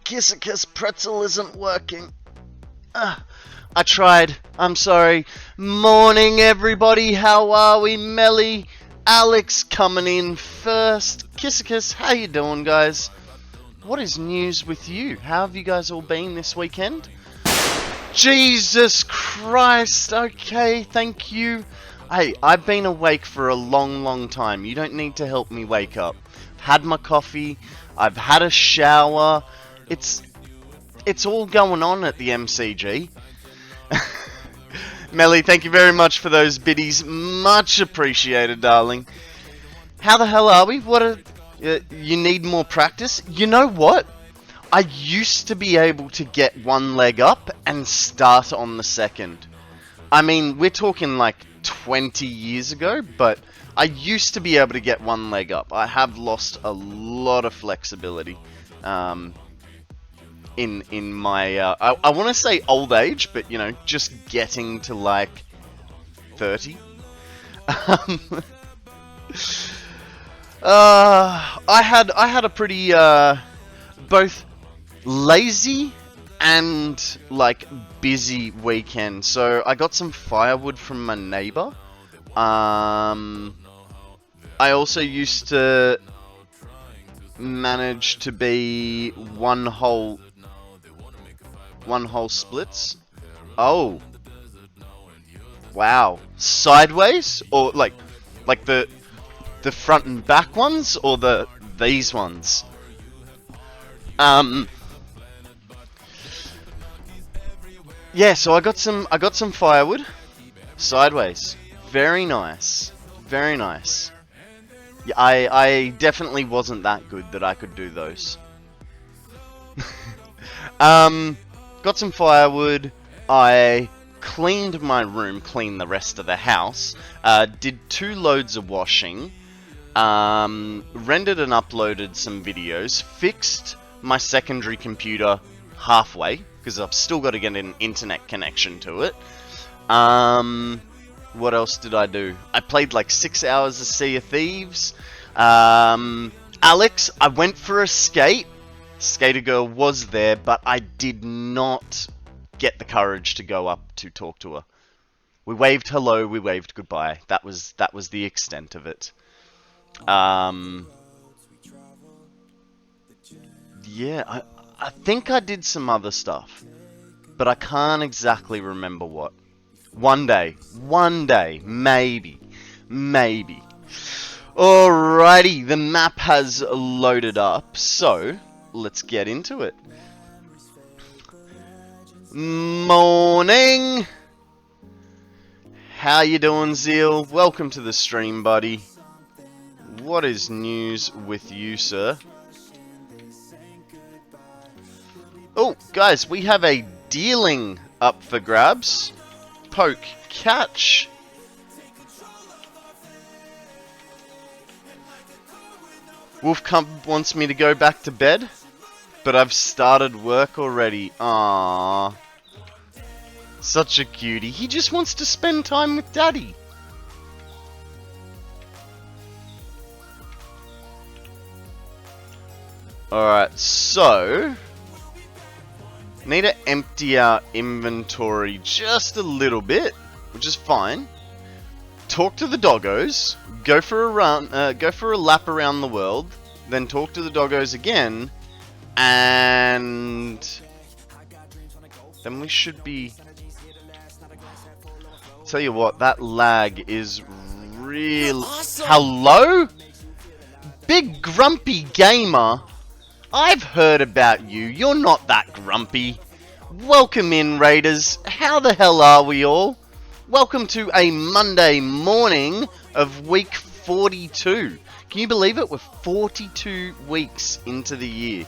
Kiss pretzel isn't working. I tried. I'm sorry. Morning, everybody. How are we? Melly, Alex coming in first. Kiss, how you doing, guys? What is news with you? How have you guys all been this weekend? Jesus Christ. Okay, thank you. Hey, I've been awake for a long time. You don't need to help me wake up. I've had my coffee. I've had a shower. It's all going on at the MCG. Melly, thank you very much for those biddies. Much appreciated, darling. How the hell are we? You need more practice? You know what? I used to be able to get one leg up and start on the second. I mean, we're talking like 20 years ago, but I used to be able to get one leg up. I have lost a lot of flexibility in my I want to say old age, but you know, just getting to like 30. I had a pretty both lazy and like busy weekend. So I got some firewood from my neighbor. I also used to manage to be one hole splits. Oh, wow! Sideways or like the front and back ones, or these ones? Yeah, so I got some firewood sideways. Very nice. Very nice. Yeah, I definitely wasn't that good that I could do those. Got some firewood. I cleaned my room, cleaned the rest of the house. Did 2 loads of washing. Rendered and uploaded some videos. Fixed my secondary computer halfway, because I've still got to get an internet connection to it. What else did I do? I played like 6 hours of Sea of Thieves. Alex, I went for a skate. Skater girl was there, but I did not get the courage to go up to talk to her. We waved hello, we waved goodbye. That was the extent of it. Yeah, I think I did some other stuff, but I can't exactly remember what. One day, maybe. Alrighty, the map has loaded up, so let's get into it. Morning! How you doing, Zeal? Welcome to the stream, buddy. What is news with you, sir? Oh, guys, we have a dealing up for grabs. Poke, catch. Wolfcump wants me to go back to bed, but I've started work already. Aww. Such a cutie. He just wants to spend time with Daddy. Alright, so need to empty our inventory just a little bit, which is fine. Talk to the doggos, go for a run, go for a lap around the world, then talk to the doggos again, and then we should be. Tell you what, that lag is real. Awesome. Hello, big grumpy gamer. I've heard about you. You're not that grumpy. Welcome in, Raiders. How the hell are we all? Welcome to a Monday morning of week 42. Can you believe it? We're 42 weeks into the year.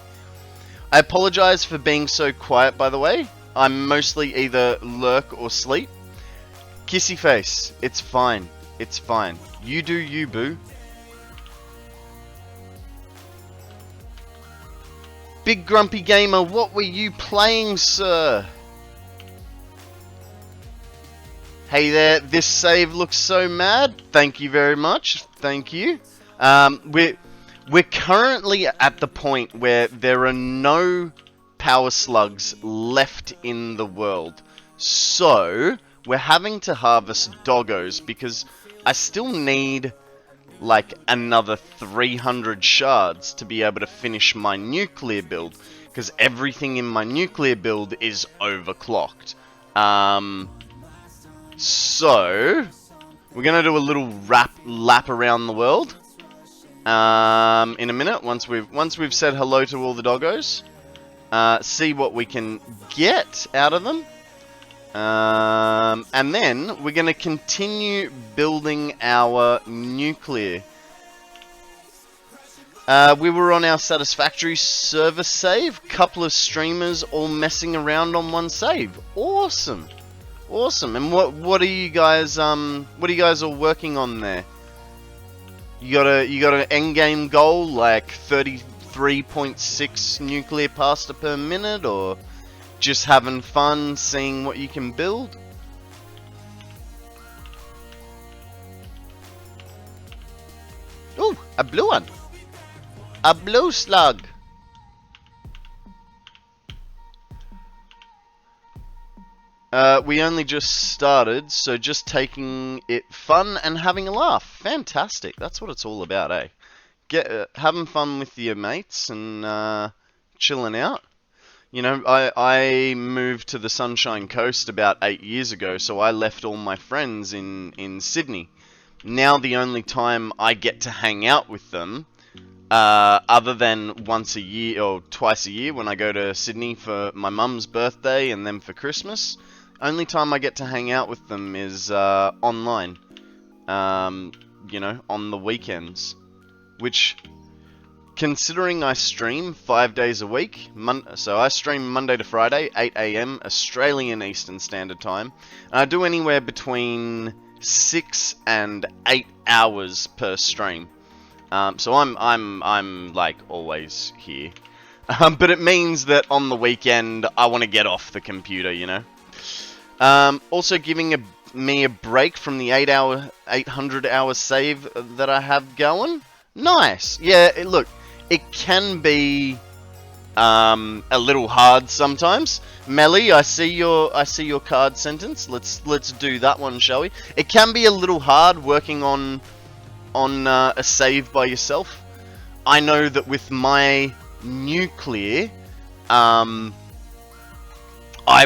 I apologize for being so quiet, by the way. I'm mostly either lurk or sleep. Kissy face. It's fine. It's fine. You do you, boo. Big Grumpy Gamer, what were you playing, sir? Hey there, this save looks so mad. Thank you very much. Thank you. We're currently at the point where there are no power slugs left in the world. So, we're having to harvest doggos because I still need like another 300 shards to be able to finish my nuclear build, because everything in my nuclear build is overclocked. So we're gonna do a little lap around the world in a minute once we've said hello to all the doggos. See what we can get out of them. And then we're going to continue building our nuclear. We were on our Satisfactory server save. Couple of streamers all messing around on one save. Awesome, awesome. And what are you guys all working on there? You got an end game goal like 33.6 nuclear pasta per minute, or just having fun seeing what you can build? Ooh, a blue one. A blue slug. We only just started, so just taking it fun and having a laugh. Fantastic. That's what it's all about, eh? Having fun with your mates and chilling out. You know, I moved to the Sunshine Coast about 8 years ago, so I left all my friends in Sydney. Now the only time I get to hang out with them, other than once a year or twice a year when I go to Sydney for my mum's birthday and then for Christmas, only time I get to hang out with them is online, you know, on the weekends. Which, considering I stream 5 days a week, so I stream Monday to Friday, 8 AM Australian Eastern Standard Time, and I do anywhere between 6 and 8 hours per stream. So I'm like always here, but it means that on the weekend I want to get off the computer, you know. Also giving me a break from the 800 hour save that I have going. Nice. Yeah. Look. It can be a little hard sometimes. Melly, I see your card sentence. Let's do that one, shall we? It can be a little hard working on a save by yourself. I know that with my nuclear, I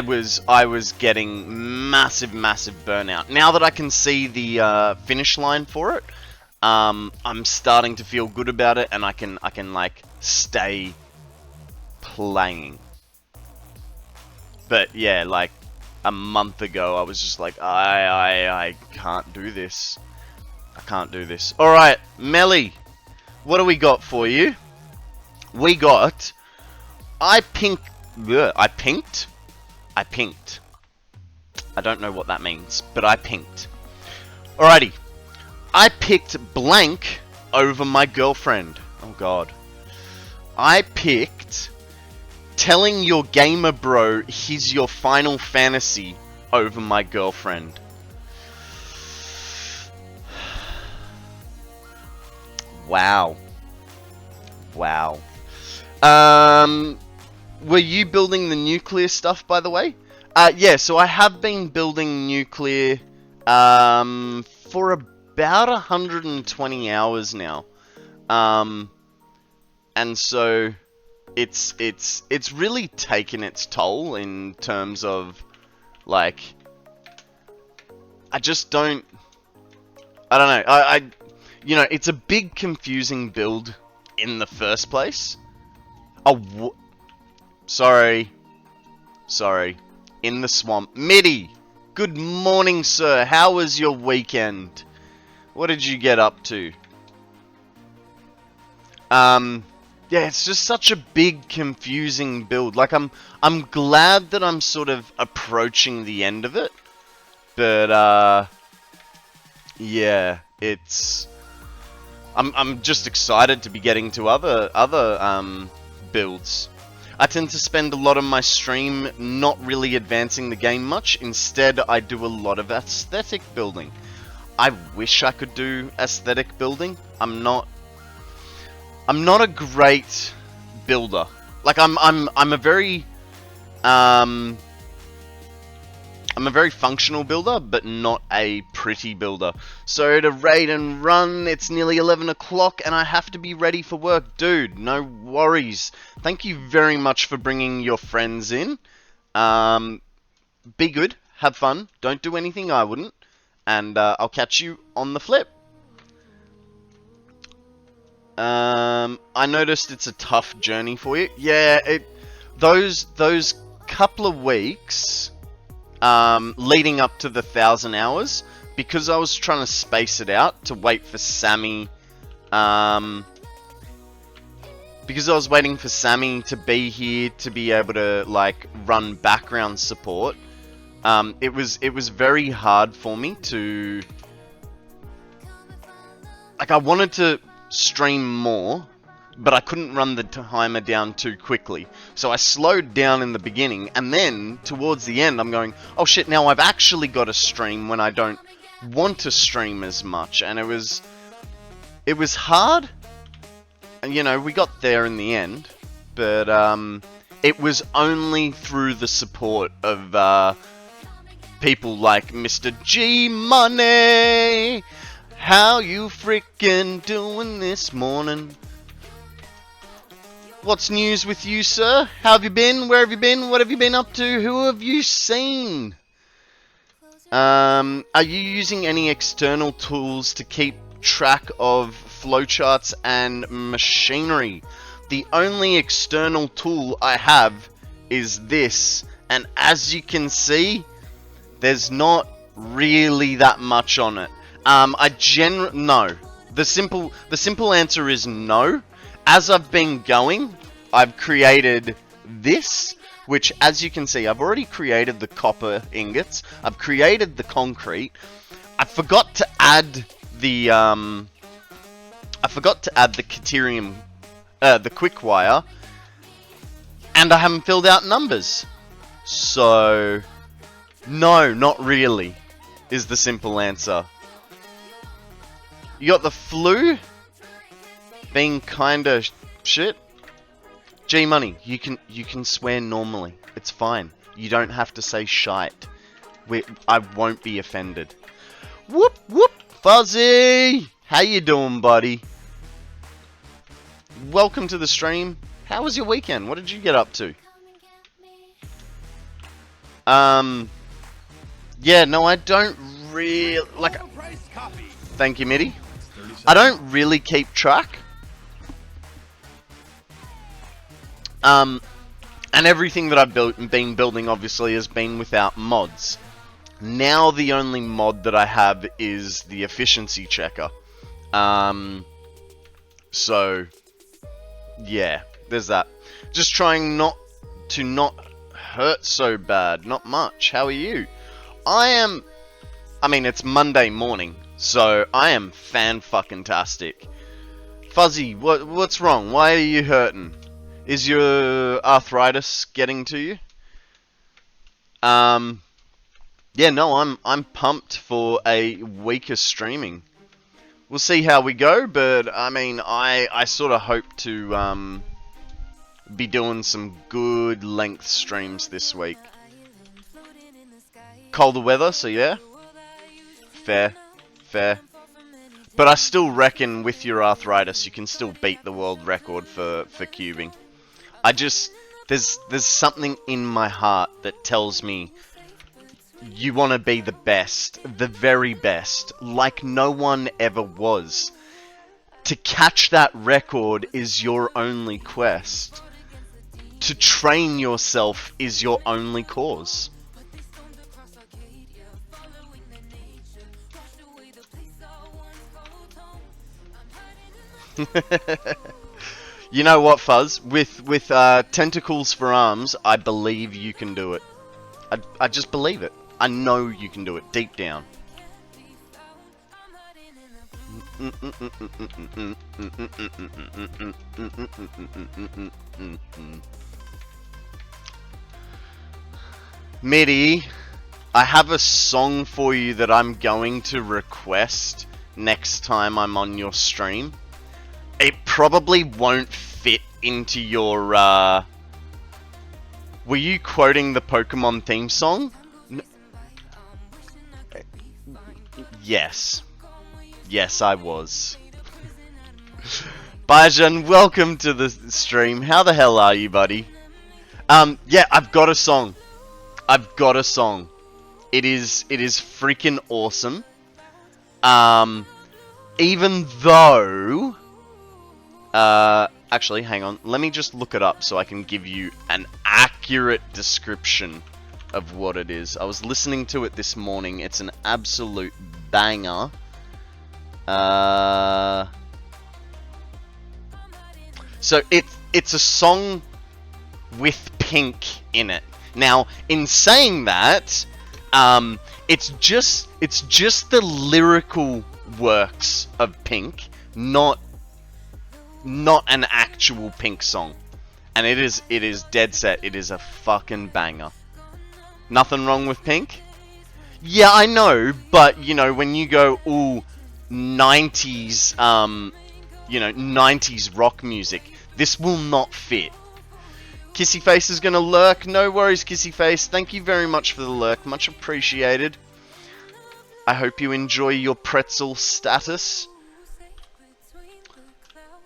was getting massive burnout. Now that I can see the finish line for it, I'm starting to feel good about it, and I can like stay playing. But yeah, like a month ago, I was just like, I can't do this. I can't do this. All right, Melly, what do we got for you? We got I pinked. I don't know what that means, but I pinked. Alrighty. I picked blank over my girlfriend. Oh god. I picked telling your gamer bro he's your Final Fantasy over my girlfriend. Wow. Wow. Were you building the nuclear stuff, by the way? Yeah, so I have been building nuclear for about 120 hours now. And so it's really taken its toll in terms of like I don't know. You know, it's a big confusing build in the first place. Oh, sorry. In the swamp. Mitty, good morning, sir. How was your weekend? What did you get up to? Yeah, it's just such a big, confusing build. Like, I'm glad that I'm sort of approaching the end of it. But, yeah, it's... I'm just excited to be getting to other builds. I tend to spend a lot of my stream not really advancing the game much. Instead, I do a lot of aesthetic building. I wish I could do aesthetic building. I'm not a great builder. Like I'm a very I'm a very functional builder, but not a pretty builder. So to raid and run, it's nearly 11 o'clock and I have to be ready for work. Dude, no worries. Thank you very much for bringing your friends in. Be good, have fun, don't do anything I wouldn't, and I'll catch you on the flip. I noticed it's a tough journey for you. Yeah, those couple of weeks leading up to the 1,000 hours, because I was trying to space it out to wait for Sammy, because I was waiting for Sammy to be here to be able to like run background support. It was very hard for me to, like, I wanted to stream more, but I couldn't run the timer down too quickly. So I slowed down in the beginning, and then towards the end I'm going, oh shit, now I've actually got to stream when I don't want to stream as much. And it was hard, and you know, we got there in the end, but it was only through the support of people like Mr. G Money. How you frickin' doing this morning? What's news with you, sir? How have you been? Where have you been? What have you been up to? Who have you seen? Are you using any external tools to keep track of flowcharts and machinery? The only external tool I have is this, and as you can see, there's not really that much on it. No. The simple answer is no. As I've been going, I've created this, which, as you can see, I've already created the copper ingots. I've created the concrete. I forgot to add the Caterium, the quick wire, and I haven't filled out numbers. So, no, not really, is the simple answer. You got the flu being kinda shit. G Money, you can swear normally. It's fine. You don't have to say shite. I won't be offended. Whoop whoop, Fuzzy. How you doing, buddy? Welcome to the stream. How was your weekend? What did you get up to? Yeah, no, I don't really like. Thank you, Mitty. I don't really keep track. And everything that I've been building obviously has been without mods. Now the only mod that I have is the efficiency checker. So yeah, there's that. Just trying not hurt so bad. Not much. How are you? I mean, it's Monday morning, so I am fan-fucking-tastic. Fuzzy, what's wrong? Why are you hurting? Is your arthritis getting to you? Yeah, no, I'm pumped for a week of streaming. We'll see how we go, but I mean, I sort of hope to be doing some good length streams this week. Colder weather, so yeah. Fair. But I still reckon with your arthritis, you can still beat the world record for cubing. There's something in my heart that tells me you want to be the best, the very best, like no one ever was. To catch that record is your only quest. To train yourself is your only cause. You know what, Fuzz? With tentacles for arms, I believe you can do it. I just believe it. I know you can do it deep down. Mitty, I have a song for you that I'm going to request next time I'm on your stream. It probably won't fit into your Were you quoting the Pokemon theme song? Yes. Yes, I was. Bajan, welcome to the stream. How the hell are you, buddy? Yeah, I've got a song. I've got a song. It is freaking awesome. Even though... actually, hang on. Let me just look it up so I can give you an accurate description of what it is. I was listening to it this morning. It's an absolute banger. So it's a song with Pink in it. Now, in saying that, it's just the lyrical works of Pink, not an actual Pink song. And it is dead set. It is a fucking banger. Nothing wrong with Pink? Yeah, I know, but you know, when you go, ooh, 90s, 90s rock music, this will not fit. Kissy Face is gonna lurk. No worries, Kissy Face. Thank you very much for the lurk. Much appreciated. I hope you enjoy your pretzel status.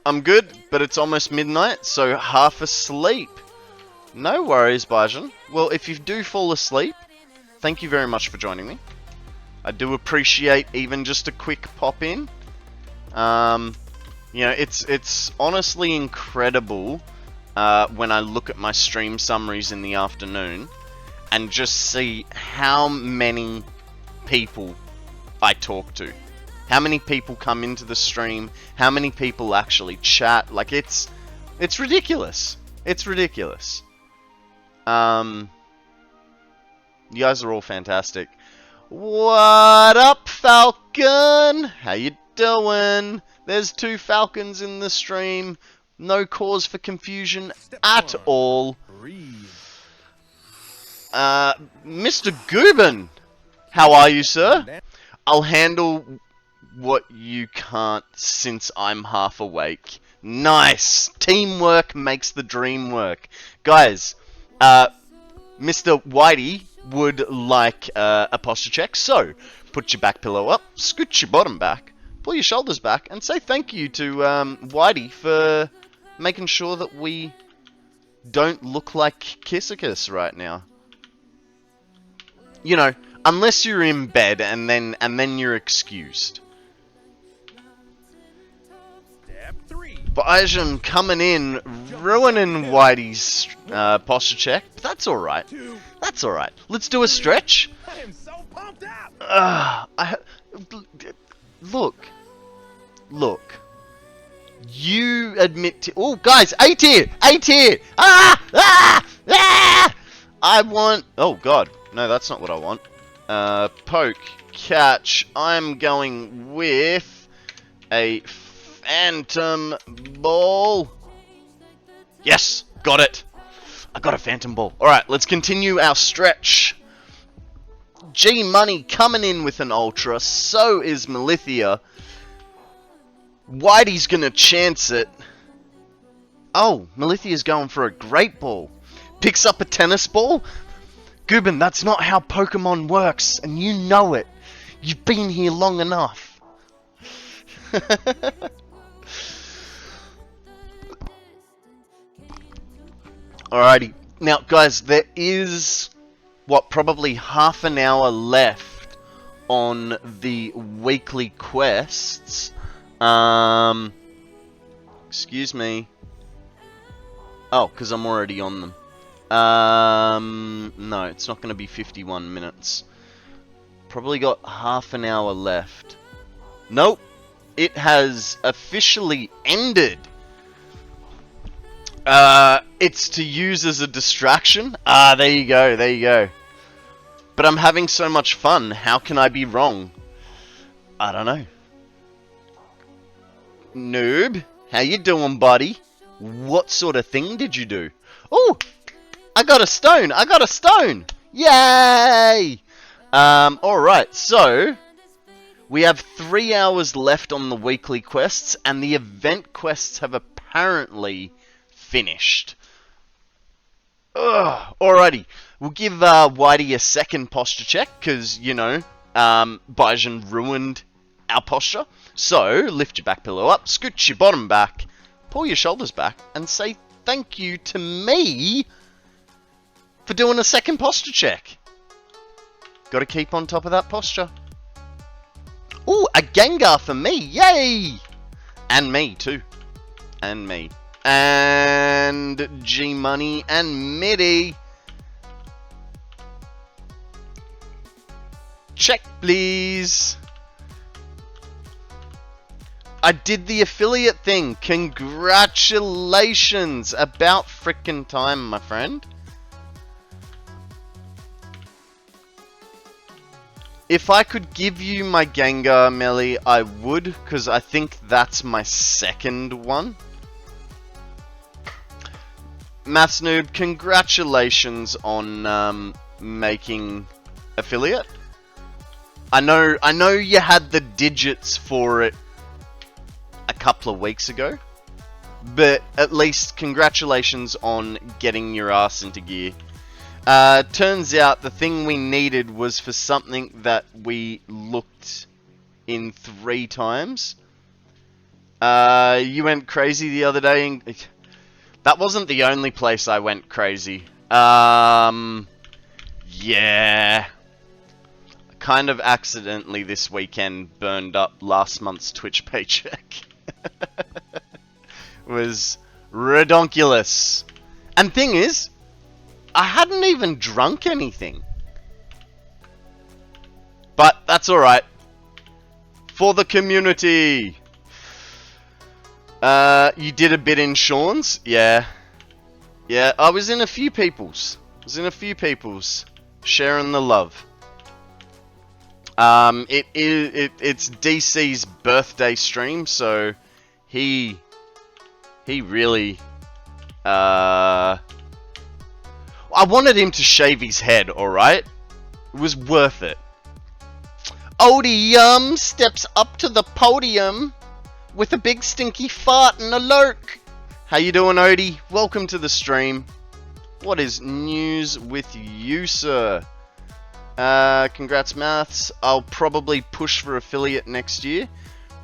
I'm good, but it's almost midnight, so half asleep. No worries, Bajan. Well, if you do fall asleep, thank you very much for joining me. I do appreciate even just a quick pop in. You know, it's honestly incredible when I look at my stream summaries in the afternoon and just see how many people I talk to. How many people come into the stream, how many people actually chat. Like, it's ridiculous. It's ridiculous. You guys are all fantastic. What up, Falcon? How you doing? There's 2 Falcons in the stream. No cause for confusion at all. Mr. Goobin, how are you, sir? I'll handle what you can't since I'm half awake. Nice! Teamwork makes the dream work. Guys, Mr. Whitey would like a posture check, so put your back pillow up, scoot your bottom back, pull your shoulders back, and say thank you to Whitey for making sure that we don't look like Kissicus right now. You know, unless you're in bed and then you're excused. Bajan coming in, ruining Whitey's posture check, but that's alright. That's alright. Let's do a stretch. I am so pumped up. Look. You admit to... Oh, guys, A tier! A tier! I want... Oh, God. No, that's not what I want. Poke, catch. I'm going with a Phantom Ball. Yes, got it. I got a Phantom Ball. Alright, let's continue our stretch. G-Money coming in with an Ultra. So is Melithia. Whitey's gonna chance it. Oh, Melithia's going for a Great Ball. Picks up a Tennis Ball. Goobin, that's not how Pokemon works, and you know it. You've been here long enough. Alrighty. Now, guys, there is, probably half an hour left on the weekly quests. Excuse me. Oh, because I'm already on them. No, it's not going to be 51 minutes. Probably got half an hour left. Nope. It has officially ended. It's to use as a distraction. There you go, there you go. But I'm having so much fun, how can I be wrong? I don't know. Noob, how you doing, buddy? What sort of thing did you do? Oh, I got a stone, I got a stone! Yay! Alright, so... we have 3 hours left on the weekly quests, and the event quests have apparently finished. Alrighty, we'll give Whitey a second posture check, because, you know, Bajan ruined our posture. So, lift your back pillow up, scoot your bottom back, pull your shoulders back, and say thank you to me for doing a second posture check. Gotta keep on top of that posture. Ooh, a Gengar for me, yay! And me, too. And me. And G-Money and Midi. Check, please. I did the affiliate thing. Congratulations. About frickin' time, my friend. If I could give you my Gengar, Melly, I would, because I think that's my second one. Maths Noob, congratulations on making affiliate. I know you had the digits for it a couple of weeks ago, but at least congratulations on getting your ass into gear. Turns out the thing we needed was for something that we looked in 3 times. You went crazy the other day, and that wasn't the only place I went crazy. Yeah. I kind of accidentally this weekend burned up last month's Twitch paycheck. It was redonkulous. And thing is, I hadn't even drunk anything. But that's alright. For the community. You did a bit in Sean's? Yeah. Yeah, I was in a few people's. Sharing the love. It's DC's birthday stream, so he really, I wanted him to shave his head, alright? It was worth it. Odium steps up to the podium with a big stinky fart and a lurk. How you doing, Odie? Welcome to the stream. What is news with you, sir? Congrats, Maths. I'll probably push for affiliate next year.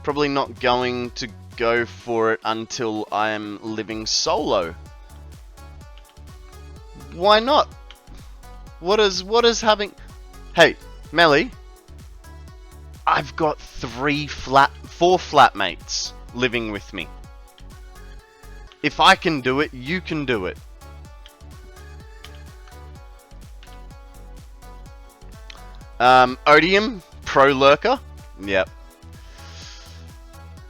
Probably not going to go for it until I am living solo. Why not? What is having... Hey, Melly. I've got 4 flatmates living with me. If I can do it, you can do it. Odium, pro lurker. Yep.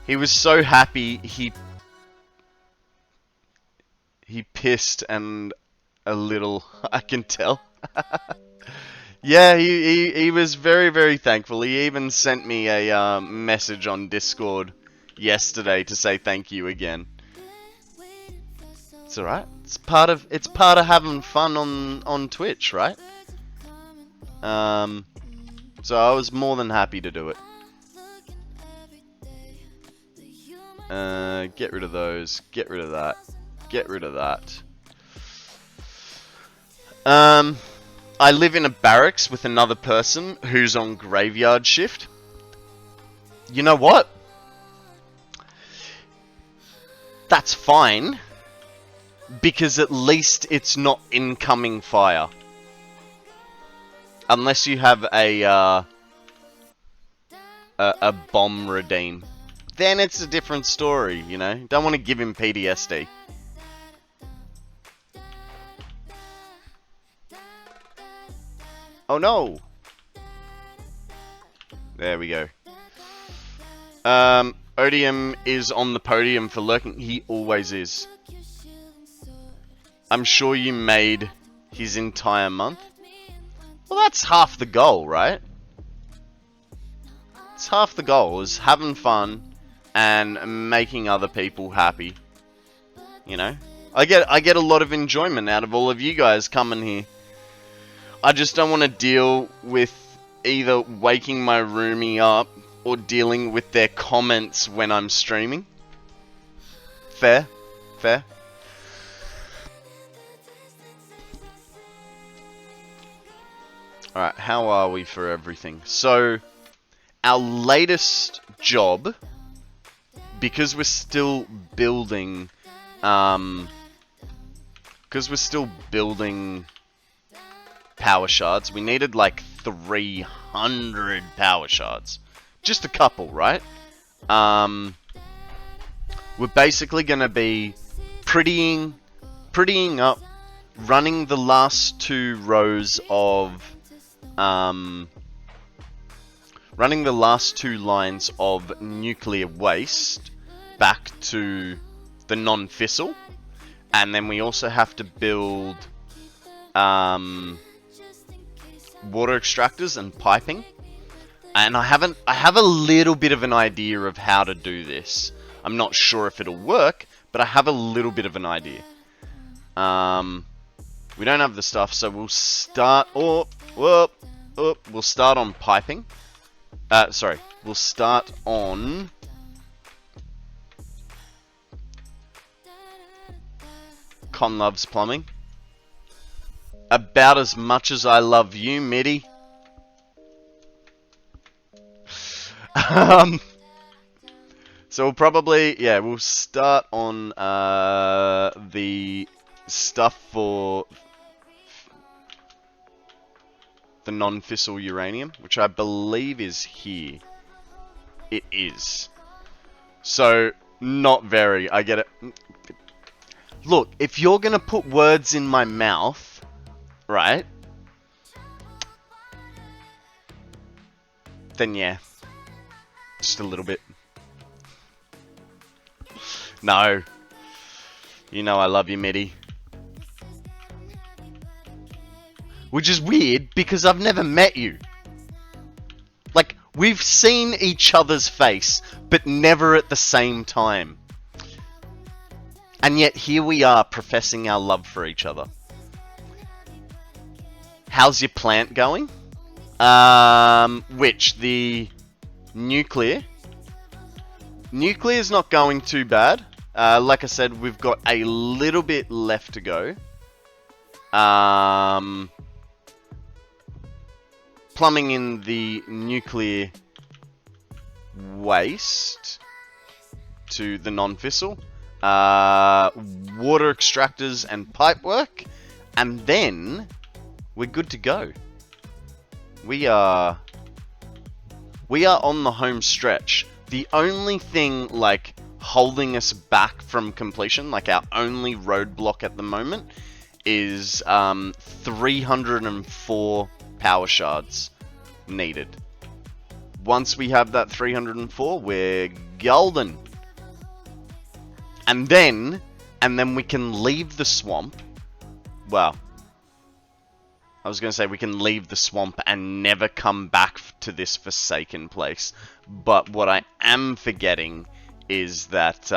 He was so happy he pissed and a little, I can tell. Yeah, he was very, very thankful. He even sent me a message on Discord yesterday to say thank you again. It's alright. It's part of having fun on Twitch, right? So I was more than happy to do it. Get rid of those. Get rid of that. Get rid of that. I live in a barracks with another person who's on graveyard shift. You know what? That's fine. Because at least it's not incoming fire. Unless you have a bomb redeem. Then it's a different story, you know? Don't want to give him PTSD. Oh no! There we go. Odium is on the podium for lurking. He always is. I'm sure you made his entire month. Well, that's half the goal, right? It's half the goal, is having fun and making other people happy. You know? I get a lot of enjoyment out of all of you guys coming here. I just don't want to deal with either waking my roomie up or dealing with their comments when I'm streaming. Fair? Fair? Alright, how are we for everything? So, our latest job, because we're still building, power shards, we needed like 300 power shards. Just a couple, right? We're basically going to be prettying up, running the last 2 rows of, running the last 2 lines of nuclear waste back to the non-fissile, and then we also have to build water extractors and piping. And I have a little bit of an idea of how to do this. I'm not sure if it'll work, but I have a little bit of an idea. We don't have the stuff, so we'll start. We'll start on piping. Sorry, we'll start on Con loves plumbing. About as much as I love you, Mitty. So we'll probably, we'll start on the stuff for the non-fissile uranium, which I believe is here. It is. So, not very, I get it. Look, if you're gonna put words in my mouth, right? Then yeah. Just a little bit. No. You know I love you, Mitty. Which is weird, because I've never met you. Like, we've seen each other's face, but never at the same time. And yet, here we are, professing our love for each other. How's your plant going? Which? The nuclear? Nuclear's not going too bad. Like I said, we've got a little bit left to go. Plumbing in the nuclear waste to the non-fissile. Water extractors and pipe work. And then we're good to go. We are on the home stretch. The only thing, like, holding us back from completion, like our only roadblock at the moment, is 304 power shards needed. Once we have that 304, we're golden. And then we can leave the swamp. Well, I was going to say we can leave the swamp and never come back to this forsaken place. But what I am forgetting is that,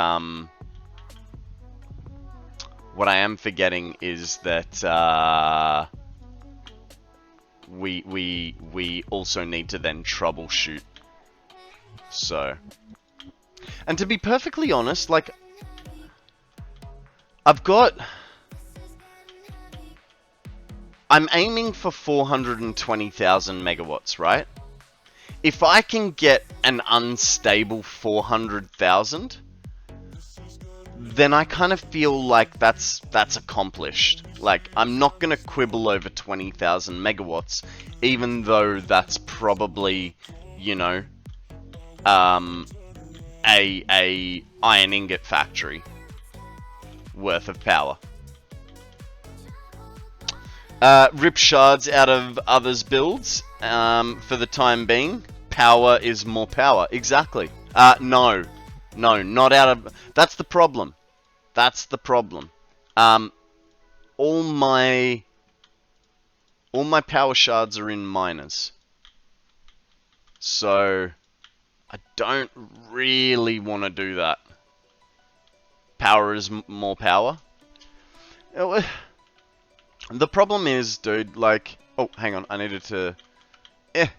we also need to then troubleshoot. So, and to be perfectly honest, like, I'm aiming for 420,000 megawatts, right? If I can get an unstable 400,000, then I kind of feel like that's accomplished. Like, I'm not going to quibble over 20,000 megawatts, even though that's probably, you know, a iron ingot factory worth of power. Rip shards out of others' builds, for the time being. Power is more power. Exactly. No, not out of... That's the problem. That's the problem. All my power shards are in miners. So, I don't really want to do that. Power is more power. The problem is, dude, like... Oh, hang on, I needed to... I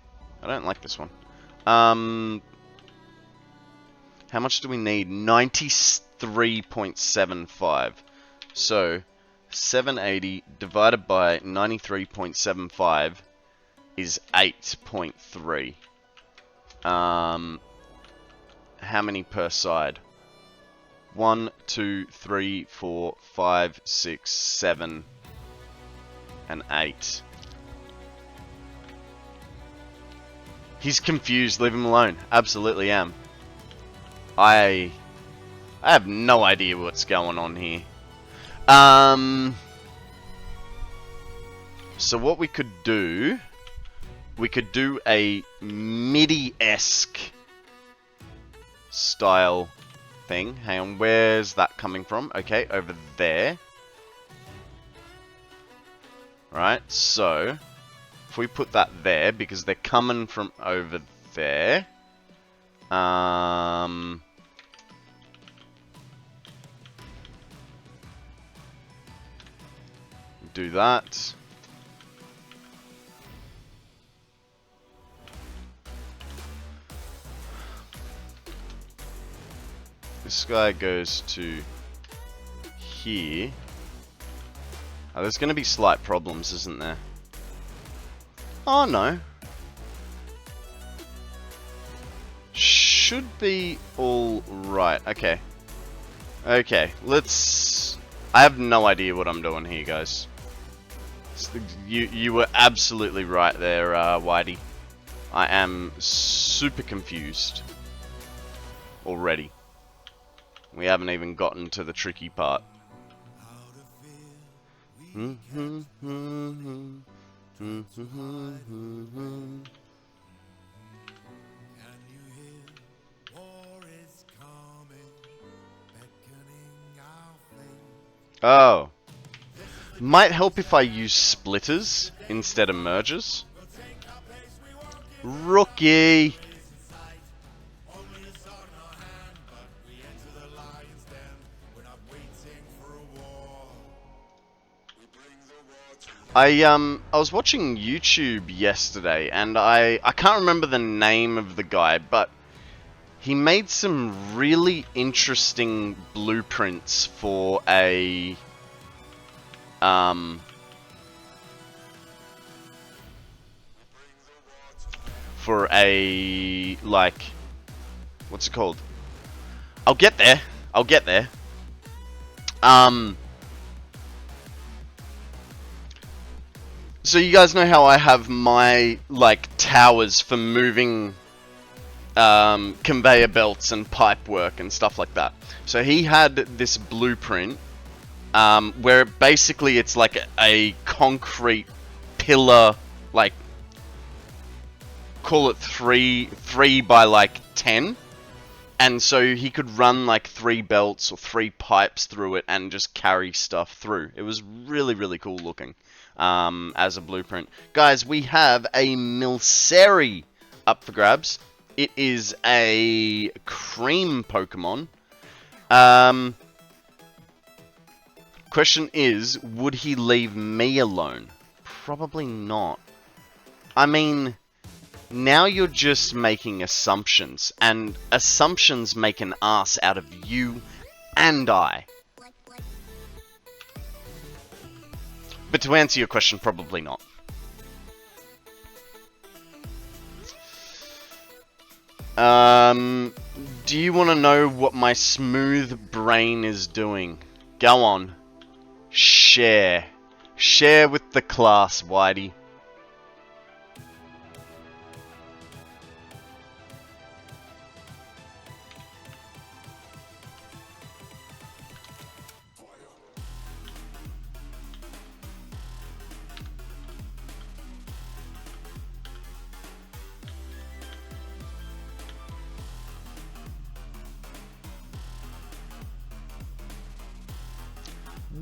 don't like this one. How much do we need? 93.75. So, 780 divided by 93.75 is 8.3. How many per side? 1, 2, 3, 4, 5, 6, 7, and 8. He's confused. Leave him alone. Absolutely am. I have no idea what's going on here. So what we could do a MIDI-esque style thing. Hang on, where's that coming from? Okay, over there. Right, so if we put that there, because they're coming from over there. Do that. This guy goes to here. Oh, there's going to be slight problems, isn't there? Oh, no. Should be all right. Okay. Okay, let's... I have no idea what I'm doing here, guys. You were absolutely right there, Whitey. I am super confused already. We haven't even gotten to the tricky part. Oh. Might help if I use splitters instead of mergers. Rookie! I was watching YouTube yesterday, and I can't remember the name of the guy, but he made some really interesting blueprints for a like, what's it called? I'll get there. I'll get there. So you guys know how I have my, like, towers for moving conveyor belts and pipe work and stuff like that. So he had this blueprint where basically it's like a concrete pillar, like, call it 3 by like 10. And so he could run like 3 belts or 3 pipes through it and just carry stuff through. It was really, really cool looking as a blueprint. Guys, we have a Milcery up for grabs. It is a cream Pokemon. Question is, would he leave me alone? Probably not. I mean, now you're just making assumptions, and assumptions make an ass out of you and I. But to answer your question, probably not. Do you want to know what my smooth brain is doing? Go on. Share. Share with the class, Whitey.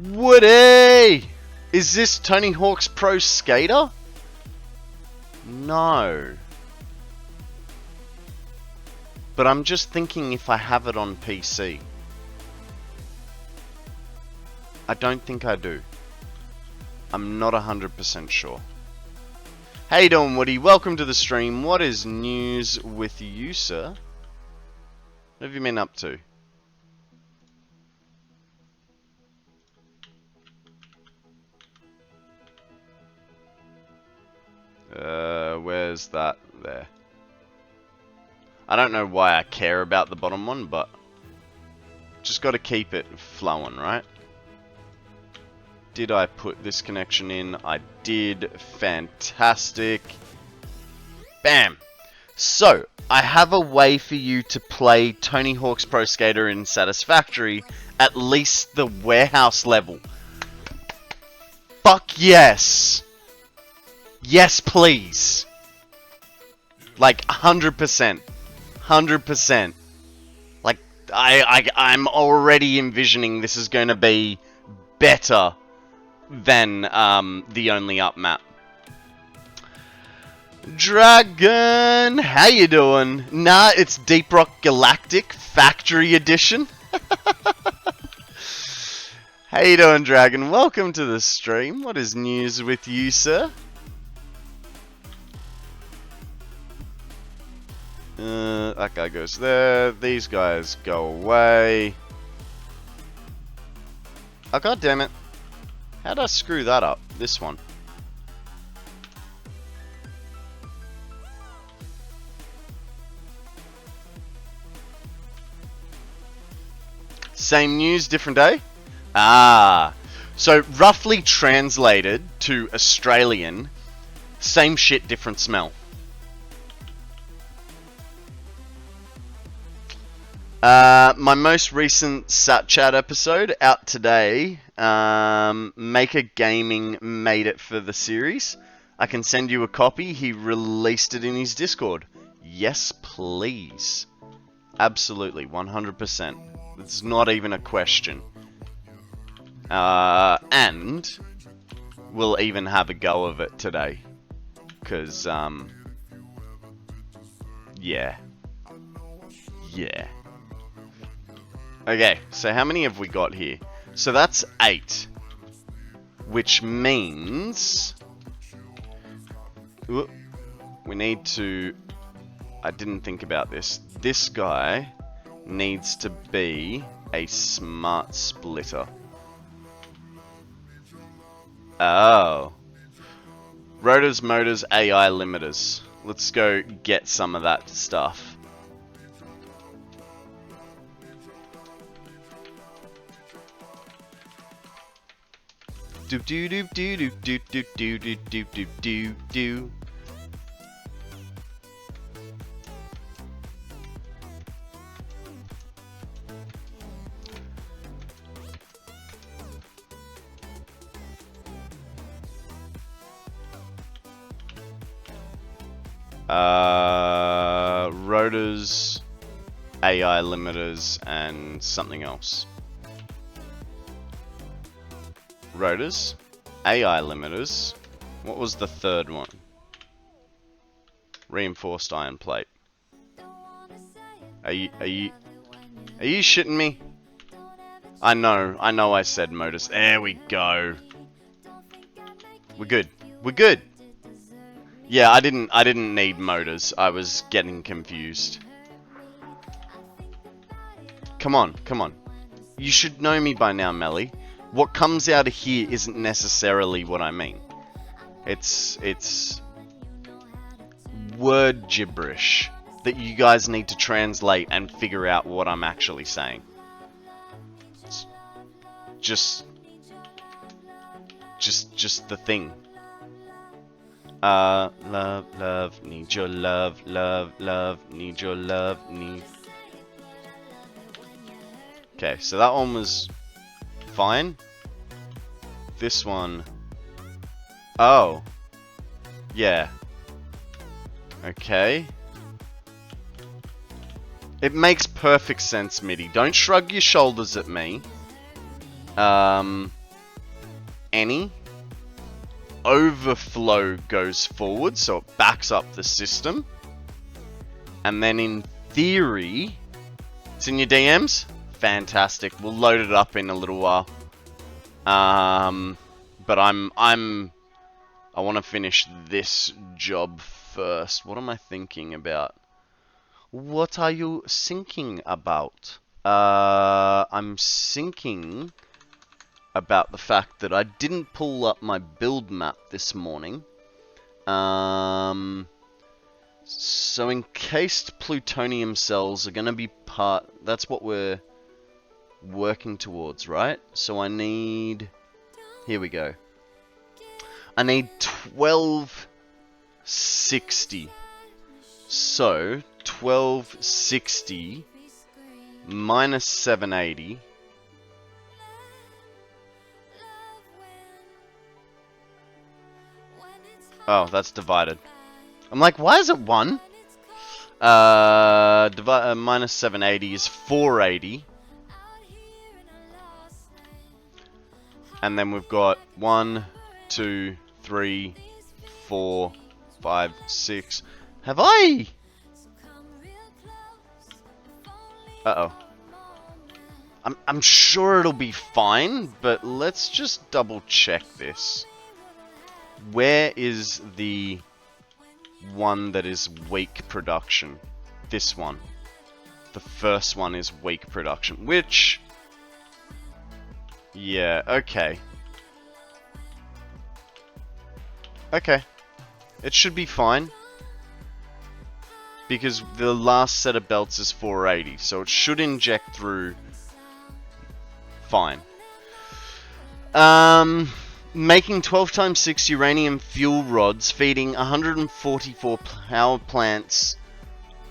Woody! Is this Tony Hawk's Pro Skater? No. But I'm just thinking if I have it on PC. I don't think I do. I'm not 100% sure. How you doing, Woody? Welcome to the stream. What is news with you, sir? What have you been up to? where's that? There. I don't know why I care about the bottom one, but just got to keep it flowing, right? Did I put this connection in? I did. Fantastic. Bam. So, I have a way for you to play Tony Hawk's Pro Skater in Satisfactory at least the warehouse level. Fuck yes. Yes, please. Like 100%. 100%. Like I'm already envisioning this is going to be better than the Only Up map. Dragon, how you doing? Nah, it's Deep Rock Galactic Factory Edition. How you doing, Dragon? Welcome to the stream. What is news with you, sir? That guy goes there. These guys go away. Oh, god damn it. How'd I screw that up? This one. Same news, different day? Ah. So, roughly translated to Australian, same shit, different smell. My most recent Sat Chat episode out today. Maker Gaming made it for the series. I can send you a copy. He released it in his Discord. Yes, please. Absolutely, 100%. It's not even a question. And we'll even have a go of it today. Because, yeah. Yeah. Okay, so how many have we got here? So that's 8. Which means... we need to... I didn't think about this. This guy needs to be a smart splitter. Oh. Rotors, motors, AI limiters. Let's go get some of that stuff. Do do do do do do do do do do do do. Rotors, AI limiters, and something else. Rotors, AI limiters. What was the third one? Reinforced iron plate. Are you shitting me? I know I said motors. There we go. We're good. We're good. Yeah, I didn't need motors. I was getting confused. Come on, come on. You should know me by now, Melly. What comes out of here isn't necessarily what I mean. It's word gibberish that you guys need to translate and figure out what I'm actually saying. It's just the thing. Love, love, need your love, love, love, need your love, need... Okay, so that one was fine. This one... Oh. Yeah. Okay. It makes perfect sense, Mitty. Don't shrug your shoulders at me. Any overflow goes forward, so it backs up the system. And then in theory, it's in your DMs? Fantastic. We'll load it up in a little while. But I want to finish this job first. What am I thinking about? What are you thinking about? I'm thinking about the fact that I didn't pull up my build map this morning. So encased plutonium cells are going to be part... That's what we're working towards, right? So I need... Here we go. I need 1260. So, 1260 minus 780. Oh, that's divided. I'm like, why is it 1? Minus 780 is 480. And then we've got 1, 2, 3, 4, 5, 6. Have I? Uh-oh. I'm sure it'll be fine, but let's just double check this. Where is the one that is weak production? This one. The first one is weak production, which... Yeah, okay. Okay. It should be fine. Because the last set of belts is 480, so it should inject through fine. Making 12 times 6 uranium fuel rods feeding 144 power plants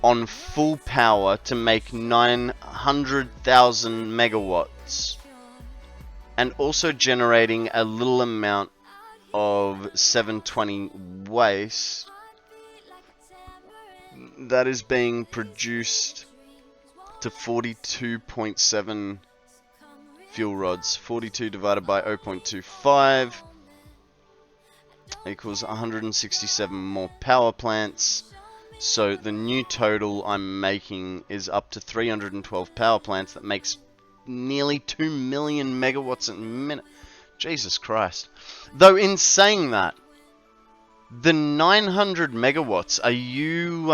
on full power to make 900,000 megawatts. And also generating a little amount of 720 waste that is being produced to 42.7 fuel rods. 42 divided by 0.25 equals 167 more power plants. So the new total I'm making is up to 312 power plants. That makes nearly 2 million megawatts a minute. Jesus Christ. Though in saying that, the 900 megawatts, are you,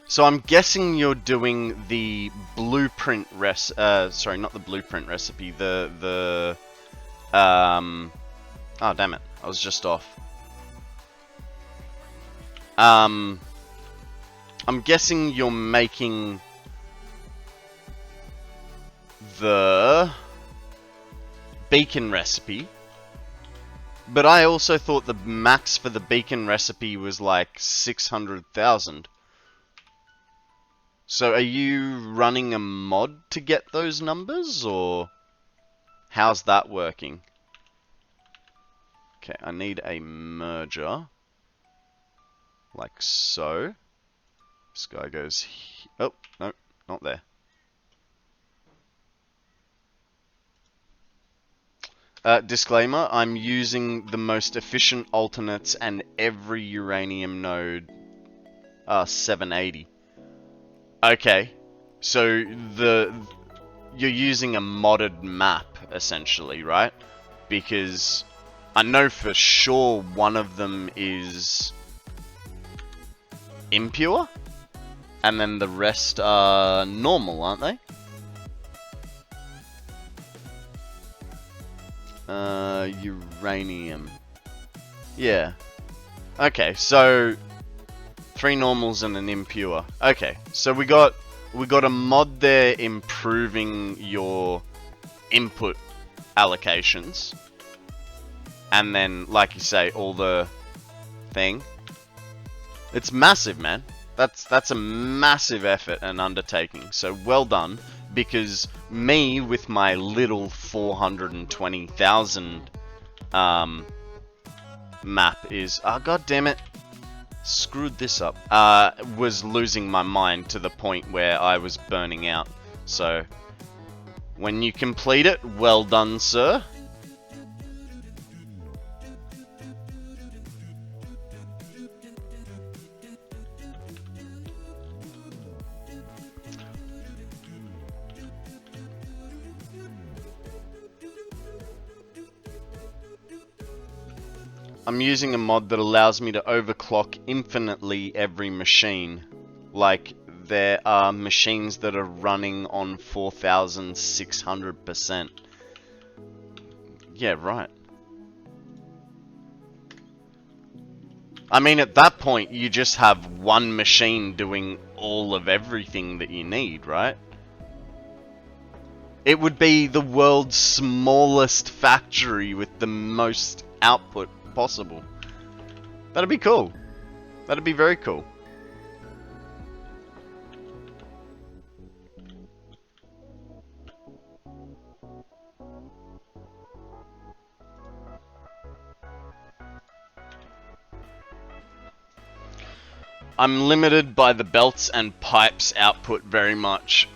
so I'm guessing you're doing the blueprint sorry, not the blueprint recipe, oh damn it, I was just off. I'm guessing you're making the beacon recipe, but I also thought the max for the beacon recipe was like 600,000. So are you running a mod to get those numbers, or how's that working? Okay, I need a merger. Like so. This guy goes... Oh, no, not there. Disclaimer, I'm using the most efficient alternates and every uranium node 780. Okay, so you're using a modded map, essentially, right? Because I know for sure one of them is impure, and then the rest are normal, aren't they? Uranium. Yeah. Okay, so 3 normals and an impure. Okay, so we got a mod there improving your input allocations, and then, like you say, all the thing. It's massive, man. That's a massive effort and undertaking. So well done, because me with my little 420,000 map is god damn it. Screwed this up. Was losing my mind to the point where I was burning out. So, when you complete it, well done, sir. I'm using a mod that allows me to overclock infinitely every machine. Like, there are machines that are running on 4,600%. Yeah, right. I mean, at that point, you just have one machine doing all of everything that you need, right? It would be the world's smallest factory with the most output possible. That'd be cool. That'd be very cool. I'm limited by the belts and pipes output very much.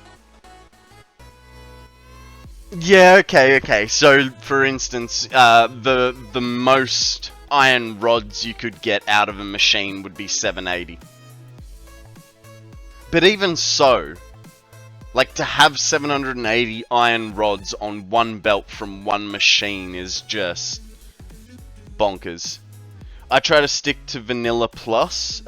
Yeah, okay. So, for instance, the most iron rods you could get out of a machine would be 780. But even so, like, to have 780 iron rods on one belt from one machine is just bonkers. I try to stick to Vanilla Plus,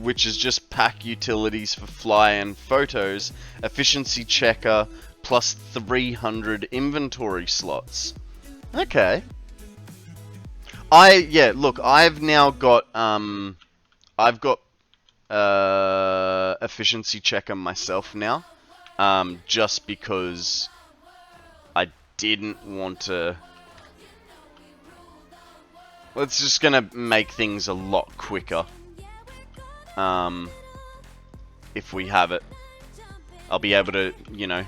which is just pack utilities for fly and photos, efficiency checker, plus 300 inventory slots. Okay. Look, I've now got, efficiency checker myself now, just because I didn't want to. It's just gonna make things a lot quicker. If we have it, I'll be able to, you know,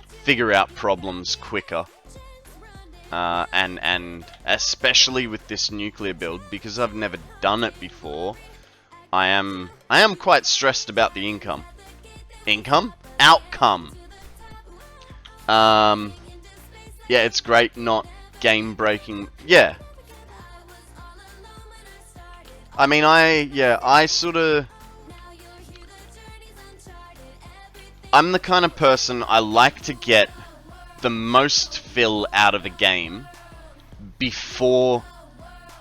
figure out problems quicker. And especially with this nuclear build, because I've never done it before, I am quite stressed about the income. Outcome. Yeah, it's great, not game breaking. Yeah. I mean, I'm the kind of person, I like to get the most fill out of a game before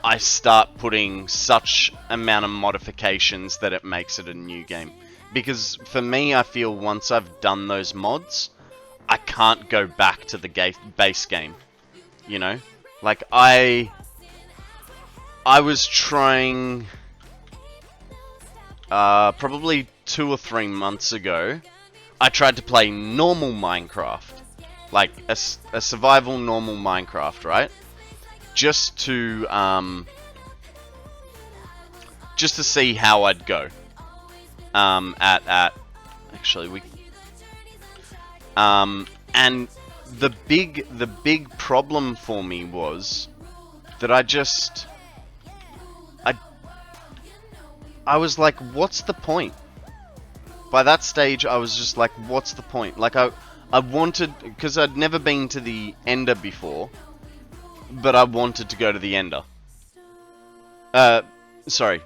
I start putting such amount of modifications that it makes it a new game. Because for me, I feel once I've done those mods, I can't go back to the base game. You know? Like, I was trying, probably 2 or 3 months ago, I tried to play normal Minecraft. Like, a survival normal Minecraft, right? Just to see how I'd go. Actually, and the big problem for me was that I was like, what's the point? By that stage, I was just like, what's the point? Like, I wanted, because I'd never been to the Ender before, but I wanted to go to the Ender. Sorry.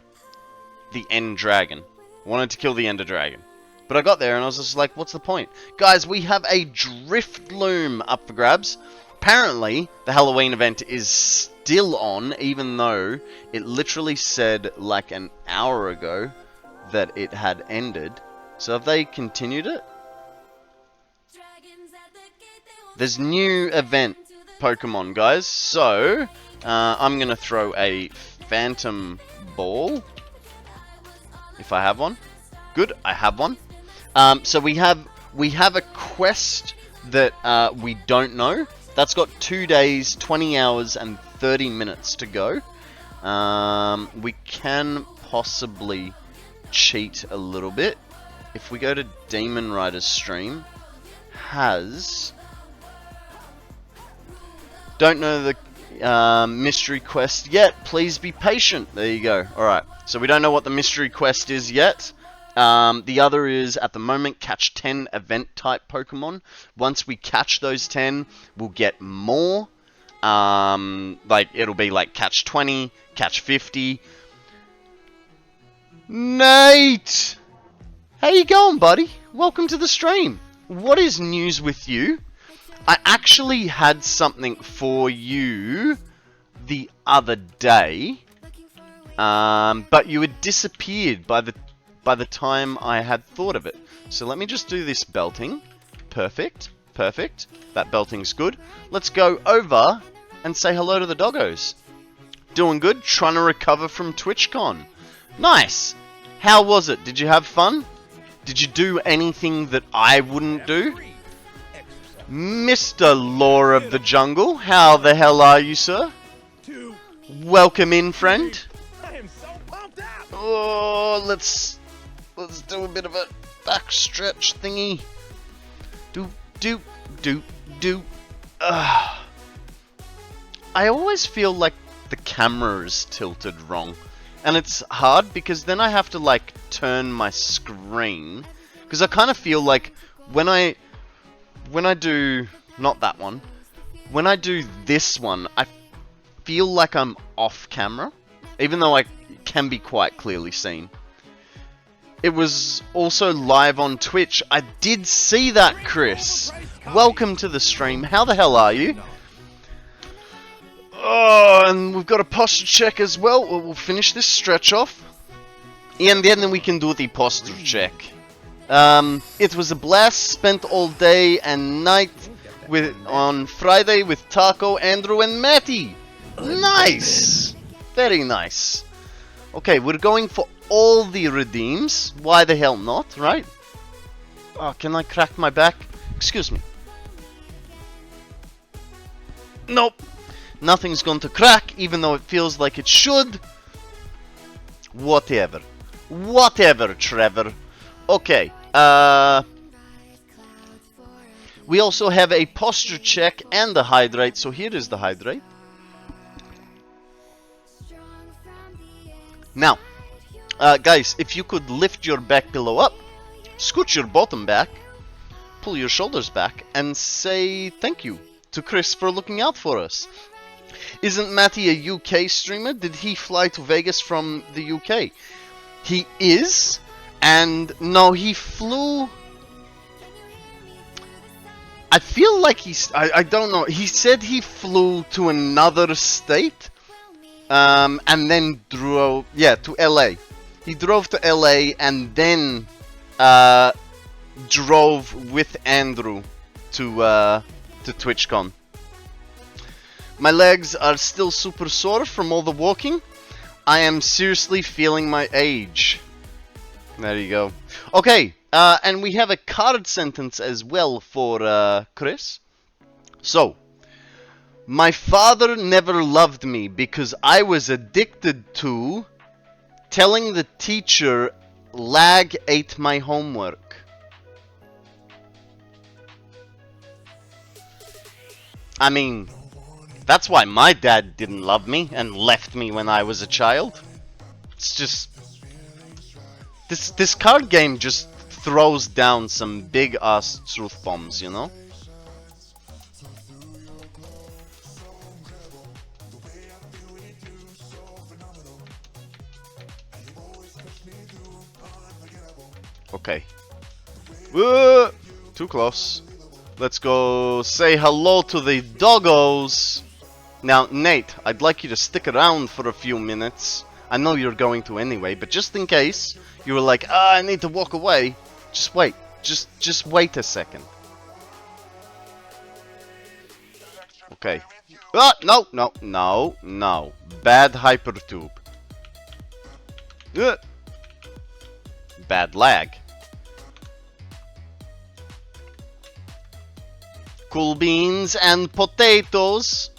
The End Dragon. Wanted to kill the Ender Dragon. But I got there and I was just like, what's the point? Guys, we have a Drift Loom up for grabs. Apparently, the Halloween event is still on, even though it literally said like an hour ago that it had ended. So have they continued it? There's new event Pokemon, guys. So, I'm going to throw a Phantom Ball. If I have one. Good, I have one. So we have a quest that we don't know. That's got 2 days, 20 hours, and 30 minutes to go. We can possibly cheat a little bit. If we go to Demon Rider's stream, don't know the mystery quest yet. Please be patient. There you go. Alright, so we don't know what the mystery quest is yet. The other is, at the moment, catch 10 event type Pokemon. Once we catch those 10, we'll get more. Like, it'll be like catch 20, catch 50. Nate! How you going, buddy? Welcome to the stream. What is news with you? I actually had something for you the other day, but you had disappeared by the time I had thought of it. So let me just do this belting. Perfect. Perfect. That belting's good. Let's go over and say hello to the doggos. Doing good. Trying to recover from TwitchCon. Nice! How was it? Did you have fun? Did you do anything that I wouldn't do? Mr. Law of the Jungle, how the hell are you, sir? Welcome in, friend. I am so pumped up. Oh, let's do a bit of a backstretch thingy. Do. I always feel like the camera is tilted wrong. And it's hard because then I have to like turn my screen. Because I kind of feel like when I do, not that one, when I do this one, I feel like I'm off camera. Even though I can be quite clearly seen. It was also live on Twitch. I did see that, Chris. Welcome to the stream. How the hell are you? Oh, and we've got a posture check as well. We'll finish this stretch off. And then we can do the posture check. It was a blast. Spent all day and night on Friday with Taco, Andrew, and Matty. Nice! Very nice. Okay, we're going for all the redeems. Why the hell not, right? Oh, can I crack my back? Excuse me. Nope. Nothing's going to crack, even though it feels like it should. Whatever. Whatever, Trevor. Okay. We also have a posture check and a hydrate. So here is the hydrate. Now, guys, if you could lift your back pillow up, scoot your bottom back, pull your shoulders back, and say thank you to Chris for looking out for us. Isn't Matty a UK streamer? Did he fly to Vegas from the UK? He is, and no, he flew... I feel like I don't know. He said he flew to another state, and then drove, yeah, to LA. He drove to LA and then drove with Andrew to TwitchCon. My legs are still super sore from all the walking. I am seriously feeling my age. There you go. Okay, and we have a card sentence as well for Chris. So, my father never loved me because I was addicted to telling the teacher lag ate my homework. I mean, that's why my dad didn't love me and left me when I was a child. It's just... This card game just throws down some big ass truth bombs, you know? Okay. Whoa! Too close. Let's go say hello to the doggos. Now, Nate, I'd like you to stick around for a few minutes. I know you're going to anyway, but just in case you were like, I need to walk away, just wait. Just wait a second. Okay. No. Bad hypertube. Bad lag. Cool beans and potatoes.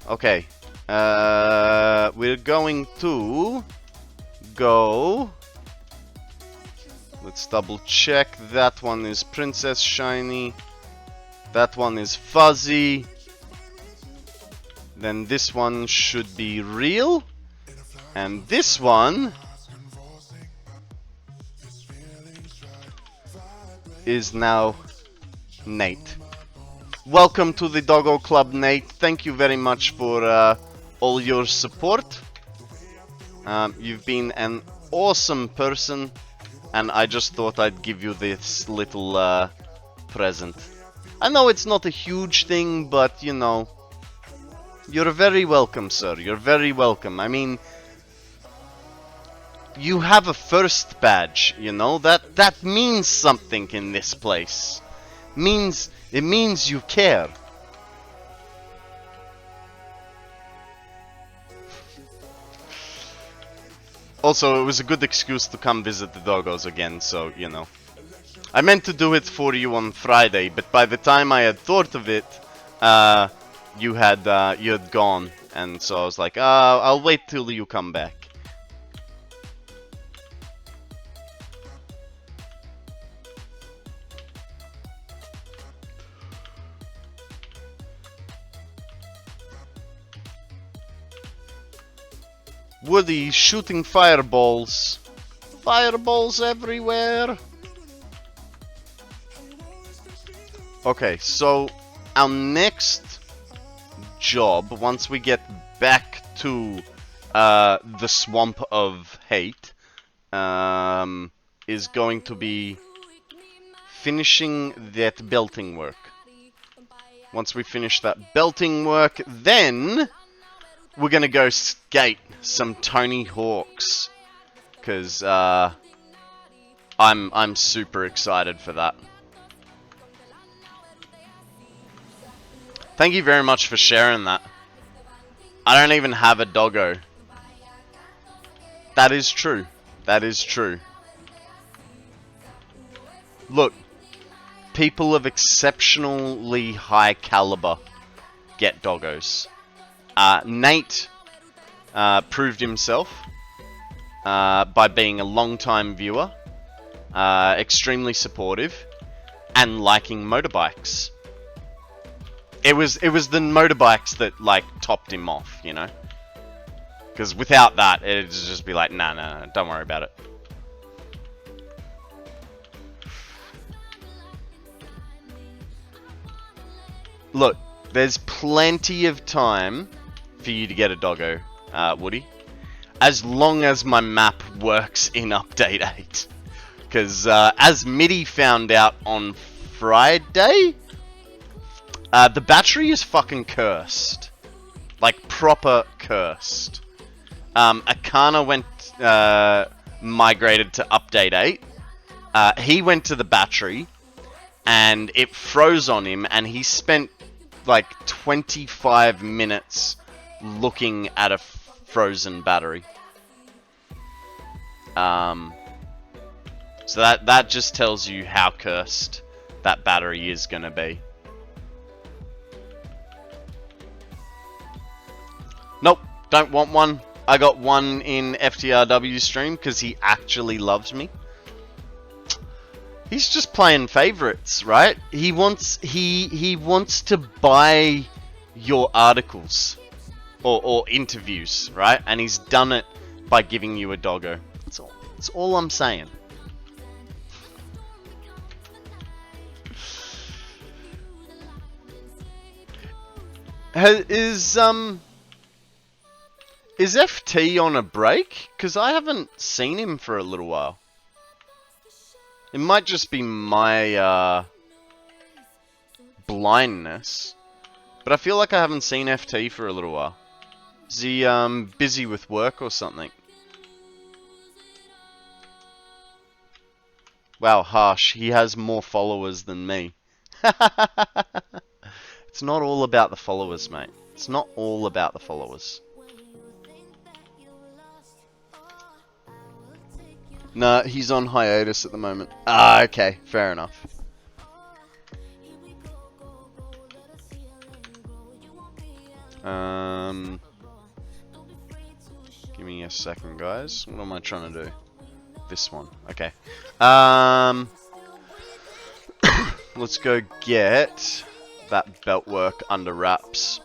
Okay. We're going to go. Let's double check. That one is Princess Shiny. That one is Fuzzy. Then this one should be real. And this one is now Nate. Welcome to the Doggo Club, Nate. Thank you very much for all your support. You've been an awesome person, and I just thought I'd give you this little present. I know it's not a huge thing, but you know, you're very welcome, sir. You're very welcome. I mean, you have a first badge, you know, that means something in this place. It means you care. Also, it was a good excuse to come visit the doggos again, so, you know. I meant to do it for you on Friday, but by the time I had thought of it, you had gone, and so I was like, I'll wait till you come back. Woody shooting fireballs. Fireballs everywhere. Okay, so our next job, once we get back to the swamp of hate, is going to be finishing that belting work. Once we finish that belting work, then we're gonna go skate some Tony Hawks, cause I'm super excited for that. Thank you very much for sharing that. I don't even have a doggo. That is true. That is true. Look, people of exceptionally high caliber get doggos. Nate proved himself by being a long-time viewer, extremely supportive, and liking motorbikes. It was the motorbikes that, like, topped him off, you know? Because without that, it'd just be like, nah, don't worry about it. Look, there's plenty of time for you to get a doggo, Woody. As long as my map works in Update 8. Because, as Mitty found out on Friday, the battery is fucking cursed. Like, proper cursed. Akana went, migrated to Update 8. He went to the battery, and it froze on him, and he spent, like, 25 minutes looking at a frozen battery. So that just tells you how cursed that battery is gonna be. Nope, don't want one. I got one in FTRW stream because he actually loves me. He's just playing favorites, right? He wants to buy your articles or interviews, right? And he's done it by giving you a doggo. That's all I'm saying. Is FT on a break? Because I haven't seen him for a little while. It might just be my blindness, but I feel like I haven't seen FT for a little while. Is he busy with work or something? Wow, harsh. He has more followers than me. It's not all about the followers, mate. It's not all about the followers. No, he's on hiatus at the moment. Ah, okay. Fair enough. Give me a second, guys. What am I trying to do? This one. Okay. Let's go get that belt work under wraps.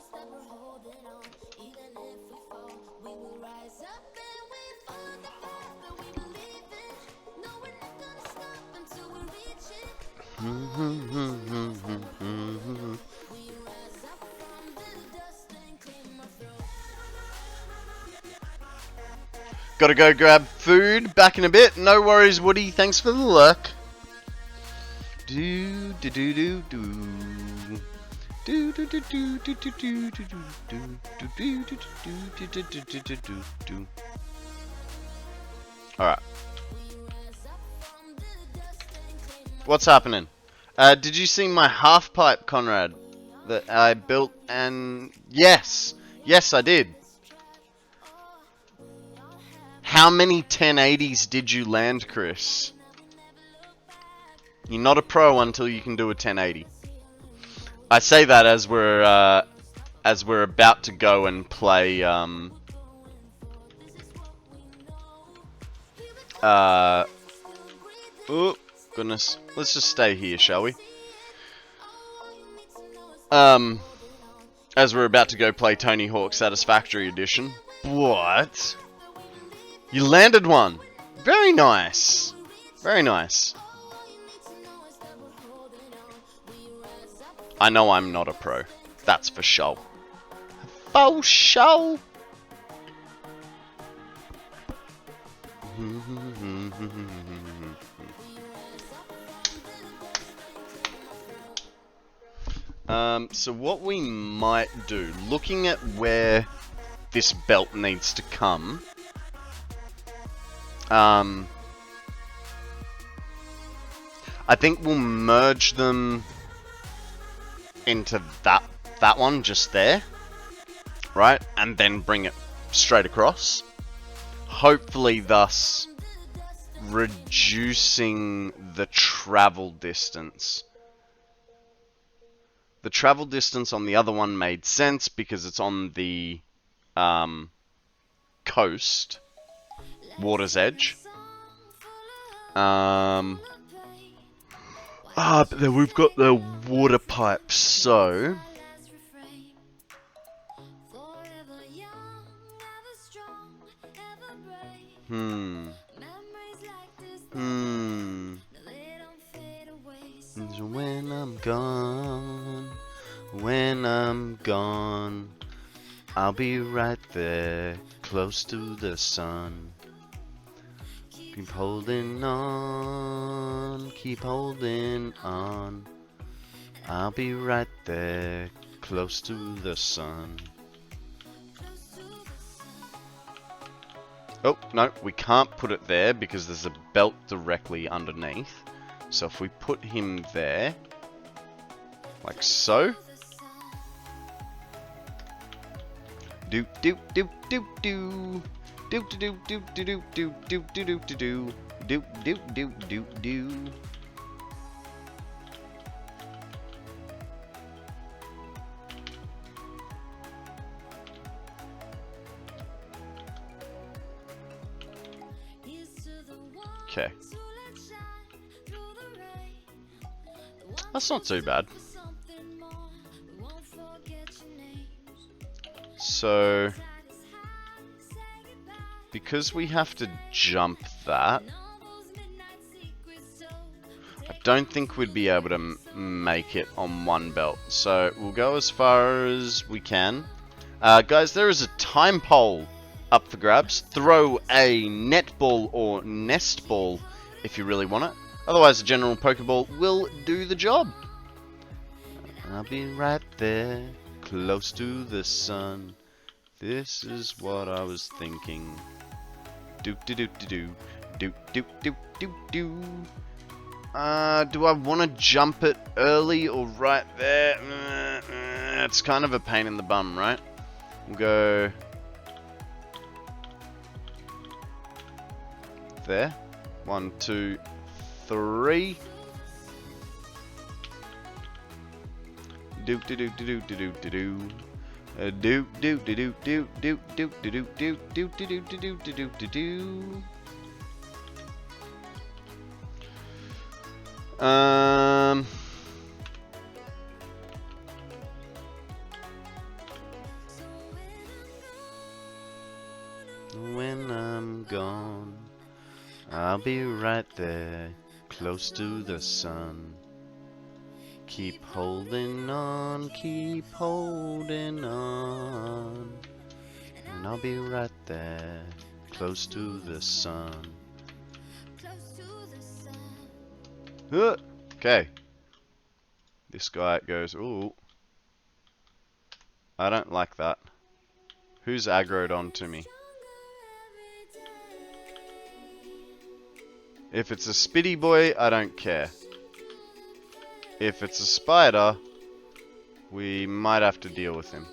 Gotta go grab food. Back in a bit. No worries, Woody. Thanks for the lurk. Do do do do do. Do do do do do do do do do do do do do do. Alright. What's happening? Did you see my half pipe, Konrad? That I built and... Yes! Yes, I did. How many 1080s did you land, Chris? You're not a pro until you can do a 1080. I say that as we're about to go and play oh goodness, let's just stay here, shall we? As we're about to go play Tony Hawk Satisfactory Edition. What? You landed one. Very nice. Very nice. I know I'm not a pro. That's for sure. For sure. So what we might do, looking at where this belt needs to come, I think we'll merge them into that one just there, right? And then bring it straight across. Hopefully thus reducing the travel distance. The travel distance on the other one made sense because it's on the coast, water's edge. But then we've got the water pipes, so When I'm gone, I'll be right there, close to the sun. Keep holding on, keep holding on. I'll be right there, close to the sun. Oh, no, we can't put it there because there's a belt directly underneath. So if we put him there, like so. Do do do do do do do do do do do do do do do do do do do do. Okay. That's not too bad. So, because we have to jump that, I don't think we'd be able to make it on one belt. So, we'll go as far as we can. Guys, there is a time pole up for grabs. Throw a netball or nest ball if you really want it. Otherwise, a general Pokeball will do the job. I'll be right there, close to the sun. This is what I was thinking. Do do do do do do do do do. Do I want to jump it early or right there? It's kind of a pain in the bum, right? We'll go there. 1, 2, 3. Do do do do do do do do. Do do do do do do do do do do do do do do do do do. When I'm gone, I'll be right there, close to the sun. Keep holding on, keep holding on, and I'll be right there, close to the sun. Okay. This guy goes, ooh. I don't like that. Who's aggroed onto me? If it's a Spitty boy, I don't care. If it's a spider, we might have to deal with him.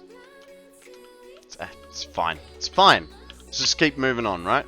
It's fine. It's fine. Let's just keep moving on, right?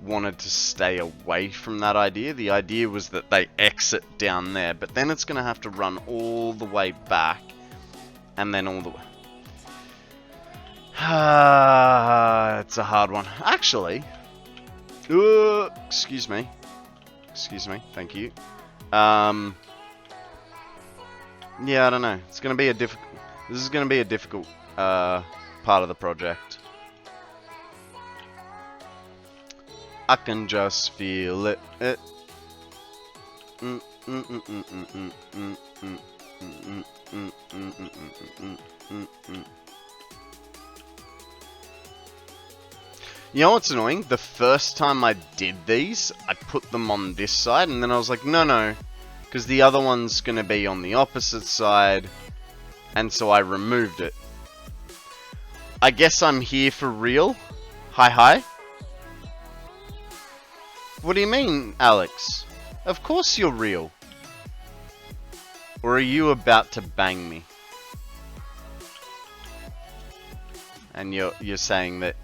wanted to stay away from that idea. The idea was that they exit down there, but then it's going to have to run all the way back, and then all the way. It's a hard one. Actually, excuse me. Excuse me. Thank you. Yeah, I don't know. It's going to be a difficult. This is going to be a difficult part of the project. I can just feel it. You know what's annoying? The first time I did these, I put them on this side, and then I was like, no, because the other one's going to be on the opposite side, and so I removed it. I guess I'm here for real. Hi. What do you mean, Alex? Of course you're real. Or are you about to bang me? And you're saying that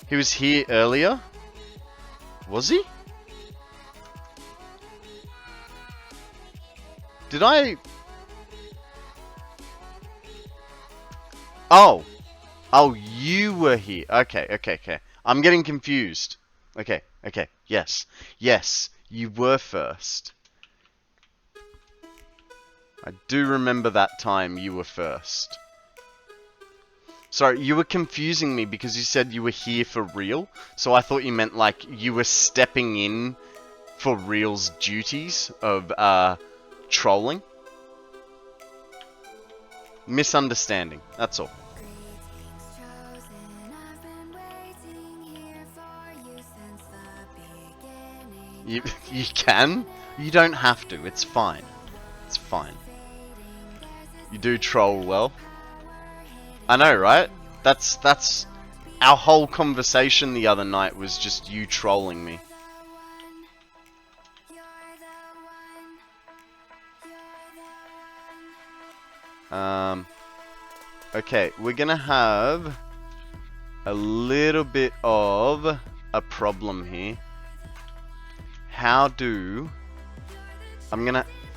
he was here earlier? Was he? Did I? Oh, you were here. Okay. I'm getting confused. Okay. Yes, you were first. I do remember that time you were first. Sorry, you were confusing me because you said you were here for real. So I thought you meant like you were stepping in for real's duties of trolling. Misunderstanding, that's all. You can? You don't have to, it's fine. It's fine. You do troll well. I know, right? That's our whole conversation the other night was just you trolling me. Okay, we're gonna have a little bit of a problem here.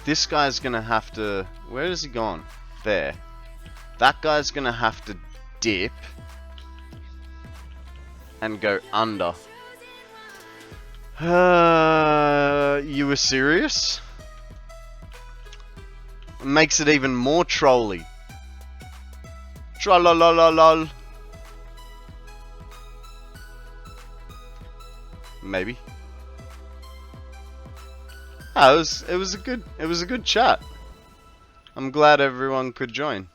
This guy's gonna have to, where is he gone? There. That guy's gonna have to dip and go under. You were serious? Makes it even more trolly. Tra-la-la-la-lol. Maybe. Oh, it was a good chat. I'm glad everyone could join.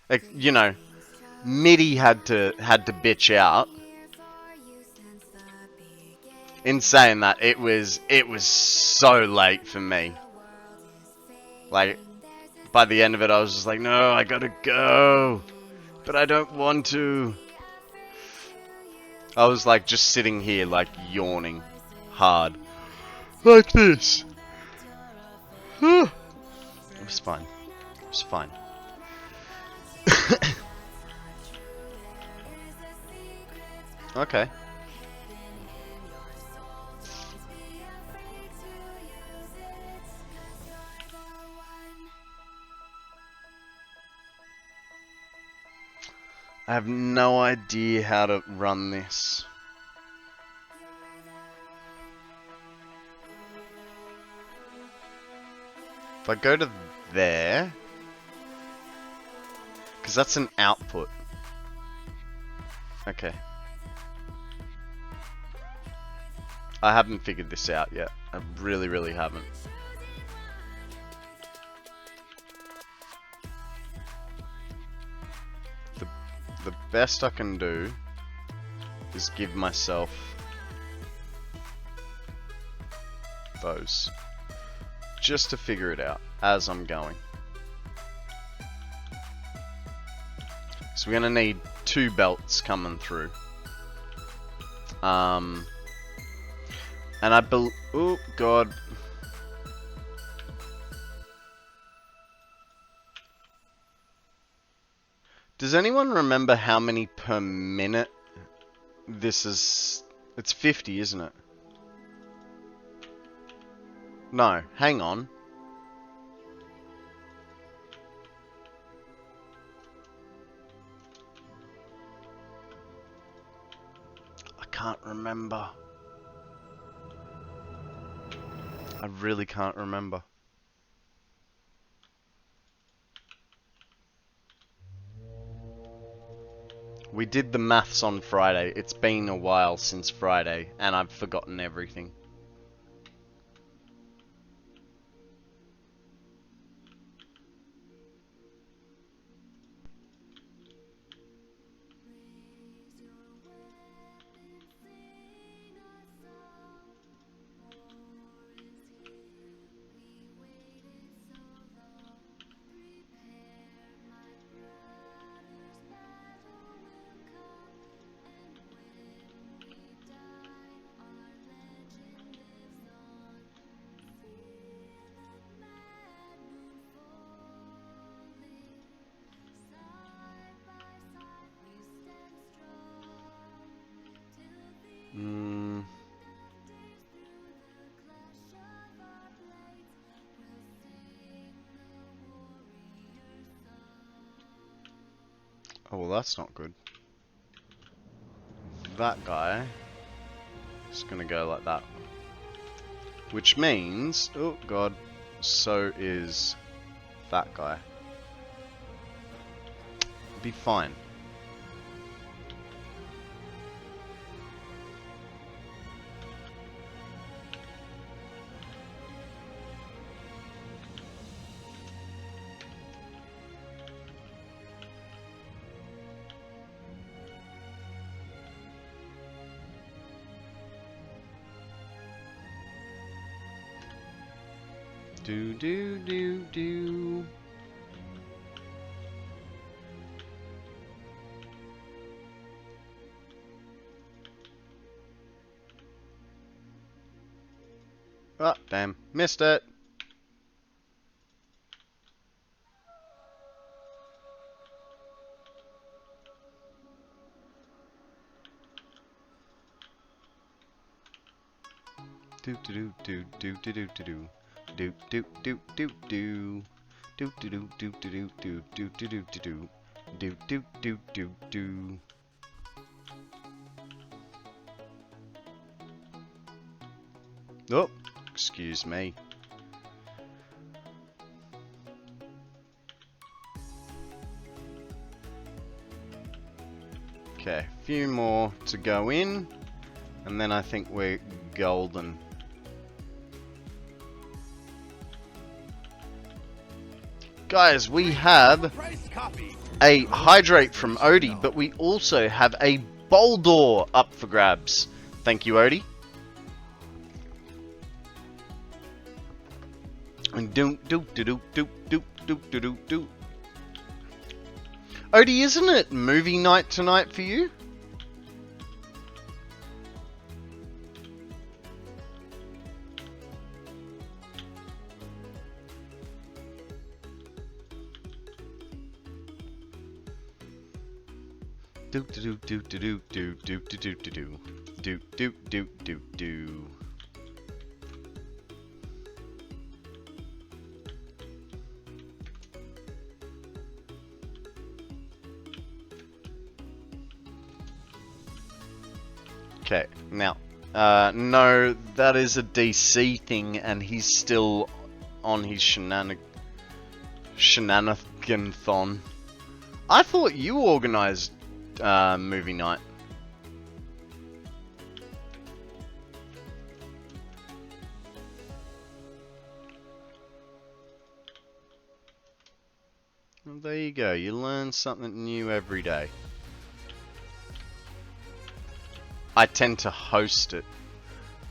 Like, you know, Mitty had to bitch out. In saying that, it was so late for me. Like, by the end of it, I was just like, no, I gotta go, but I don't want to. I was like just sitting here, like yawning hard, like this. It was fine. It was fine. Okay. I have no idea how to run this. If I go to there, because that's an output. Okay. I haven't figured this out yet. I really haven't. The best I can do is give myself those, just to figure it out as I'm going. So we're gonna need 2 belts coming through. And oh god. Does anyone remember how many per minute this is? It's 50, isn't it? No, hang on. I can't remember. I really can't remember. We did the maths on Friday. It's been a while since Friday, and I've forgotten everything. Oh, well, that's not good. That guy is gonna go like that. Which means, oh god, so is that guy. Be fine. Do do do do. Oh, damn. Missed it. Do do do do do do do do. Do do do do do. Do do do do do do do do do do do. Do do do do do. Oh, excuse me. Okay, a few more to go in, and then I think we're golden. Guys, we have a hydrate from Odie, but we also have a Boldor up for grabs. Thank you, Odie. And do do do do do do do do do do. Odie, isn't it movie night tonight for you? Do do do do do do do do do do do do do do do. Okay, now, no, that is a DC thing, and he's still on his shenanigan-thon. I thought you organized movie night. Well, there you go, you learn something new every day. I tend to host it.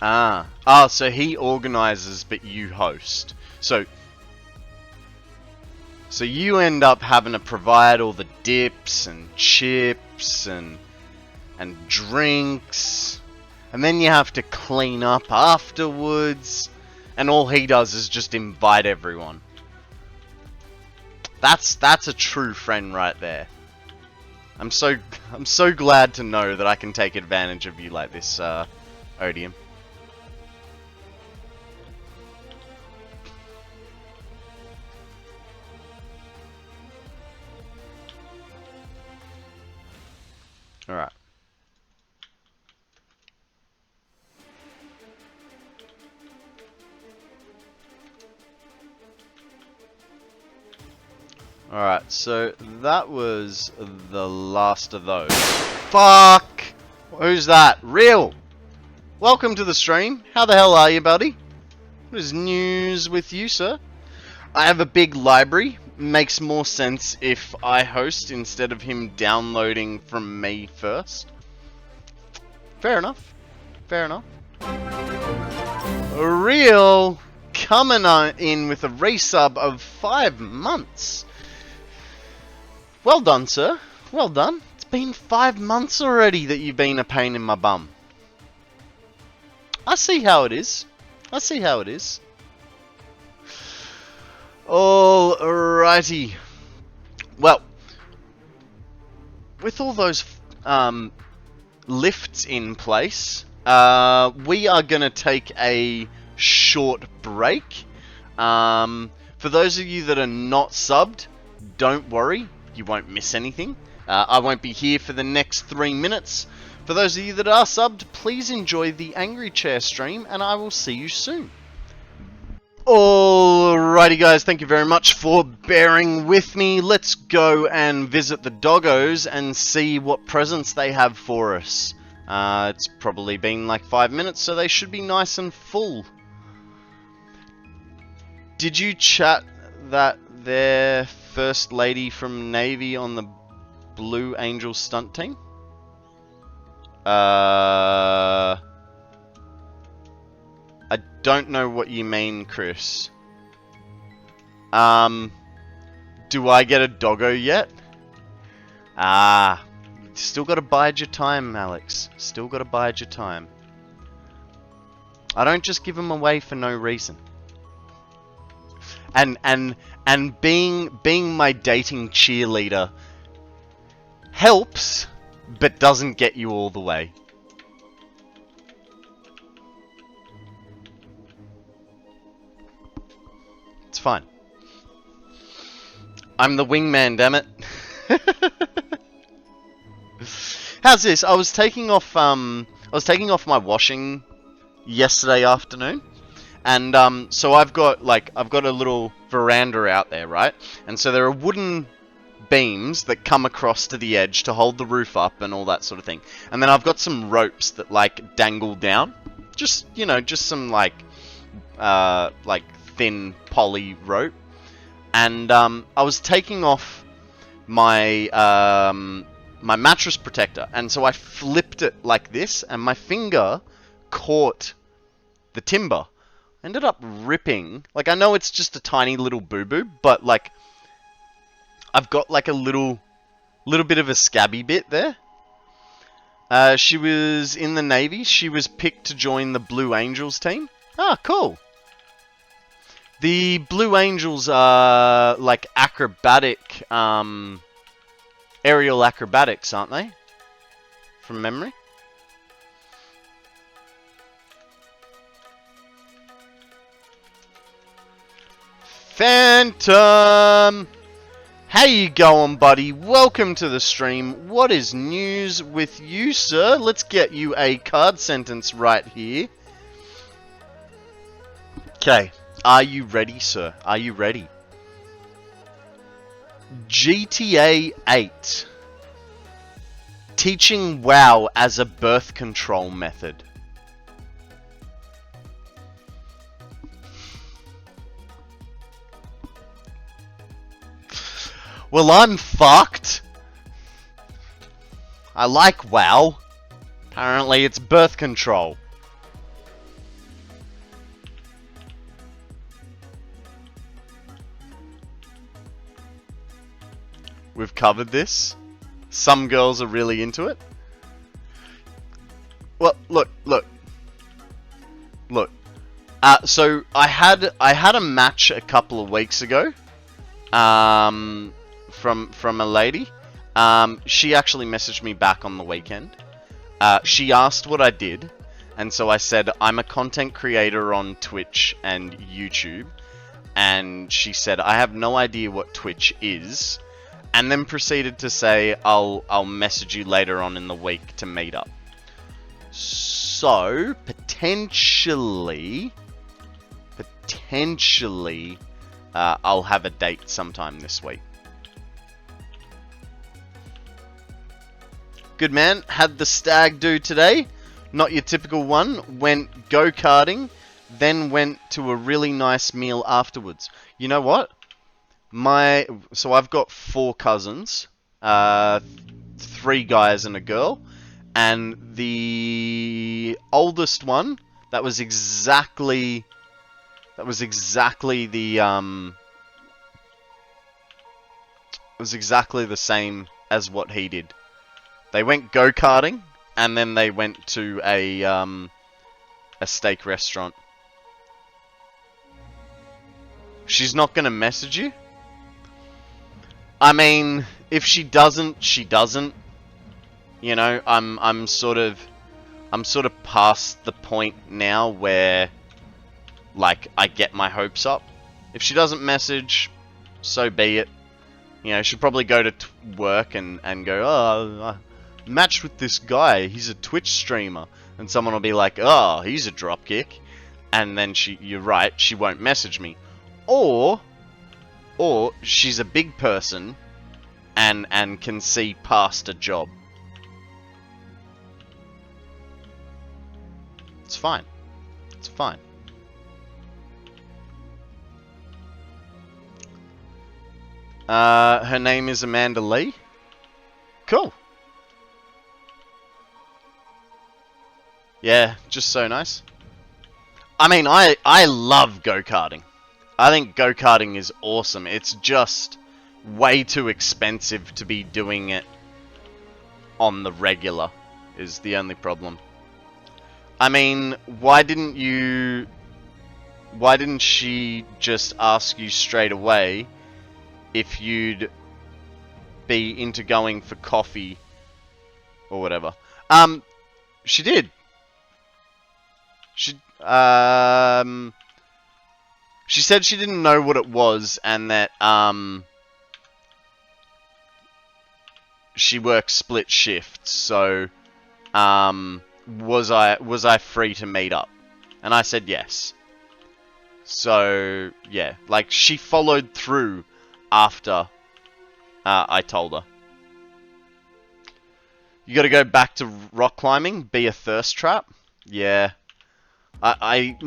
So he organizes, but you host. So you end up having to provide all the dips and chips and drinks, and then you have to clean up afterwards, and all he does is just invite everyone. That's a true friend right there. I'm so glad to know that I can take advantage of you like this, Odium. Alright. Alright, so that was the last of those. Fuck! Who's that? Real! Welcome to the stream. How the hell are you, buddy? What is news with you, sir? I have a big library. Makes more sense if I host instead of him downloading from me first. Fair enough. Fair enough. Real coming in with a resub of 5 months. Well done, sir. Well done. It's been 5 months already that you've been a pain in my bum. I see how it is. I see how it is. Alrighty. Well, with all those lifts in place, we are going to take a short break. For those of you that are not subbed, don't worry. You won't miss anything. I won't be here for the next 3 minutes. For those of you that are subbed, please enjoy the Angry Chair stream, and I will see you soon. Alrighty guys, thank you very much for bearing with me. Let's go and visit the doggos and see what presents they have for us. It's probably been like 5 minutes, so they should be nice and full. Did you chat that their first lady from Navy on the Blue Angel stunt team? I don't know what you mean, Chris. Do I get a doggo yet? Still gotta bide your time, Alex. Still gotta bide your time. I don't just give them away for no reason. And being my dating cheerleader helps, but doesn't get you all the way. It's fine. I'm the wingman, damn it. How's this? I was taking off my washing yesterday afternoon. And so I've got a little veranda out there, right? And so there are wooden beams that come across to the edge to hold the roof up and all that sort of thing. And then I've got some ropes that like dangle down. Just, you know, just some like thin poly rope. And I was taking off my my mattress protector, and so I flipped it like this, and my finger caught the timber. Ended up ripping. Like, I know it's just a tiny little boo-boo, but like I've got like a little bit of a scabby bit there. She was in the Navy. She was picked to join the Blue Angels team. Ah, cool. The Blue Angels are like acrobatic, aerial acrobatics, aren't they? From memory. Phantom! How you going, buddy? Welcome to the stream. What is news with you, sir? Let's get you a card sentence right here. Okay. Are you ready, sir? Are you ready? GTA 8. Teaching WoW as a birth control method. Well, I'm fucked. I like WoW. Apparently it's birth control. We've covered this. Some girls are really into it. Well, look. So I had a match a couple of weeks ago. From a lady. She actually messaged me back on the weekend. She asked what I did, and so I said, I'm a content creator on Twitch and YouTube. And she said, I have no idea what Twitch is, and then proceeded to say, I'll message you later on in the week to meet up. So, potentially, I'll have a date sometime this week. Good man, had the stag do today. Not your typical one. Went go-karting, then went to a really nice meal afterwards. You know what? So I've got 4 cousins, 3 guys and a girl, and the oldest one, that was exactly the same as what he did. They went go-karting, and then they went to a steak restaurant. She's not gonna message you? I mean, if she doesn't, she doesn't. You know, I'm sort of past the point now where, like, I get my hopes up. If she doesn't message, so be it. You know, she'll probably go to work and go, oh, I matched with this guy, he's a Twitch streamer. And someone will be like, oh, he's a dropkick. And then you're right, she won't message me. Or she's a big person and can see past a job. It's fine. It's fine. Her name is Amanda Lee. Cool. Yeah, just so nice. I mean, I love go-karting. I think go-karting is awesome. It's just way too expensive to be doing it on the regular, is the only problem. I mean, why didn't she just ask you straight away if you'd be into going for coffee or whatever? She did. She said she didn't know what it was, and that she works split shifts. So, was I free to meet up? And I said yes. So yeah, like, she followed through after I told her. You got to go back to rock climbing, be a thirst trap. Yeah, I'm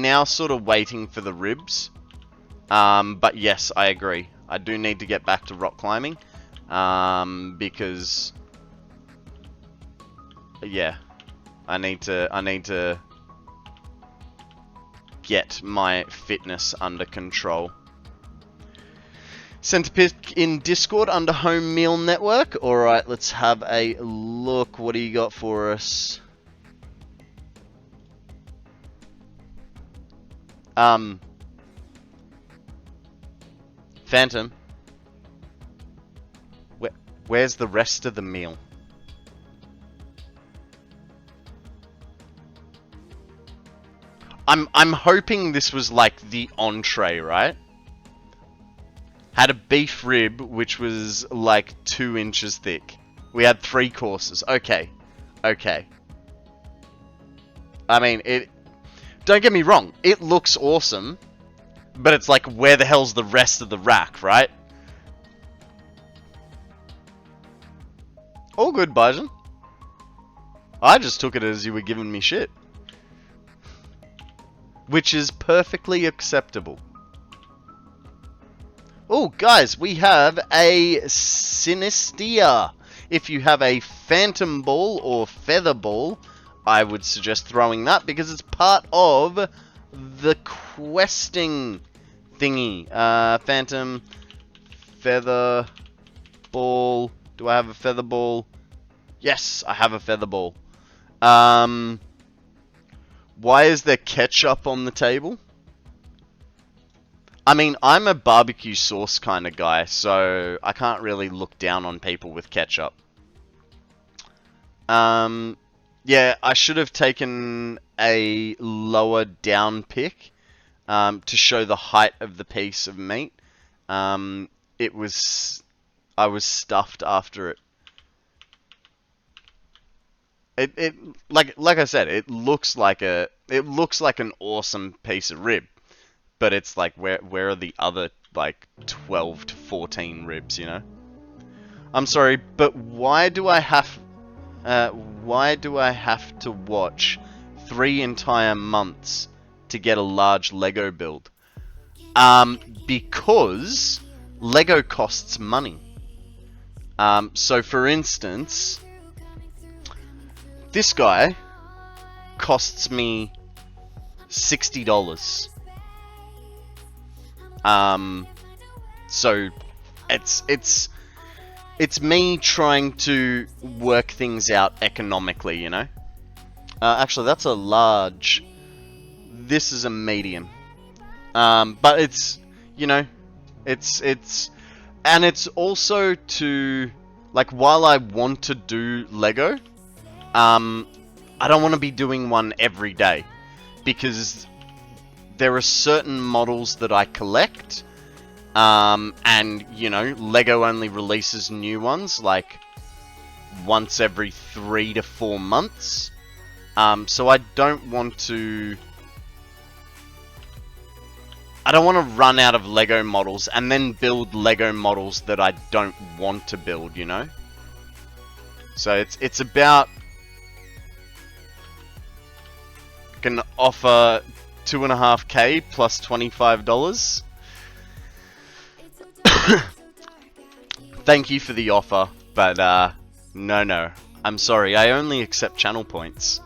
now sort of waiting for the ribs. But yes, I agree. I do need to get back to rock climbing. Because yeah, I need to get my fitness under control. Sent a pic in Discord under Home Meal Network. Alright, let's have a look. What do you got for us? Phantom. Where's the rest of the meal? I'm hoping this was like the entree, right? Had a beef rib, which was like 2 inches thick. We had 3 courses. Okay. Okay. I mean, don't get me wrong, it looks awesome, but it's like, where the hell's the rest of the rack, right? All good, Bajan. I just took it as you were giving me shit. Which is perfectly acceptable. Oh, guys, we have a Synestia. If you have a Phantom Ball or Feather Ball, I would suggest throwing that, because it's part of the questing thingy. Phantom, Feather Ball. Do I have a Feather Ball? Yes, I have a Feather Ball. Why is there ketchup on the table? I mean, I'm a barbecue sauce kind of guy, so I can't really look down on people with ketchup. Yeah, I should have taken a lower down pick to show the height of the piece of meat. I was stuffed after it. It like I said, it looks like an awesome piece of rib, but it's like where are the other like 12 to 14 ribs, you know? I'm sorry, but why do I have to watch 3 entire months to get a large Lego build? Because Lego costs money. So for instance, this guy costs me $60. So it's me trying to work things out economically, you know? Actually, that's a large. This is a medium. But it's, you know, and it's also to, like, while I want to do Lego, I don't want to be doing one every day, because there are certain models that I collect, and, you know, Lego only releases new ones, like, once every 3 to 4 months, so I don't want to run out of Lego models and then build Lego models that I don't want to build, you know? So it's about, I can offer 2.5k plus $25. Thank you for the offer, but no, I'm sorry, I only accept channel points.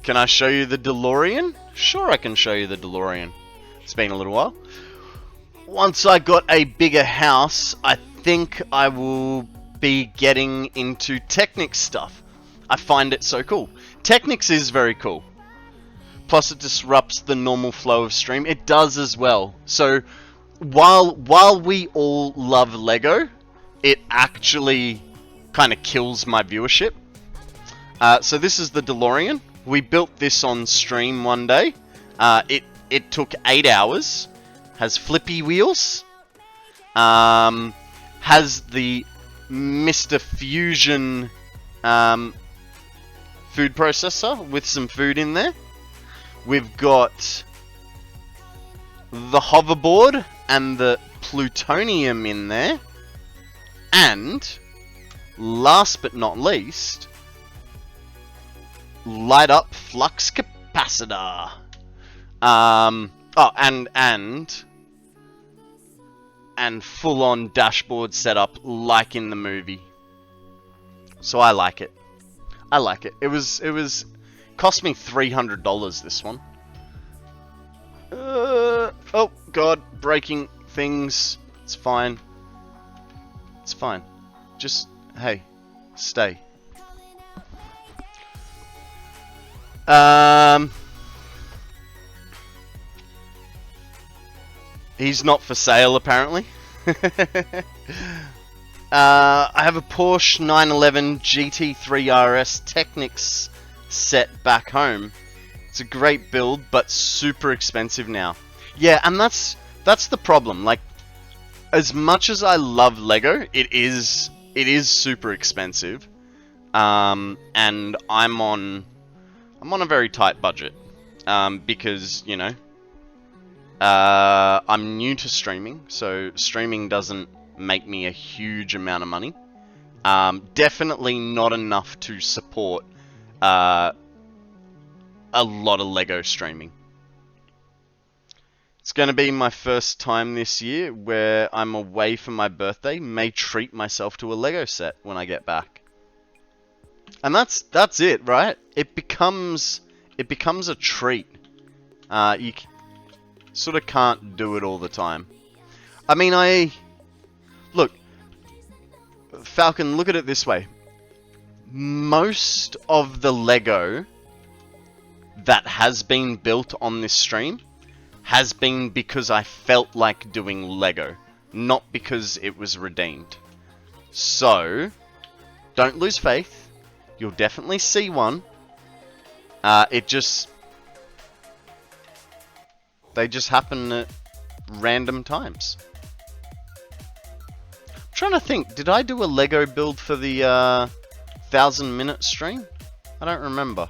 Can I show you the DeLorean? Sure, I can show you the DeLorean. It's been a little while. Once I got a bigger house, I think I will be getting into Technics stuff. I find it so cool. Technics is very cool. Plus it disrupts the normal flow of stream. It does as well. So while we all love Lego, it actually kind of kills my viewership. So this is the DeLorean. We built this on stream one day. It took 8 hours. Has flippy wheels. Has the Mr. Fusion food processor with some food in there. We've got the hoverboard and the plutonium in there. And last but not least, light up flux capacitor. And full on dashboard setup like in the movie. So I like it. I like it. It was cost me $300 this one. Oh god, breaking things. It's fine. It's fine. Just, hey, stay. He's not for sale, apparently. I have a Porsche 911 GT3 RS Technics set back home. It's a great build, but super expensive now. Yeah, and that's the problem. Like, as much as I love Lego, it is super expensive. And I'm on a very tight budget. Because, you know, I'm new to streaming, so streaming doesn't make me a huge amount of money. Definitely not enough to support a lot of Lego streaming. It's going to be my first time this year where I'm away for my birthday. May treat myself to a Lego set when I get back. And that's it, right? It becomes a treat. You sort of can't do it all the time. I mean, look, Falcon, look at it this way. Most of the Lego that has been built on this stream has been because I felt like doing Lego, not because it was redeemed. So, don't lose faith. You'll definitely see one. They just happen at random times. I'm trying to think, did I do a Lego build for the 1000-minute stream? I don't remember.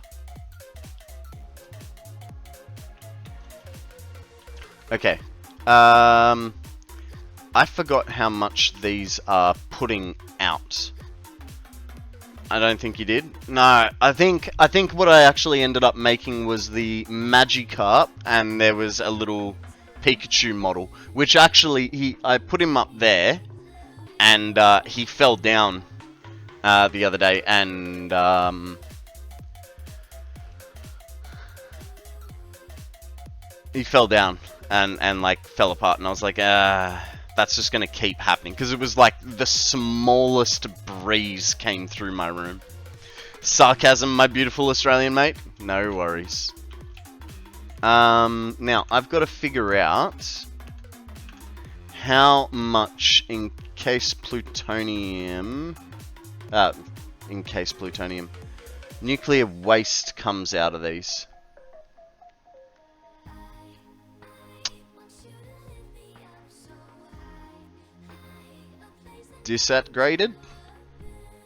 Okay. I forgot how much these are putting out. I don't think you did. No, I think what I actually ended up making was the Magikarp, and there was a little Pikachu model, which actually I put him up there, and he fell down the other day, and he fell down and like fell apart, and I was like, that's just gonna keep happening, because it was like the smallest breeze came through my room. Sarcasm, my beautiful Australian mate. No worries. Now I've got to figure out how much encased plutonium, nuclear waste comes out of these. Disatgraded?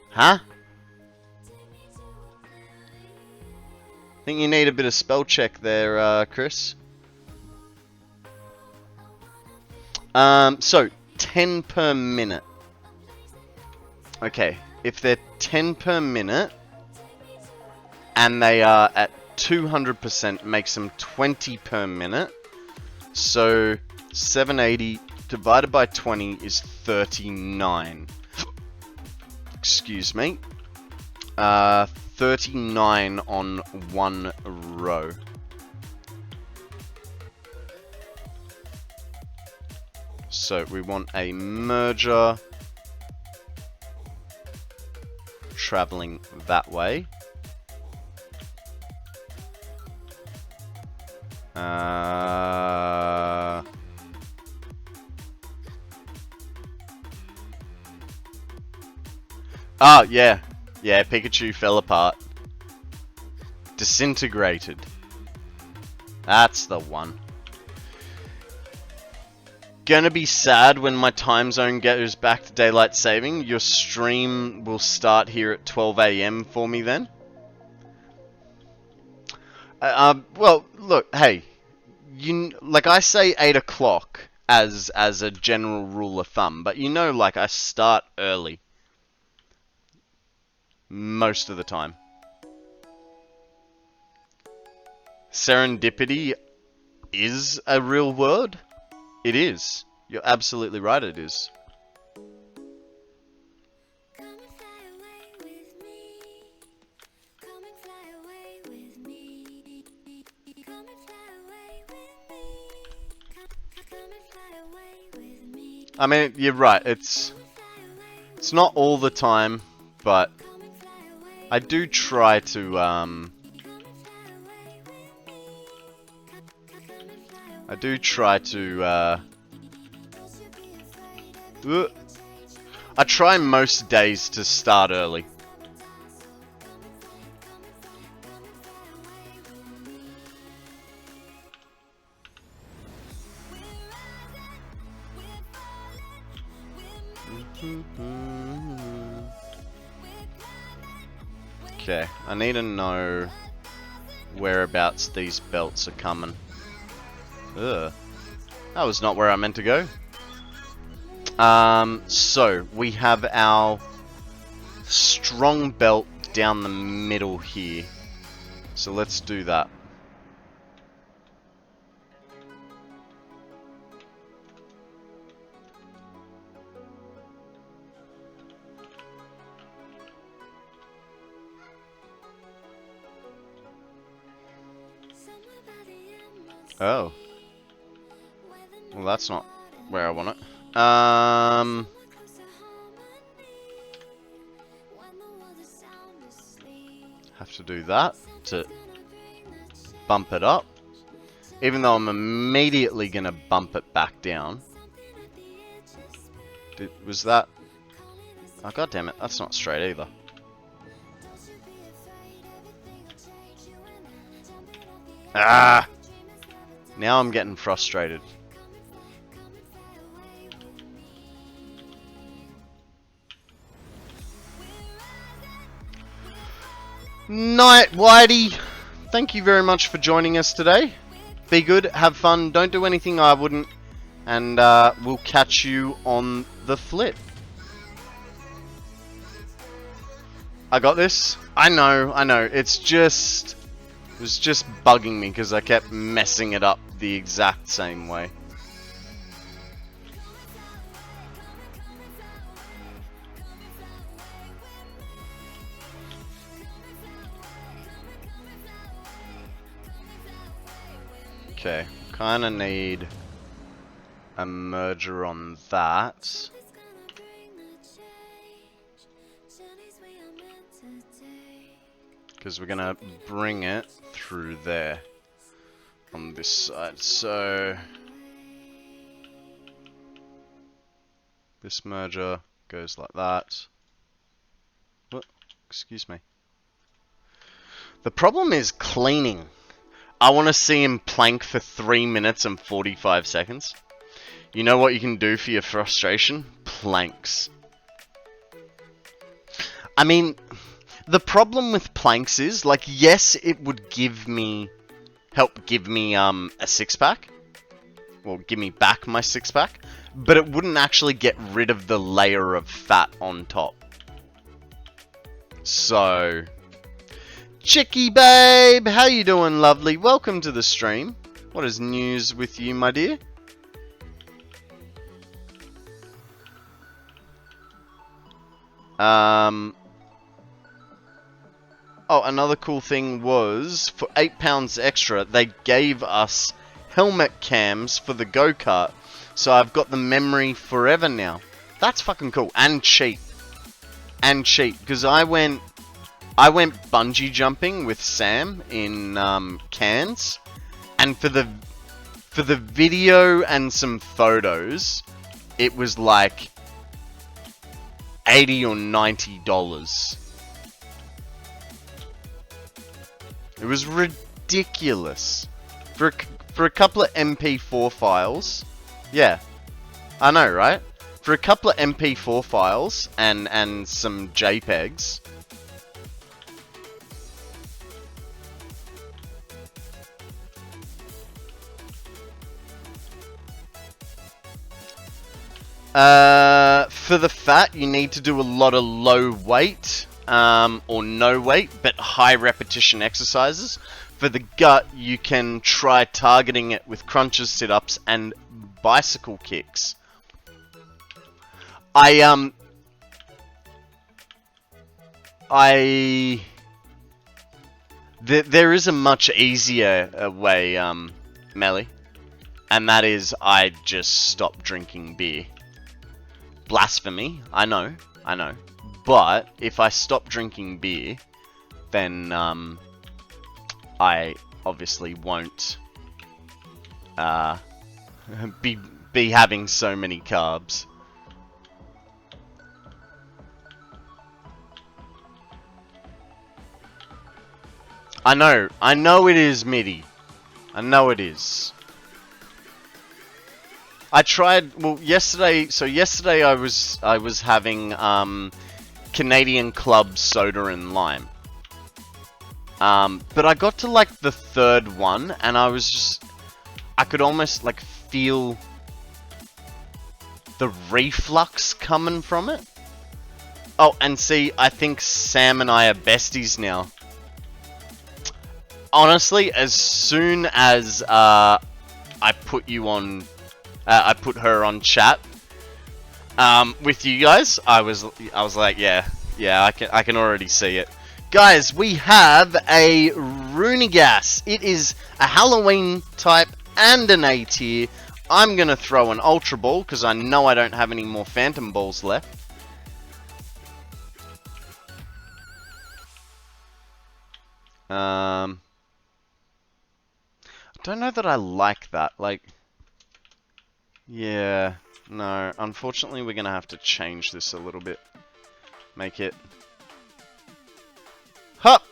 Huh? Think you need a bit of spell check there, Chris. So 10 per minute. Okay, if they're 10 per minute and they are at 200%, makes them 20 per minute. So 780 divided by 20 is 39. Excuse me. 39 on one row. So we want a merger traveling that way. Oh, yeah. Yeah, Pikachu fell apart. Disintegrated. That's the one. Gonna be sad when my time zone goes back to daylight saving. Your stream will start here at 12 AM for me then. Well, look, hey. Like I say 8 o'clock as a general rule of thumb, but you know, like I start early. Most of the time. Serendipity is a real word. It is. You're absolutely right, it is. I mean, you're right. It's not all the time, but I do try to, I try most days to start early. Okay, I need to know whereabouts these belts are coming. Ugh. That was not where I meant to go. So, we have our strong belt down the middle here. So let's do that. Oh. Well, that's not where I want it. Have to do that to... bump it up. Even though I'm immediately going to bump it back down. Was that... Oh, god damn it, that's not straight either. Ah! Now I'm getting frustrated. Night, Whitey! Thank you very much for joining us today. Be good, have fun, don't do anything I wouldn't, and we'll catch you on the flip. I got this? I know, it's just... It was just bugging me because I kept messing it up the exact same way. Okay, kind of need a merger on that. Because we're gonna bring it through there on this side. So this merger goes like that. What? Excuse me. The problem is cleaning. I want to see him plank for 3 minutes and 45 seconds. You know what you can do for your frustration? Planks. I mean, the problem with planks is, like, yes, it would help give me a six-pack. Well, give me back my six-pack. But it wouldn't actually get rid of the layer of fat on top. So... Chicky babe, how you doing, lovely? Welcome to the stream. What is news with you, my dear? Oh, another cool thing was, for £8 extra, they gave us helmet cams for the go-kart. So I've got the memory forever now. That's fucking cool. And cheap. And cheap. Because I went bungee jumping with Sam in Cairns, and for the video and some photos, it was like $80 or $90. It was ridiculous for a couple of MP4 files. Yeah, I know, right? For a couple of MP4 files and some JPEGs. For the fat, you need to do a lot of low weight, or no weight, but high repetition exercises. For the gut, you can try targeting it with crunches, sit-ups, and bicycle kicks. There is a much easier way, Melly, and that is I just stop drinking beer. Blasphemy, I know. But if I stop drinking beer, then I obviously won't be having so many carbs. I know it is MIDI. I know it is. I tried, well, yesterday I was having Canadian Club soda and lime. But I got to like the third one and I could almost like feel the reflux coming from it. Oh, and see, I think Sam and I are besties now. Honestly, as soon as I put you on, I put her on chat with you guys, I was like, yeah, I can already see it. Guys, we have a Runigas. It is a Halloween type and an A tier. I'm gonna throw an Ultra Ball because I know I don't have any more Phantom Balls left. Don't know that I like that. Like, yeah, no. Unfortunately, we're gonna have to change this a little bit. Make it. Hup!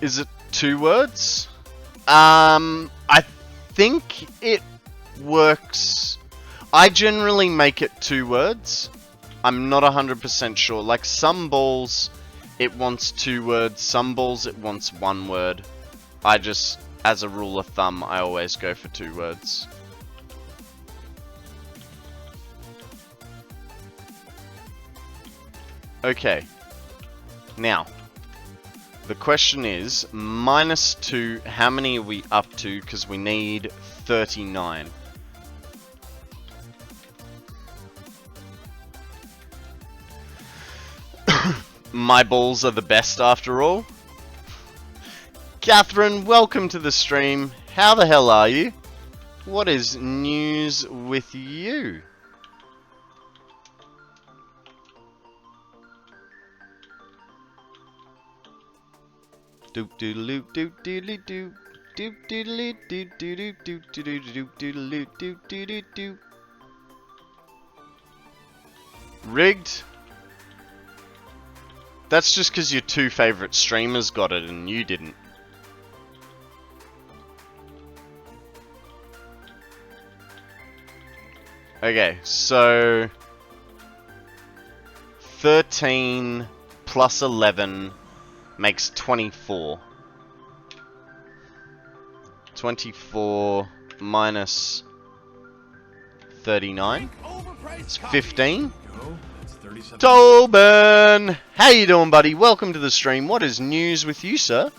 Is it 2 words? I think it works. I generally make it 2 words. I'm not 100% sure. Like some balls, it wants 2 words. Some balls, it wants 1 word. I just, as a rule of thumb, I always go for 2 words. Okay. Now, the question is, -2, how many are we up to? Because we need 39. My balls are the best after all. Catherine, welcome to the stream. How the hell are you? What is news with you? Doop doodaloo doop doodly doop doop doodly doop doop doop doop doodaloo doop doop doop. Rigged? That's just because your 2 favorite streamers got it and you didn't. Okay, so 13 plus 11 makes 24. 24 minus 39. It's 15. Tobin! How you doing, buddy? Welcome to the stream. What is news with you, sir?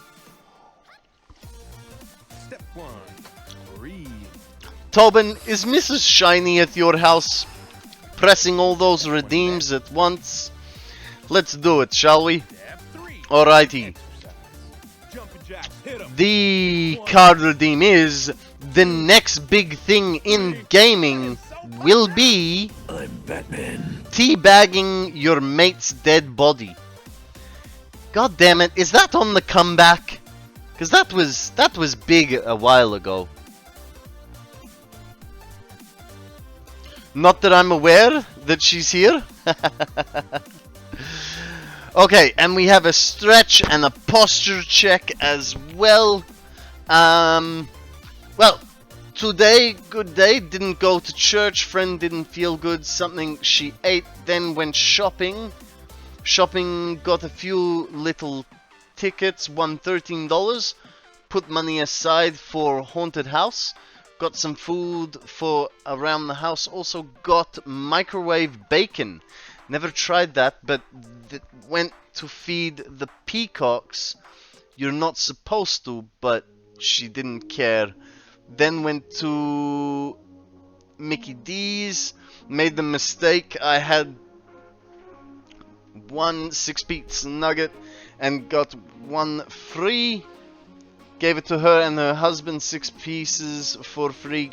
Step 1. Breathe. Tobin, is Mrs. Shiny at your house? Pressing all those redeems at once? Let's do it, shall we? Step 3. Alrighty. Jumping jacks. Hit 'em. The card redeem is the next big thing in gaming will be I'm Batman. teabagging your mate's dead body. God damn it, is that on the comeback? Because that was big a while ago. Not that I'm aware that she's here. Okay, and we have a stretch and a posture check as well. Well, today, good day. Didn't go to church. Friend didn't feel good. Something she ate. Then went shopping. Shopping, got a few little tickets. Won $13. Put money aside for haunted house. Got some food for around the house. Also got microwave bacon. Never tried that, but went to feed the peacocks. You're not supposed to, but she didn't care. Then went to Mickey D's. Made the mistake. I had 1 6-piece nugget and got 1 free. Gave it to her and her husband 6 pieces for free.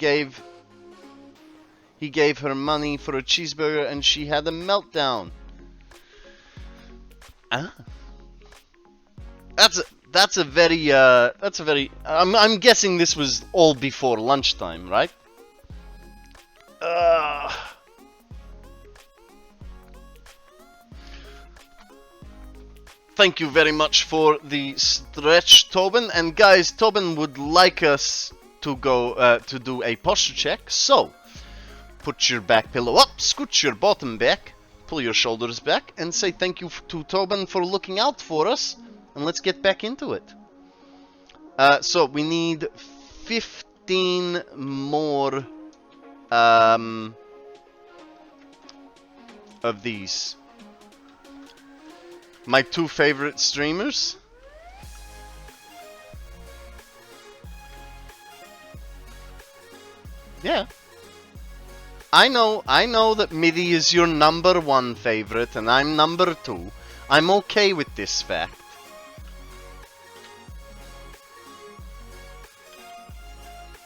He gave her money for a cheeseburger and she had a meltdown. Ah. That's a very I'm guessing this was all before lunchtime, right? Thank you very much for the stretch, Tobin. And guys, Tobin would like us to go to do a posture check. So, put your back pillow up, scoot your bottom back, pull your shoulders back, and say thank you to Tobin for looking out for us. And let's get back into it. So we need 15 more of these. My 2 favorite streamers. Yeah. I know that MIDI is your #1 favorite and I'm #2. I'm okay with this fact.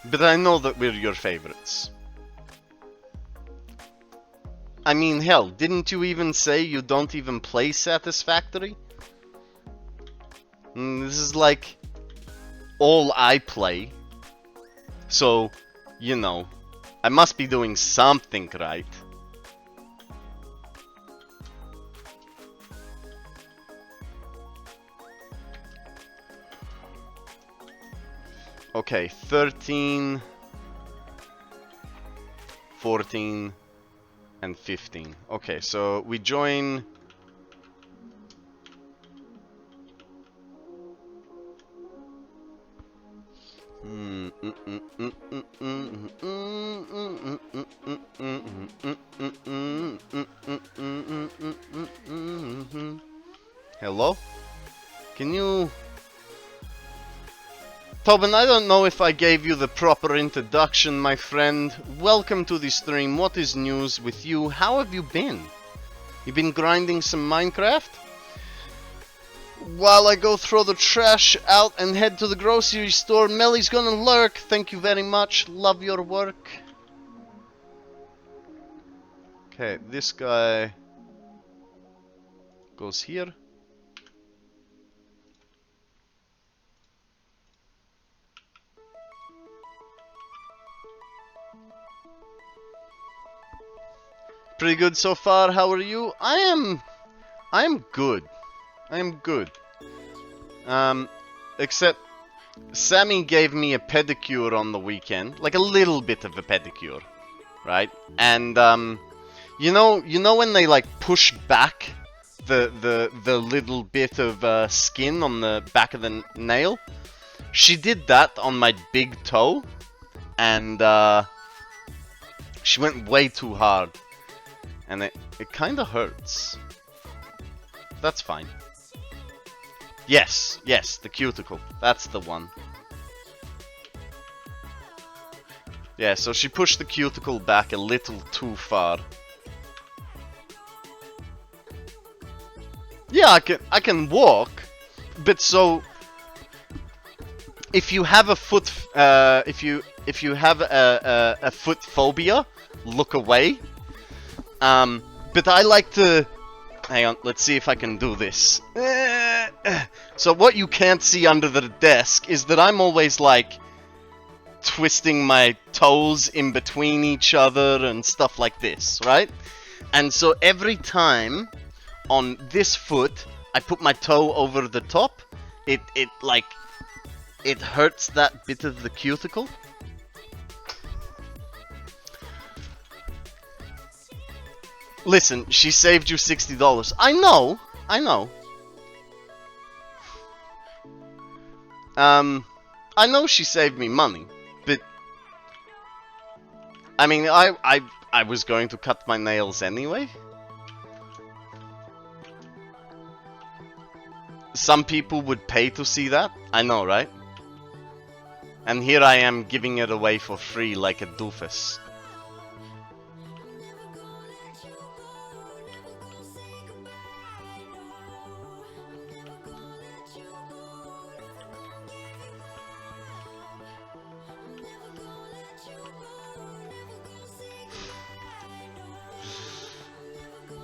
But I know that we're your favorites. I mean, hell, didn't you even say you don't even play Satisfactory? This is like all I play. So, you know, I must be doing something right. Okay, 13, 14, and 15. Okay, so we join... Hello? Can you... Tobin, I don't know if I gave you the proper introduction, my friend. Welcome to the stream. What is news with you? How have you been? You been grinding some Minecraft? While I go throw the trash out and head to the grocery store, Melly's gonna lurk. Thank you very much. Love your work. Okay, this guy goes here. Pretty good so far. How are you? I am good. I am good. Except Sammy gave me a pedicure on the weekend, like a little bit of a pedicure, right? And you know when they like push back the little bit of skin on the back of the nail? She did that on my big toe, and she went way too hard. And it kind of hurts. That's fine. Yes, the cuticle. That's the one. Yeah, so she pushed the cuticle back a little too far. Yeah, I can walk, but so if you have a foot if you have a foot phobia, look away. But I like to... Hang on, let's see if I can do this. So what you can't see under the desk is that I'm always, like, twisting my toes in between each other and stuff like this, right? And so every time on this foot I put my toe over the top, it hurts that bit of the cuticle. Listen, she saved you $60. I know. I know she saved me money, but I mean, I was going to cut my nails anyway. Some people would pay to see that. I know, right? And here I am giving it away for free like a doofus.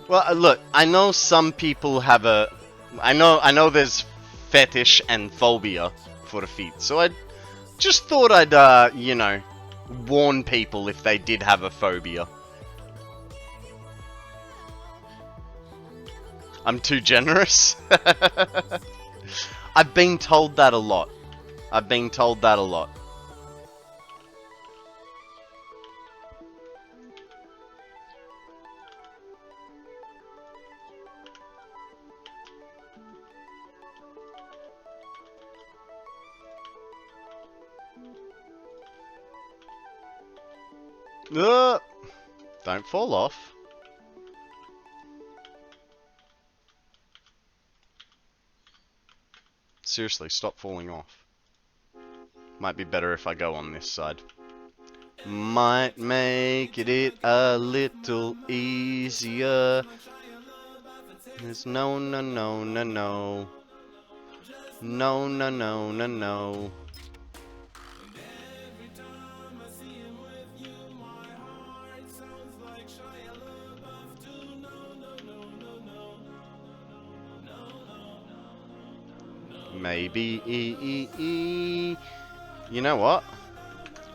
Well, look, I know some people have a... I know there's fetish and phobia for feet, so I just thought I'd, you know, warn people if they did have a phobia. I'm too generous? I've been told that a lot. Don't fall off. Seriously, stop falling off. Might be better if I go on this side. Might make it a little easier. There's no. No. Maybe. You know what?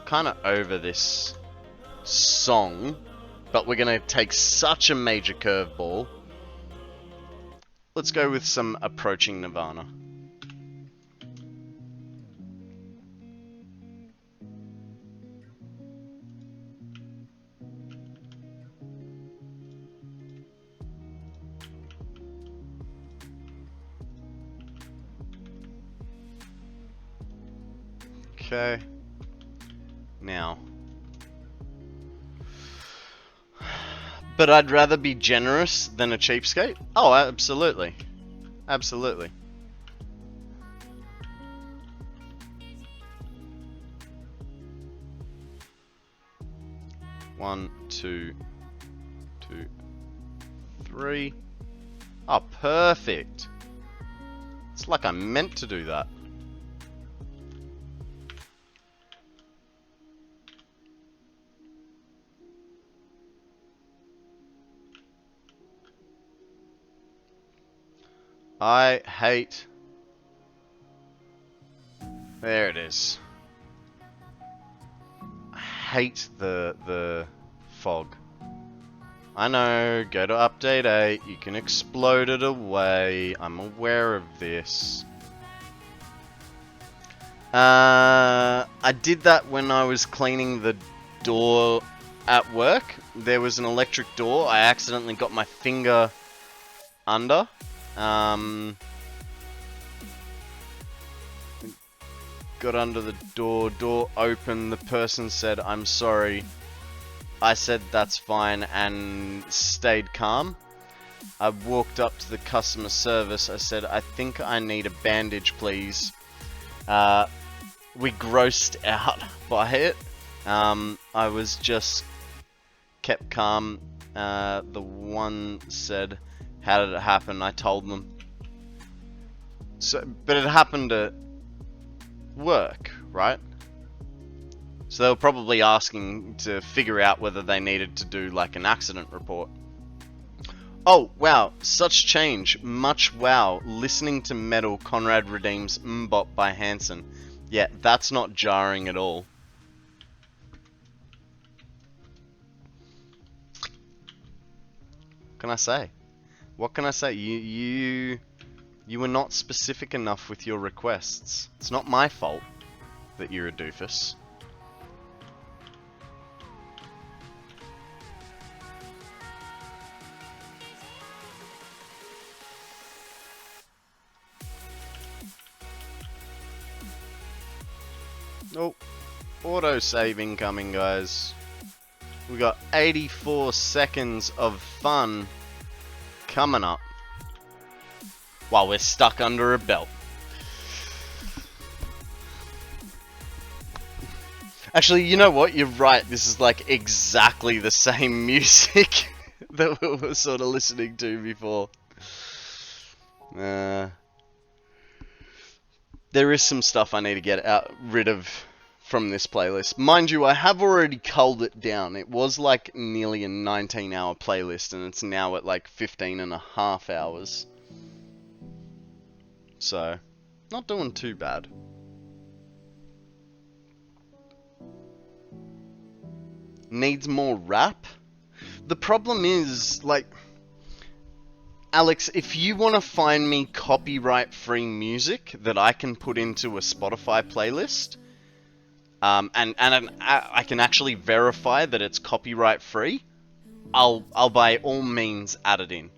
Kind of over this song, but we're gonna take such a major curveball. Let's go with some Approaching Nirvana. Okay. Now. But I'd rather be generous than a cheapskate? Oh, absolutely. Absolutely. One, two, 3. Oh, perfect. It's like I meant to do that. I hate... There it is. I hate the fog. I know, go to update 8, you can explode it away, I'm aware of this. I did that when I was cleaning the door at work. There was an electric door, I accidentally got my finger under. Got under the door opened, the person said, "I'm sorry." I said, "That's fine," and stayed calm. I walked up to the customer service, I said, "I think I need a bandage, please." We grossed out by it. I was just kept calm. The one said, "How did it happen?" I told them. So, but it happened at work, right? So they were probably asking to figure out whether they needed to do like an accident report. Oh, wow, such change. Much wow. Listening to metal, Konrad redeems Mbop by Hanson. Yeah, that's not jarring at all. What can I say? What can I say? You were not specific enough with your requests. It's not my fault that you're a doofus. Oh, auto-save incoming, guys. We got 84 seconds of fun coming up while we're stuck under a belt. Actually, you know what? You're right. This is like exactly the same music that we were sort of listening to before. There is some stuff I need to get rid of from this playlist. Mind you, I have already culled it down. It was like nearly a 19-hour playlist, and it's now at like 15.5 hours. So, not doing too bad. Needs more rap? The problem is, like... Alex, if you want to find me copyright-free music that I can put into a Spotify playlist, and I can actually verify that it's copyright-free, I'll by all means add it in.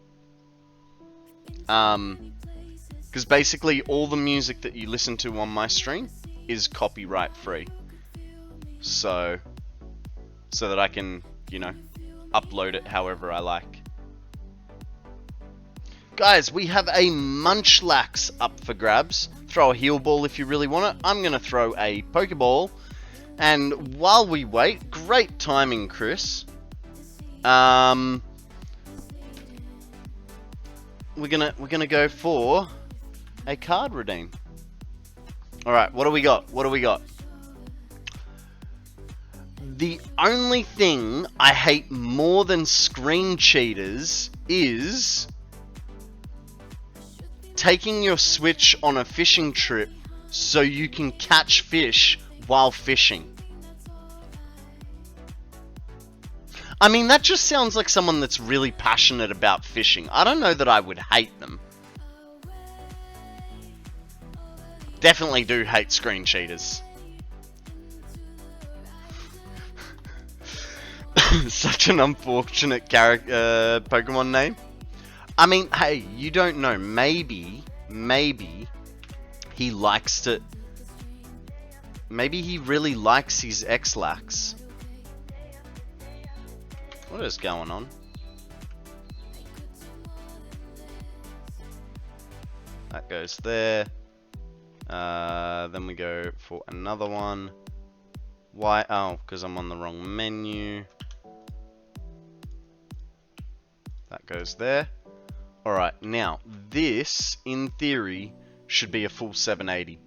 Because basically all the music that you listen to on my stream is copyright-free. So that I can, you know, upload it however I like. Guys, we have a Munchlax up for grabs. Throw a heal ball if you really want it. I'm going to throw a Pokeball. And while we wait, great timing, Chris. We're gonna go for a card redeem. Alright, what do we got? What do we got? The only thing I hate more than screen cheaters is taking your Switch on a fishing trip so you can catch fish while fishing. I mean, that just sounds like someone that's really passionate about fishing. I don't know that I would hate them. Definitely do hate screen cheaters. Such an unfortunate character, Pokemon name. I mean, hey, you don't know. Maybe he likes to... Maybe he really likes his X-Lax. What is going on? That goes there. Then we go for another one. Why? Oh, because I'm on the wrong menu. That goes there. Alright, now, this, in theory, should be a full 780.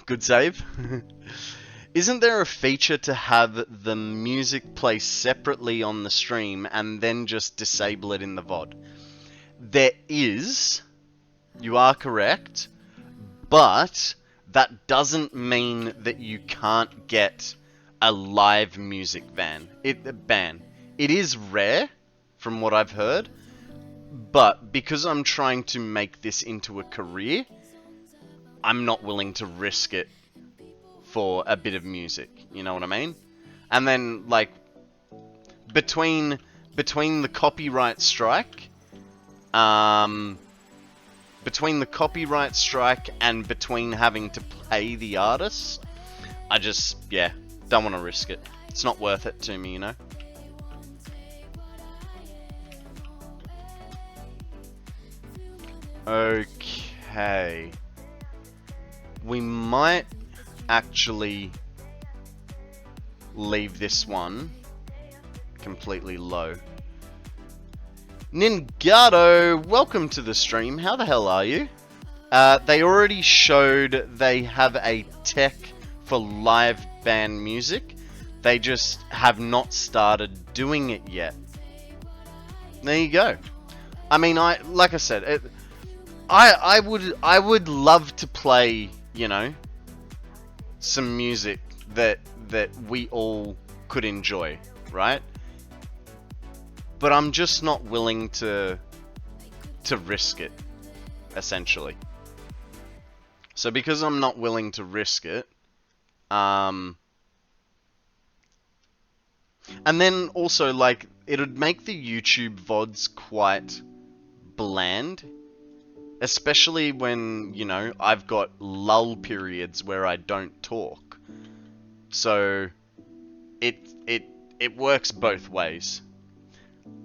Good save. Isn't there a feature to have the music play separately on the stream and then just disable it in the VOD? There is. You are correct. But that doesn't mean that you can't get a live music ban. It is rare, from what I've heard. But because I'm trying to make this into a career, I'm not willing to risk it for a bit of music, you know what I mean? And then, like, between the copyright strike, and between having to pay the artist, I just, yeah, don't want to risk it. It's not worth it to me, you know? Okay. We might actually leave this one completely low. Ningato, welcome to the stream. How the hell are you? They already showed they have a tech for live band music. They just have not started doing it yet. There you go. I mean, like I said, I would love to play, you know, some music that we all could enjoy, right? But I'm just not willing to risk it, essentially. So because I'm not willing to risk it, and then also, like, it would make the YouTube VODs quite bland. Especially when, you know, I've got lull periods where I don't talk. So, it works both ways.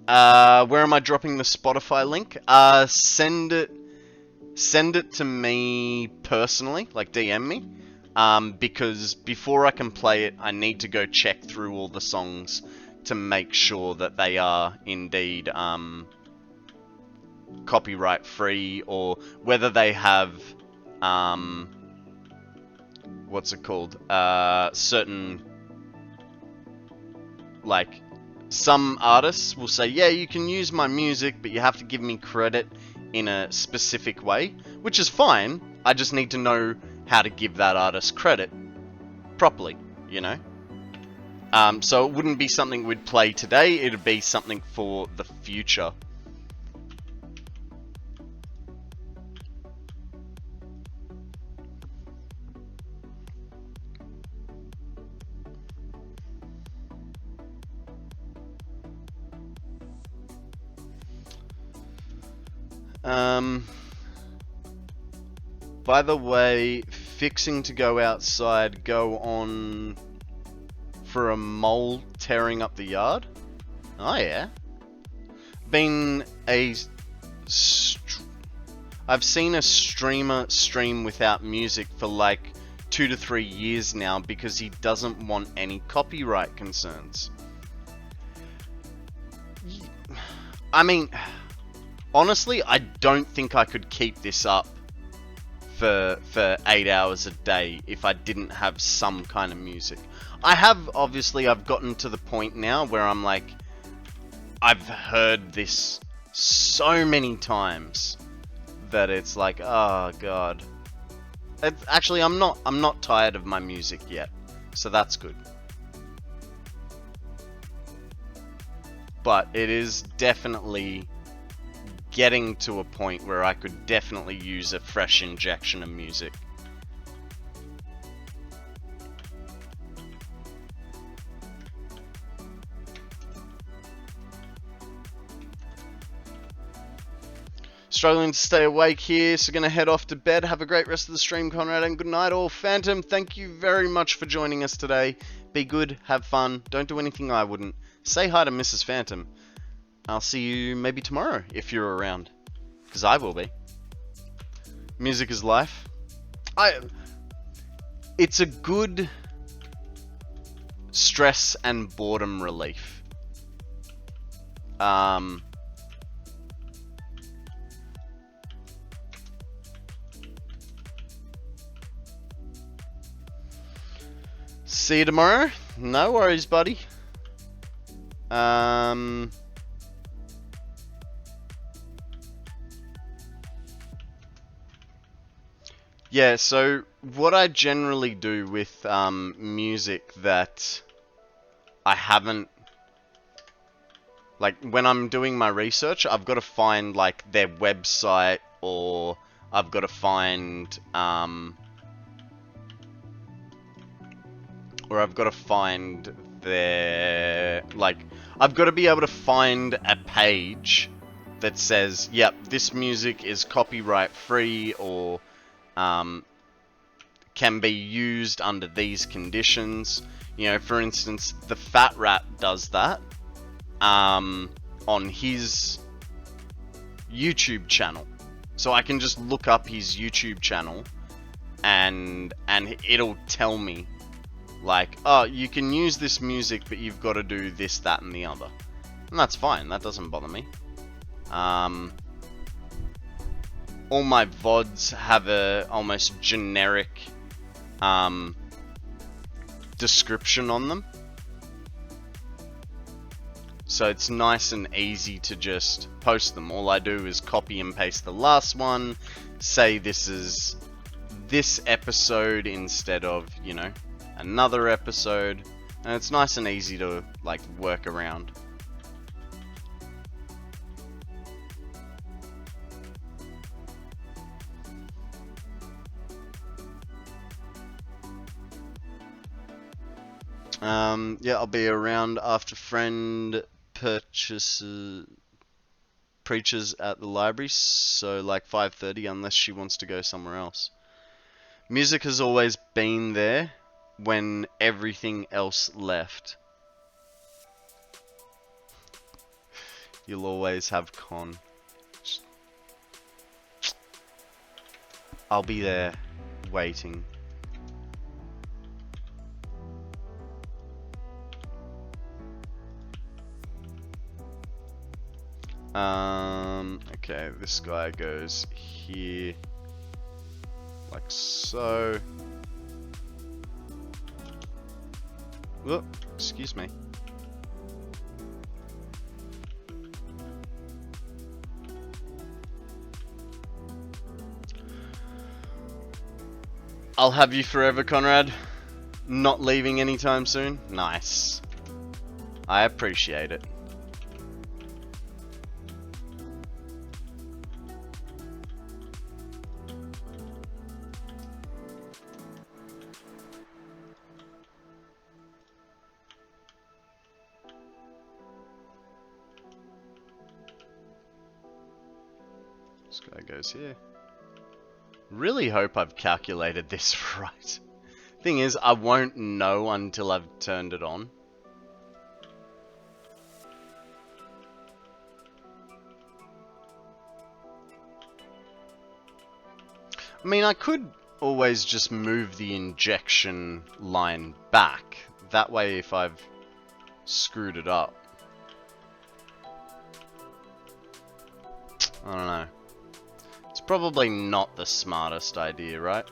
Where am I dropping the Spotify link? Send it to me personally, like DM me. Because before I can play it, I need to go check through all the songs to make sure that they are indeed, copyright free, or whether they have what's it called, certain, like, some artists will say, yeah, you can use my music, but you have to give me credit in a specific way, which is fine. I just need to know how to give that artist credit properly, you know. So it wouldn't be something we'd play today, it'd be something for the future. By the way, fixing to go outside, go on for a mole tearing up the yard? Oh yeah. I've seen a streamer stream without music for like 2 to 3 years now because he doesn't want any copyright concerns. I mean, honestly, I don't think I could keep this up for 8 hours a day if I didn't have some kind of music. I've gotten to the point now where I'm like, I've heard this so many times that it's like, oh god. Actually, I'm not tired of my music yet, so that's good. But it is definitely getting to a point where I could definitely use a fresh injection of music. Struggling to stay awake here, so gonna head off to bed. Have a great rest of the stream, Konrad, and good night all. Phantom, thank you very much for joining us today. Be good, have fun, don't do anything I wouldn't. Say hi to Mrs. Phantom. I'll see you maybe tomorrow, if you're around. Because I will be. Music is life. It's a good stress and boredom relief. See you tomorrow. No worries, buddy. Yeah, so what I generally do with music that I haven't, like when I'm doing my research, I've got to find like their website, or I've got to find their, like, I've got to be able to find a page that says, yep, this music is copyright free, or can be used under these conditions. You know, for instance, the FatRat does that on his YouTube channel. So I can just look up his YouTube channel and it'll tell me, like, oh, you can use this music, but you've got to do this, that, and the other. And that's fine. That doesn't bother me. All my VODs have a almost generic description on them. So it's nice and easy to just post them. All I do is copy and paste the last one, say this is this episode instead of, you know, another episode. And it's nice and easy to, like, work around. Yeah, I'll be around after friend preaches at the library, so like 5:30, unless she wants to go somewhere else. Music has always been there when everything else left. You'll always have Con. I'll be there, waiting. Okay, this guy goes here, like so. Whoop, excuse me. I'll have you forever, Konrad. Not leaving anytime soon? Nice. I appreciate it. This guy goes here. Really hope I've calculated this right. Thing is, I won't know until I've turned it on. I mean, I could always just move the injection line back. That way, if I've screwed it up. I don't know. It's probably not the smartest idea, right?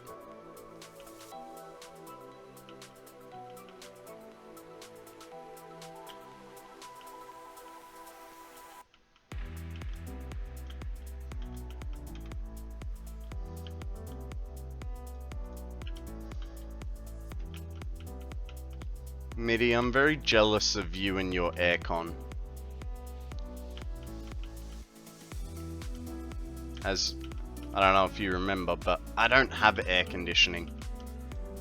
Mitty, I'm very jealous of you and your aircon. As, I don't know if you remember, but I don't have air conditioning.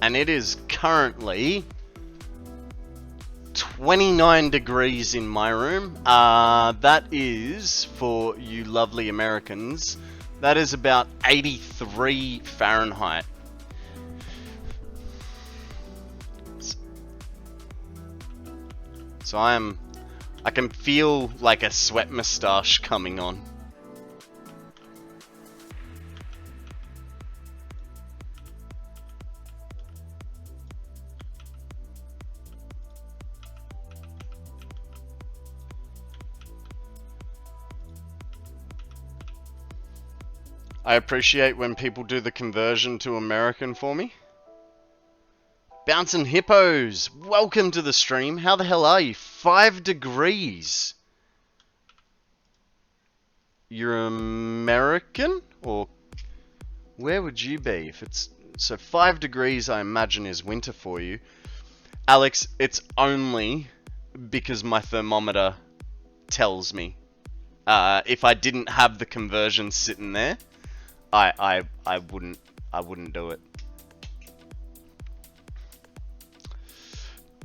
And it is currently 29 degrees in my room. That is, for you lovely Americans, that is about 83 Fahrenheit. So I can feel like a sweat moustache coming on. I appreciate when people do the conversion to American for me. Bouncing Hippos, welcome to the stream. How the hell are you? 5 degrees. You're American? Or where would you be if it's... So 5 degrees I imagine is winter for you. Alex, it's only because my thermometer tells me. If I didn't have the conversion sitting there, I wouldn't do it.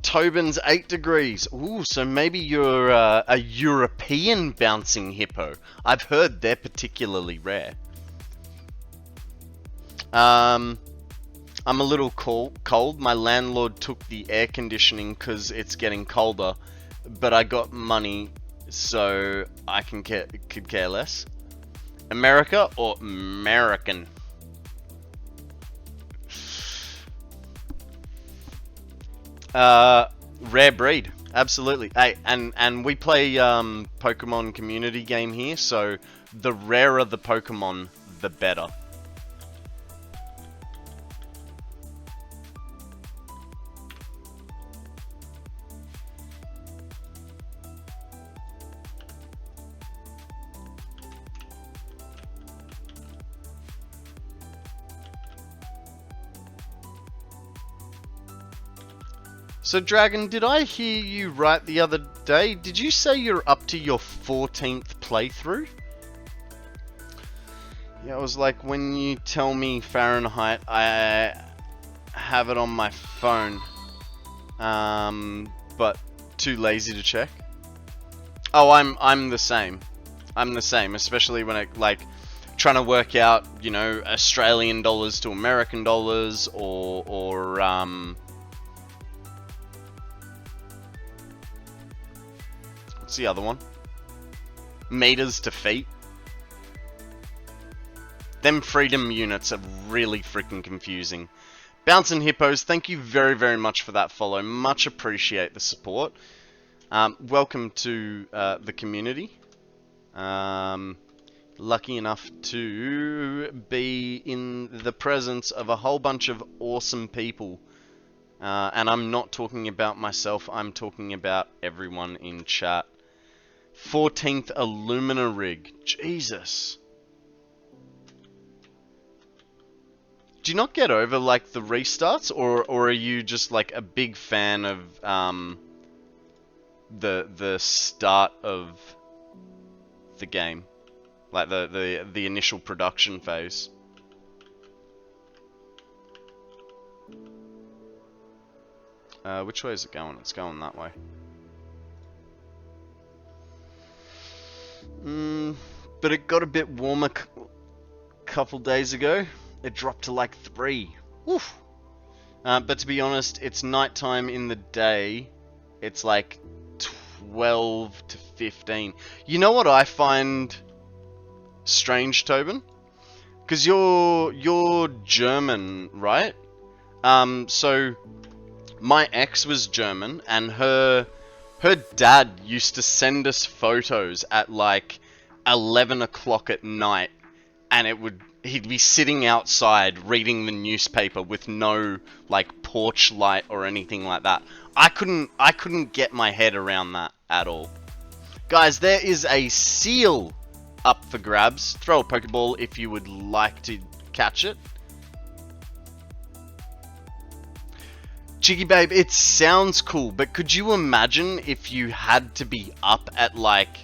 Tobin's 8 degrees. Ooh, so maybe you're a European bouncing hippo. I've heard they're particularly rare. I'm a little cold. My landlord took the air conditioning because it's getting colder, but I got money, so I could care less. America or American? Rare breed, absolutely. Hey, and we play Pokemon community game here, so the rarer the Pokemon, the better. So Dragon, did I hear you right the other day? Did you say you're up to your 14th playthrough? Yeah, it was like when you tell me Fahrenheit, I have it on my phone, but too lazy to check. Oh, I'm the same. I'm the same, especially when it like trying to work out, you know, Australian dollars to American dollars or what's the other one? Meters to feet. Them freedom units are really freaking confusing. Bouncing Hippos, thank you very, very much for that follow. Much appreciate the support. Welcome to the community. Lucky enough to be in the presence of a whole bunch of awesome people. And I'm not talking about myself, I'm talking about everyone in chat. 14th Illumina rig. Jesus. Do you not get over like the restarts, or are you just like a big fan of the start of the game, like the initial production phase? Which way is it going? It's going that way. But it got a bit warmer couple days ago. It dropped to like 3. Oof. But to be honest, it's nighttime in the day. It's like 12 to 15. You know what I find strange, Tobin? Because you're German, right? So my ex was German, and her dad used to send us photos at like 11 o'clock at night, and he'd be sitting outside reading the newspaper with no like porch light or anything like that. I couldn't get my head around that at all. Guys, there is a seal up for grabs. Throw a Pokeball if you would like to catch it. Jiggy Babe, it sounds cool, but could you imagine if you had to be up at like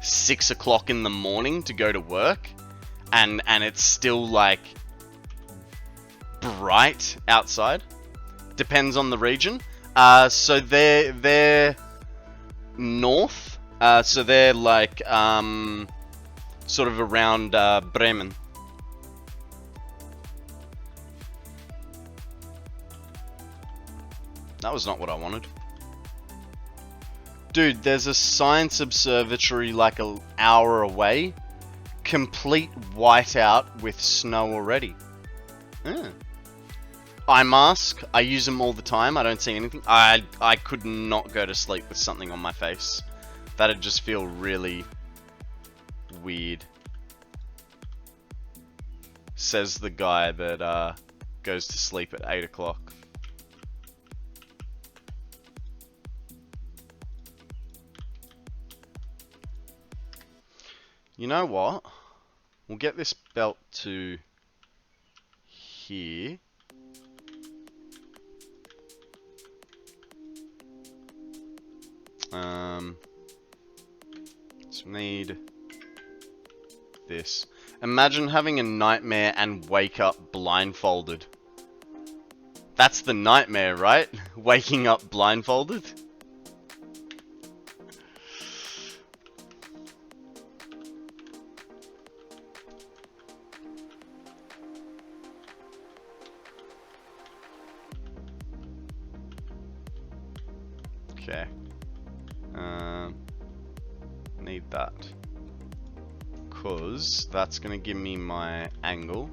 6 o'clock in the morning to go to work, and it's still like bright outside? Depends on the region. So they're north. So they're like sort of around Bremen. That was not what I wanted. Dude, there's a science observatory like an hour away. Complete whiteout with snow already. Eye mask. I use them all the time. I don't see anything. I could not go to sleep with something on my face. That'd just feel really weird. Says the guy that goes to sleep at 8 o'clock. You know what? We'll get this belt to here. Just need this. Imagine having a nightmare and wake up blindfolded. That's the nightmare, right? Waking up blindfolded? Okay. Need that. Because that's going to give me my angle.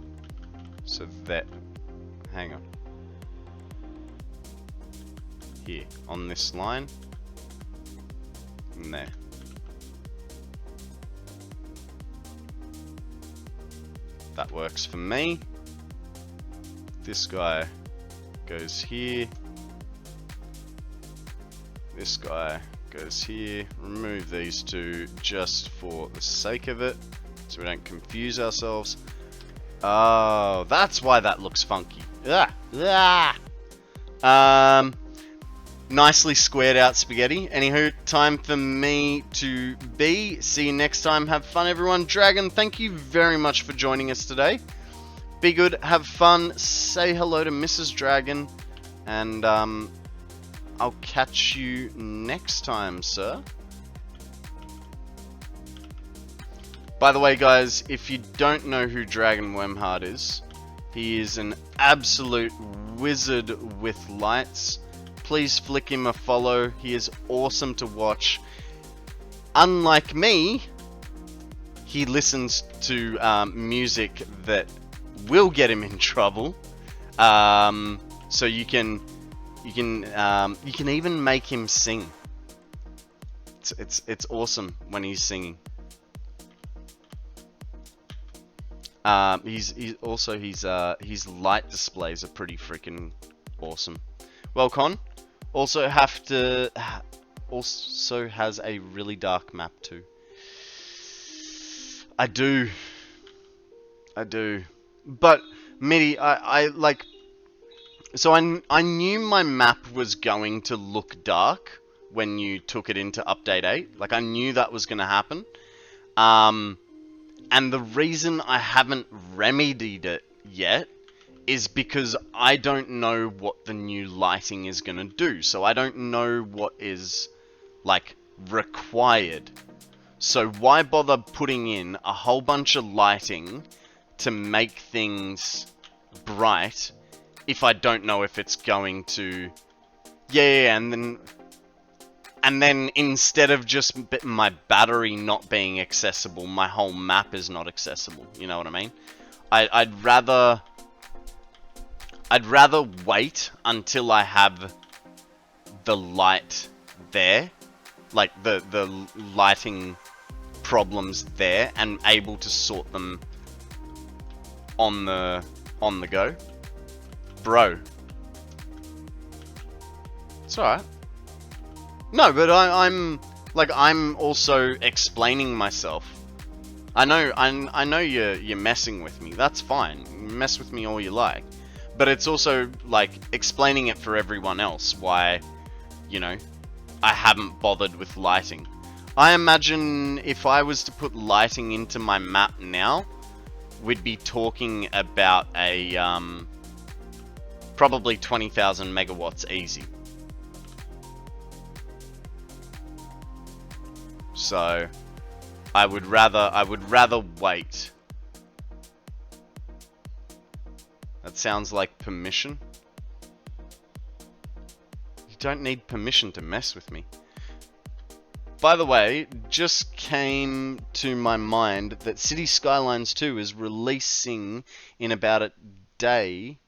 So that... Hang on. Here. On this line. And there. That works for me. This guy goes here. This guy goes here. Remove these two just for the sake of it, so we don't confuse ourselves. Oh, that's why that looks funky. Nicely squared out spaghetti. Anywho, time for me to be. See you next time. Have fun, everyone. Dragon, thank you very much for joining us today. Be good. Have fun. Say hello to Mrs. Dragon. And, I'll catch you next time, sir. By the way, guys, if you don't know who Dragon Wormhard is, he is an absolute wizard with lights. Please flick him a follow. He is awesome to watch. Unlike me, he listens to music that will get him in trouble. So you can even make him sing. It's awesome when he's singing. His light displays are pretty freaking awesome. Well, Con also has a really dark map too. I do. But Mitty, I like. So I knew my map was going to look dark when you took it into update 8. Like, I knew that was going to happen. And the reason I haven't remedied it yet is because I don't know what the new lighting is going to do. So I don't know what is, like, required. So why bother putting in a whole bunch of lighting to make things bright if I don't know if it's going to... Yeah, and then instead of just my battery not being accessible, my whole map is not accessible. You know what I mean? I'd rather wait until I have the light there, like the lighting problems there, and able to sort them on the go. Bro, it's alright. No, but I'm also explaining myself. I know you're messing with me. That's fine. Mess with me all you like. But it's also, like, explaining it for everyone else why, you know, I haven't bothered with lighting. I imagine if I was to put lighting into my map now, we'd be talking about a, probably 20,000 megawatts easy. So, I would rather wait. That sounds like permission. You don't need permission to mess with me. By the way, just came to my mind that City Skylines 2 is releasing in about a day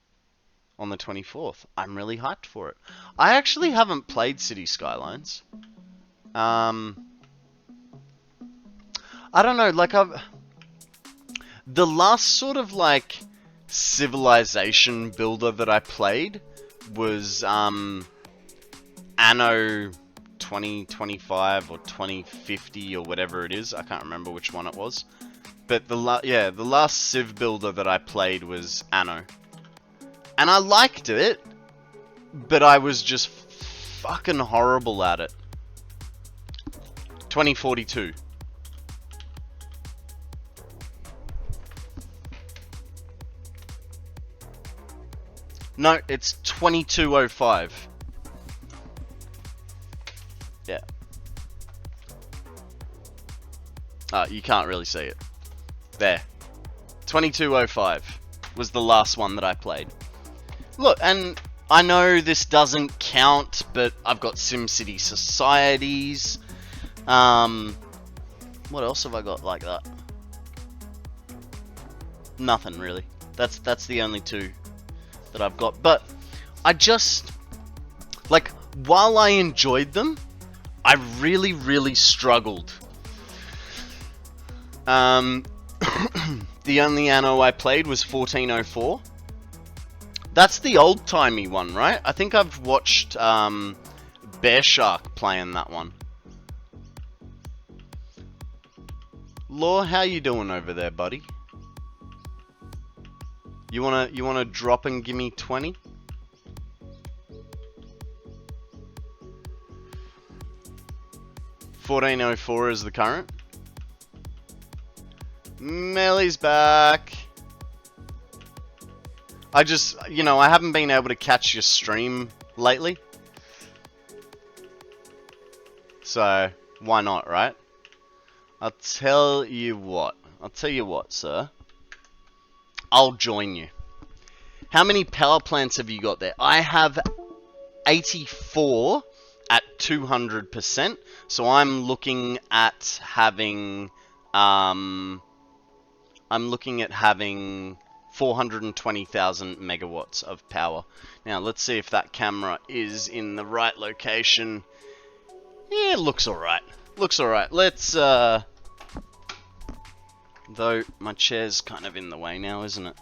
on the 24th. I'm really hyped for it. I actually haven't played City Skylines. I don't know, like the last sort of like civilization builder that I played was Anno 2025 or 2050 or whatever it is. I can't remember which one it was. But the last Civ builder that I played was Anno. And I liked it, but I was just fucking horrible at it. 2042. No, it's 2205. Yeah. You can't really see it. There. 2205 was the last one that I played. Look, and I know this doesn't count, but I've got SimCity Societies. What else have I got like that? Nothing really. That's the only two that I've got. But I just, like, while I enjoyed them, I really, really struggled. The only Anno I played was 1404. That's the old-timey one, right? I think I've watched Bear Shark playing that one. Law, how you doing over there, buddy? You wanna drop and give me 20? $14.04 is the current. Melly's back. I just, you know, I haven't been able to catch your stream lately. So, why not, right? I'll tell you what, sir. I'll join you. How many power plants have you got there? I have 84 at 200%. So I'm looking at having 420,000 megawatts of power. Now let's see if that camera is in the right location. Yeah, looks alright. Looks alright. Let's though my chair's kind of in the way now, isn't it?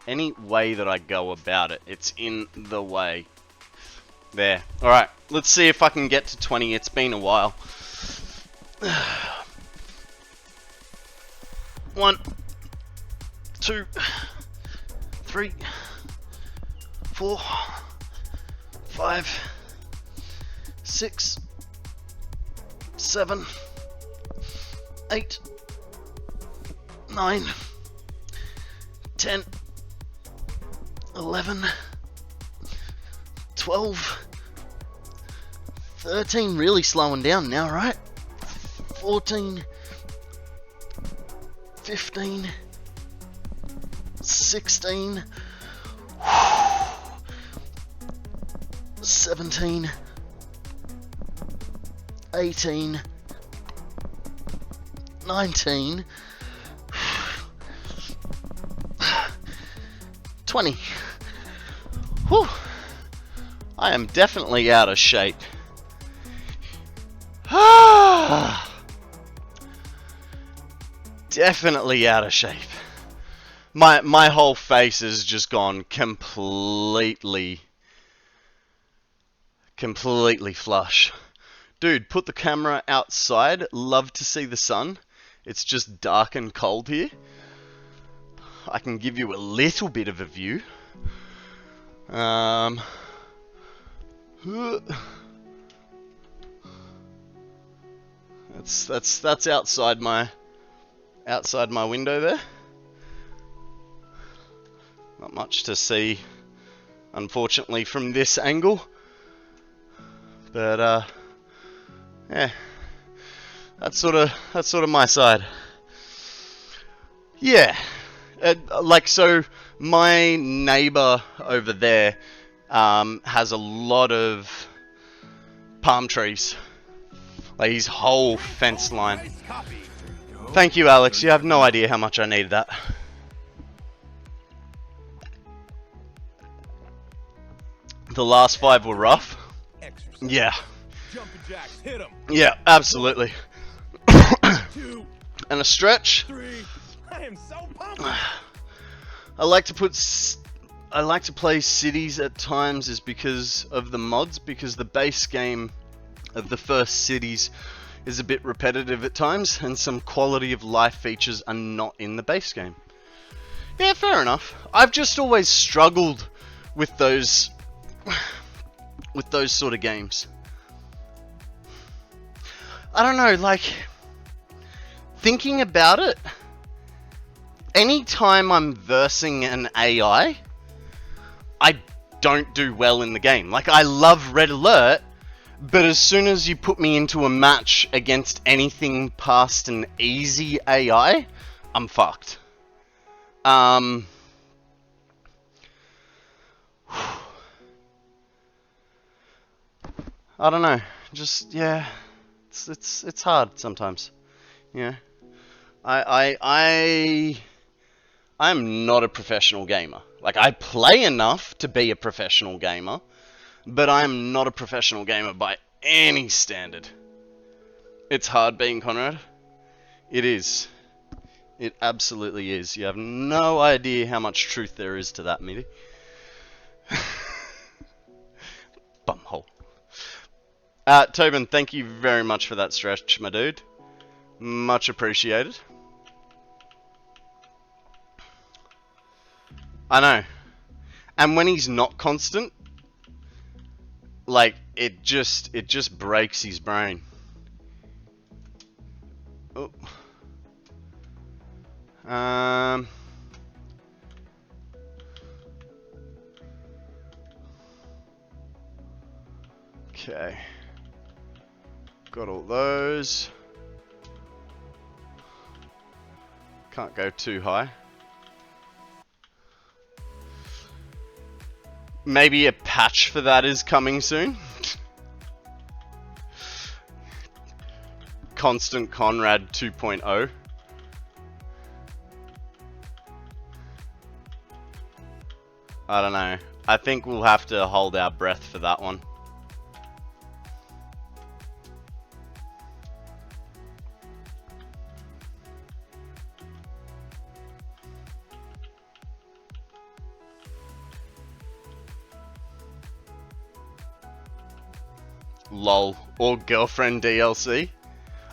Any way that I go about it, it's in the way. There. Alright, let's see if I can get to 20. It's been a while. 1, 2, 3, 4, 5, 6, 7, 8, 9, 10, 11, 12, 13, really slowing down now, right? 14, 15, 16, 17, 18, 19, 20. Whew. I am definitely out of shape. Definitely out of shape. My whole face has just gone completely flush. Dude, put the camera outside. Love to see the sun. It's just dark and cold here. I can give you a little bit of a view. That's outside my window there. Not much to see, unfortunately, from this angle. But yeah, that's sort of my side. Yeah, like, so my neighbor over there has a lot of palm trees, like his whole fence line. Thank you, Alex. You have no idea how much I needed that. The last 5 were rough. Yeah. Jumping jacks, hit 'em. Yeah, absolutely. 2, And a stretch. 3. I am so pumped. I like to play cities at times is because of the mods, because the base game of the first cities is a bit repetitive at times, and some quality of life features are not in the base game. Yeah, fair enough. I've just always struggled with those sort of games. I don't know, like, thinking about it, anytime I'm versing an AI, I don't do well in the game. Like, I love Red Alert, but as soon as you put me into a match against anything past an easy AI, I'm fucked. I don't know. Just, yeah, it's hard sometimes. Yeah. I'm not a professional gamer. Like, I play enough to be a professional gamer, but I'm not a professional gamer by any standard. It's hard being Konrad. It is. It absolutely is. You have no idea how much truth there is to that, Mitty. Bumhole. Tobin, thank you very much for that stretch, my dude. Much appreciated. I know. And when he's not constant, like, it just breaks his brain. Oh. Okay. Got all those. Can't go too high. Maybe a patch for that is coming soon. KonstantKonrad 2.0. I don't know. I think we'll have to hold our breath for that one. LOL. Or girlfriend DLC.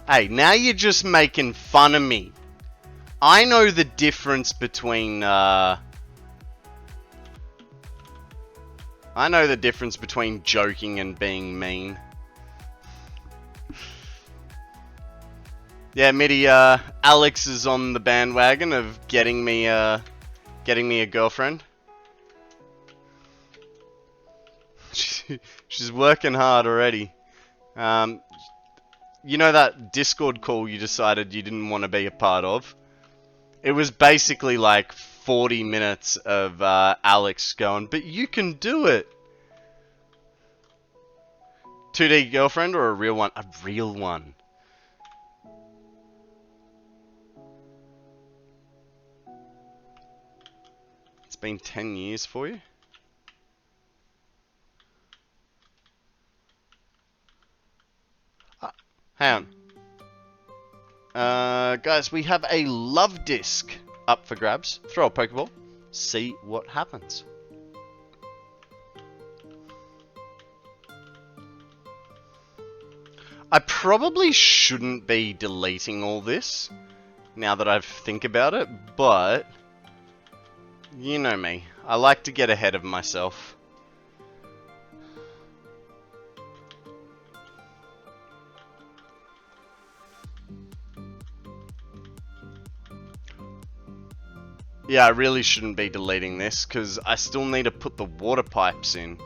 Hey, now you're just making fun of me. I know the difference between, joking and being mean. Yeah, Mitty, Alex is on the bandwagon of getting me a girlfriend. She's working hard already. You know that Discord call you decided you didn't want to be a part of? It was basically like 40 minutes of Alex going, but you can do it. 2D girlfriend or a real one? A real one. It's been 10 years for you? Hang on. Guys, we have a love disc up for grabs. Throw a Pokeball. See what happens. I probably shouldn't be deleting all this now that I think about it, but you know me. I like to get ahead of myself. Yeah, I really shouldn't be deleting this, because I still need to put the water pipes in.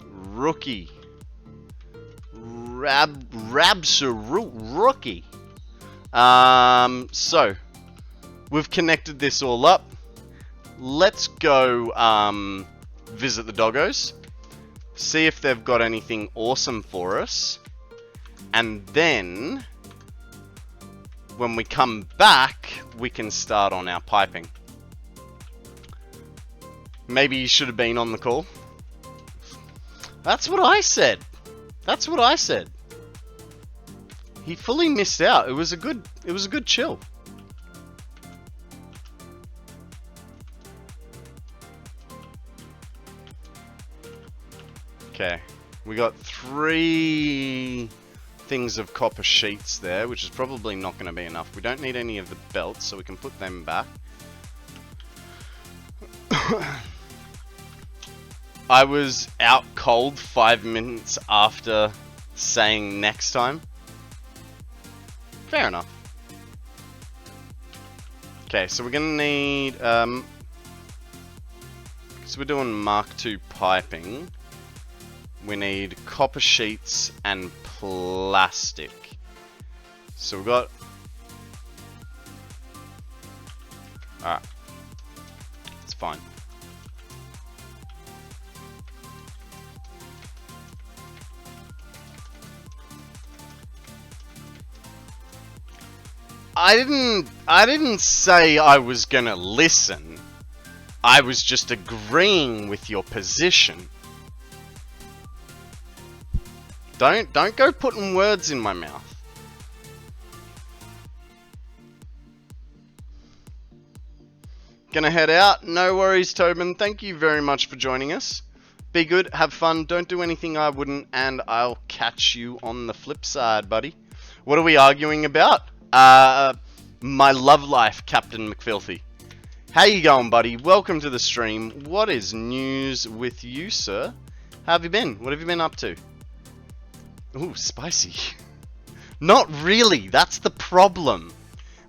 Rookie. Rookie. So, we've connected this all up. Let's go, visit the doggos. See if they've got anything awesome for us. And then, when we come back, we can start on our piping. Maybe you should have been on the call. That's what I said. That's what I said. He fully missed out. It was a good chill. Okay. We got 3 things of copper sheets there, which is probably not going to be enough. We don't need any of the belts, so we can put them back. I was out cold 5 minutes after saying next time. Fair enough. Okay, so we're going to need, so we're doing Mark II piping. We need copper sheets and plastic. So we've got... Alright. It's fine. I didn't say I was gonna listen. I was just agreeing with your position. Don't go putting words in my mouth. Gonna head out. No worries, Tobin. Thank you very much for joining us. Be good, have fun, don't do anything I wouldn't, and I'll catch you on the flip side, buddy. What are we arguing about? My love life, Captain McFilthy. How you going, buddy? Welcome to the stream. What is news with you, sir? How have you been? What have you been up to? Ooh, spicy. Not really. That's the problem.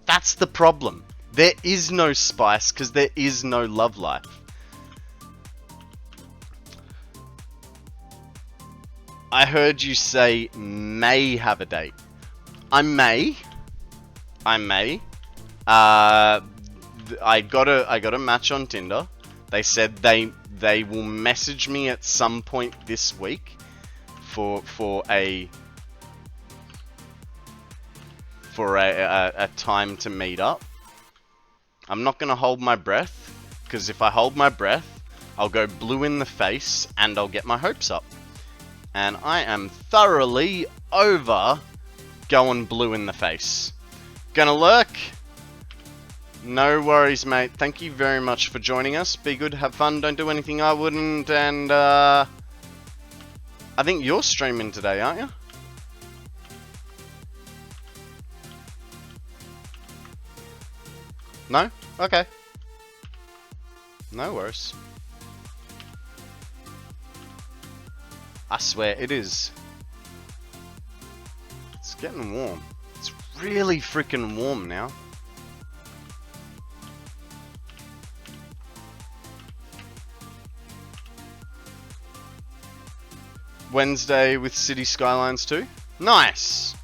That's the problem. There is no spice because there is no love life. I heard you say may have a date. I may. I got a match on Tinder. They said they will message me at some point this week for a time to meet up. I'm not gonna hold my breath, because if I hold my breath, I'll go blue in the face and I'll get my hopes up. And I am thoroughly over going blue in the face. Gonna lurk. No worries, mate. Thank you very much for joining us. Be good, have fun, don't do anything I wouldn't, and I think you're streaming today, aren't you? No? Okay. No worries. I swear, it is. It's getting warm. It's really freaking warm now. Wednesday with City Skylines 2. Nice!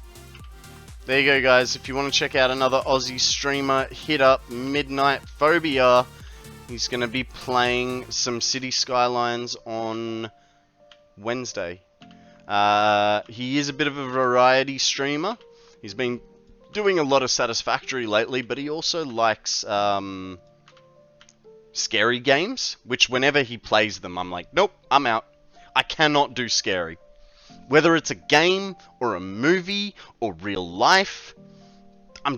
There you go, guys. If you want to check out another Aussie streamer, hit up Midnight Phobia. He's going to be playing some City Skylines on Wednesday. He is a bit of a variety streamer. He's been doing a lot of Satisfactory lately, but he also likes scary games, which whenever he plays them, I'm like, nope, I'm out. I cannot do scary. Whether it's a game or a movie or real life, I'm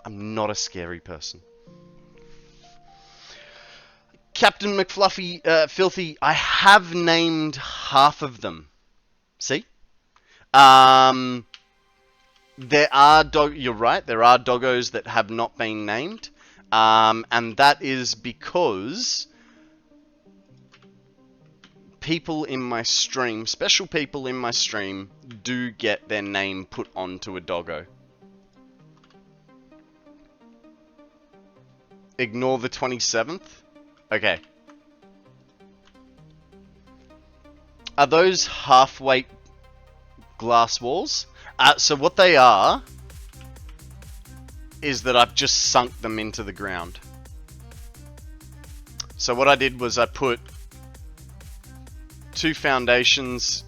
not a scary person. Captain McFluffy, Filthy, I have named half of them. See? There are you're right, there are doggos that have not been named. And that is because people in my stream, special people in my stream, do get their name put onto a doggo. Ignore the 27th? Okay. Are those half-weight glass walls? So what they are is that I've just sunk them into the ground. So what I did was I put 2 foundations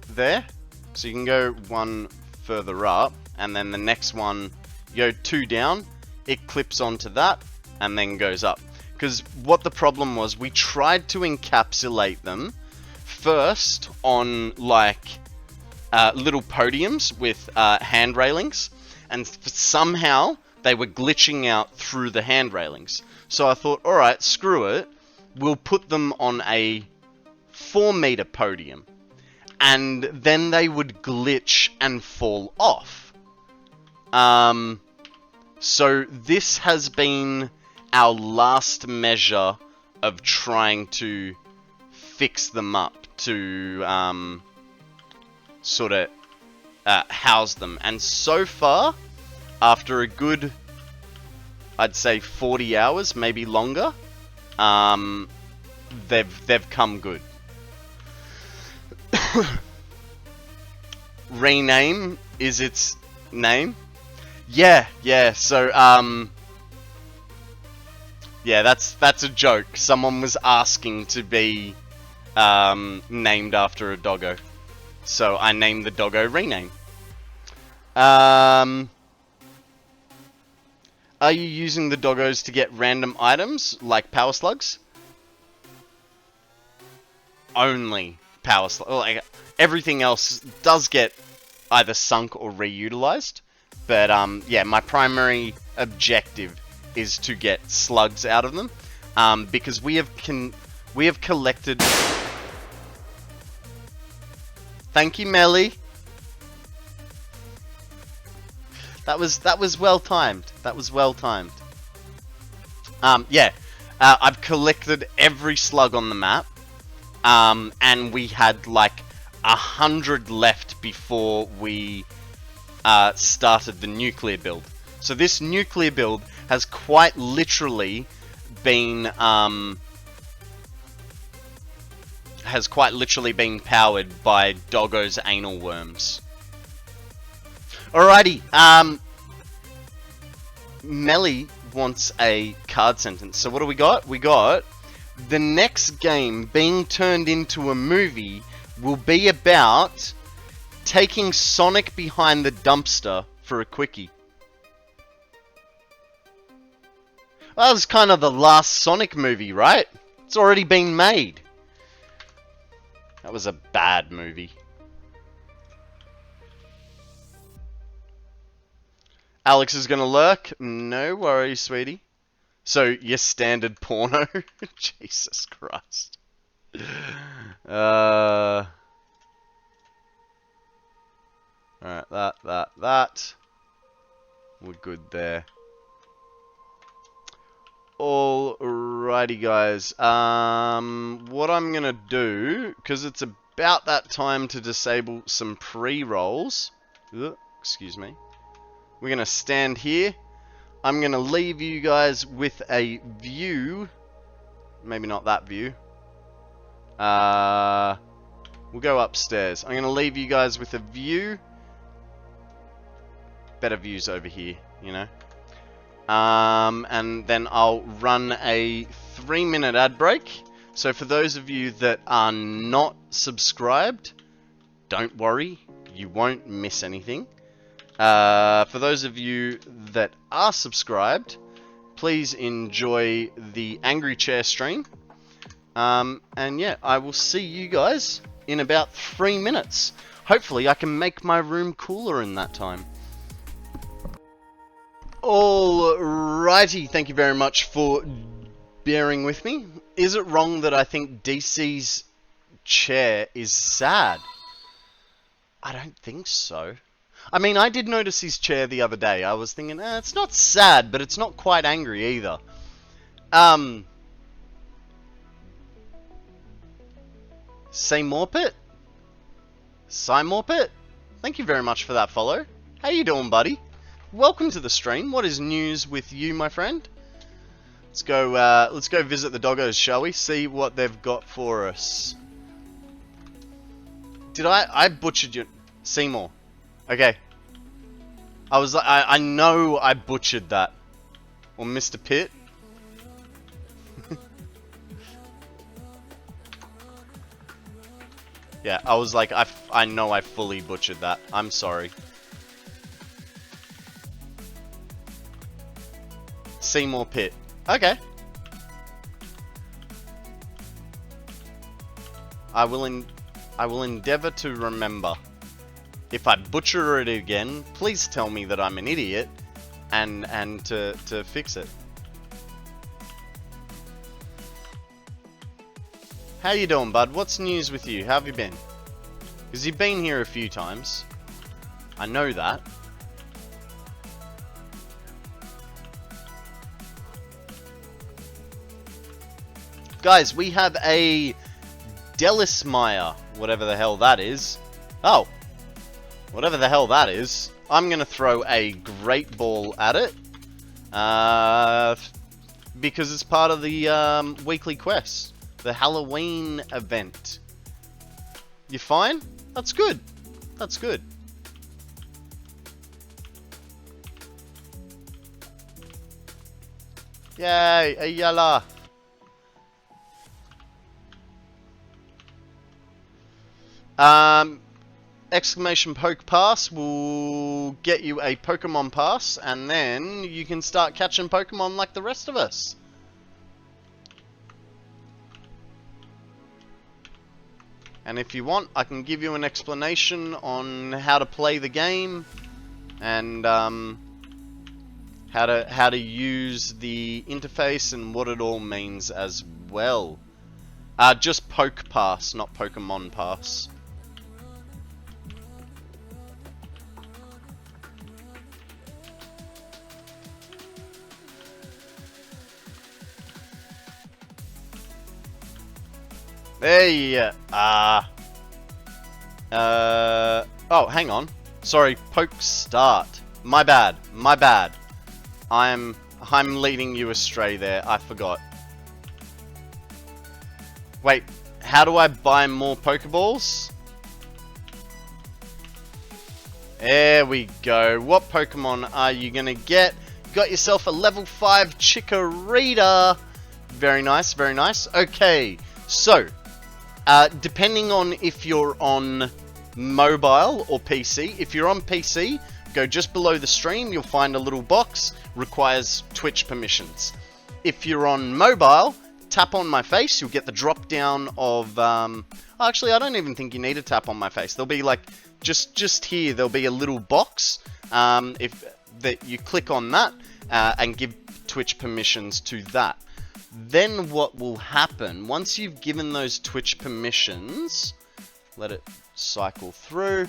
there. So you can go 1 further up, and then the next one, you go 2 down, it clips onto that, and then goes up. Because what the problem was, we tried to encapsulate them first on like little podiums with hand railings, and somehow they were glitching out through the hand railings. So I thought, alright, screw it, we'll put them on a 4-meter podium, and then they would glitch and fall off. So this has been our last measure of trying to fix them up to sort of house them. And so far, after a good, I'd say 40 hours, maybe longer, they've come good. Rename is its name. Yeah, so yeah, that's a joke. Someone was asking to be named after a doggo, so I named the doggo Rename. Are you using the doggos to get random items like power slugs? Only power slugs. Like, everything else does get either sunk or reutilized, but yeah, my primary objective is to get slugs out of them, because we have collected. Thank you, Melly. That was well timed. That was well timed. Yeah, I've collected every slug on the map, and we had like 100 left before we started the nuclear build. So this nuclear build has quite literally been powered by Doggo's anal worms. Alrighty, Melly wants a card sentence. So what do we got? We got the next game being turned into a movie will be about taking Sonic behind the dumpster for a quickie. Well, that was kind of the last Sonic movie, right? It's already been made. That was a bad movie. Alex is gonna lurk. No worries, sweetie. So, your standard porno? Jesus Christ. Alright, that. We're good there. Alrighty, guys. What I'm gonna do, because it's about that time to disable some pre-rolls. Excuse me. We're gonna stand here. I'm gonna leave you guys with a view. Maybe not that view. We'll go upstairs. I'm gonna leave you guys with a view. Better views over here, you know. And then I'll run a 3-minute ad break. So for those of you that are not subscribed, don't worry, you won't miss anything. For those of you that are subscribed, please enjoy the Angry Chair stream. And yeah, I will see you guys in about 3 minutes. Hopefully I can make my room cooler in that time. Alrighty, thank you very much for bearing with me. Is it wrong that I think DC's chair is sad? I don't think so. I mean, I did notice his chair the other day. I was thinking, it's not sad, but it's not quite angry either. Say Morpit? Morpit? Thank you very much for that follow. How you doing, buddy? Welcome to the stream. What is news with you, my friend? Let's go visit the doggos, shall we? See what they've got for us. Did I butchered you, Seymour? Okay. I was like, I know I butchered that, or Mr. Pitt. Yeah, I was like, I know I fully butchered that. I'm sorry. Seymour Pitt. Okay. I will endeavor to remember. If I butcher it again, please tell me that I'm an idiot and to fix it. How you doing, bud? What's news with you? How have you been? Because you've been here a few times. I know that. Guys, we have a Delismeyer, whatever the hell that is. Oh, whatever the hell that is. I'm going to throw a great ball at it. Because it's part of the weekly quest. The Halloween event. You fine? That's good. That's good. Yay, a yalla. Exclamation poke pass will get you a Pokemon pass, and then you can start catching Pokemon like the rest of us. And if you want, I can give you an explanation on how to play the game, and how to use the interface and what it all means as well. Just Poke Pass, not Pokemon Pass. Hey, oh, hang on. Sorry, poke start. My bad. My bad. I'm leading you astray there. I forgot. Wait, how do I buy more Pokeballs? There we go. What Pokemon are you gonna get? Got yourself a level 5 Chikorita. Very nice, very nice. Okay, so depending on if you're on mobile or PC. If you're on PC, go just below the stream, you'll find a little box, requires Twitch permissions. If you're on mobile, tap on my face, you'll get the drop down of, actually I don't even think you need to tap on my face. There'll be like, just here, there'll be a little box, if that you click on that, and give Twitch permissions to that. Then what will happen, once you've given those Twitch permissions, let it cycle through,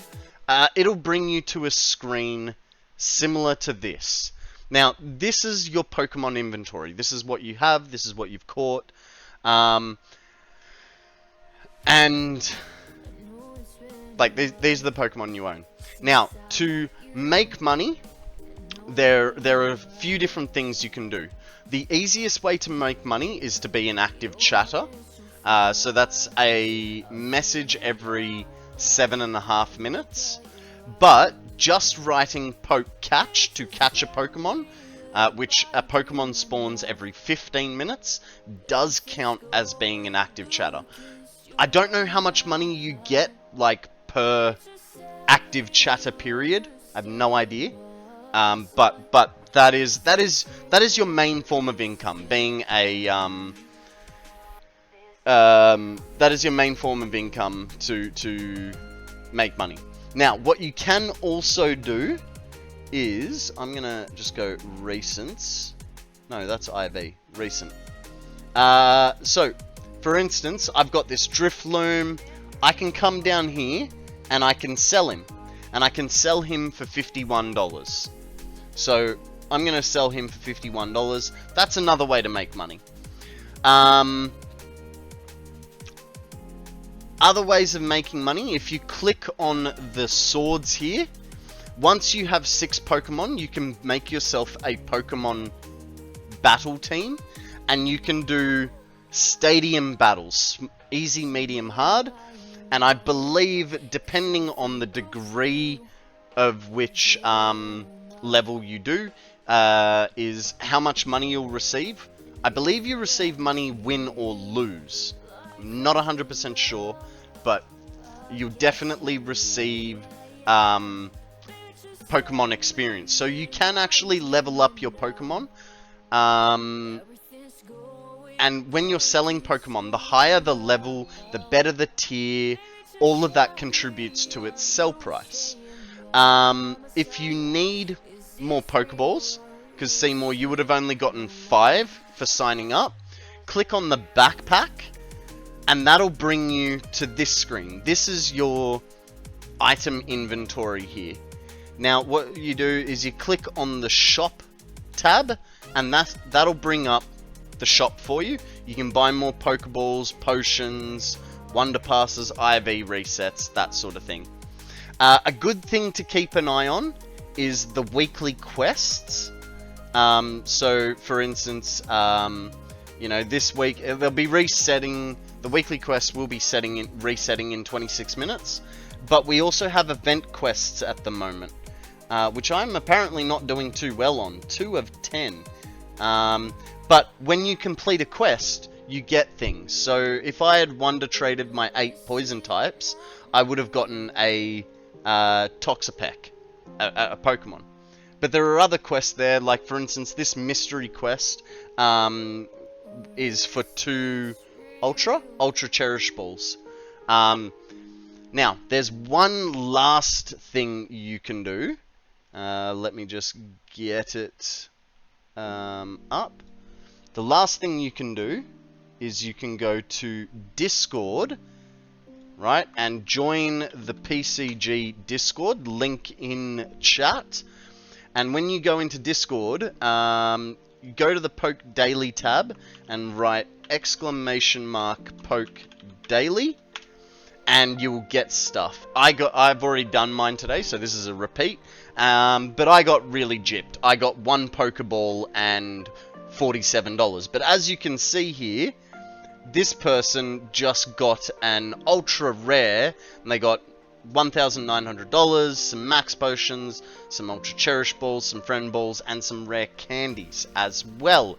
it'll bring you to a screen similar to this. Now, this is your Pokemon inventory. This is what you have, this is what you've caught, and like these are the Pokemon you own. Now, to make money, there are a few different things you can do. The easiest way to make money is to be an active chatter. So that's a message every 7.5 minutes. But just writing poke catch to catch a Pokemon, which a Pokemon spawns every 15 minutes, does count as being an active chatter. I don't know how much money you get, like, per active chatter period. I have no idea. But that is your main form of income, being a that is your main form of income to make money. Now, what you can also do is, I'm gonna just go recents. No, that's IV, recent. So, for instance, I've got this Drifloon. I can come down here and I can sell him, and I can sell him for $51. So I'm going to sell him for $51. That's another way to make money. Other ways of making money, if you click on the swords here, once you have 6 Pokemon, you can make yourself a Pokemon battle team. and you can do stadium battles, easy, medium, hard, and I believe depending on the degree of which level you do is how much money you'll receive. I believe you receive money win or lose. I'm not 100% sure, but you'll definitely receive Pokemon experience. So you can actually level up your Pokemon. And when you're selling Pokemon, the higher the level, the better the tier, all of that contributes to its sell price. If you need more Pokeballs, because Seymour, you would have only gotten 5 for signing up, click on the backpack, and that'll bring you to this screen. This is your item inventory here. Now, what you do is you click on the shop tab, and that'll bring up the shop for you. You can buy more Pokeballs, potions, Wonder Passes, IV resets, that sort of thing. A good thing to keep an eye on is the weekly quests. So, for instance, you know, this week they'll be resetting. The weekly quest will be resetting in 26 minutes. But we also have event quests at the moment, which I'm apparently not doing too well on. 2 of 10. But when you complete a quest, you get things. So if I had Wonder Traded my 8 poison types, I would have gotten a Toxapeck, a Pokemon. But there are other quests there, like for instance this mystery quest is for 2 Ultra Cherish Balls. Now, there's one last thing you can do. Let me just get it up. The last thing you can do is you can go to Discord, right, and join the PCG Discord, link in chat. And when you go into Discord, you go to the Poke Daily tab and write !Poke Daily, and you'll get stuff. I've already done mine today, so this is a repeat. But I got really gypped. I got 1 Pokeball and $47. But as you can see here, this person just got an ultra rare, and they got $1,900, some max potions, some ultra cherish balls, some friend balls, and some rare candies as well.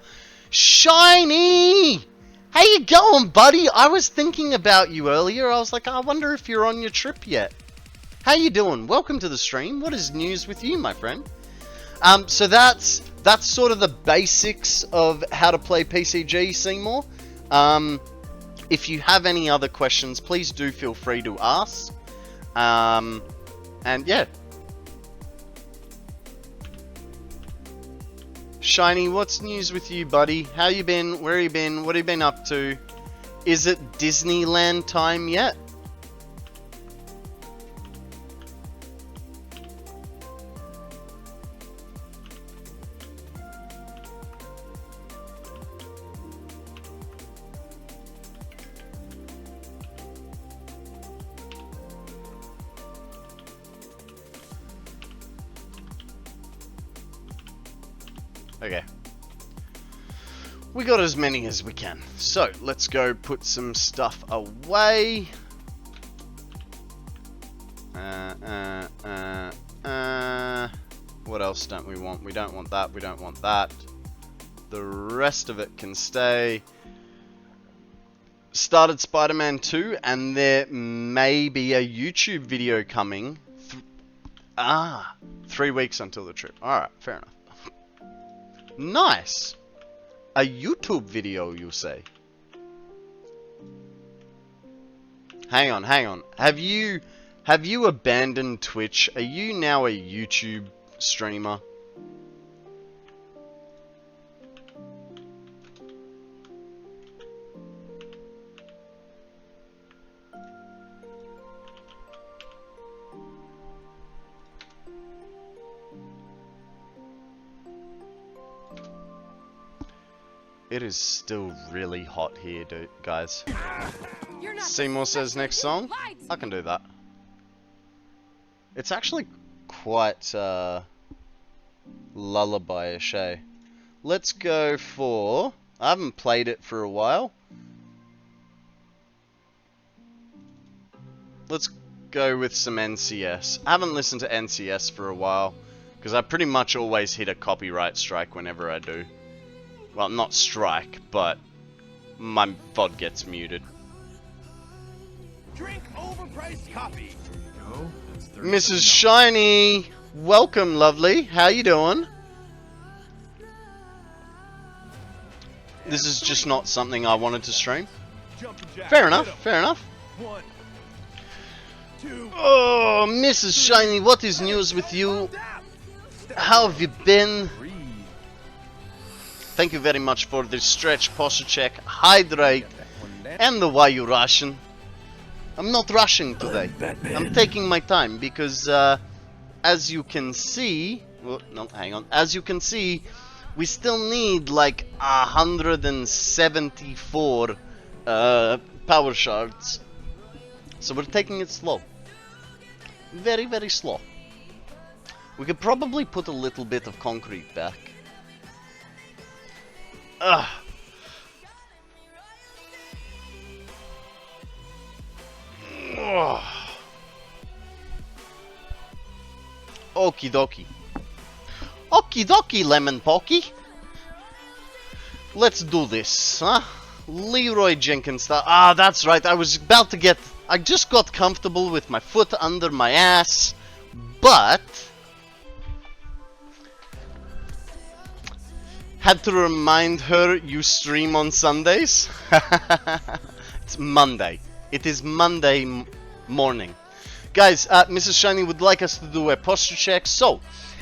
Shiny! How you going, buddy? I was thinking about you earlier. I was like, I wonder if you're on your trip yet. How you doing? Welcome to the stream. What is news with you, my friend? So that's sort of the basics of how to play PCG, Seymour. If you have any other questions, please do feel free to ask. And yeah. Shiny, what's news with you, buddy? How you been? Where you been? What have you been up to? Is it Disneyland time yet? Okay. We got as many as we can. So, let's go put some stuff away. What else don't we want? We don't want that, we don't want that. The rest of it can stay. Started Spider-Man 2, and there may be a YouTube video coming. 3 weeks until the trip. Alright, fair enough. Nice! A YouTube video, you say? Hang on. Have you abandoned Twitch? Are you now a YouTube streamer? It is still really hot here, guys. Seymour says next song. I can do that. It's actually quite lullaby-ish, eh? Let's go for I haven't played it for a while. Let's go with some NCS. I haven't listened to NCS for a while, because I pretty much always hit a copyright strike whenever I do. Well, not strike, but my VOD gets muted. Drink overpriced coffee. Go. That's Mrs. Shiny! Welcome, lovely. How you doing? This is just not something I wanted to stream. Jumping jacks. Fair enough, Hit 'em. fair enough. 1, 2. Oh, Mrs. Shiny, what is news with you? How have you been? Breathe. Thank you very much for the stretch, posture check, hydrate, Get that one down. and the why you rushing. I'm not rushing today. I'm taking my time because, as you can see, well, no, hang on. As you can see, we still need like 174 power shards. So we're taking it slow. Very, very slow. We could probably put a little bit of concrete back. Ugh. Okie dokie. Okie dokie, lemon pokey. Let's do this, huh? Leroy Jenkins. Ah, that's right. I was about to get. I just got comfortable with my foot under my ass, but had to remind her you stream on Sundays. It's Monday. It is Monday morning. Guys, Mrs. Shiny would like us to do a posture check, so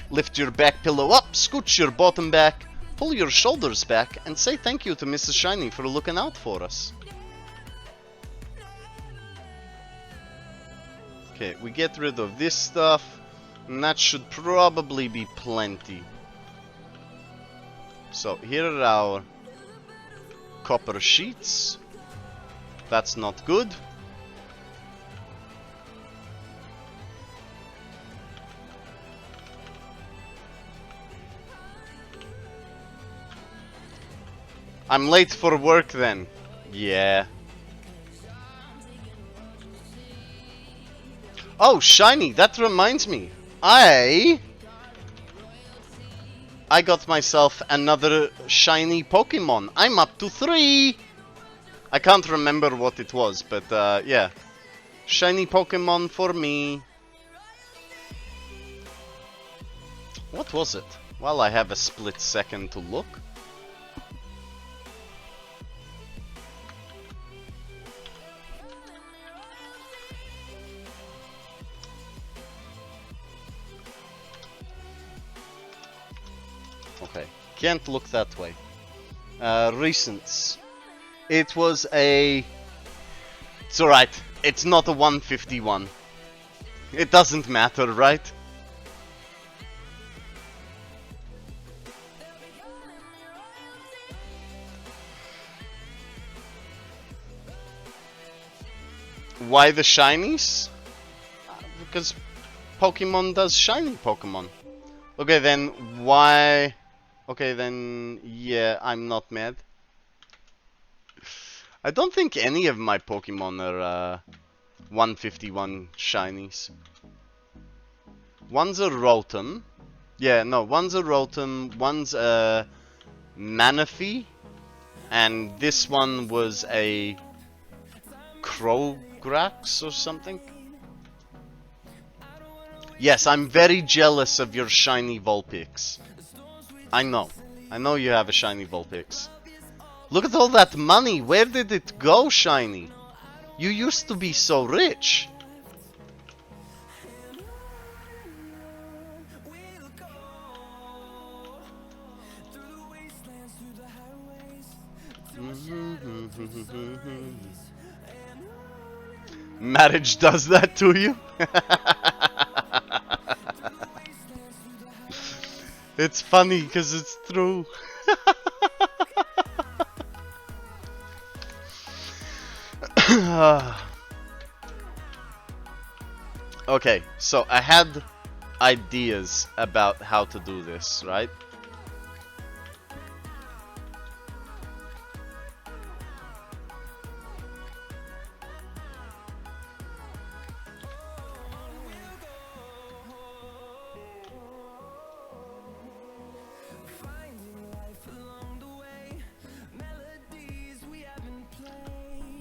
lift your back pillow up, scooch your bottom back, pull your shoulders back, and say thank you to Mrs. Shiny for looking out for us. Okay, we get rid of this stuff, and that should probably be plenty. So here are our copper sheets. That's not good. I'm late for work then. Yeah. Oh, Shiny, that reminds me. I got myself another shiny Pokemon. I'm up to 3. I can't remember what it was, but yeah. Shiny Pokemon for me. What was it? Well, I have a split second to look. Okay, can't look that way. Recents. It was a... It's alright, it's not a 151. It doesn't matter, right? Why the shinies? Because Pokemon does shiny Pokemon. Okay, then why... Okay, then yeah, I'm not mad. I don't think any of my Pokemon are 151 shinies. One's a Rotom. Yeah, no, one's a Rotom, one's a Manaphy, and this one was a Krograx or something. Yes, I'm very jealous of your shiny Vulpix. I know you have a shiny Vulpix. Look at all that money, where did it go, Shiny? You used to be so rich. Marriage does that to you? It's funny because it's true. Okay, so I had ideas about how to do this, right?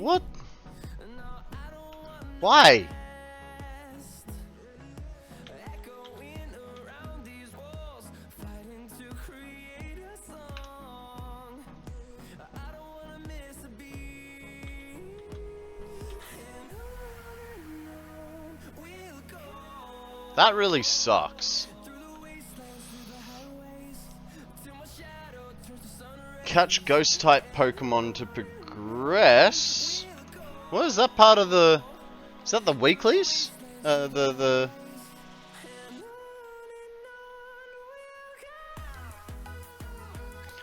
What? Why? That really sucks. Catch ghost type Pokemon to progress. What is that part of the... Is that the weeklies?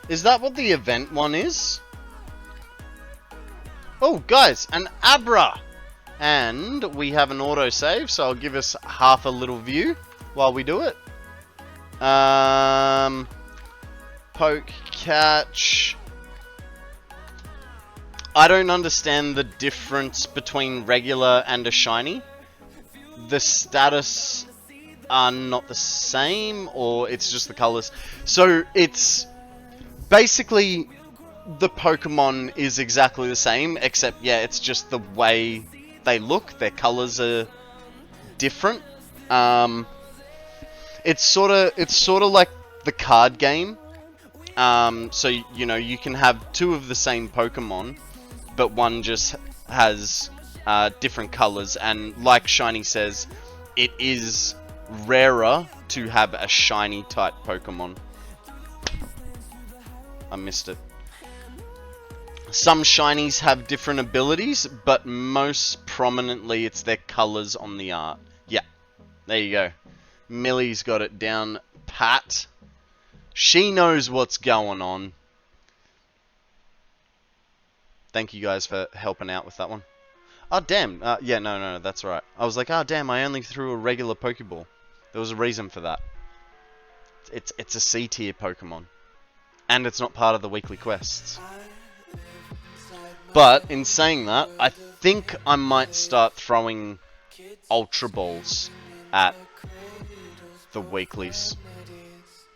Is that what the event one is? Oh, guys, an Abra! And we have an autosave, so I'll give us half a little view while we do it. Poke, catch. I don't understand the difference between regular and a shiny. The status are not the same, or it's just the colors. So it's basically the Pokemon is exactly the same, except yeah, it's just the way they look. Their colors are different. It's sort of like the card game. So you know, you can have two of the same Pokemon, but one just has different colors, and like Shiny says, it is rarer to have a shiny type Pokemon. I missed it. Some shinies have different abilities, but most prominently it's their colors on the art. Yeah, there you go. Millie's got it down pat. She knows what's going on. Thank you guys for helping out with that one. Oh, damn. Yeah, no, that's right. I was like, oh, damn, I only threw a regular Pokeball. There was a reason for that. It's a C-tier Pokemon. And it's not part of the weekly quests. But, in saying that, I think I might start throwing Ultra Balls at the weeklies.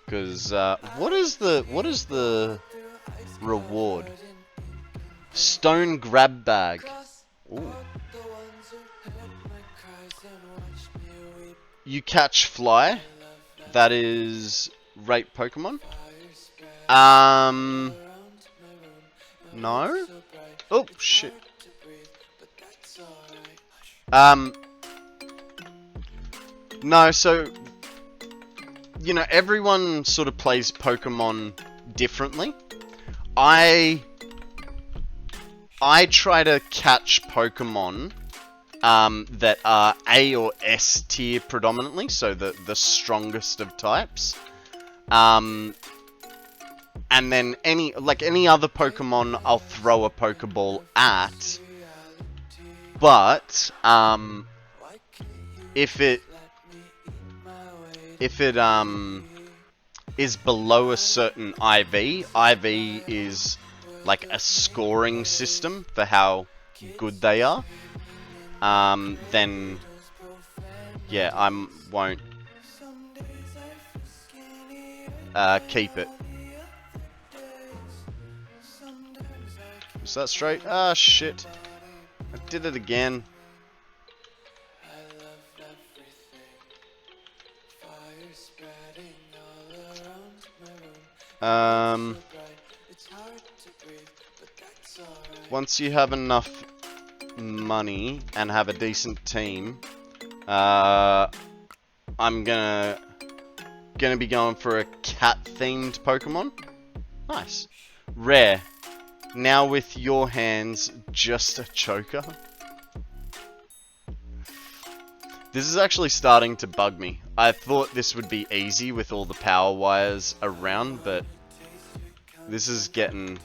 Because, what is the reward? Stone Grab Bag. Ooh. You catch Fly. That is rate Pokemon. No? Oh, shit. No, so, you know, everyone sort of plays Pokemon differently. I try to catch Pokemon that are A or S tier predominantly, so the strongest of types. And then any other Pokemon, I'll throw a Pokeball at. But if it is below a certain IV is like a scoring system for how good they are. Then yeah, I won't keep it. Is that straight? Ah, shit. I did it again. Once you have enough money and have a decent team, I'm gonna be going for a cat-themed Pokemon. Nice. Rare. Now with your hands, just a choker. This is actually starting to bug me. I thought this would be easy with all the power wires around, but this is getting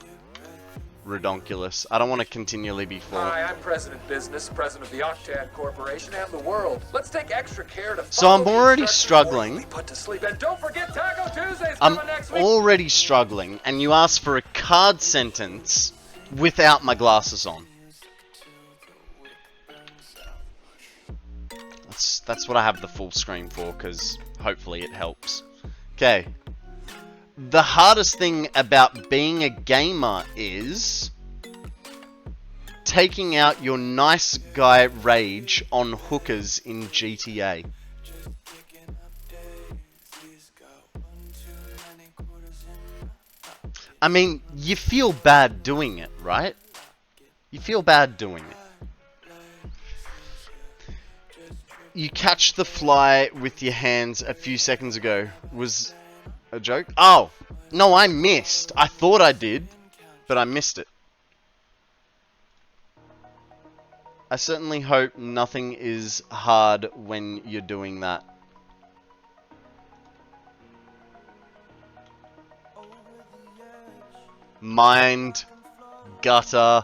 redonkulous. I don't want to continually be full. Hi, I'm President Business, President of the Octad Corporation and the world. Let's take extra care to So I'm already struggling. Put to sleep. And don't forget Taco Tuesdays I'm coming next week. already struggling, and you ask for a card sentence without my glasses on. That's what I have the full screen for, because hopefully it helps. Okay. The hardest thing about being a gamer is taking out your nice guy rage on hookers in GTA. I mean, you feel bad doing it, right? You feel bad doing it. You catch the fly with your hands a few seconds ago. Was a joke? Oh! No, I missed. I thought I did, but I missed it. I certainly hope nothing is hard when you're doing that. Mind. Gutter.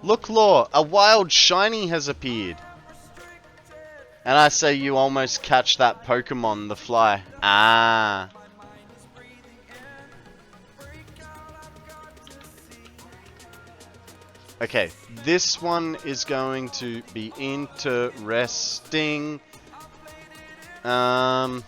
Look, Law, a wild shiny has appeared. And I say you almost catch that Pokemon, the fly. Ah. Okay, this one is going to be interesting. I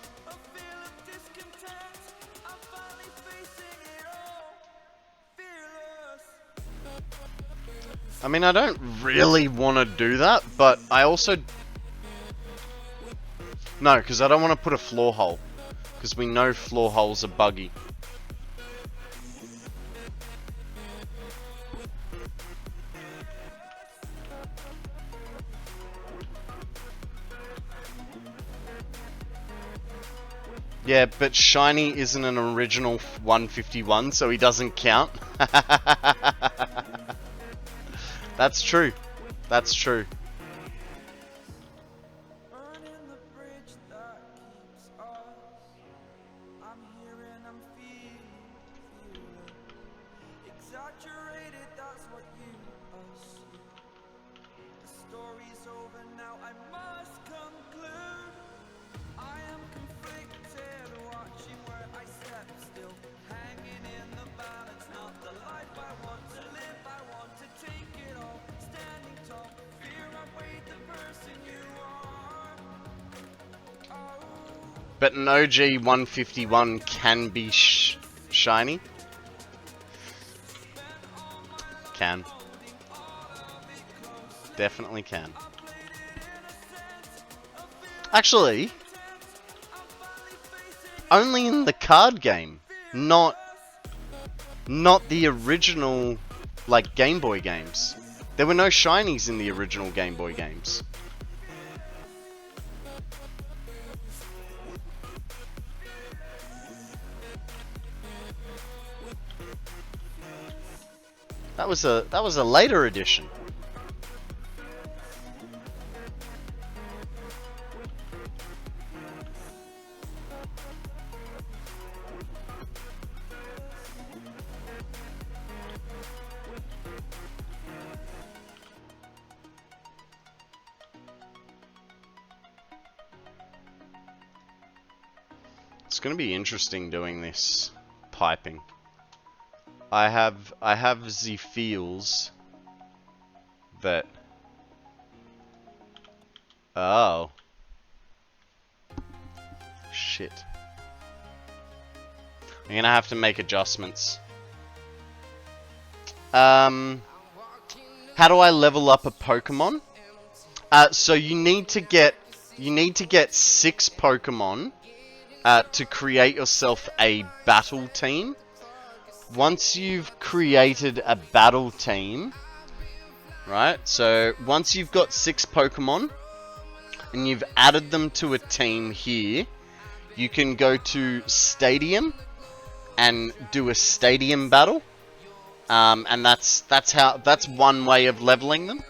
mean, I don't really want to do that, but I also... No, because I don't want to put a floor hole. Because we know floor holes are buggy. Yeah, but Shiny isn't an original 151, so he doesn't count. That's true. That's true. But an OG 151 can be shiny. Can. Definitely can. Actually, only in the card game, not the original, like, Game Boy games. There were no shinies in the original Game Boy games. That was a later edition. It's going to be interesting doing this piping. I have the feels that... Oh. Shit. I'm gonna have to make adjustments. How do I level up a Pokemon? So you need to get 6 Pokemon to create yourself a battle team. Once you've created a battle team, right? So once you've got 6 Pokemon and you've added them to a team here, you can go to Stadium and do a Stadium battle. And that's one way of leveling them.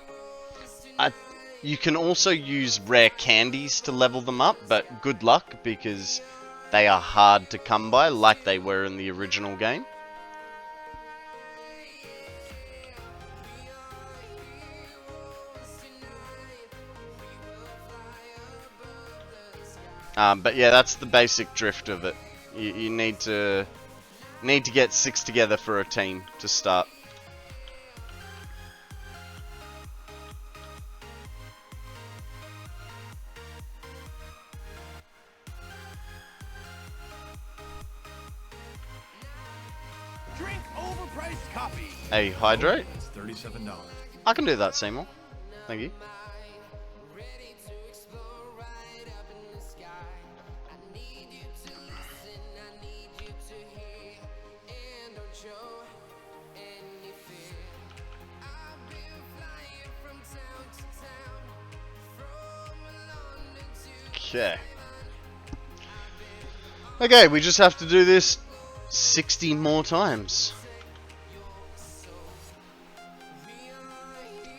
You can also use rare candies to level them up, but good luck because they are hard to come by, like they were in the original game. But yeah, that's the basic drift of it. You need to get 6 together for a team to start. Drink overpriced coffee. A hydrate? It's $37. I can do that, Seymour. Thank you. Okay. Okay, we just have to do this 60 more times.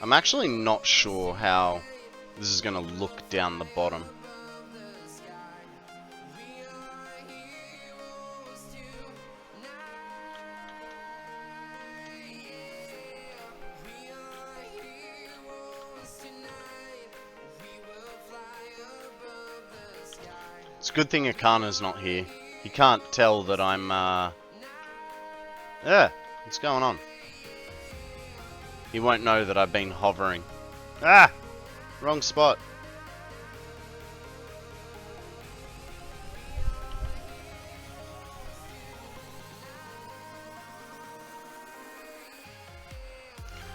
I'm actually not sure how this is going to look down the bottom. It's a good thing Akana's not here. He can't tell that I'm, yeah, what's going on? He won't know that I've been hovering. Ah! Wrong spot.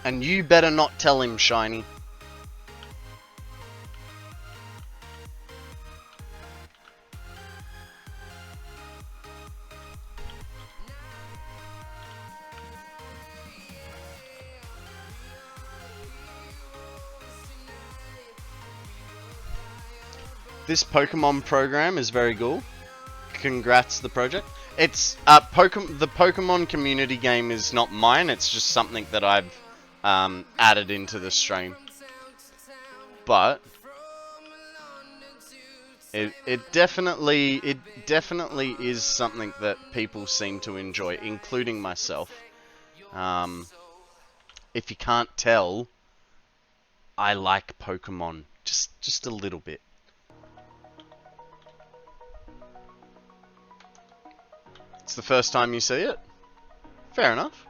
And you better not tell him, Shiny. This Pokemon program is very cool. Congrats the project. It's the Pokemon community game is not mine. It's just something that I've added into the stream. But it definitely is something that people seem to enjoy, including myself. If you can't tell, I like Pokemon just a little bit. It's the first time you see it? Fair enough.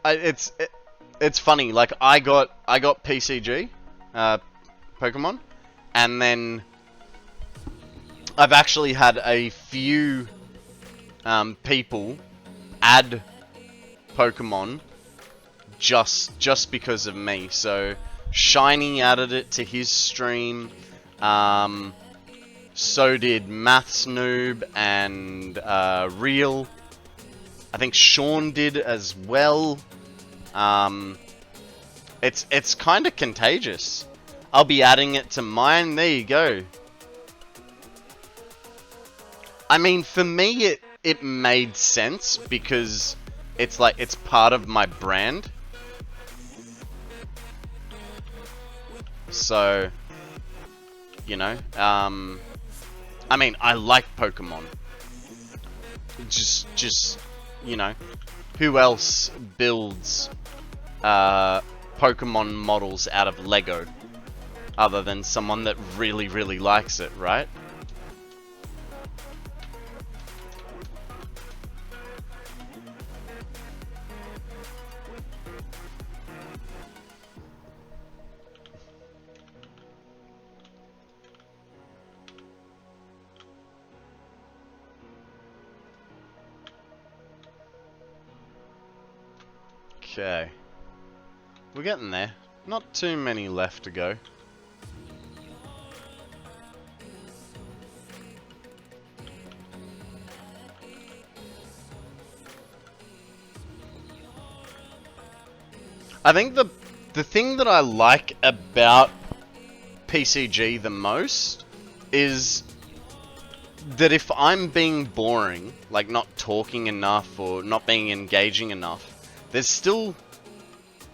It's funny, like I got PCG Pokemon, and then I've actually had a few people add Pokemon just because of me. So Shiny added it to his stream. So did Maths Noob and Real. I think Sean did as well. It's kind of contagious. I'll be adding it to mine. There you go. I mean, for me, it made sense because it's like it's part of my brand. So, you know, I mean, I like Pokemon. Just, you know, who else builds Pokemon models out of Lego other than someone that really, really likes it, right? Okay. We're getting there. Not too many left to go. I think the thing that I like about PCG the most is that if I'm being boring, like not talking enough or not being engaging enough, there's still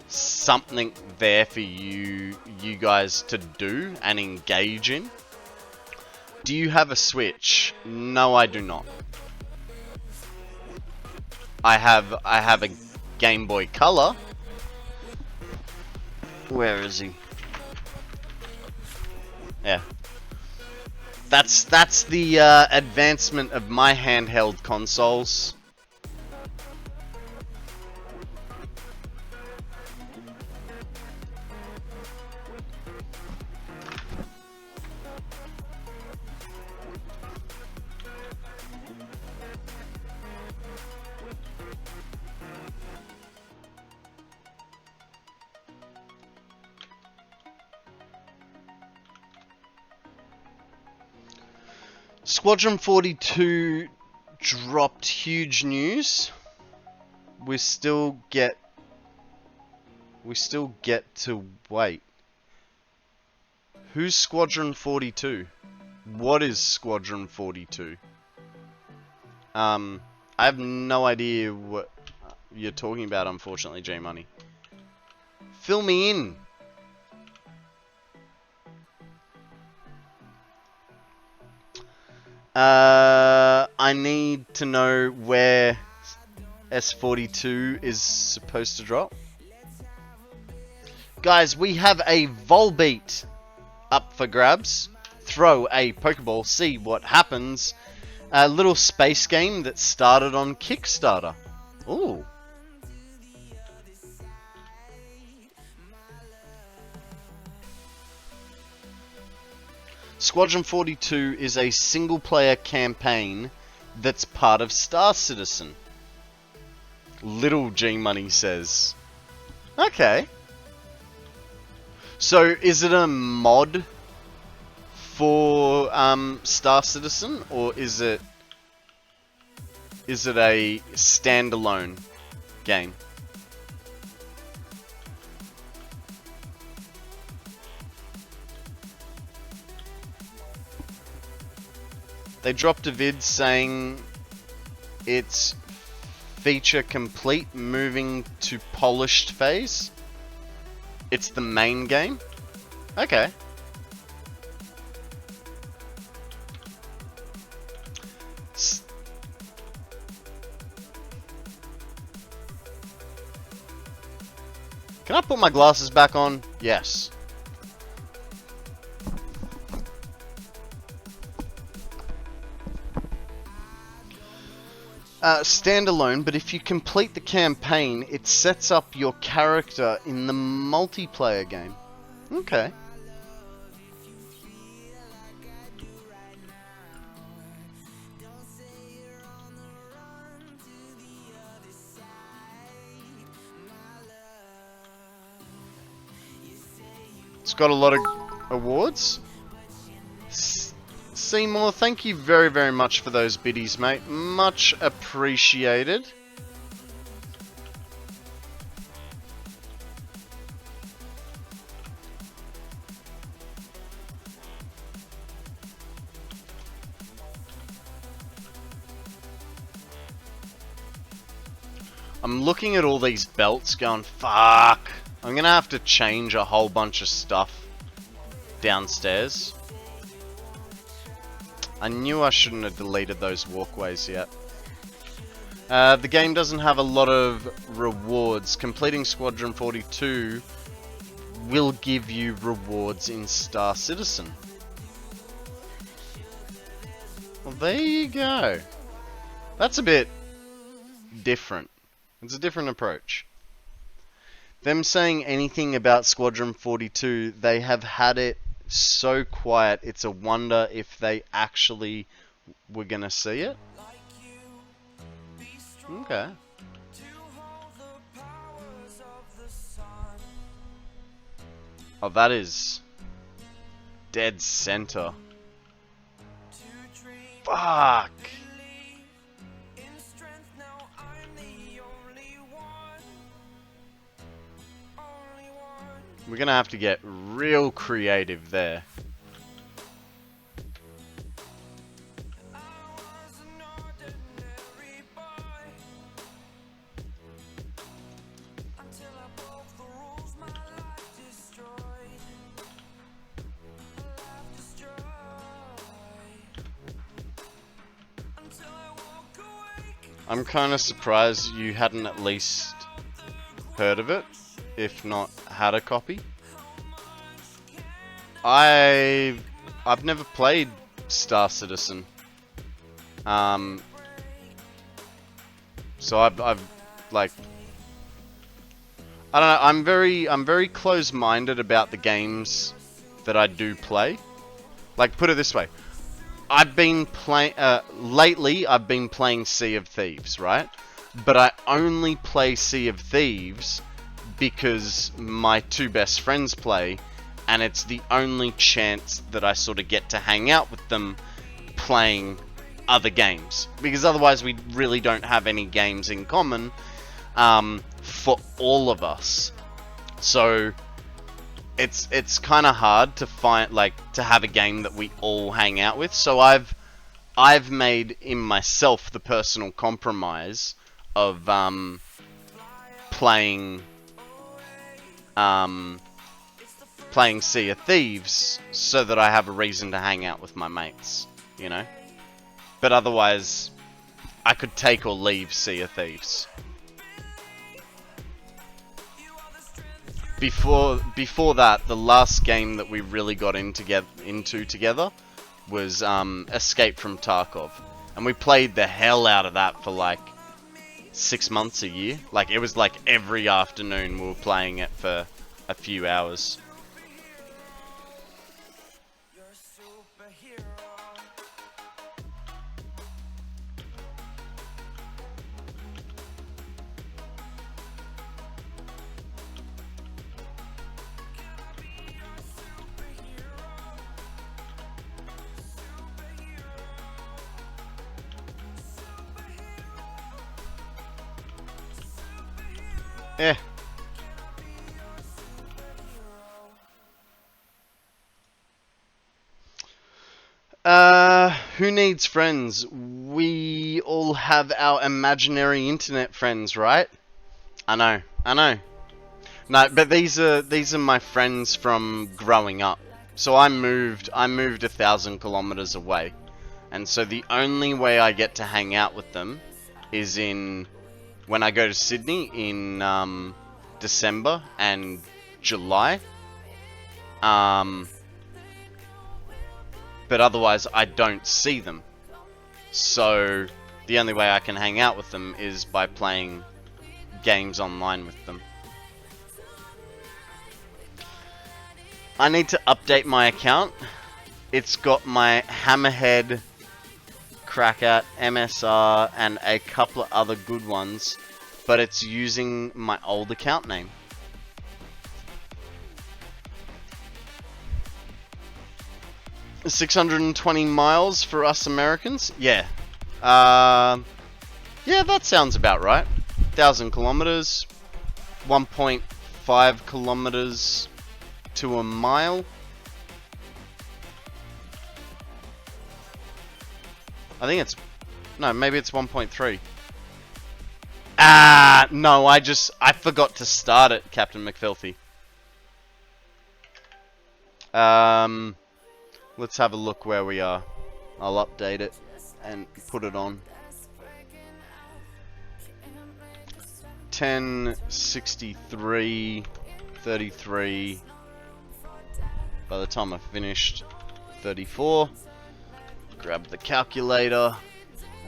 something there for you guys to do and engage in. Do you have a Switch? No, I do not. I have a Game Boy Color. Where is he? Yeah. That's the advancement of my handheld consoles. Squadron 42 dropped huge news. We still get to wait. Who's Squadron 42? What is Squadron 42? I have no idea what you're talking about, unfortunately, J Money. Fill me in. I need to know where S42 is supposed to drop. Guys, we have a Volbeat up for grabs. Throw a Pokeball, see what happens. A little space game that started on Kickstarter. Ooh. Squadron 42 is a single-player campaign that's part of Star Citizen. Little G Money says. Okay. So, is it a mod for Star Citizen, or is it a standalone game? They dropped a vid saying it's feature complete, moving to polished phase. It's the main game? Okay. Can I put my glasses back on? Yes. Standalone, but if you complete the campaign, it sets up your character in the multiplayer game. Okay. It's got a lot of awards. Seymour, thank you very, very much for those biddies, mate. Much appreciated. I'm looking at all these belts going, fuck. I'm gonna have to change a whole bunch of stuff downstairs. I knew I shouldn't have deleted those walkways yet. The game doesn't have a lot of rewards. Completing Squadron 42 will give you rewards in Star Citizen. Well, there you go. That's a bit different. It's a different approach. Them saying anything about Squadron 42, they have had it so quiet, it's a wonder if they actually were gonna see it. Okay. Oh, that is dead center. Fuck. We're gonna have to get real creative there. I'm kind of surprised you hadn't at least heard of it, if not had a copy. I've never played Star Citizen, so I've like, I don't know. I'm very close-minded about the games that I do play. Like, put it this way, I've been playing lately. I've been playing Sea of Thieves, right? But I only play Sea of Thieves because my two best friends play, and it's the only chance that I sort of get to hang out with them playing other games, because otherwise we really don't have any games in common for all of us. So it's kind of hard to find, like, to have a game that we all hang out with. So I've made in myself the personal compromise of playing Sea of Thieves so that I have a reason to hang out with my mates, you know? But otherwise, I could take or leave Sea of Thieves. Before that, the last game that we really got into together was Escape from Tarkov. And we played the hell out of that for like 6 months, a year. Like, it was like every afternoon we were playing it for a few hours. Eh. Who needs friends? We all have our imaginary internet friends, right? I know. No, but these are my friends from growing up. So I moved 1,000 kilometers away, and so the only way I get to hang out with them is when I go to Sydney in December and July. But otherwise I don't see them. So the only way I can hang out with them is by playing games online with them. I need to update my account. It's got my Hammerhead, Crackat, MSR, and a couple of other good ones, but it's using my old account name. $620 miles for us Americans? Yeah. Yeah, that sounds about right. 1,000 kilometers, 1.5 kilometers to a mile. I think it's... No, maybe it's 1.3. No, I forgot to start it, Captain McFilthy. Let's have a look where we are. I'll update it and put it on. 1063 33. By the time I finished, 34. Grab the calculator.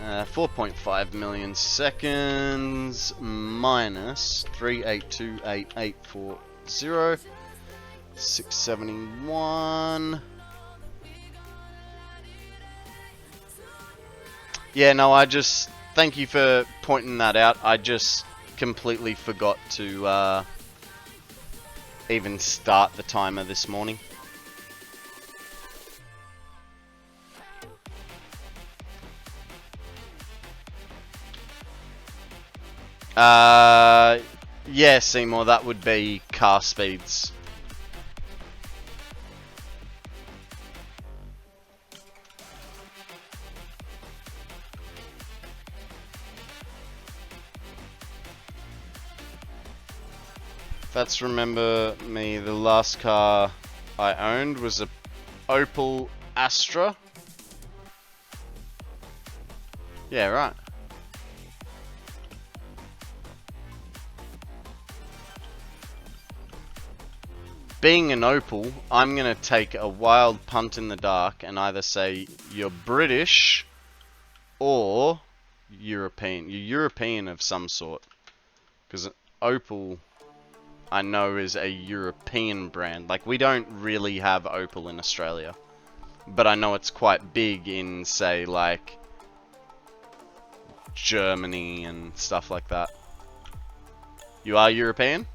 4.5 million seconds minus 3828840. 671. Yeah, no, thank you for pointing that out. I just completely forgot to even start the timer this morning. Yeah, Seymour, that would be car speeds. Let's remember me, the last car I owned was a Opel Astra. Yeah, right. Being an Opel, I'm gonna take a wild punt in the dark and either say you're British or European. You're European of some sort. Because Opel, I know, is a European brand. Like, we don't really have Opel in Australia. But I know it's quite big in, say, like, Germany and stuff like that. You are European?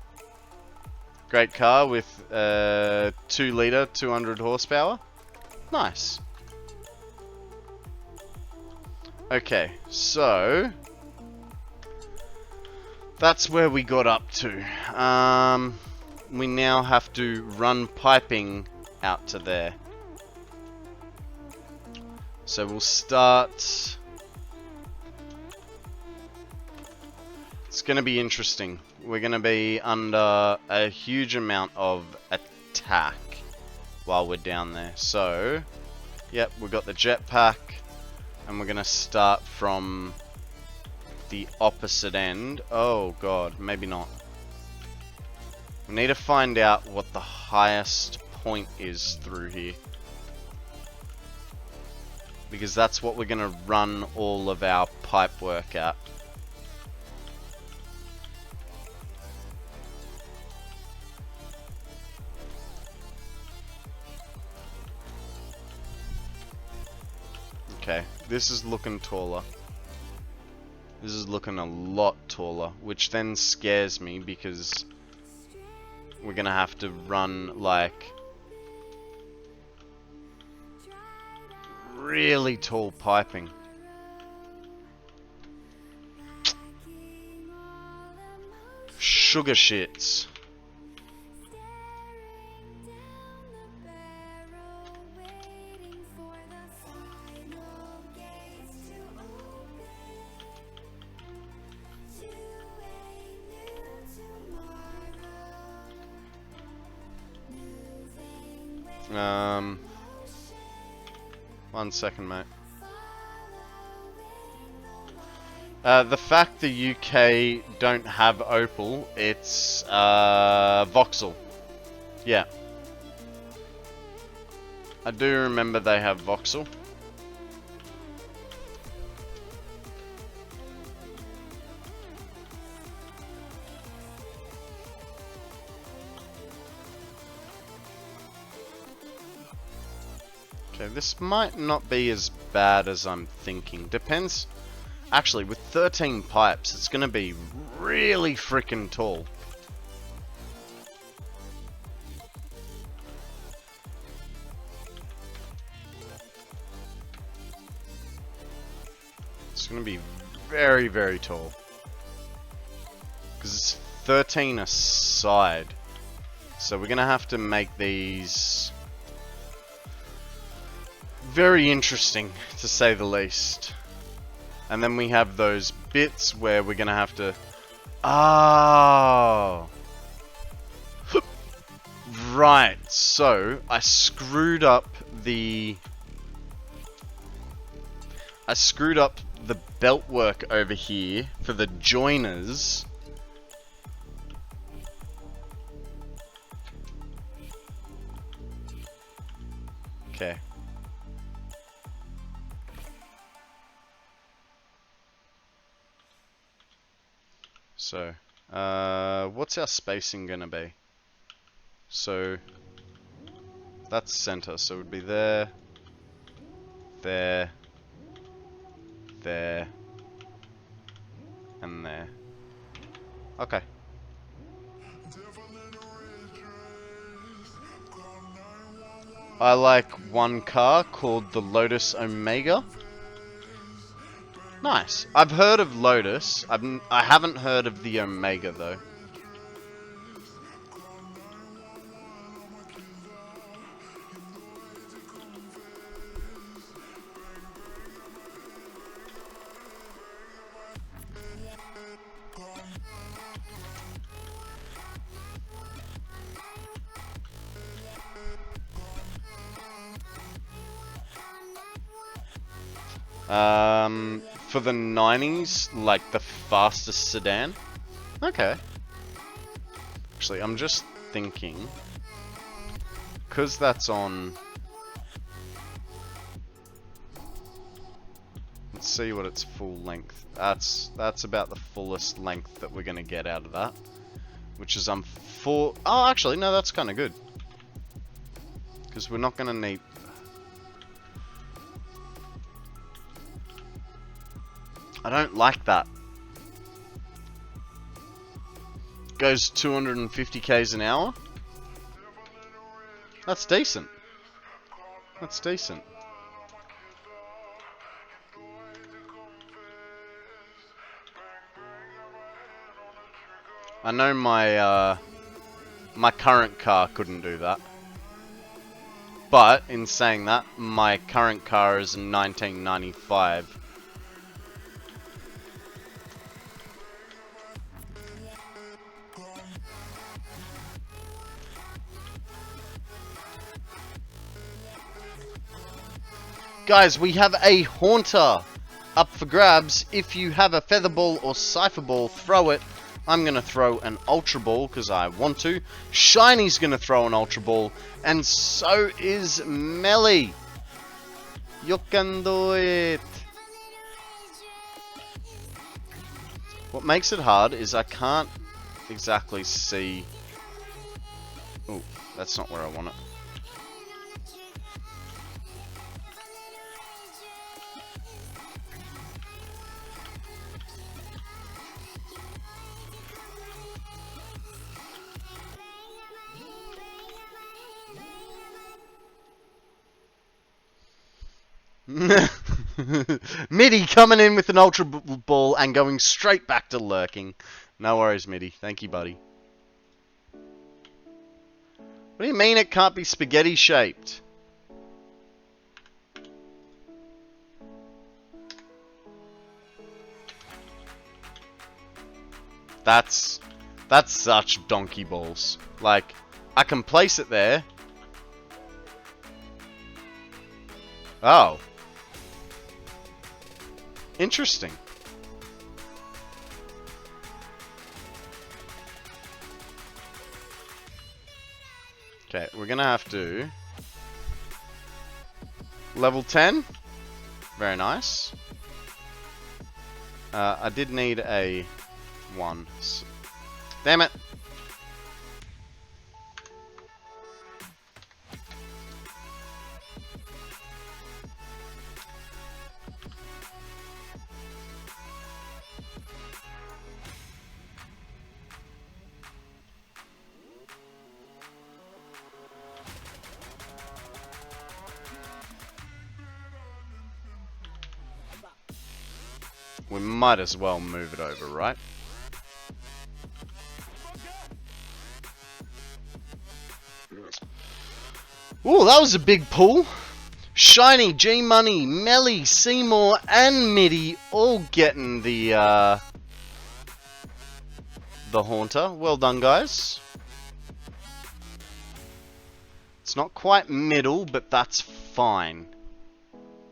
Great car with 2 litre, 200 horsepower. Nice. Okay, so that's where we got up to. We now have to run piping out to there. So we'll start. It's going to be interesting. We're going to be under a huge amount of attack while we're down there. So, yep, we've got the jetpack, and we're going to start from the opposite end. Oh god, maybe not. We need to find out what the highest point is through here, because that's what we're going to run all of our pipe work at. Okay, this is looking taller. This is looking a lot taller, which then scares me because we're gonna have to run like really tall piping. Sugar shits. One second, mate. The fact the UK don't have Opal, it's Voxel. Yeah. I do remember they have Voxel. Okay, this might not be as bad as I'm thinking. Depends. Actually, with 13 pipes, it's gonna be really freaking tall. It's gonna be very, very tall. Because it's 13 a side. So we're gonna have to make these very interesting, to say the least. And then we have those bits where we're gonna have to... Oh! Right, so I screwed up the belt work over here for the joiners. Okay. So, what's our spacing gonna be? So, that's center, so it would be there, there, there, and there. Okay. I like one car called the Lotus Omega. Nice. I've heard of Lotus. I haven't heard of the Omega though. For the 90s, like the fastest sedan. Okay. Actually, I'm just thinking, because that's on... Let's see what its full length. That's about the fullest length that we're gonna get out of that, which is Oh, actually, no, that's kind of good, because we're not gonna need. I don't like that. Goes 250 k's an hour. That's decent. That's decent. I know my my current car couldn't do that. But, in saying that, my current car is a 1995. Guys, we have a Haunter up for grabs. If you have a Feather Ball or Cypher Ball, throw it. I'm going to throw an Ultra Ball because I want to. Shiny's going to throw an Ultra Ball. And so is Melly. You can do it. What makes it hard is I can't exactly see... Oh, that's not where I want it. Midi coming in with an Ultra Ball and going straight back to lurking. No worries, Midi. Thank you, buddy. What do you mean it can't be spaghetti shaped? That's such donkey balls. Like, I can place it there. Oh. Interesting. Okay, we're gonna have to... Level 10. Very nice. I did need a 1. Damn it. We might as well move it over, right? Ooh, that was a big pull. Shiny, G-Money, Melly, Seymour, and Midi all getting the Haunter. Well done, guys. It's not quite middle, but that's fine.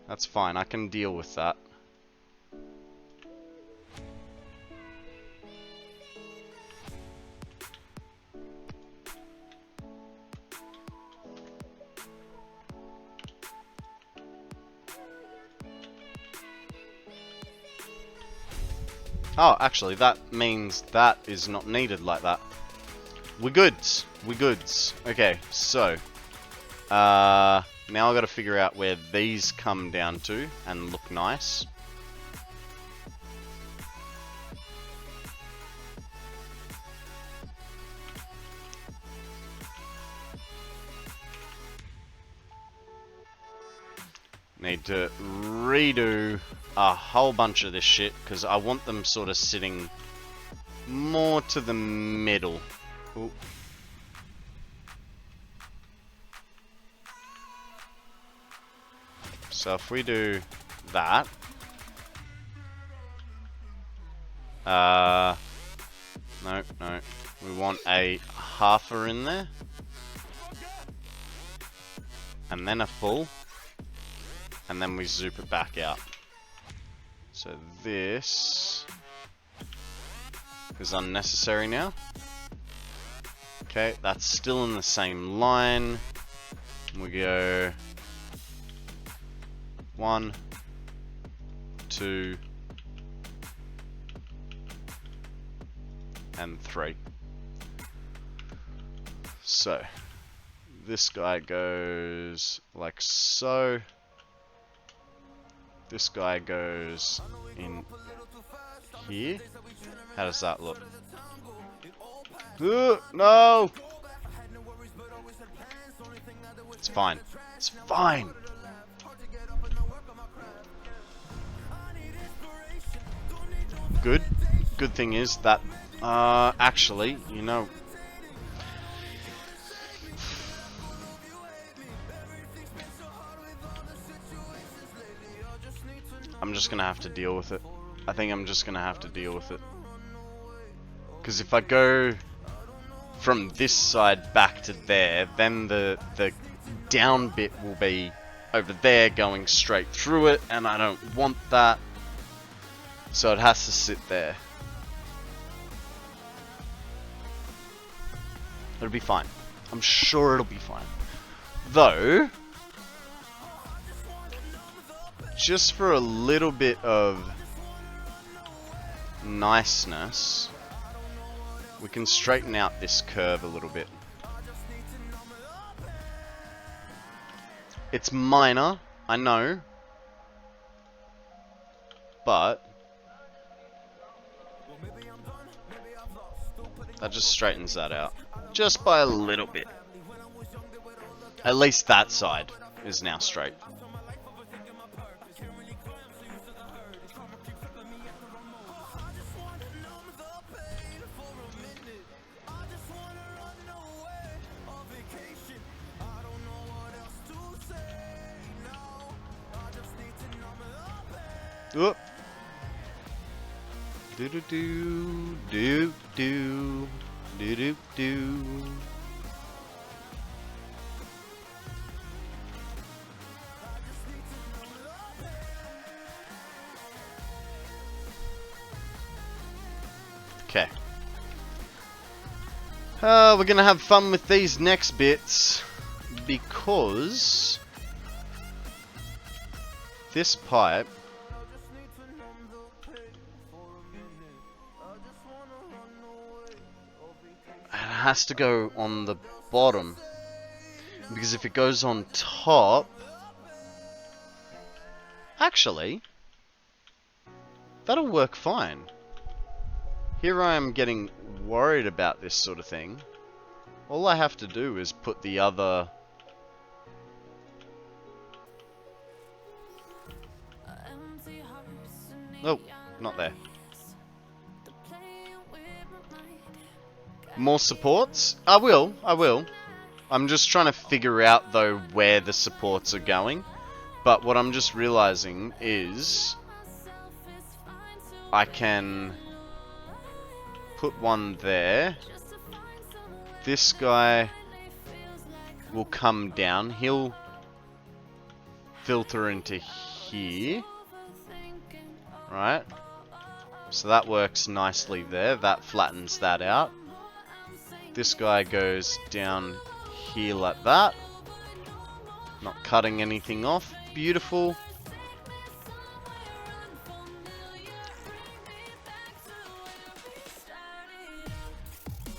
That's fine. I can deal with that. Oh, actually, that means that is not needed like that. We're goods. We're goods. Okay, so. Now I've got to figure out where these come down to and look nice. Need to redo a whole bunch of this shit because I want them sort of sitting more to the middle. Ooh. So if we do that, no, we want a halfer in there, and then a full. And then we zoop it back out. So this is unnecessary now. Okay, that's still in the same line. We go 1, 2, and 3. So this guy goes like so. This guy goes in here. How does that look? No! It's fine. It's fine! Good. Good thing is that Actually, you know... I'm just gonna have to deal with it. I think I'm just gonna have to deal with it. Because if I go from this side back to there, then the down bit will be over there going straight through it, and I don't want that. So it has to sit there. It'll be fine. I'm sure it'll be fine. Though, just for a little bit of niceness, we can straighten out this curve a little bit. It's minor, I know, but that just straightens that out. Just by a little bit. At least that side is now straight. Whoop. Do do do do do do do do. Okay. We're gonna have fun with these next bits because this pipe has to go on the bottom, because if it goes on top, actually that'll work fine. Here I am getting worried about this sort of thing. All I have to do is put the other nope, not there. More supports? I will. I'm just trying to figure out, though, where the supports are going. But what I'm just realizing is I can put one there. This guy will come down. He'll filter into here. Right? So that works nicely there. That flattens that out. This guy goes down here like that. Not cutting anything off. Beautiful.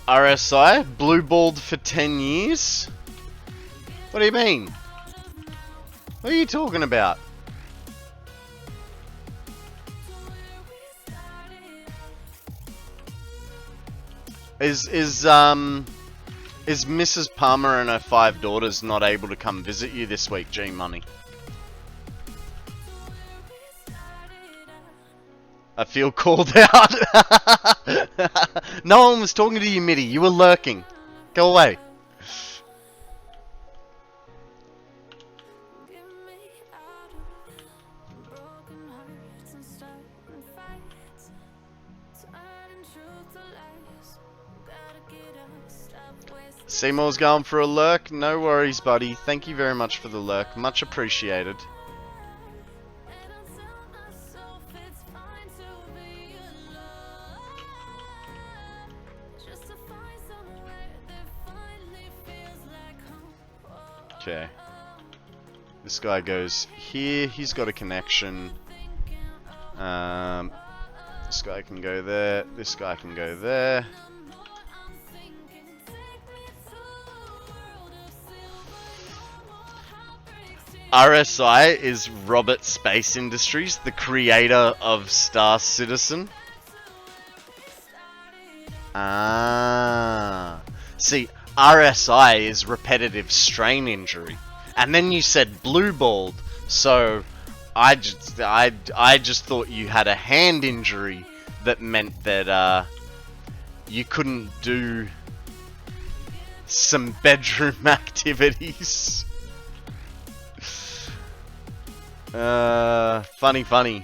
RSI, blue balled for 10 years? What do you mean? What are you talking about? Is Mrs. Palmer and her 5 daughters not able to come visit you this week, G Money? I feel called out. No one was talking to you, Mitty. You were lurking. Go away. Seymour's going for a lurk. No worries, buddy. Thank you very much for the lurk. Much appreciated. Okay. This guy goes here. He's got a connection. This guy can go there. This guy can go there. RSI is Robert Space Industries, the creator of Star Citizen. Ah. See, RSI is repetitive strain injury. And then you said blue balled. So I just thought you had a hand injury that meant that you couldn't do some bedroom activities. Funny.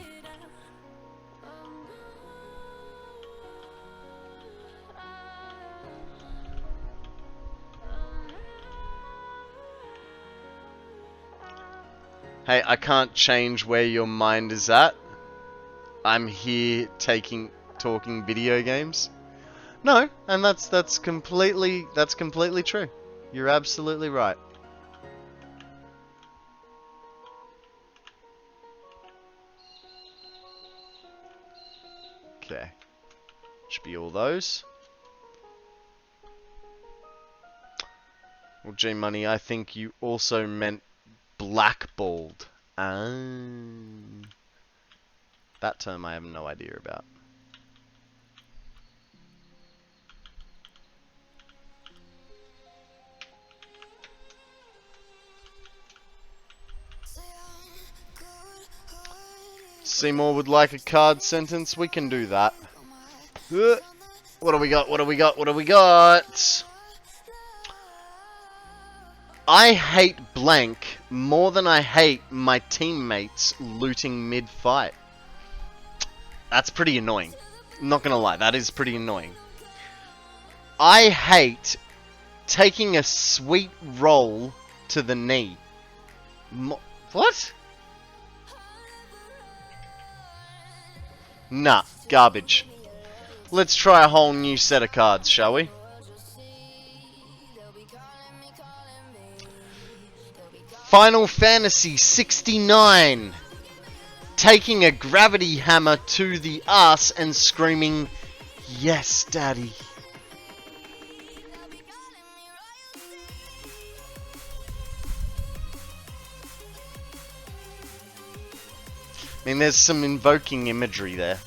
Hey, I can't change where your mind is at. I'm here talking video games. No, and that's completely true. You're absolutely right. Okay. Should be all those. Well, G Money, I think you also meant blackballed. That term I have no idea about. Seymour would like a card sentence. We can do that. What do we got? I hate blank more than I hate my teammates looting mid-fight. That's pretty annoying. Not gonna lie, that is pretty annoying. I hate taking a sweet roll to the knee. What? Nah, garbage. Let's try a whole new set of cards, shall we? Final Fantasy 69. Taking a gravity hammer to the ass and screaming, "Yes, Daddy." I mean, there's some invoking imagery there.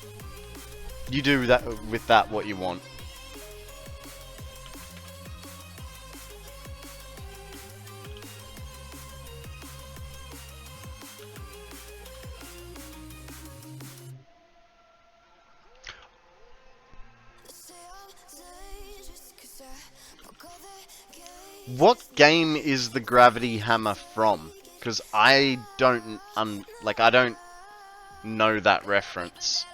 You do that with that what you want. What game is the gravity hammer from? Because I don't I don't know that reference.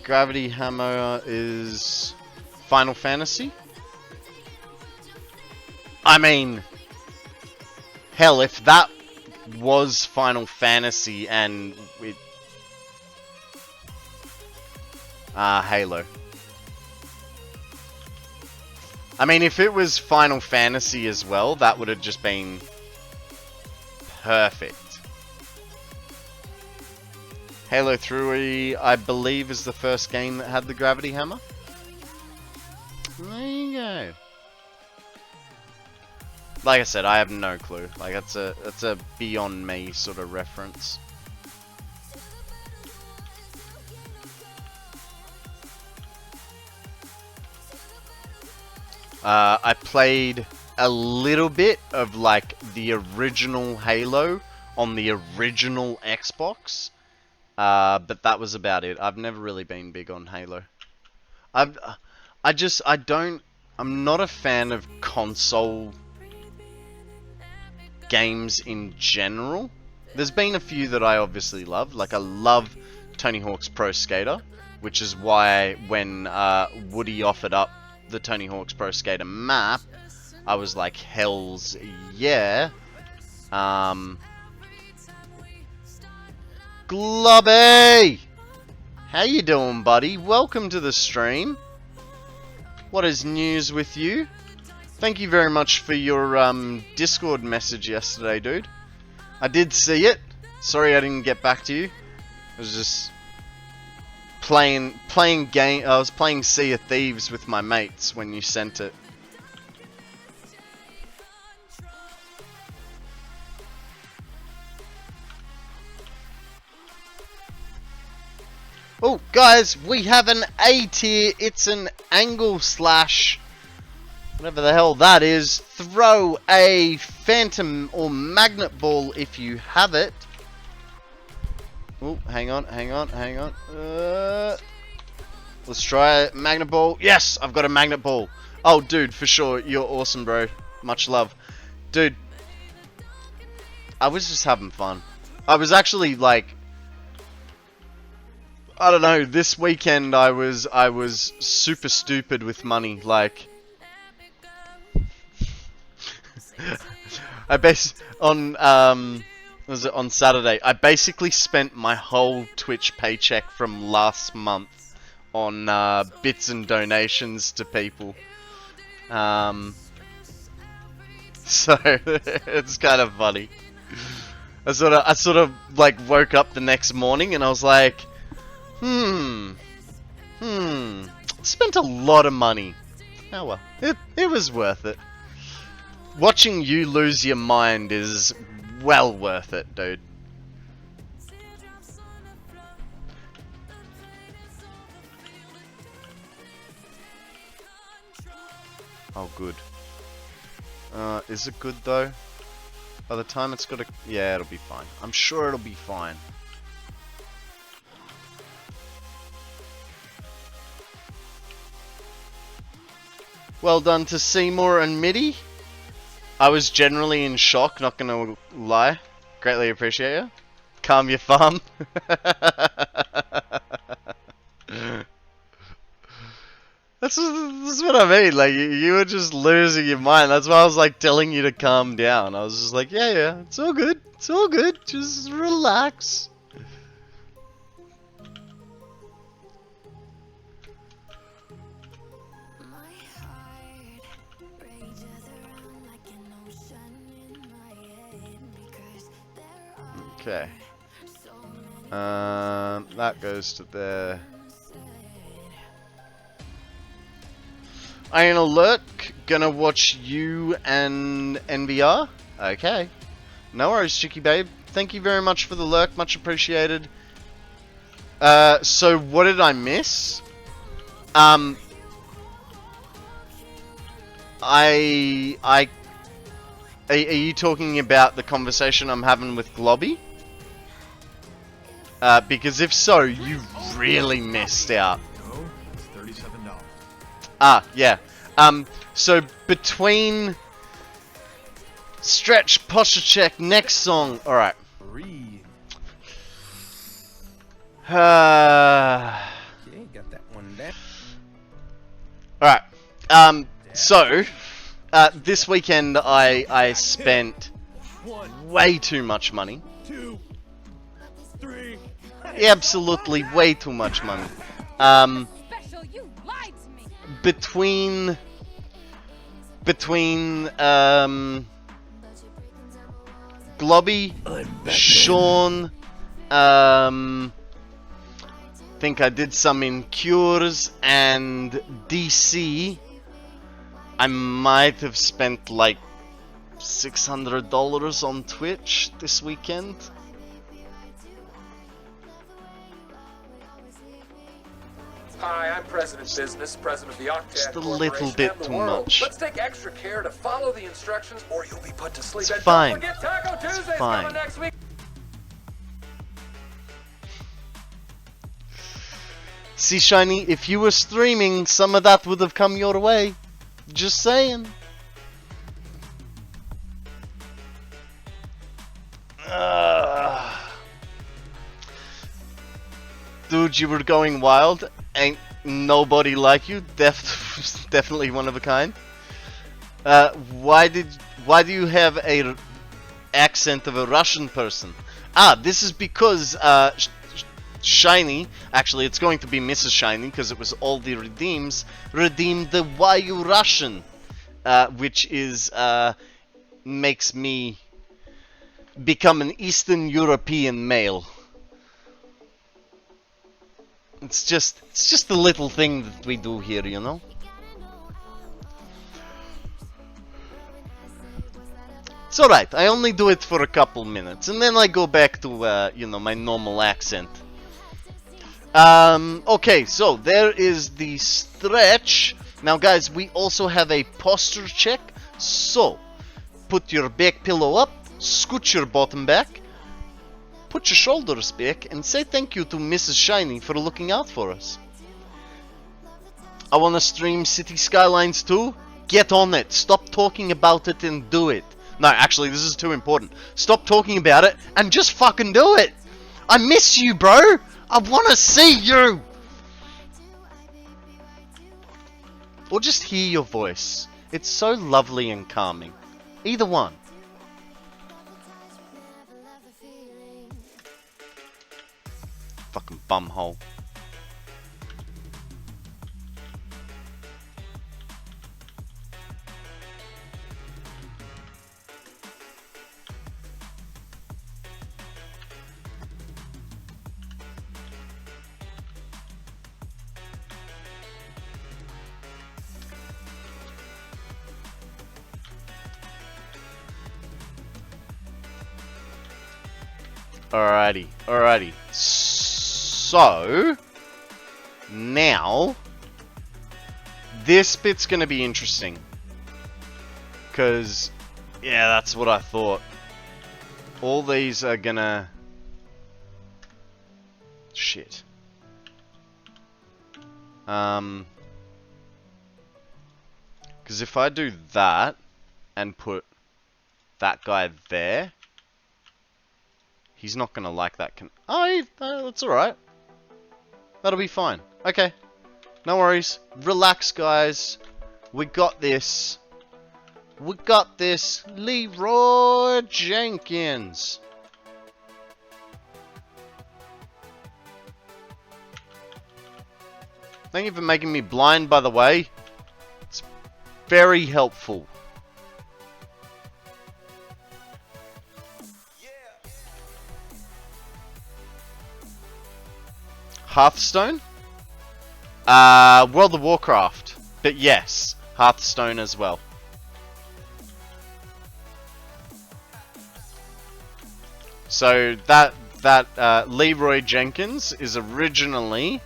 Gravity Hammer is Final Fantasy? I mean, hell, if that was Final Fantasy and it... Halo. I mean, if it was Final Fantasy as well, that would have just been perfect. Halo 3, I believe, is the first game that had the gravity hammer. There you go. Like I said, I have no clue. Like, that's a beyond me sort of reference. I played a little bit of like the original Halo on the original Xbox, but that was about it. I've never really been big on Halo. I'm not a fan of console games in general. There's been a few that I obviously love. Like, I love Tony Hawk's Pro Skater, which is why when Woody offered up the Tony Hawk's Pro Skater map, I was like, hells yeah. Globby! How you doing, buddy? Welcome to the stream. What is news with you? Thank you very much for your Discord message yesterday, dude. I did see it. Sorry I didn't get back to you. I was just playing game. I was playing Sea of Thieves with my mates when you sent it. Oh, guys, we have an A tier. It's an angle slash, whatever the hell that is. Throw a phantom or magnet ball if you have it. Oh, hang on. Let's try it. Magnet ball. Yes, I've got a magnet ball. Oh, dude, for sure. You're awesome, bro. Much love. Dude, I was just having fun. I was actually like, I don't know, this weekend I was super stupid with money, like on Saturday, I basically spent my whole Twitch paycheck from last month on bits and donations to people. So it's kind of funny. I sort of like woke up the next morning and I was like, spent a lot of money. Oh well, it was worth it. Watching you lose your mind is well worth it, dude. Oh, good. Is it good though? By the time it's got a... Yeah, it'll be fine. I'm sure it'll be fine. Well done to Seymour and Mitty. I was generally in shock, not gonna lie. Greatly appreciate you. Calm your farm. That's what I mean. Like, you were just losing your mind. That's why I was like telling you to calm down. I was just like, yeah, it's all good. It's all good. Just relax. Okay. That goes to there. Iron Alert, gonna watch you and NVR? Okay. No worries, Chicky Babe. Thank you very much for the lurk, much appreciated. So what did I miss? Are you talking about the conversation I'm having with Globby? Because if so, you really missed out. No, it's $37. Ah, yeah. So between Stretch, Posture Check, next song. Alright. Breathe. Okay, got that one down. Alright. So this weekend I spent way too much money. 2, 3. Absolutely way too much money. Special, you lied to me. Between Globby, Sean, think I did some in Cures, and DC, I might have spent like $600 on Twitch this weekend. Hi, I'm President Business, President of the Octad Just a Corporation little bit and the too world. much. Let's take extra care to follow the instructions or you'll be put to sleep. It's And fine. Don't forget Taco Tuesday's fine. coming next week. See, Shiny, if you were streaming, some of that would have come your way. Just saying. Dude, you were going wild. Ain't nobody like you. Definitely one of a kind. Why do you have a accent of a Russian person? Ah, this is because Shiny, actually it's going to be Mrs. Shiny because it was all the redeemed the Why You Russian which is makes me become an Eastern European male. It's just a little thing that we do here, you know. It's alright, I only do it for a couple minutes, and then I go back to, you know, my normal accent. Okay, so there is the stretch. Now guys, we also have a posture check, so put your back pillow up, scoot your bottom back, put your shoulders back, and say thank you to Mrs. Shiny for looking out for us. I wanna stream City Skylines 2? Get on it, stop talking about it and do it. No, actually, this is too important. Stop talking about it and just fucking do it. I miss you, bro. I want to see you. Or just hear your voice. It's so lovely and calming. Either one. Fucking bumhole. Alrighty. So, now, this bit's gonna be interesting. Because, yeah, that's what I thought. All these are gonna... Shit. Because if I do that, and put that guy there... He's not gonna like that. That's alright. That'll be fine. Okay. No worries. Relax, guys. We got this. We got this. Leroy Jenkins. Thank you for making me blind, by the way. It's very helpful. Hearthstone? World of Warcraft. But yes, Hearthstone as well. So that Leroy Jenkins is originally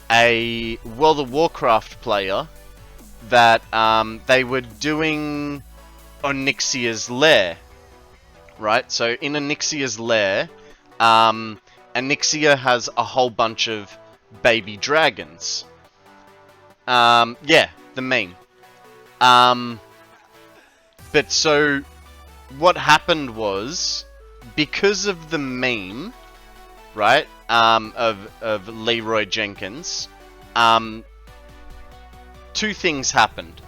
a World of Warcraft player that they were doing Onyxia's Lair. Right? So in Onyxia's Lair, Onyxia has a whole bunch of baby dragons. Yeah, the meme. But so, what happened was, because of the meme, right, of Leroy Jenkins, two things happened.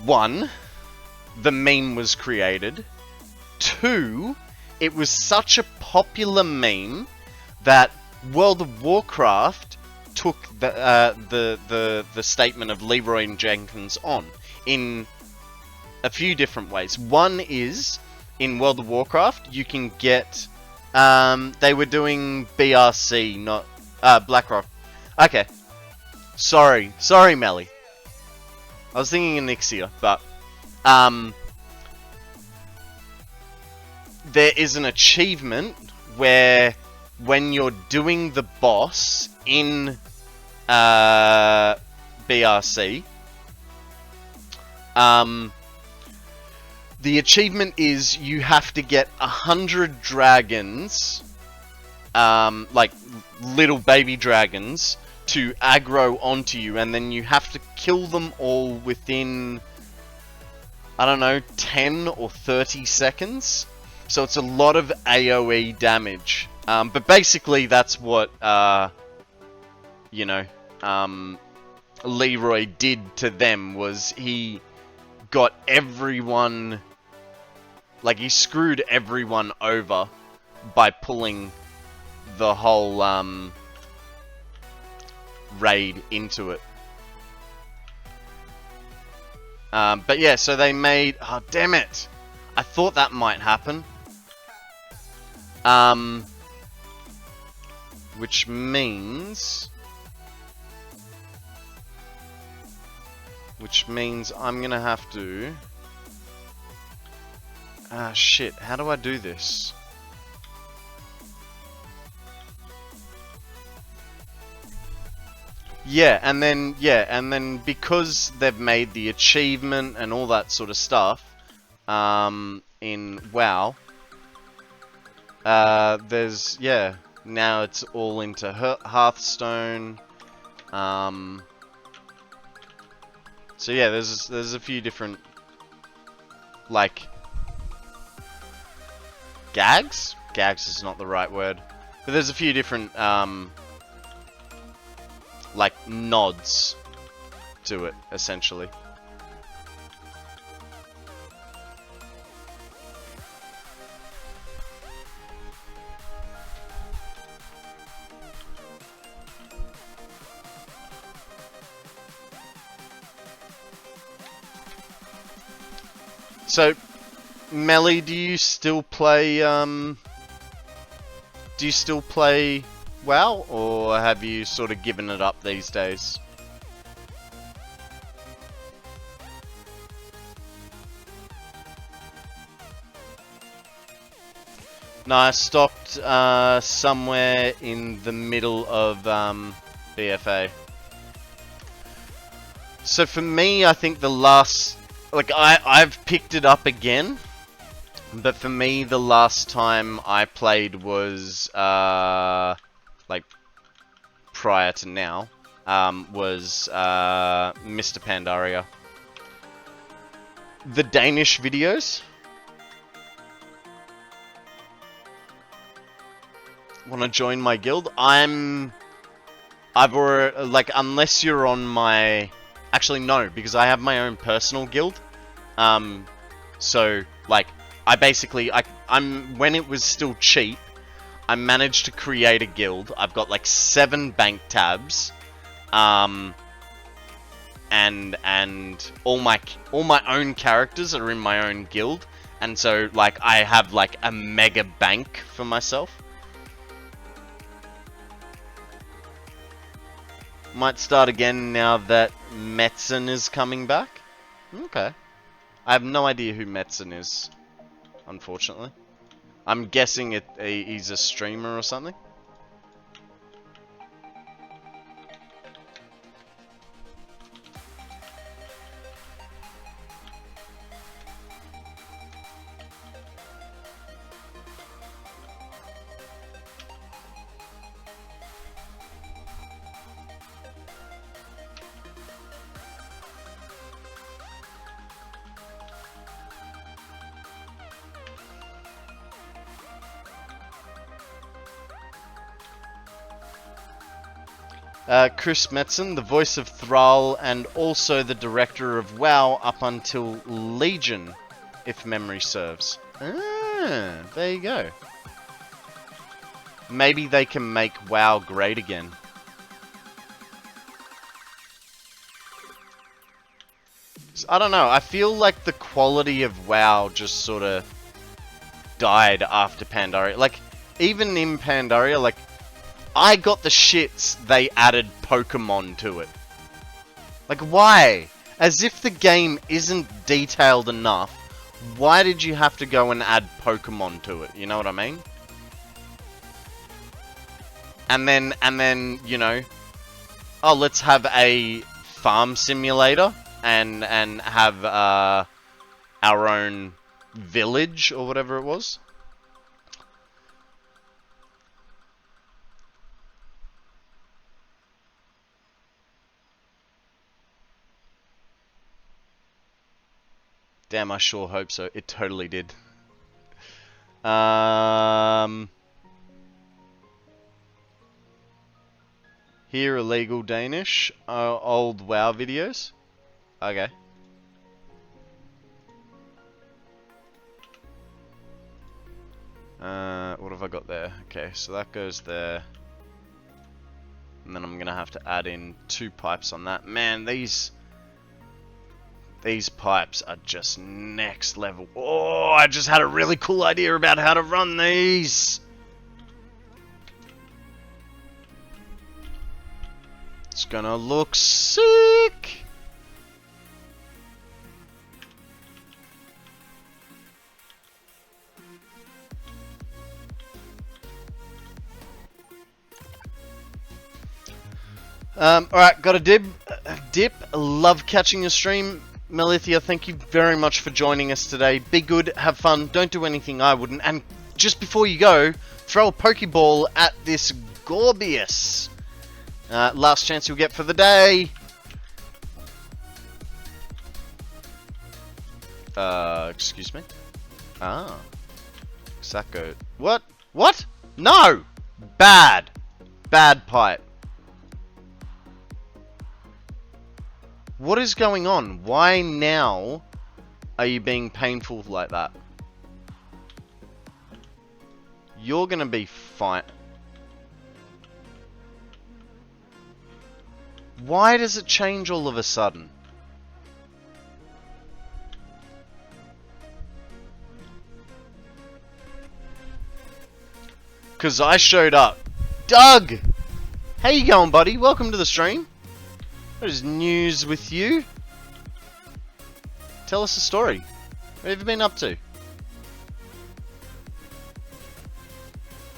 One, the meme was created. Two, it was such a popular meme that World of Warcraft took the statement of Leroy Jenkins on in a few different ways. One is in World of Warcraft you can get they were doing BRC, not BlackRock. Okay, sorry Melly. I was thinking Onyxia, but there is an achievement where when you're doing the boss in BRC, the achievement is you have to get 100 dragons, like little baby dragons, to aggro onto you, and then you have to kill them all within, I don't know, 10 or 30 seconds. So it's a lot of AoE damage. But basically that's what, you know, Leroy did to them, was he got everyone, like he screwed everyone over by pulling the whole, raid into it. But yeah, so they made... Oh, damn it! I thought that might happen. Which means... I'm gonna have to... Ah, shit. How do I do this? Yeah, and then because they've made the achievement and all that sort of stuff, in WoW, there's, yeah, now it's all into Hearthstone, so yeah, there's a few different, like, gags? Gags is not the right word, but there's a few different, like, nods to it, essentially. So, Melly, do you still play WoW, or have you sort of given it up these days? No, I stopped somewhere in the middle of BFA. So for me, I think the last... Like, I've picked it up again. But for me, the last time I played was, like, prior to now, was Mr. Pandaria. The Danish videos. Want to join my guild? I've already, like, unless you're on my... Actually, no, because I have my own personal guild. So, like... when it was still cheap, I managed to create a guild. I've got like 7 bank tabs, and all my own characters are in my own guild, and so like I have like a mega bank for myself. Might start again now that Metzen is coming back. Okay, I have no idea who Metzen is. Unfortunately, I'm guessing he's a streamer or something. Chris Metzen, the voice of Thrall, and also the director of WoW up until Legion, if memory serves. Ah, there you go. Maybe they can make WoW great again. I don't know, I feel like the quality of WoW just sort of died after Pandaria. Like, even in Pandaria, like, I got the shits they added Pokemon to it. Like, why? As if the game isn't detailed enough, why did you have to go and add Pokemon to it? You know what I mean? And then, you know, oh, let's have a farm simulator and have our own village or whatever it was. Damn, I sure hope so. It totally did. Here, illegal Danish. Old WoW videos. Okay. What have I got there? Okay, so that goes there. And then I'm gonna have to add in 2 pipes on that. Man, these These pipes are just next level. Oh, I just had a really cool idea about how to run these. It's gonna look sick. Alright, got a dip. Love catching your stream. Melithia, thank you very much for joining us today. Be good, have fun, don't do anything I wouldn't. And just before you go, throw a Pokeball at this Gorbius. Last chance you'll get for the day. Excuse me? Ah. Sacco. What? What? No! Bad. Bad pipe. What is going on? Why now are you being painful like that? You're gonna be fine. Why does it change all of a sudden? Cause I showed up. Doug! How you going, buddy? Welcome to the stream. What is news with you? Tell us a story. What have you been up to?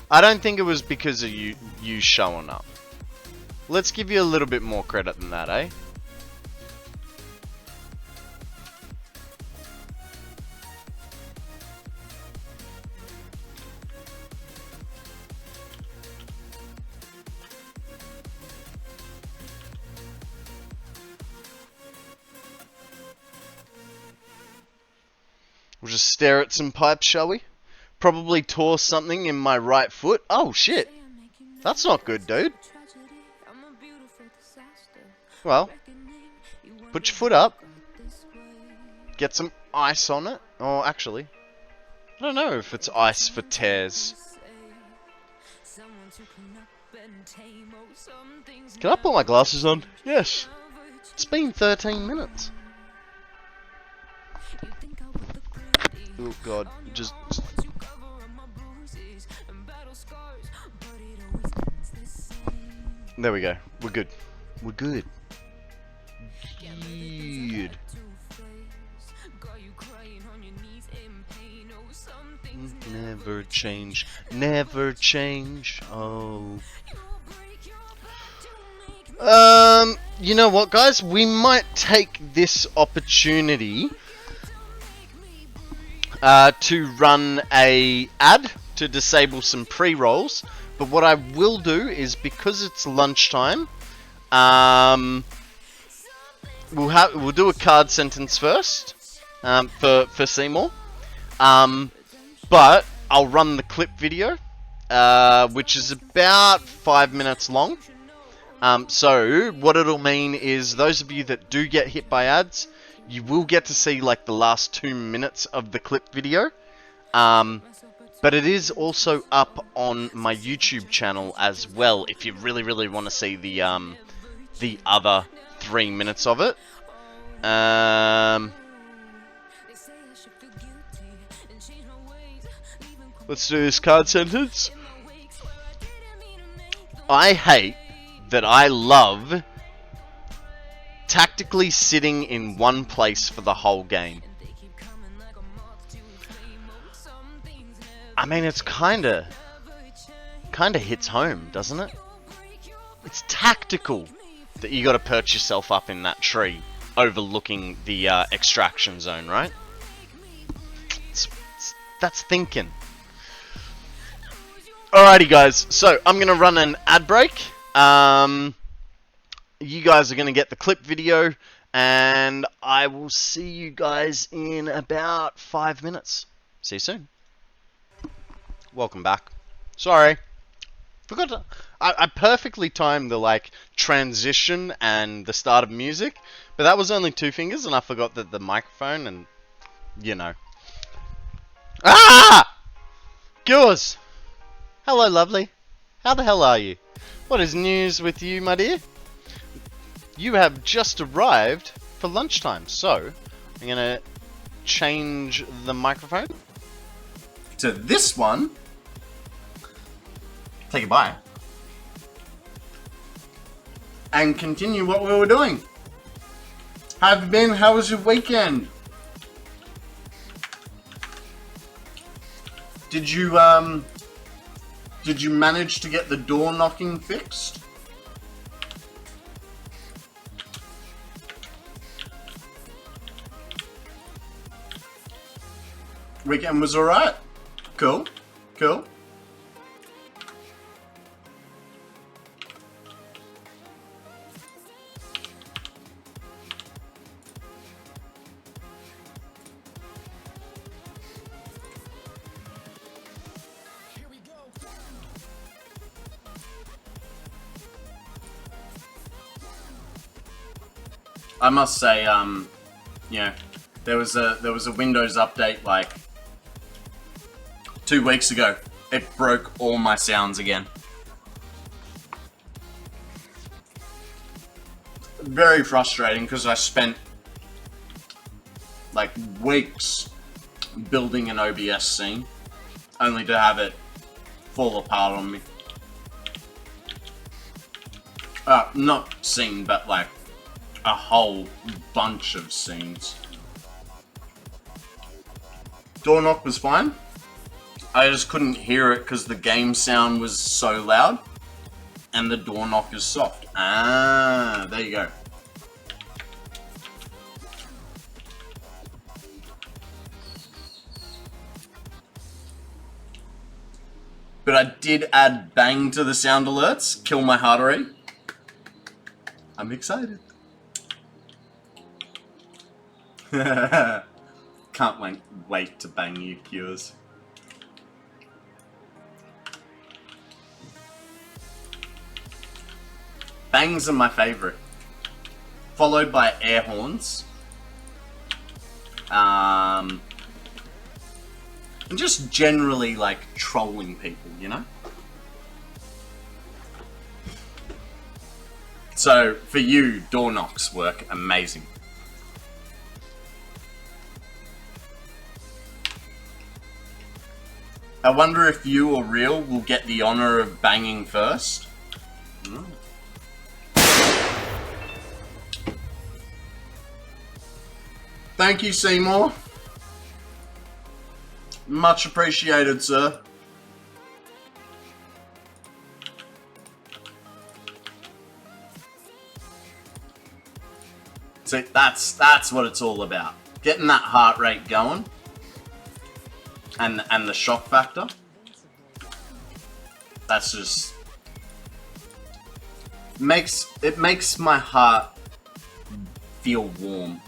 I don't think it was because of you showing up. Let's give you a little bit more credit than that, eh? We'll just stare at some pipes, shall we? Probably tore something in my right foot. Oh, shit. That's not good, dude. Well, put your foot up. Get some ice on it. Or actually, I don't know if it's ice for tears. Can I put my glasses on? Yes. It's been 13 minutes. Oh god, just... There we go. We're good. We're good. Good. Never change. Never change. Oh. You know what, guys? We might take this opportunity to run a ad to disable some pre-rolls, but what I will do is, because it's lunchtime, we'll do a card sentence first for Seymour, but I'll run the clip video, which is about 5 minutes long. So what it'll mean is, those of you that do get hit by ads, you will get to see like the last 2 minutes of the clip video, but it is also up on my YouTube channel as well, if you really want to see the other 3 minutes of it. Let's do this card sentence. I hate that I love tactically sitting in one place for the whole game. I mean, it's kinda hits home, doesn't it? It's tactical that you gotta perch yourself up in that tree overlooking the extraction zone, right? That's thinking. Alrighty guys, so I'm gonna run an ad break. You guys are going to get the clip video, and I will see you guys in about 5 minutes. See you soon. Welcome back. Sorry. Forgot to... I perfectly timed the, like, transition and the start of music, but that was only 2 fingers, and I forgot that the microphone and, you know. Ah! Gills! Hello, lovely. How the hell are you? What is news with you, my dear? You have just arrived for lunchtime, so I'm gonna change the microphone to this one. Take a bite. And continue what we were doing. How have you been? How was your weekend? Did you manage to get the door knocking fixed? Weekend was alright. Cool. Cool. I must say, yeah, there was a Windows update like 2 weeks ago. It broke all my sounds again. Very frustrating because I spent like weeks building an OBS scene only to have it fall apart on me. Not scene, but like a whole bunch of scenes. Door knock was fine. I just couldn't hear it because the game sound was so loud and the door knock is soft. Ah, there you go. But I did add bang to the sound alerts. Kill my heart rate. I'm excited. Can't wait to bang you, Cures. Bangs are my favorite. Followed by air horns. And just generally like trolling people, you know? So for you, door knocks work amazing. I wonder if you or Real will get the honor of banging first. Mm. Thank you, Seymour. Much appreciated, sir. See, that's what it's all about. Getting that heart rate going. And the shock factor. That's just makes my heart feel warm.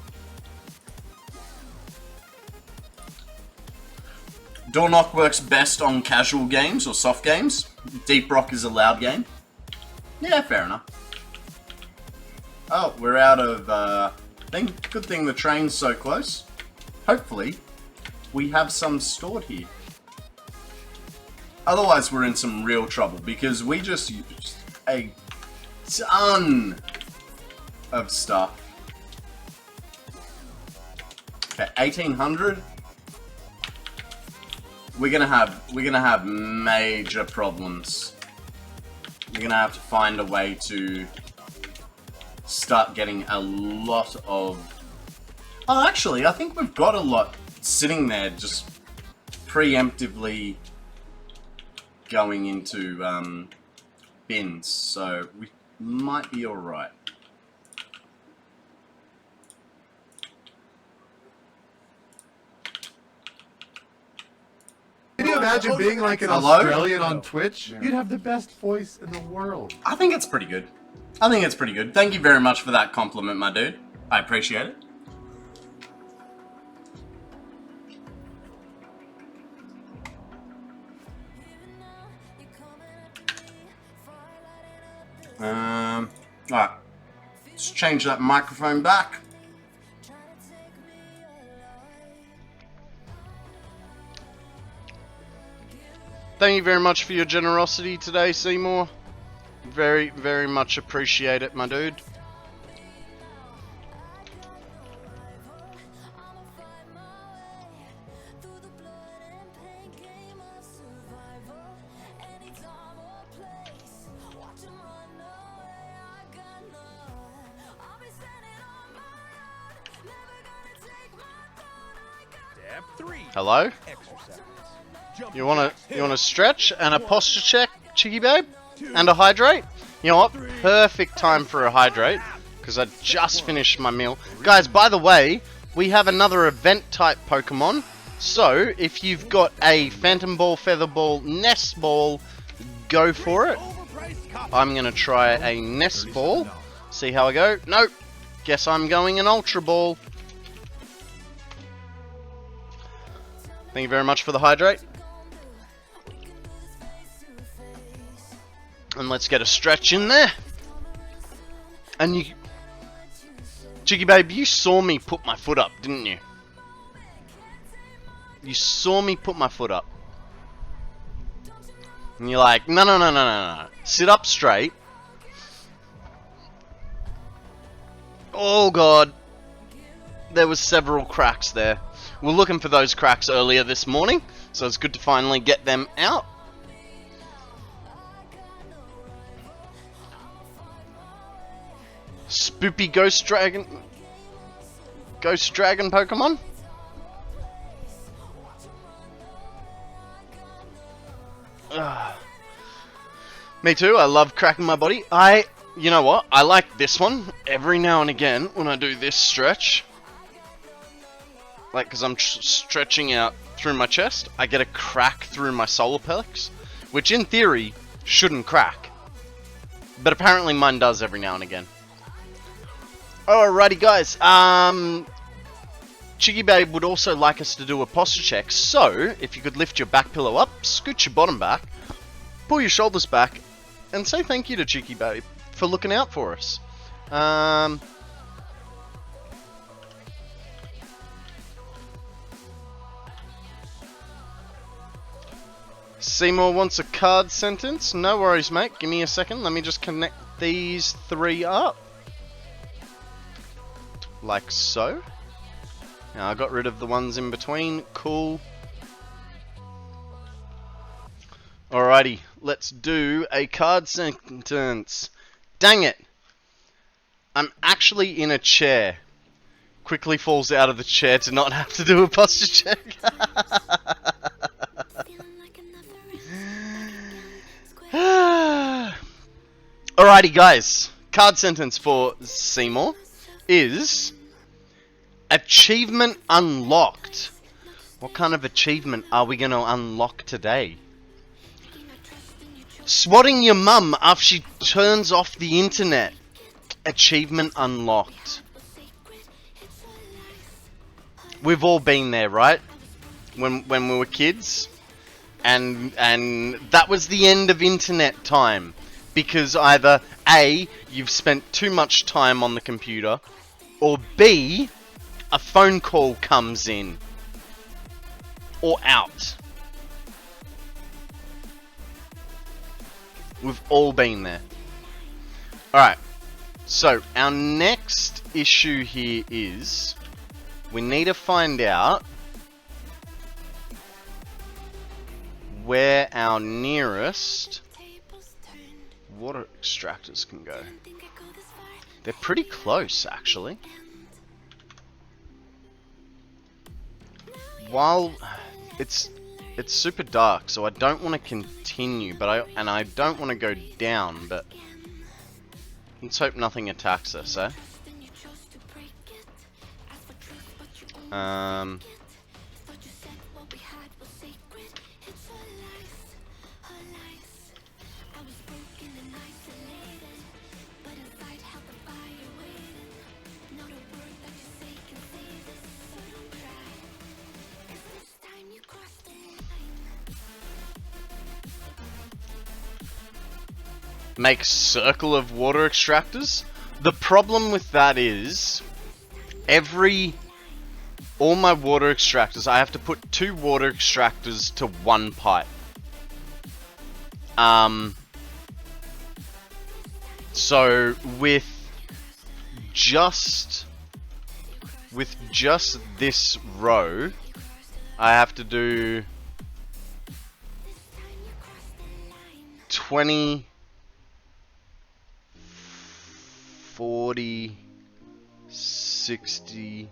Door knock works best on casual games or soft games. Deep Rock is a loud game. Yeah, fair enough. Oh, we're out of thing. Good thing the train's so close. Hopefully we have some stored here. Otherwise, we're in some real trouble because we just used a ton of stuff. Okay, 1800. We're gonna have major problems. We're gonna have to find a way to start getting a lot of. Oh, actually, I think we've got a lot sitting there just preemptively going into bins, so we might be alright. Can you imagine being like an Hello? Australian on Twitch? You'd have the best voice in the world. I think it's pretty good. I think it's pretty good. Thank you very much for that compliment, my dude. I appreciate it. Alright. Let's change that microphone back. Thank you very much for your generosity today, Seymour. Very, very much appreciate it, my dude. Hello? You wanna stretch and a posture check, Chicky Babe? And a hydrate? You know what? Perfect time for a hydrate, because I just finished my meal. Guys, by the way, we have another event type Pokemon. So, if you've got a Phantom Ball, Feather Ball, Nest Ball, go for it. I'm gonna try a Nest Ball. See how I go. Nope. Guess I'm going an Ultra Ball. Thank you very much for the hydrate. And let's get a stretch in there. And you... Chicky Babe, you saw me put my foot up, didn't you? You saw me put my foot up. And you're like, no, no, no, no, no, no. Sit up straight. Oh, God. There was several cracks there. We're looking for those cracks earlier this morning, so it's good to finally get them out. Spoopy Ghost Dragon Pokemon? Me too, I love cracking my body. You know what? I like this one every now and again when I do this stretch. Like, because I'm stretching out through my chest, I get a crack through my solar plexus, which in theory shouldn't crack. But apparently mine does every now and again. Alrighty guys, Chicky Babe would also like us to do a posture check, so if you could lift your back pillow up, scoot your bottom back, pull your shoulders back, and say thank you to Chicky Babe for looking out for us. Seymour wants a card sentence. No worries, mate. Give me a second. Let me just connect these three up. Like so. Now I got rid of the ones in between. Cool. Alrighty. Let's do a card sentence. Dang it. I'm actually in a chair. Quickly falls out of the chair to not have to do a posture check. Alrighty guys, card sentence for Seymour is achievement unlocked. What kind of achievement are we going to unlock today? Swatting your mum after she turns off the internet. Achievement unlocked. We've all been there, right? When we were kids. And that was the end of internet time, because either A, you've spent too much time on the computer, or B, a phone call comes in, or out. We've all been there. Alright, so our next issue here is, we need to find out where our nearest water extractors can go. They're pretty close, actually. While it's super dark, so I don't want to continue, but I don't want to go down, but let's hope nothing attacks us, eh? Make circle of water extractors. The problem with that is all my water extractors, I have to put 2 water extractors to 1 pipe. So with just this row, I have to do 20, 40, 60.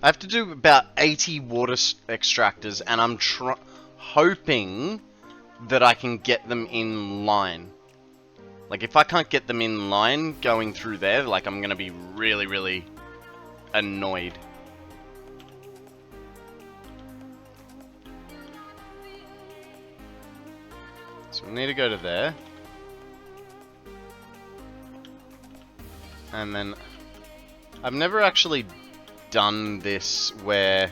I have to do about 80 water extractors, and I'm hoping that I can get them in line. Like, if I can't get them in line going through there, like, I'm gonna be really, really annoyed. So we need to go to there. And then I've never actually done this where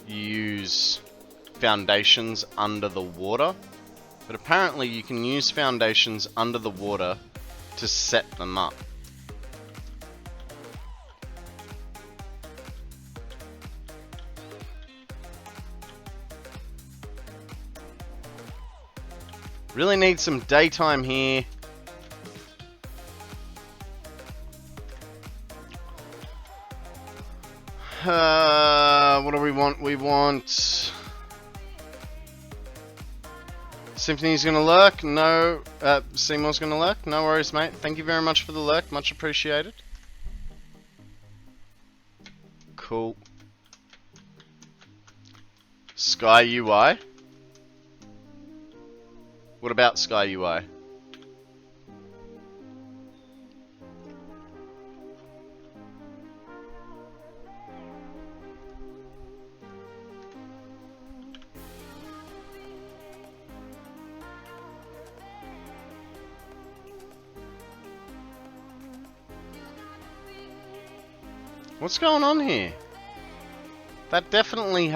you use foundations under the water, but apparently you can use foundations under the water to set them up. Really need some daytime here. What do we want? We want... Symphony's gonna lurk? No. Seymour's gonna lurk? No worries, mate. Thank you very much for the lurk. Much appreciated. Cool. Sky UI? What about Sky UI? What's going on here? That definitely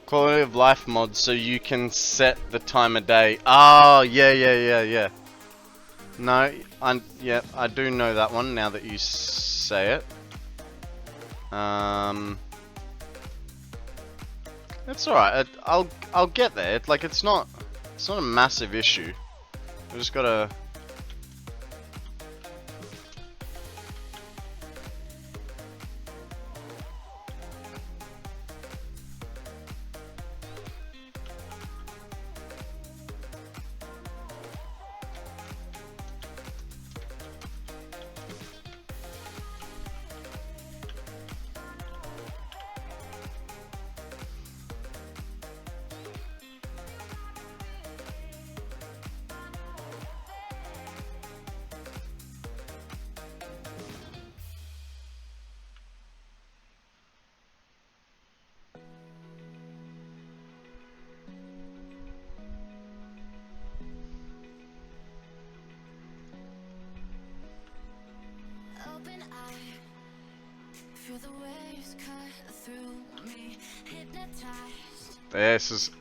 quality of life mod, so you can set the time of day. Oh, yeah. No, I do know that one now that you say it. It's alright. I'll get there. It's not a massive issue. I just gotta.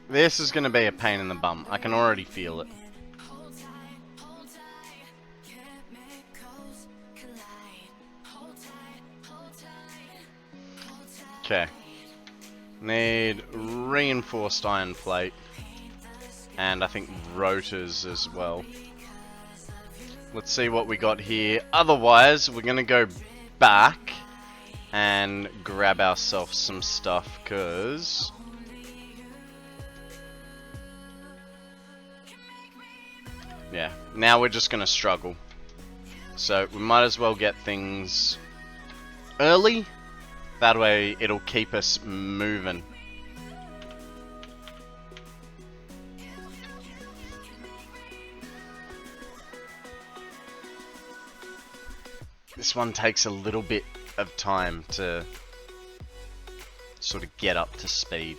This is gonna be a pain in the bum. I can already feel it. Okay. Need reinforced iron plate. And I think rotors as well. Let's see what we got here. Otherwise, we're gonna go back and grab ourselves some stuff, because yeah, now we're just gonna struggle. So we might as well get things early. That way it'll keep us moving. This one takes a little bit of time to sort of get up to speed.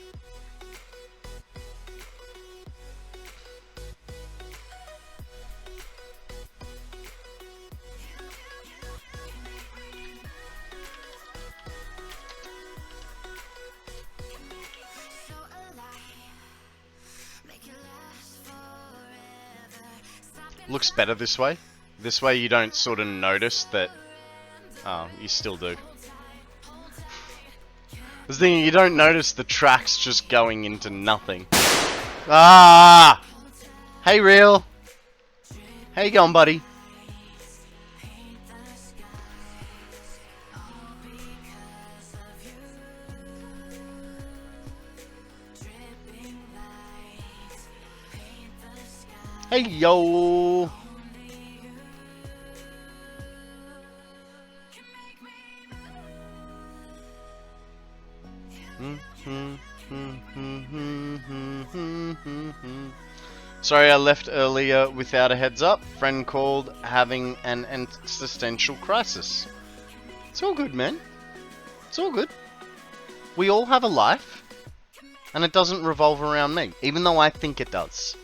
Looks better this way. This way you don't sort of notice that. Oh, you still do. The thing, you don't notice the tracks just going into nothing. Ah! Hey, Real. How you going, buddy? Hey, yo! Sorry I left earlier without a heads up. Friend called having an existential crisis. It's all good, man. It's all good. We all have a life, and it doesn't revolve around me, even though I think it does.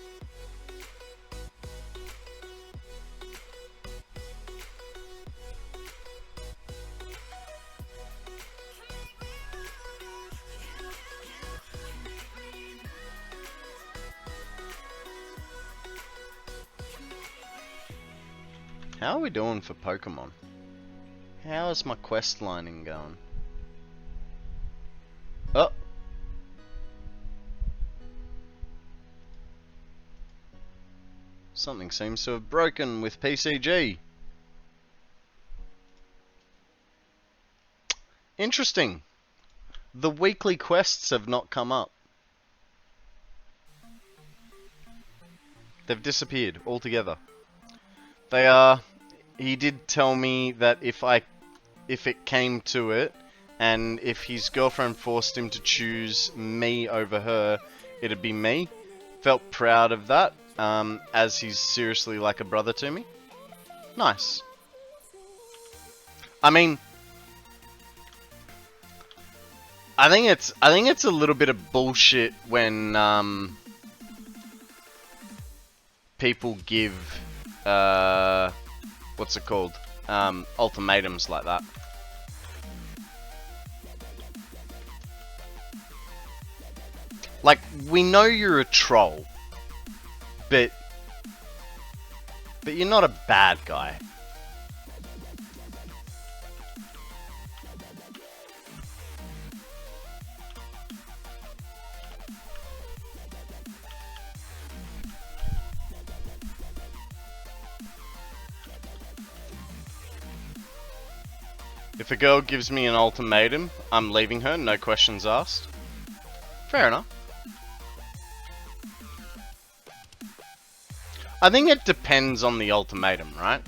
How are we doing for Pokemon? How is my quest lining going? Oh! Something seems to have broken with PCG. Interesting. The weekly quests have not come up. They've disappeared altogether. They are... He did tell me that if it came to it, and if his girlfriend forced him to choose me over her, it'd be me. Felt proud of that, as he's seriously like a brother to me. Nice. I mean, I think it's a little bit of bullshit when people give what's it called? Ultimatums like that. Like, we know you're a troll, but you're not a bad guy. If a girl gives me an ultimatum, I'm leaving her, no questions asked. Fair enough. I think it depends on the ultimatum, right?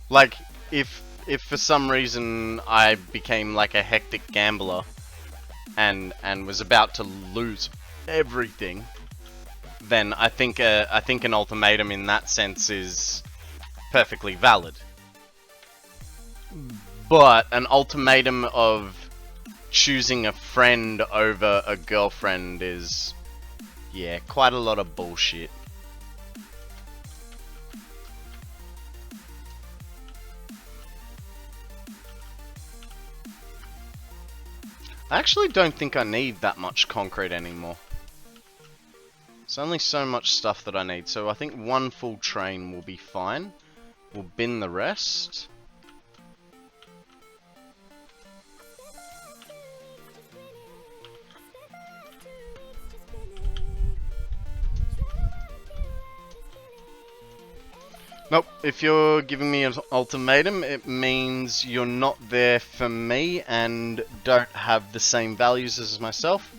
Like, if for some reason I became like a hectic gambler and was about to lose everything, then I think an ultimatum in that sense is perfectly valid. But an ultimatum of choosing a friend over a girlfriend is, yeah, quite a lot of bullshit. I actually don't think I need that much concrete anymore. There's only so much stuff that I need, so I think one full train will be fine. We'll bin the rest. Nope, if you're giving me an ultimatum, it means you're not there for me and don't have the same values as myself.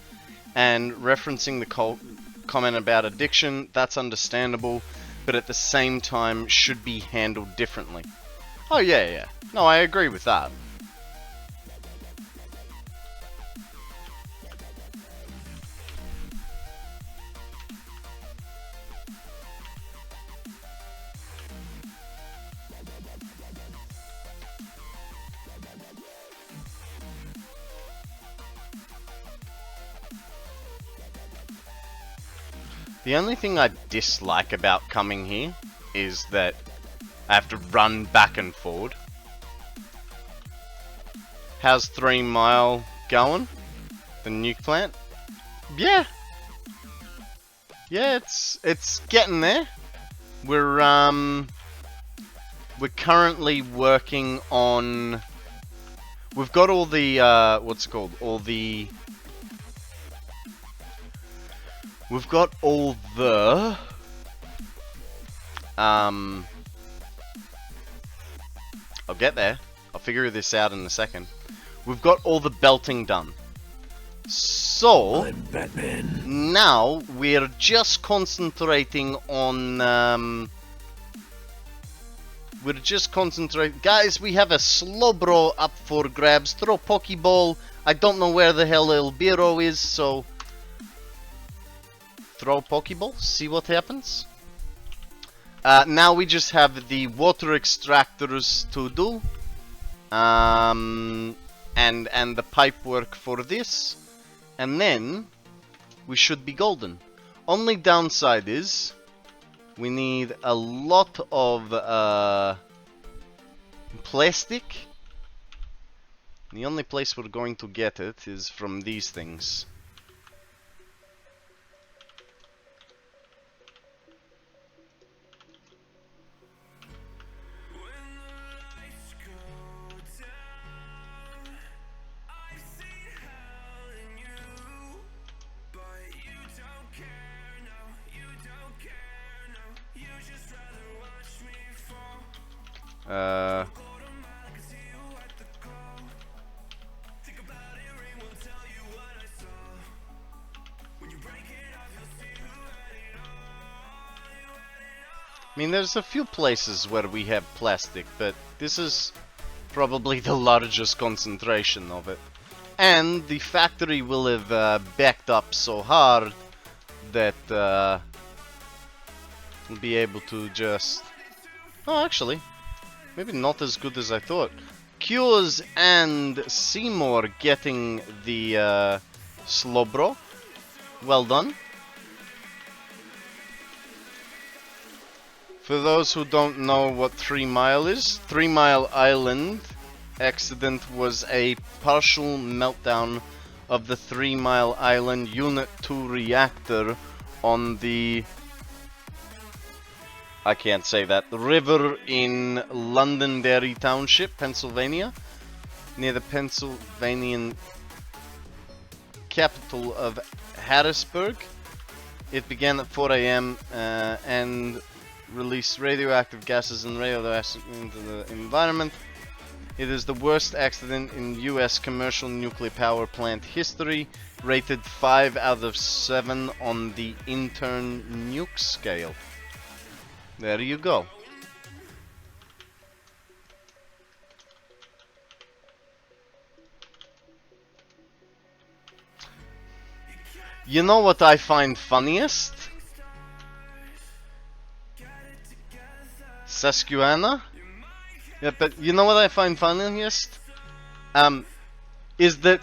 And referencing the comment about addiction, that's understandable, but at the same time should be handled differently. Oh yeah. No, I agree with that. The only thing I dislike about coming here is that I have to run back and forward. How's 3 Mile going? The nuke plant? Yeah. Yeah, it's getting there. We're currently working on... We've got all the what's it called? We've got all the I'll get there. I'll figure this out in a second. We've got all the belting done. So, I'm Batman. now we're just concentrating on... Guys, we have a Slowbro up for grabs. Throw Pokeball. I don't know where the hell El Biro is, so... Throw Pokeball, see what happens. Now we just have the water extractors to do. And the pipe work for this. And then we should be golden. Only downside is we need a lot of plastic. The only place we're going to get it is from these things. I mean, there's a few places where we have plastic, but this is probably the largest concentration of it. And the factory will have backed up so hard that we'll be able to just... Oh, actually, maybe not as good as I thought. Cures and Seymour getting the Slowbro. Well done. For those who don't know what 3 Mile is, 3 Mile Island accident was a partial meltdown of the 3 Mile Island Unit 2 reactor on the... I can't say that. River in Londonderry Township, Pennsylvania, near the Pennsylvanian capital of Harrisburg. It began at 4 AM and released radioactive gases and radioactive into the environment. It is the worst accident in US commercial nuclear power plant history, rated 5 out of 7 on the intern nuke scale. There you go. You know what I find funniest? Susquehanna? Yeah, but you know what I find funniest? Is that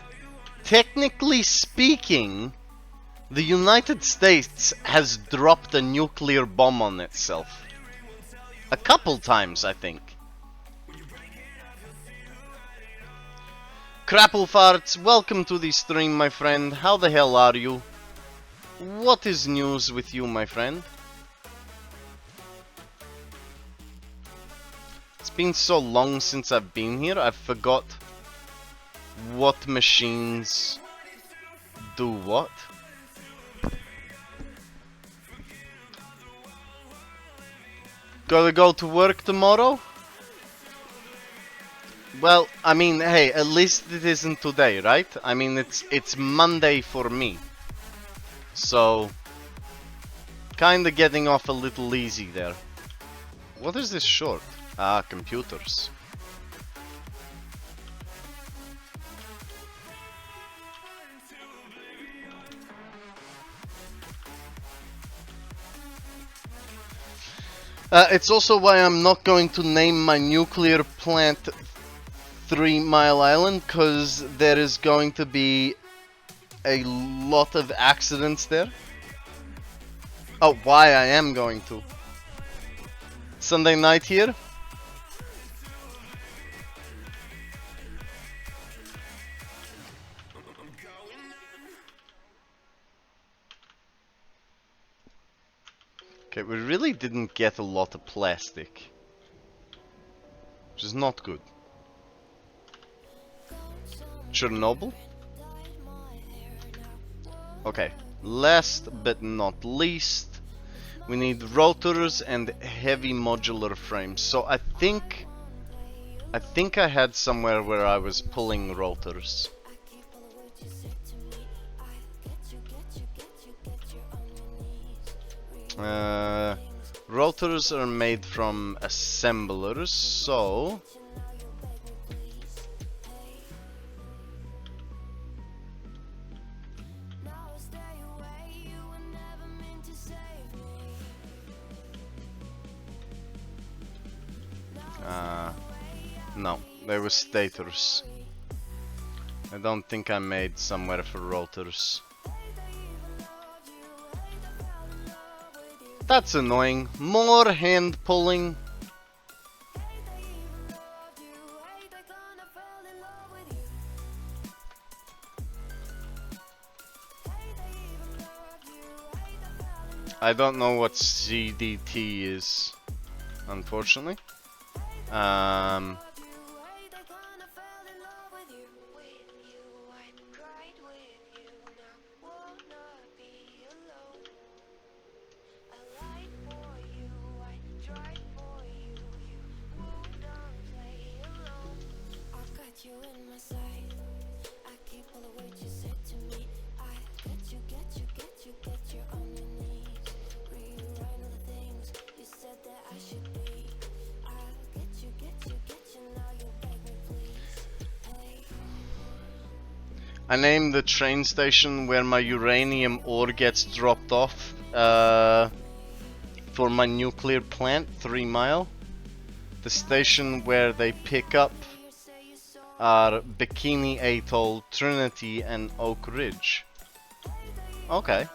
technically speaking, the United States has dropped a nuclear bomb on itself. A couple times, I think. Crapplefarts, welcome to the stream, my friend. How the hell are you? What is news with you, my friend? It's been so long since I've been here, I forgot what machines do what. Gotta go to work tomorrow? Well, I mean, hey, at least it isn't today, right? I mean, it's Monday for me. So, kinda getting off a little easy there. What is this short? Ah, computers. It's also why I'm not going to name my nuclear plant 3 Mile Island, because there is going to be a lot of accidents there. Oh, why I am going to. Sunday night here. Okay, we really didn't get a lot of plastic, which is not good. Chernobyl? Okay, last but not least, we need rotors and heavy modular frames. So I think I had somewhere where I was pulling rotors. Rotors are made from assemblers, so... no, they were stators. I don't think I made somewhere for rotors. That's annoying. More hand pulling. I don't know what CDT is, unfortunately. I named the train station where my uranium ore gets dropped off for my nuclear plant, 3 Mile. The station where they pick up are Bikini Atoll, Trinity, and Oak Ridge. Okay.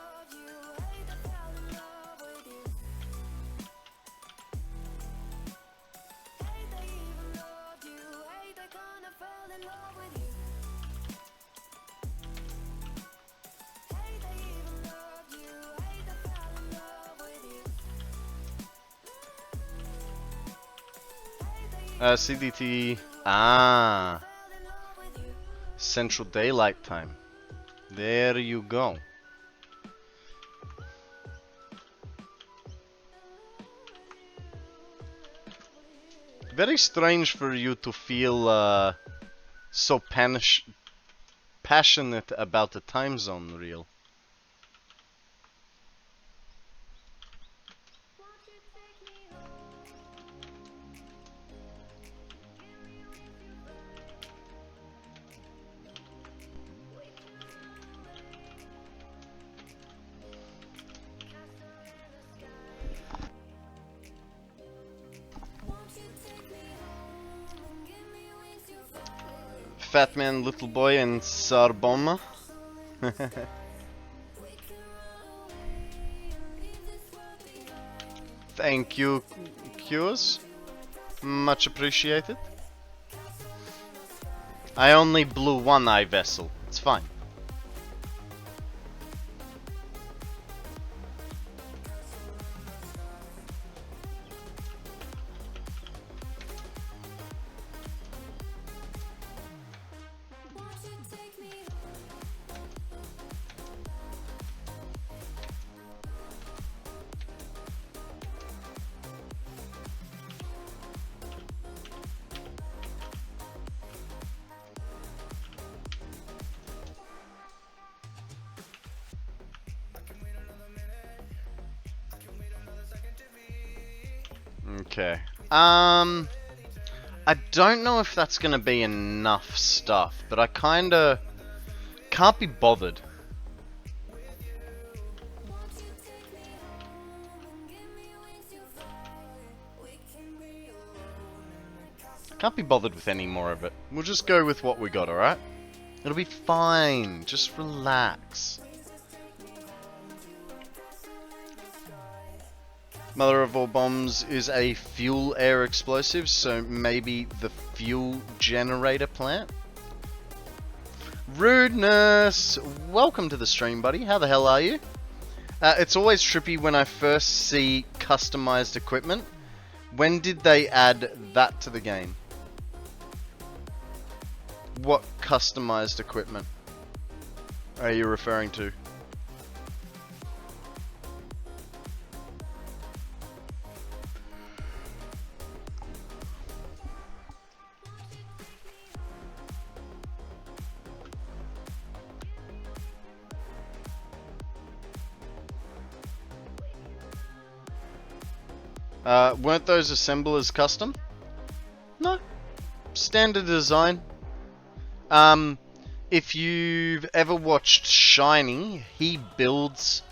CDT. Ah. Central Daylight Time. There you go. Very strange for you to feel so passionate about the time zone, Real. Fat Man, Little Boy, and Sarboma. Thank you, Qs. Much appreciated. I only blew one eye vessel. It's fine. Okay. I don't know if that's gonna be enough stuff, but I kinda can't be bothered. Can't be bothered with any more of it. We'll just go with what we got, alright? It'll be fine. Just relax. Mother of all bombs is a fuel air explosive, so maybe the fuel generator plant? Rudeness! Welcome to the stream, buddy. How the hell are you? It's always trippy when I first see customized equipment. When did they add that to the game? What customized equipment are you referring to? Weren't those assemblers custom? No. Standard design. If you've ever watched Shiny, he builds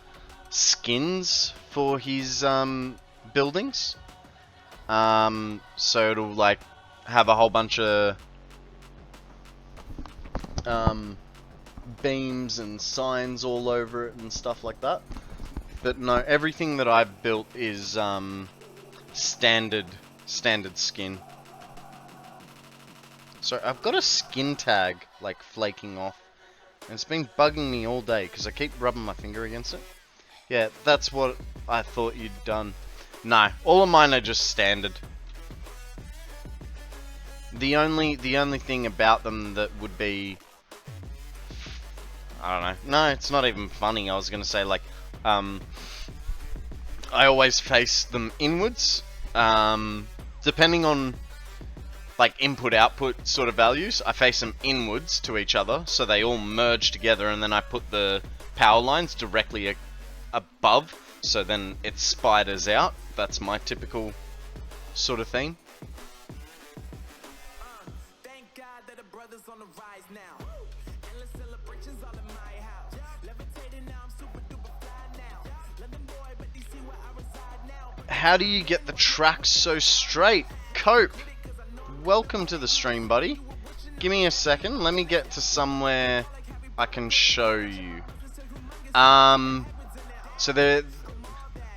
skins for his buildings. So it'll like have a whole bunch of beams and signs all over it and stuff like that. But no, everything that I've built is standard skin. So I've got a skin tag like flaking off, and it's been bugging me all day because I keep rubbing my finger against it. Yeah, that's what I thought you'd done. No, all of mine are just standard. The only thing about them that would be, I don't know. No, it's not even funny. I was gonna say like, I always face them inwards. Depending on like input-output sort of values, I face them inwards to each other, so they all merge together, and then I put the power lines directly above, so then it spiders out. That's my typical sort of thing. Thank God that the brothers on the rise now. Endless celebrations all in my house. Levitating now, I'm super duper fly now. London boy, but you see where I reside now. How do you get the tracks so straight? Cope, welcome to the stream, buddy. Give me a second. Let me get to somewhere I can show you. So there,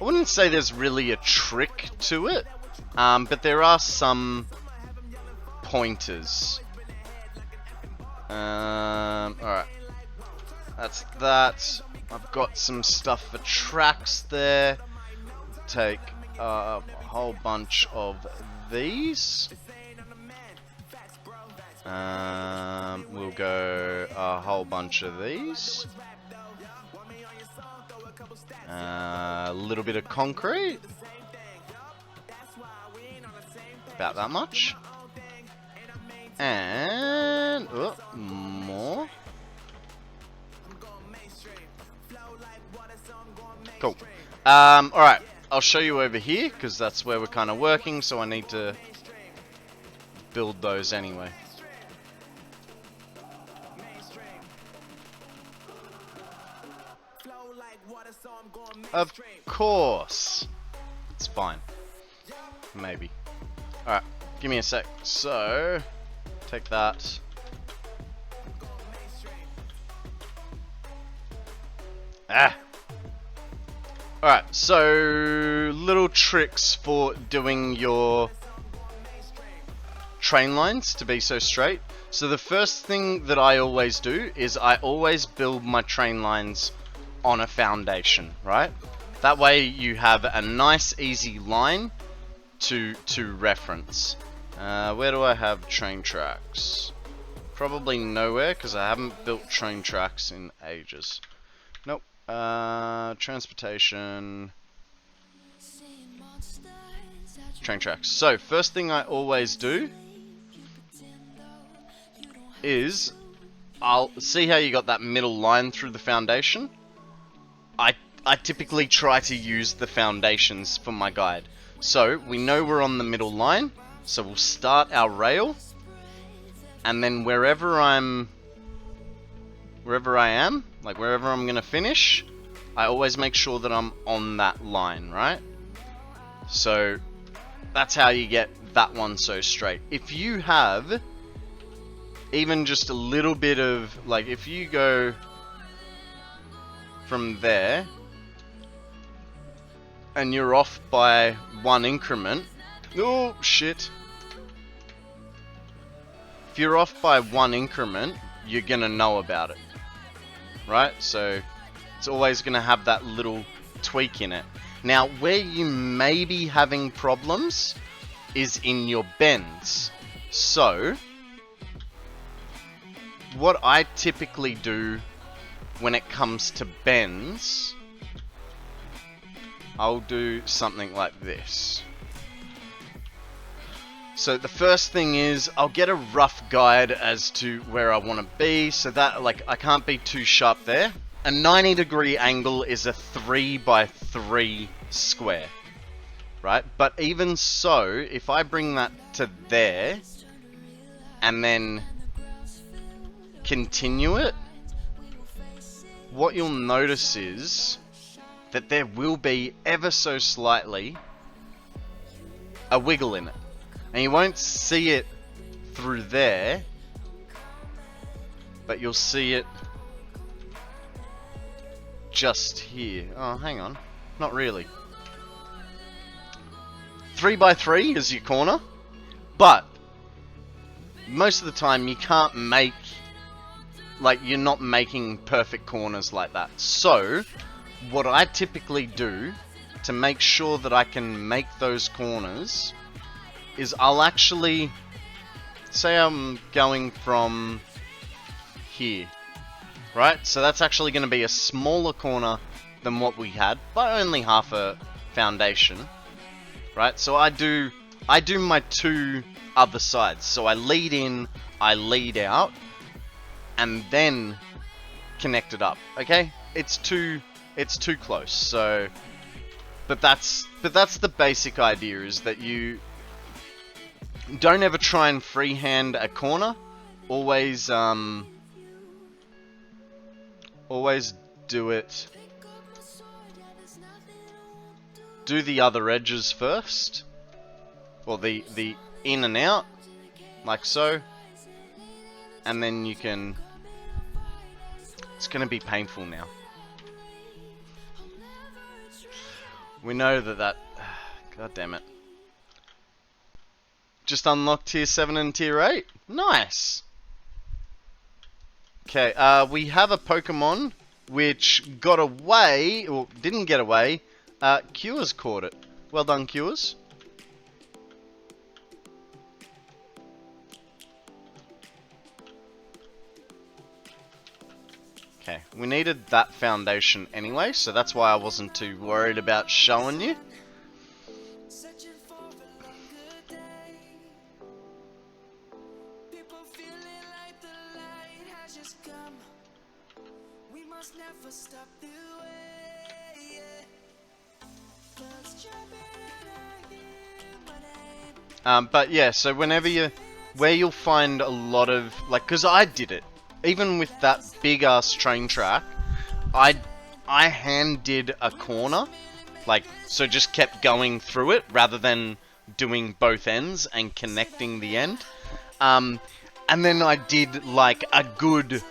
I wouldn't say there's really a trick to it, but there are some pointers. Alright. That's that. I've got some stuff for tracks there. Take a whole bunch of these. We'll go a whole bunch of these. A little bit of concrete. About that much. And more. Cool. Alright, I'll show you over here because that's where we're kind of working, so I need to build those anyway. Of course. It's fine. Maybe. Alright, give me a sec. So, take that. Alright, so little tricks for doing your train lines to be so straight. So the first thing that I always do is I always build my train lines on a foundation, right? That way you have a nice easy line to reference. Where do I have train tracks? Probably nowhere because I haven't built train tracks in ages. Nope. Transportation. Train tracks. So first thing I always do is I'll see how you got that middle line through the foundation. I typically try to use the foundations for my guide. So we know we're on the middle line, so we'll start our rail, and then wherever I am, like wherever I'm gonna finish, I always make sure that I'm on that line, right? So that's how you get that one so straight. If you have even just a little bit of, like if you go from there and you're off by one increment, oh shit, if you're off by one increment, you're gonna know about it, right? So it's always gonna have that little tweak in it. Now where you may be having problems is in your bends. So what I typically do when it comes to bends, I'll do something like this. So the first thing is I'll get a rough guide as to where I want to be, so that like I can't be too sharp there. A 90-degree angle is a 3 by 3 square, right? But even so, if I bring that to there, and then continue it, what you'll notice is that there will be ever so slightly a wiggle in it. And you won't see it through there, but you'll see it just here. Oh, hang on. Not really. 3x3 is your corner, but most of the time you can't make, like, you're not making perfect corners like that. So, what I typically do to make sure that I can make those corners is I'll actually, say I'm going from here, right? So that's actually going to be a smaller corner than what we had, but only half a foundation, right? So I do my two other sides. So I lead in, I lead out, and then connect it up. Okay, it's too close. So, but that's the basic idea, is that you don't ever try and freehand a corner. Always do it. Do the other edges first, or the in and out, like so, and then you can. It's gonna be painful now. We know that. God damn it. Just unlocked tier 7 and tier 8. Nice. Okay, we have a Pokemon which got away, or didn't get away. Cures caught it. Well done, Cures. Okay, we needed that foundation anyway, so that's why I wasn't too worried about showing you. But yeah, so where you'll find a lot of, like, because I did it, even with that big ass train track, I hand did a corner, like, so just kept going through it rather than doing both ends and connecting the end. And then I did like a good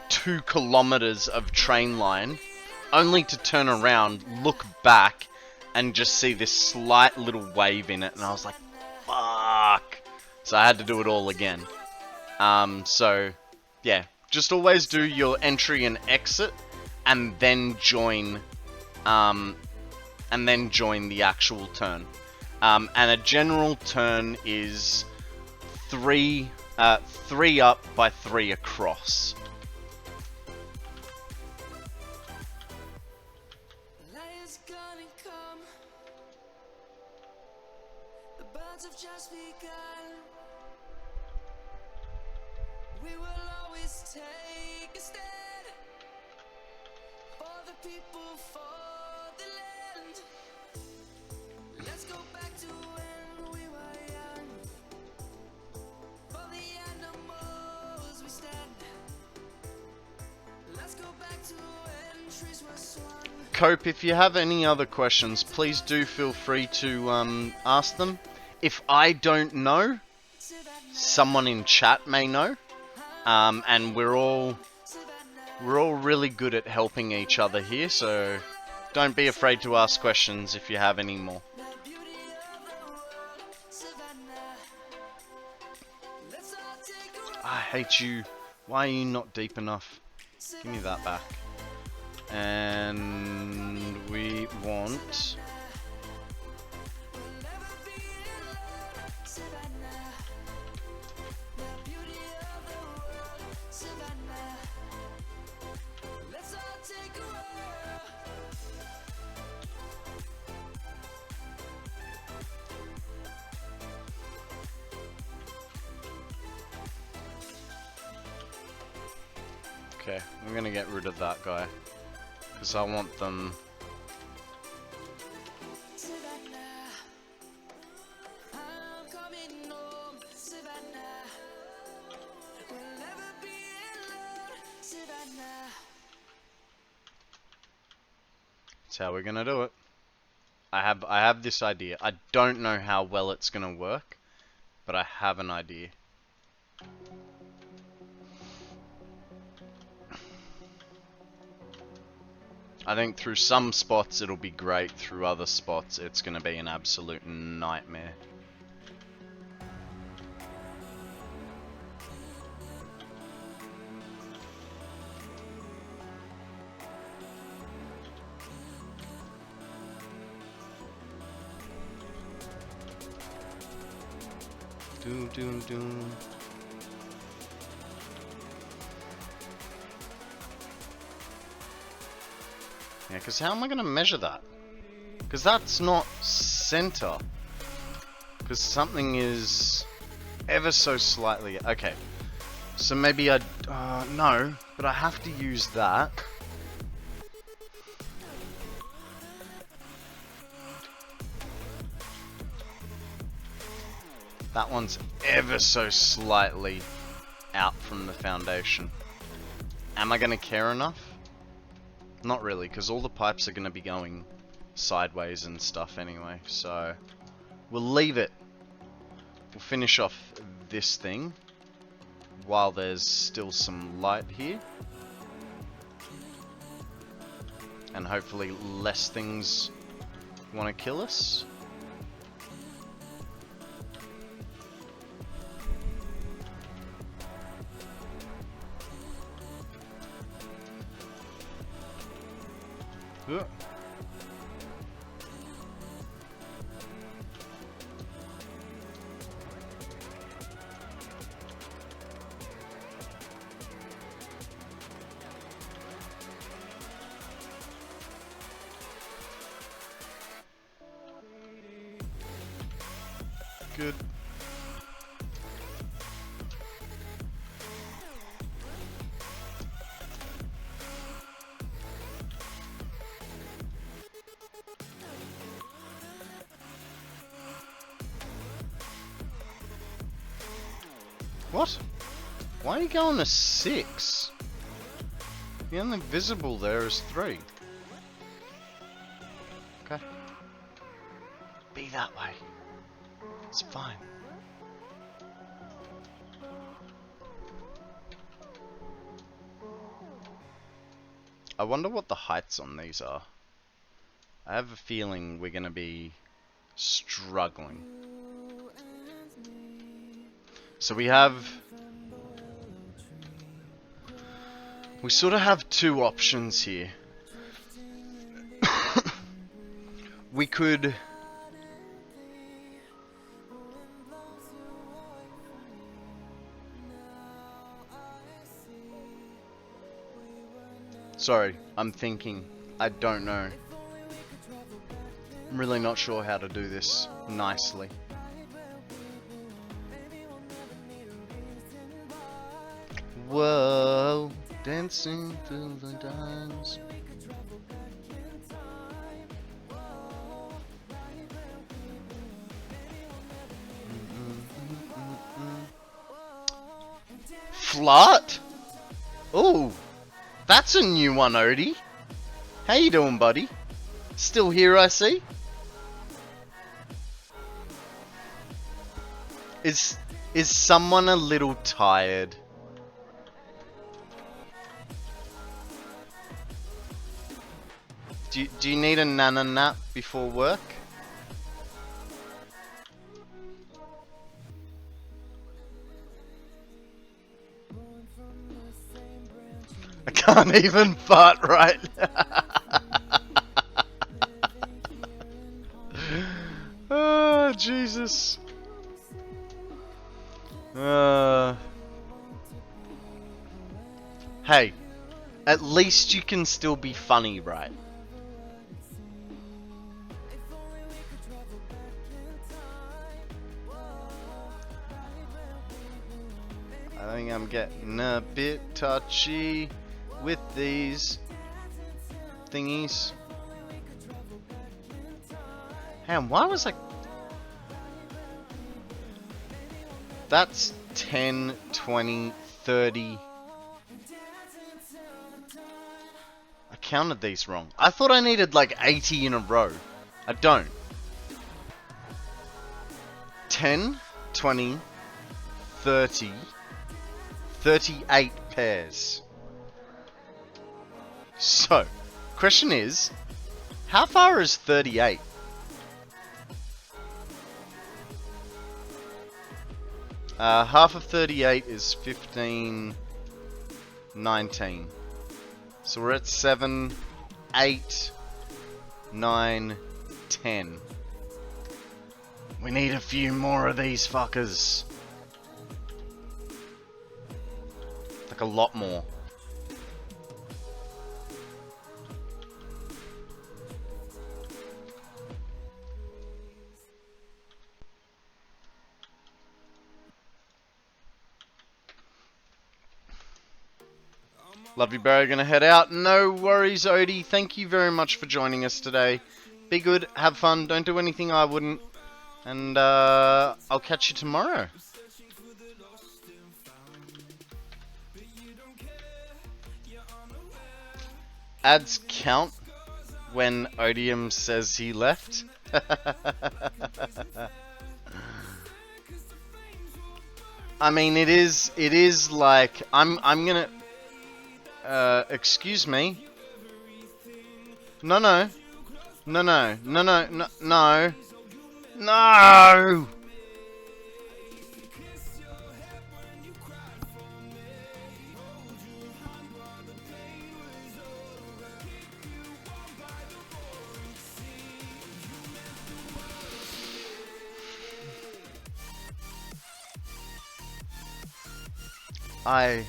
2 kilometers of train line, only to turn around, look back, and just see this slight little wave in it, and I was like, fuck. So I had to do it all again. So yeah, just always do your entry and exit, and then join the actual turn. And a general turn is 3 up by 3 across. Have just begun. We will always take a stand for the people, for the land. Let's go back to when we were young. For the animals we stand. Let's go back to when trees were swung. Cope, if you have any other questions, please do feel free to ask them. If I don't know, someone in chat may know, and we're all really good at helping each other here, so don't be afraid to ask questions if you have any more. I hate you. Why are you not deep enough? Give me that back. And we want... Okay, I'm gonna get rid of that guy, because I want them... That's how we're gonna do it. I have this idea. I don't know how well it's gonna work, but I have an idea. I think through some spots it'll be great, through other spots it's gonna be an absolute nightmare. Doom doom doom. Yeah, because how am I going to measure that? Because that's not center. Because something is ever so slightly... Okay. So maybe I... no, but I have to use that. That one's ever so slightly out from the foundation. Am I going to care enough? Not really, because all the pipes are going to be going sideways and stuff anyway, so we'll leave it. We'll finish off this thing while there's still some light here. And hopefully less things want to kill us. Good. What? Why are you going to 6? The only visible there is 3. Okay. Be that way. It's fine. I wonder what the heights on these are. I have a feeling we're gonna be struggling. So we sort of have 2 options here. We could sorry, I'm thinking. I don't know. I'm really not sure how to do this nicely. Whoa, dancing through the dimes. Flat? Oh, that's a new one, Odie. How you doing, buddy? Still here, I see. Is someone a little tired? Do you need a nana nap before work? I can't even fart right. Oh, Jesus. Hey, at least you can still be funny, right? I think I'm getting a bit touchy with these thingies. Damn, why was I... That's 10, 20, 30. I counted these wrong. I thought I needed like 80 in a row. I don't. 10, 20, 30, 38 pairs. So, question is, how far is 38? Half of 38 is 15, 19. So we're at 7, 8, 9, 10. We need a few more of these fuckers. Like a lot more. Love you, bro. Gonna head out. No worries, Odie. Thank you very much for joining us today. Be good, have fun, don't do anything I wouldn't. And I'll catch you tomorrow. Ads count when Odium says he left. I mean, it is like I'm gonna. Excuse me. No. I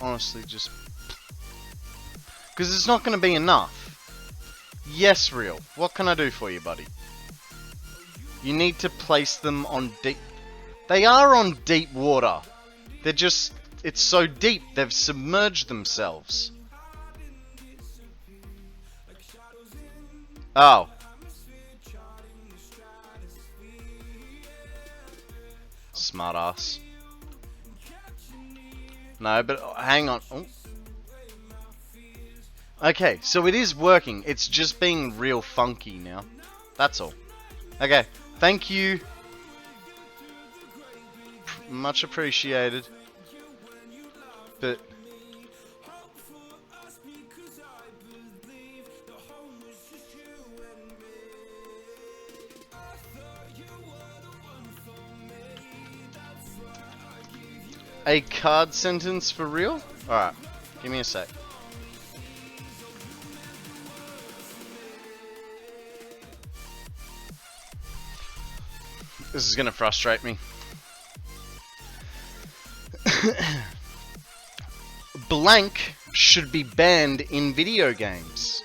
honestly just... because it's not going to be enough. Yes, Real. What can I do for you, buddy? You need to place them on deep... They are on deep water. They're just... It's so deep, they've submerged themselves. Oh. Smart ass. No, but hang on. Oh. Okay, so it is working. It's just being real funky now. That's all. Okay, thank you. Much appreciated. But... a card sentence for real? Alright, give me a sec. This is gonna frustrate me. Blank should be banned in video games.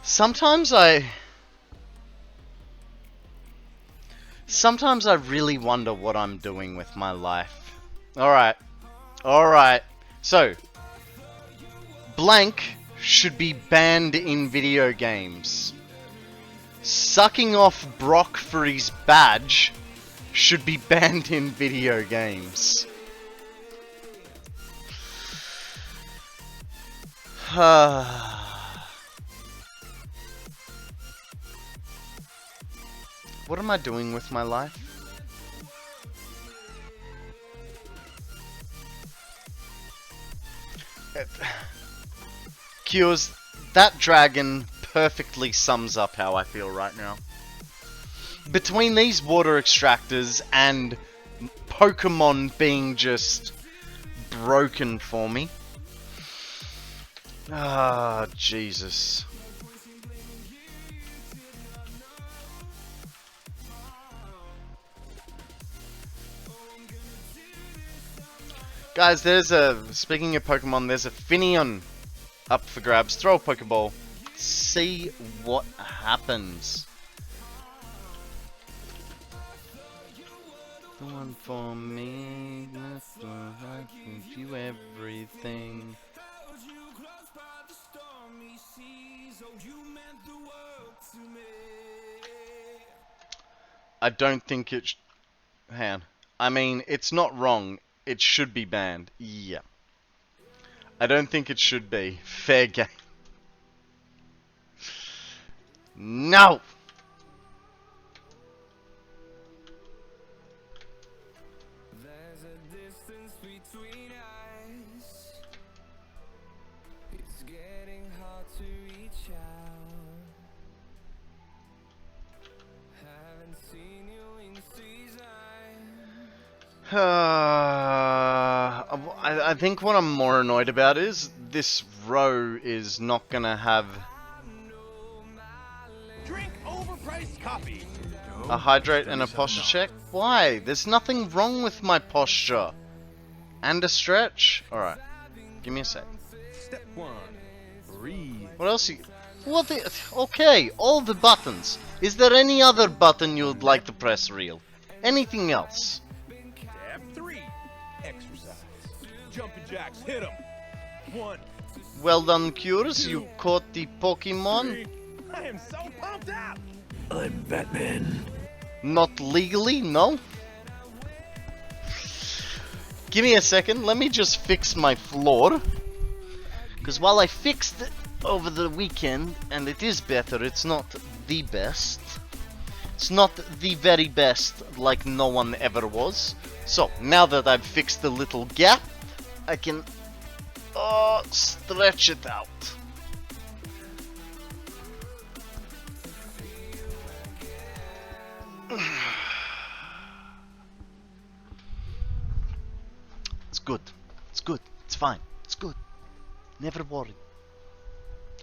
Sometimes I really wonder what I'm doing with my life. Alright. Alright. So, blank should be banned in video games. Sucking off Brock for his badge should be banned in video games. What am I doing with my life? Cures, that dragon perfectly sums up how I feel right now. Between these water extractors and Pokemon being just broken for me. Ah, Jesus. Guys, speaking of Pokemon, there's a Finneon up for grabs. Throw a Pokeball. see what happens. The one for me, I give you everything. I don't think it I mean, it's not wrong. It should be banned. Yeah. I don't think it should be. Fair game. No! There's a distance between us. It's getting hard to reach out. Haven't seen you in seasons. I think what I'm more annoyed about is this row is not gonna have Drink overpriced coffee. a hydrate and a posture check. Why? There's nothing wrong with my posture. And a stretch? Alright. Give me a sec. Step 1. Breathe. What else you... What the... Okay, all the buttons. Is there any other button you'd like to press real? Anything else? Step 3. Exercise. Jumping jacks. Hit 'em. 1. Well done, Cures. You caught the Pokemon. 3. I am so pumped up. Not legally, no? Give me a second, let me just fix my floor. Because while I fixed it over the weekend, and it is better, it's not the best. It's not the very best, like no one ever was. So, now that I've fixed the little gap, I can stretch it out. It's good. It's good. It's fine. It's good. Never worry.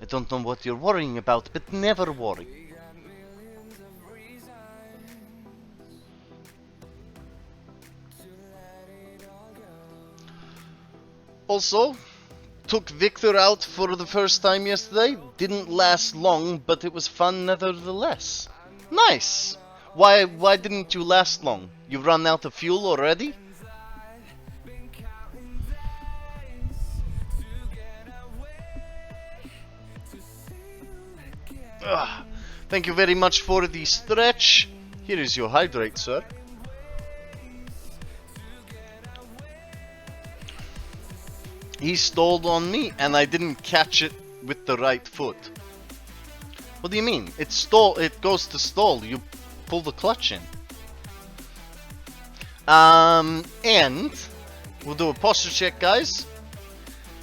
I don't know what you're worrying about, but never worry. Also, took Victor out for the first time yesterday. Didn't last long, but it was fun nevertheless. Nice! Why didn't you last long? You run out of fuel already? Thank you very much for the stretch. Here is your hydrate, sir. He stalled on me and I didn't catch it with the right foot. What do you mean? It goes to stall. You pull the clutch in. And we'll do a posture check, guys.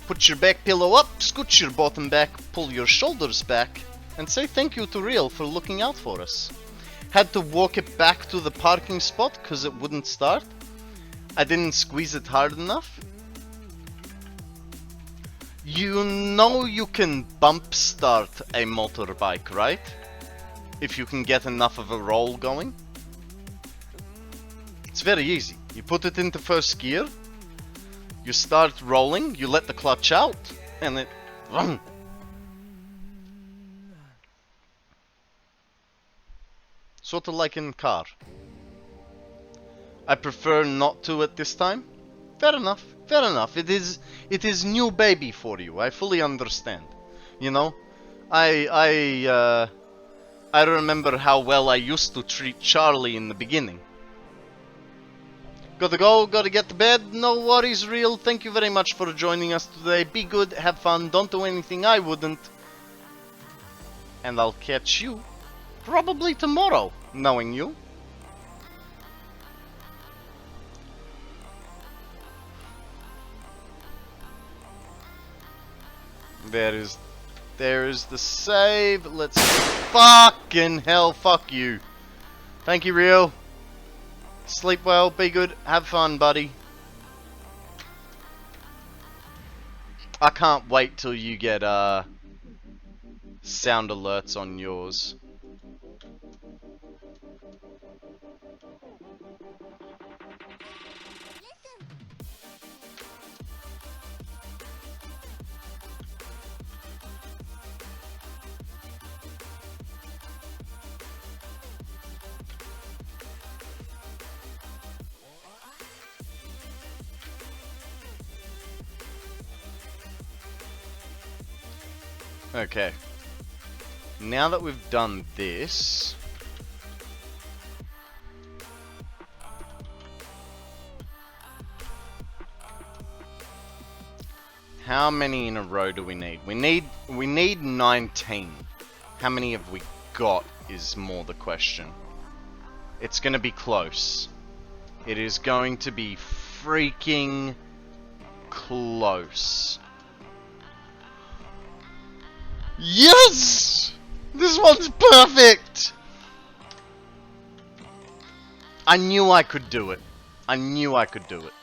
Put your back pillow up, scoot your bottom back, pull your shoulders back, and say thank you to Real for looking out for us. Had to walk it back to the parking spot because it wouldn't start. I didn't squeeze it hard enough. You know you can bump start a motorbike, right? If you can get enough of a roll going. It's very easy. You put it into first gear, you start rolling, you let the clutch out, and it... Sort of like in car. I prefer not to at this time. Fair enough, fair enough. It is new baby for you. I fully understand. You know, I remember how well I used to treat Charlie in the beginning. Gotta go, gotta get to bed. No worries, Real. Thank you very much for joining us today. Be good, have fun, don't do anything I wouldn't. And I'll catch you probably tomorrow, knowing you. There is the save. Let's fucking hell, fuck you. Thank you, Real. Sleep well, be good, have fun, buddy. I can't wait till you get sound alerts on yours. Okay. Now that we've done this... How many in a row do we need? We need 19. How many have we got is more the question. It's gonna be close. It is going to be freaking close. Yes! This one's perfect! I knew I could do it. I knew I could do it.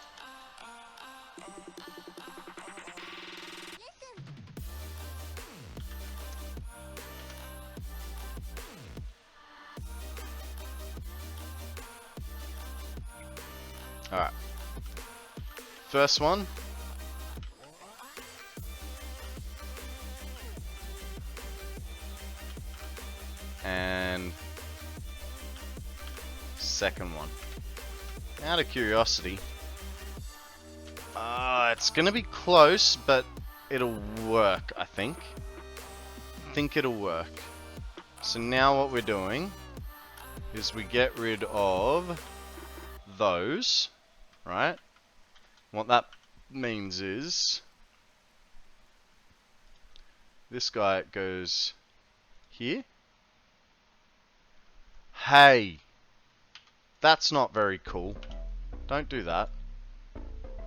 Alright. First one. And second one. Out of curiosity. It's gonna be close, but it'll work, I think. I think it'll work. So now what we're doing is we get rid of those, right? What that means is this guy goes here. Hey, that's not very cool. Don't do that.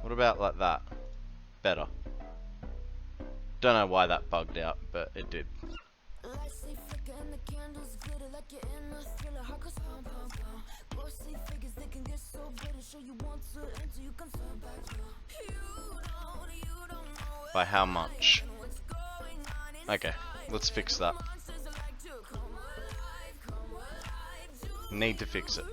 What about like that? Better. Don't know why that bugged out, but it did. By how much? Okay, let's fix that. Need to fix it.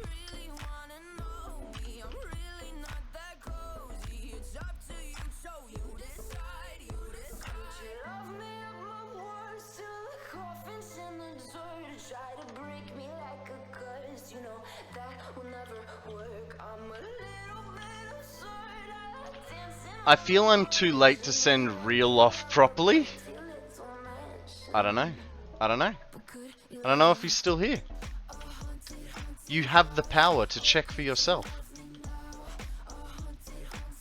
I feel I'm too late to send Real off properly. I don't know. I don't know. I don't know if he's still here. You have the power to check for yourself.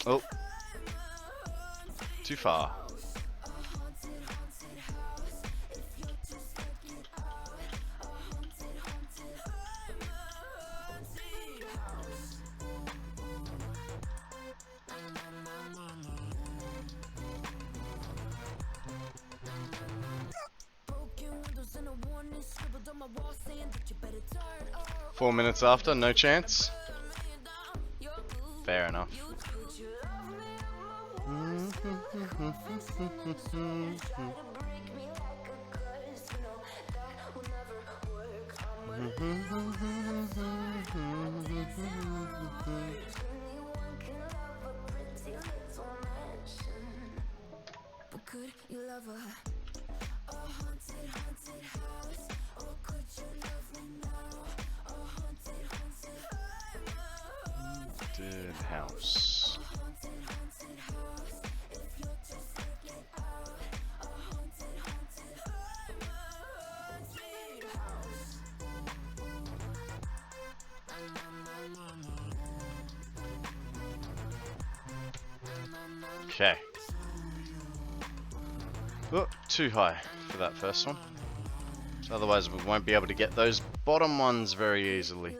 Oh. Too far. Four minutes after, no chance. Fair enough. Haunted house. Okay. Oh, too high for that first one. Otherwise we won't be able to get those bottom ones very easily.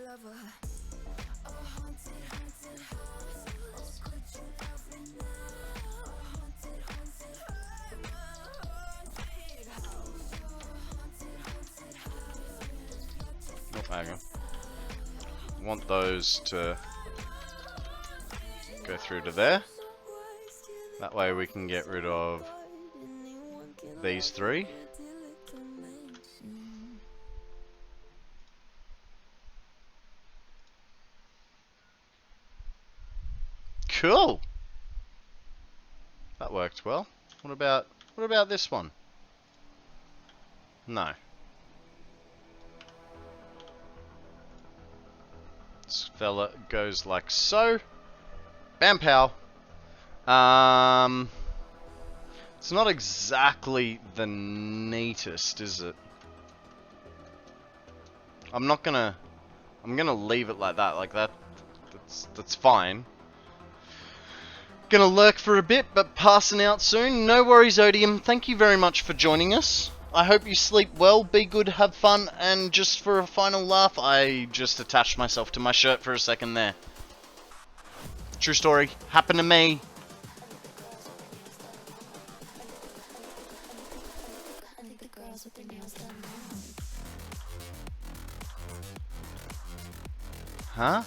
Oh, hang on. Want those to go through to there. That way we can get rid of these three. Cool. That worked well. What about this one? No. This fella goes like so. Bam pow. It's not exactly the neatest, is it? I'm gonna leave it like that. Like that's fine. Gonna lurk for a bit, but passing out soon. No worries, Odium. Thank you very much for joining us. I hope you sleep well, be good, have fun, and just for a final laugh, I just attached myself to my shirt for a second there. True story. Happened to me. Huh?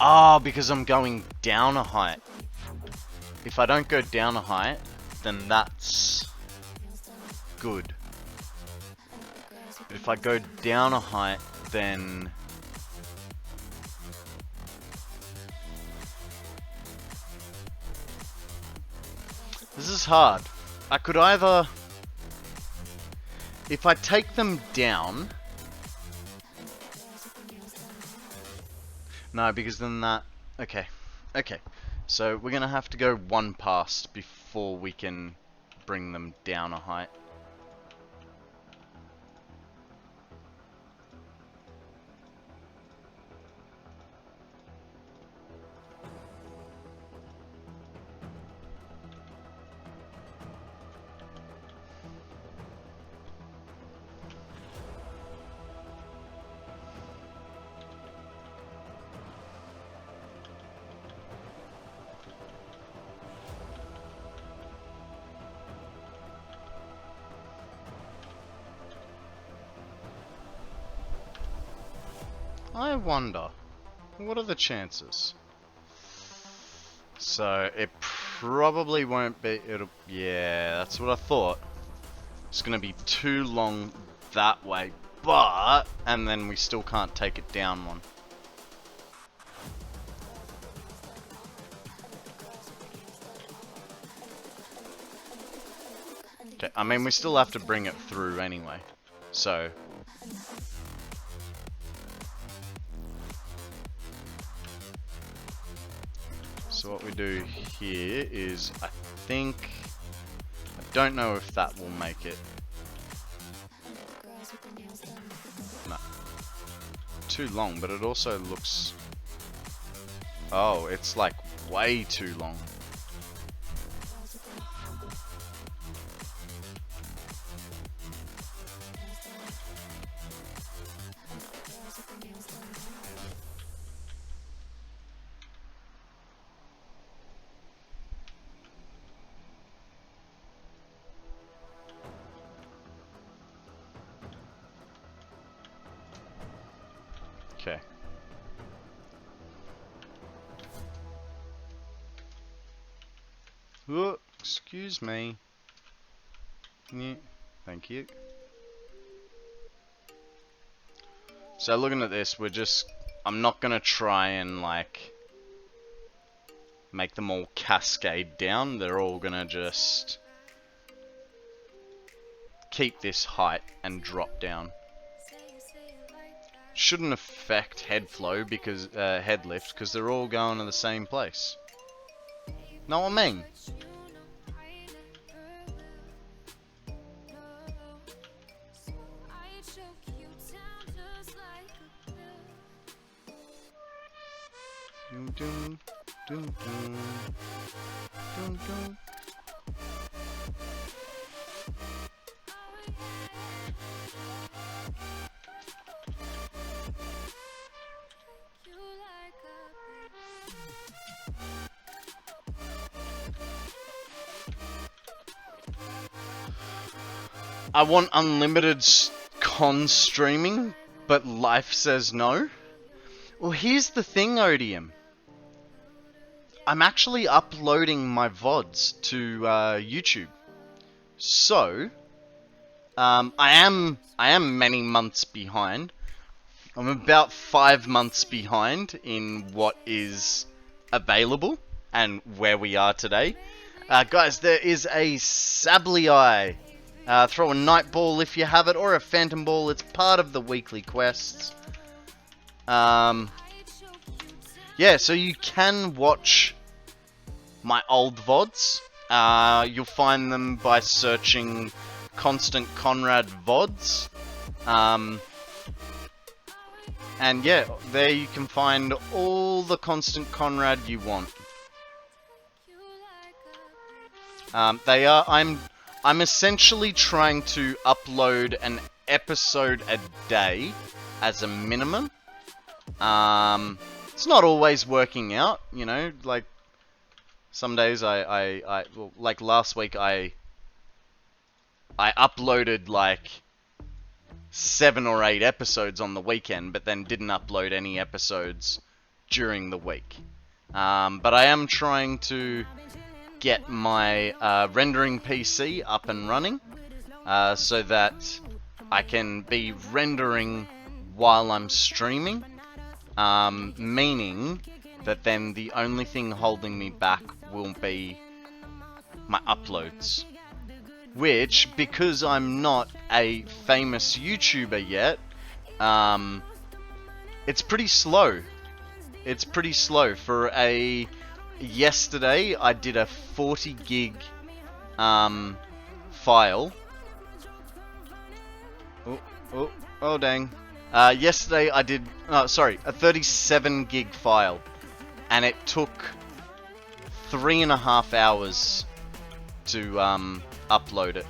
Ah, because I'm going down a height. If I don't go down a height, then that's good. But if I go down a height, then this is hard. I could either, if I take them down, no, because then that, okay, so we're gonna have to go one past before we can bring them down a height. I wonder, what are the chances? So, it probably won't be, yeah, that's what I thought. It's gonna be too long that way, but, and then we still can't take it down one. Okay, I mean, we still have to bring it through anyway, so. So what we do here is, I don't know if that will make it. No. Too long, but it also looks, oh, it's like way too long. Okay. Whoa, excuse me. Yeah, thank you. So looking at this, I'm not gonna try and like make them all cascade down. They're all gonna just keep this height and drop down. Shouldn't affect head flow because head lift because they're all going to the same place. Know what I mean? Dun, dun, dun, dun, dun, dun. I want unlimited con streaming, but life says no. Well, here's the thing, Odium. I'm actually uploading my VODs to YouTube. So, I am many months behind. I'm about 5 months behind in what is available and where we are today. Guys, there is a Sableye. Throw a night ball if you have it, or a phantom ball. It's part of the weekly quests. Yeah, so you can watch my old VODs You'll find them by searching KonstantKonrad VODs. And yeah, there you can find all the KonstantKonrad you want. I'm essentially trying to upload an episode a day as a minimum. It's not always working out, you know, like some days well, like last week I uploaded like 7 or 8 episodes on the weekend, but then didn't upload any episodes during the week. But I am trying to get my rendering PC up and running so that I can be rendering while I'm streaming, meaning that then the only thing holding me back will be my uploads. Which, because I'm not a famous YouTuber yet, it's pretty slow. It's pretty slow. For yesterday, I did a 40 gig file. Oh dang. Yesterday I did, a 37 gig file. And it took 3.5 hours to upload it.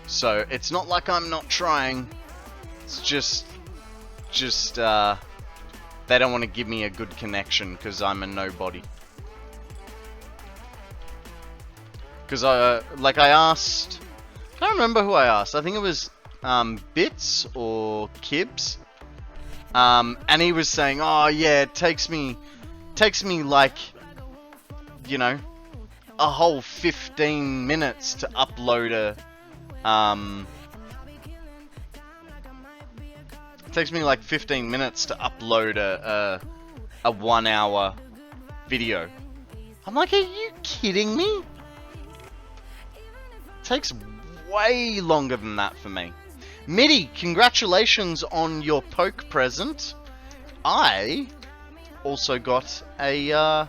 So it's not like I'm not trying. It's just they don't want to give me a good connection because I'm a nobody. Because I asked, I can't remember who I asked. I think it was Bitz or Kibs. And he was saying, oh yeah, it takes me like, you know, a whole 15 minutes to upload it takes me like 15 minutes to upload a 1 hour video. I'm like, are you kidding me? It takes way longer than that for me. Mitty, congratulations on your poke present. I also got a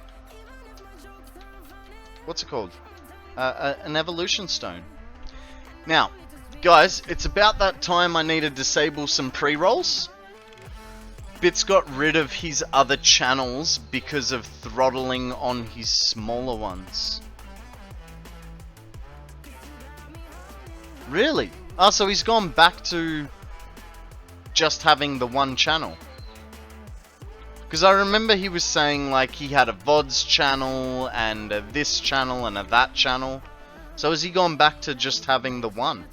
what's it called? An evolution stone. Now, guys, it's about that time I need to disable some pre-rolls. Bitz got rid of his other channels because of throttling on his smaller ones. Really? Oh, so he's gone back to just having the one channel. Because I remember he was saying like he had a VODs channel and a this channel and a that channel. So has he gone back to just having the one?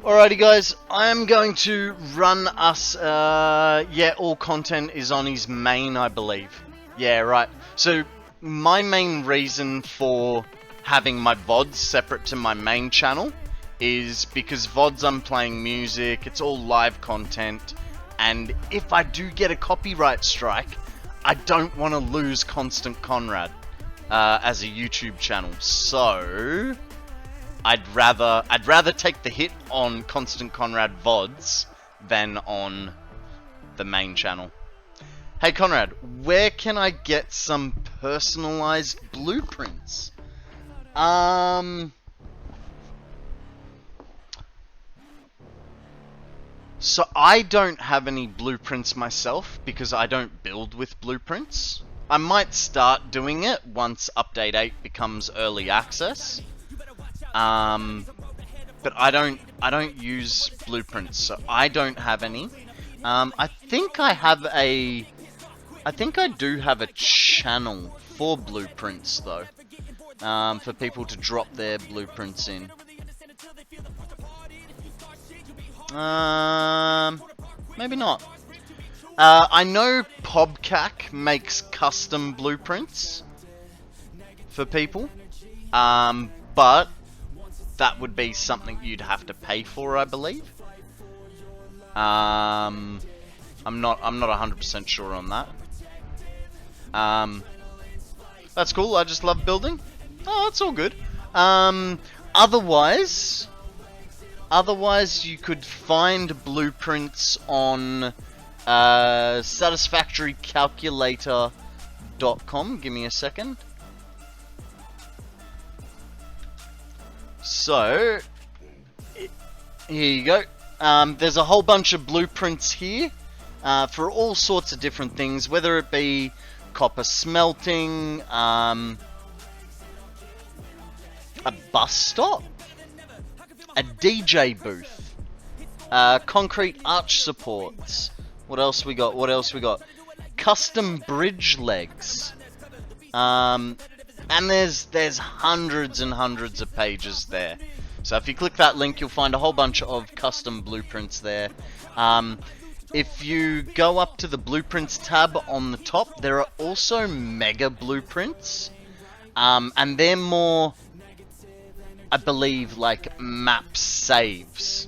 Alrighty guys, I am going to run us, yeah, all content is on his main, I believe. Yeah, right. So, my main reason for having my VODs separate to my main channel is because VODs I'm playing music, it's all live content, and if I do get a copyright strike, I don't want to lose KonstantKonrad as a YouTube channel. So I'd rather take the hit on KonstantKonrad VODs than on the main channel. Hey Konrad, where can I get some personalized blueprints? So I don't have any blueprints myself because I don't build with blueprints. I might start doing it once Update 8 becomes early access. But I don't use blueprints, so I don't have any. I think I do have a channel for blueprints though, for people to drop their blueprints in. Maybe not. I know Pobcac makes custom blueprints for people, but that would be something you'd have to pay for, I believe. I'm not 100% sure on that. That's cool. I just love building. Oh, that's all good. Otherwise, Otherwise, you could find blueprints on satisfactorycalculator.com. Give me a second. So, here you go. There's a whole bunch of blueprints here for all sorts of different things, whether it be copper smelting, a bus stop, a DJ booth, concrete arch supports. What else we got? What else we got? Custom bridge legs. And there's hundreds and hundreds of pages there. So if you click that link, you'll find a whole bunch of custom blueprints there. If you go up to the blueprints tab on the top, there are also mega blueprints. And they're more, I believe, like map saves.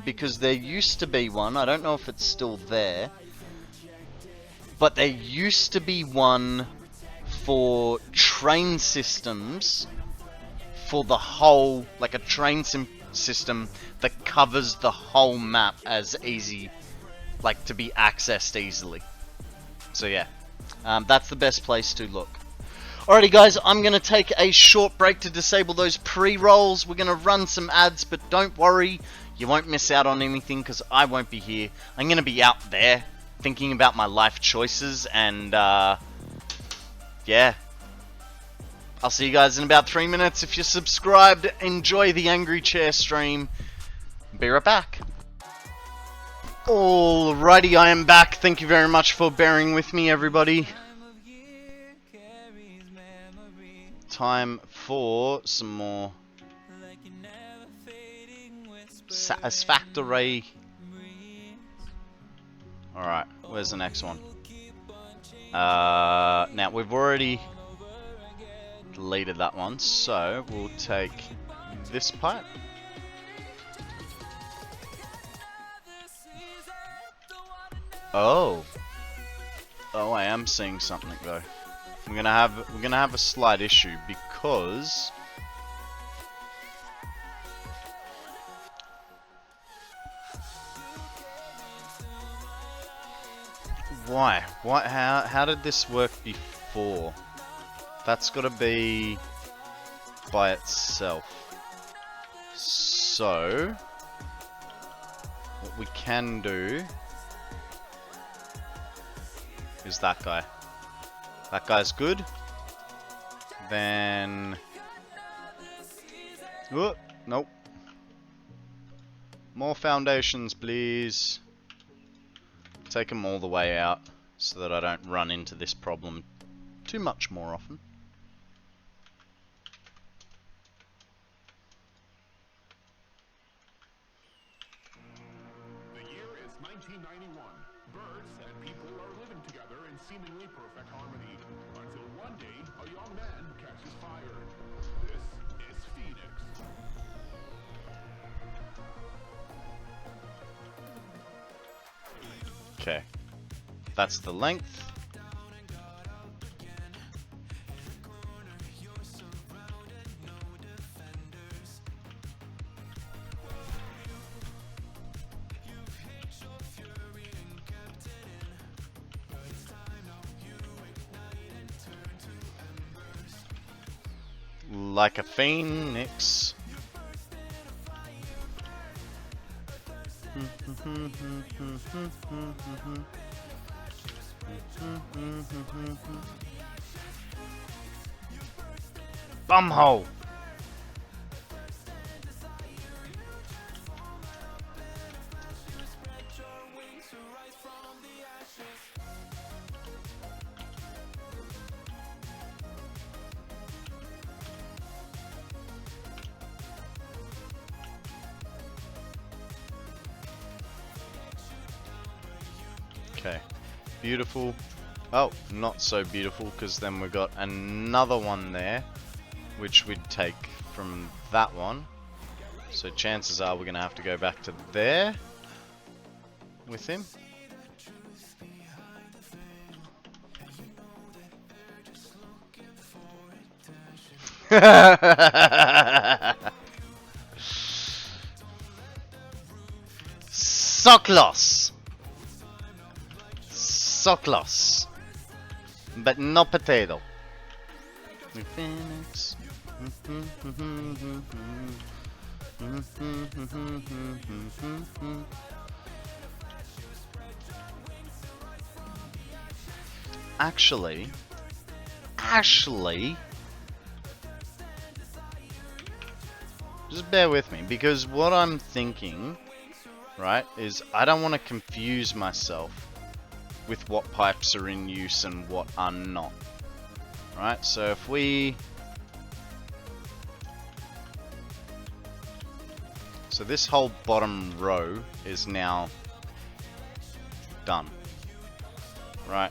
Because there used to be one, I don't know if it's still there, but there used to be one for train systems for the whole, like a train system that covers the whole map as easy, like to be accessed easily. So yeah, that's the best place to look. Alrighty guys, I'm going to take a short break to disable those pre-rolls. We're going to run some ads, but don't worry, you won't miss out on anything because I won't be here. I'm going to be out there thinking about my life choices and yeah. I'll see you guys in about 3 minutes. If you're subscribed, enjoy the Angry Chair stream. Be right back. Alrighty, I am back. Thank you very much for bearing with me, everybody. Time for some more Satisfactory. Alright, where's the next one? Now we've already deleted that one, so we'll take this pipe. Oh, I am seeing something though. We're gonna have a slight issue because why? What? How did this work before? That's got to be by itself. So what we can do is that guy. That guy's good. Then oh, nope. More foundations, please. Take them all the way out so that I don't run into this problem too much more often. The year is 1991. Birds and people are living together in seemingly perfect harmony. Until one day, a young man catches fire. This is Phoenix. Okay. That's the length. Like a phoenix. Bumhole. Okay, beautiful. Oh, not so beautiful, because then we got another one there, which we'd take from that one. So chances are we're going to have to go back to there with him. Soklos. Soklos. But no potato. Phoenix. Actually, just bear with me, because what I'm thinking, right, is I don't want to confuse myself with what pipes are in use and what are not. Right, so if we... So this whole bottom row is now done. Right.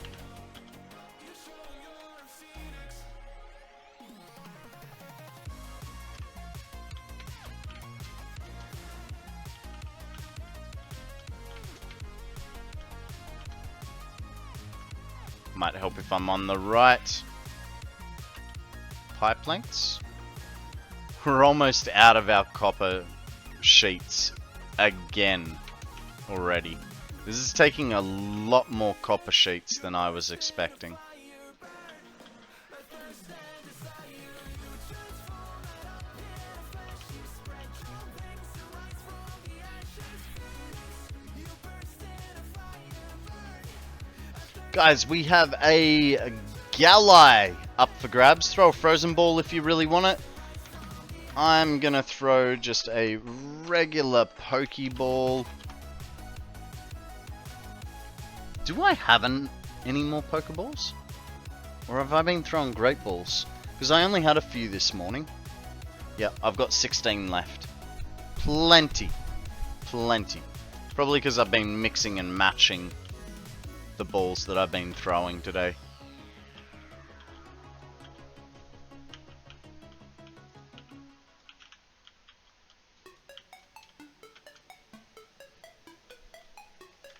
Might help if I'm on the right pipe lengths. We're almost out of our copper sheets again already. This is taking a lot more copper sheets than I was expecting. Guys, we have a Galai up for grabs. Throw a frozen ball if you really want it. I'm gonna throw just a regular Pokeball. Do I have any more Pokeballs? Or have I been throwing Great Balls? Because I only had a few this morning. Yeah, I've got 16 left. Plenty. Plenty. Probably because I've been mixing and matching the balls that I've been throwing today.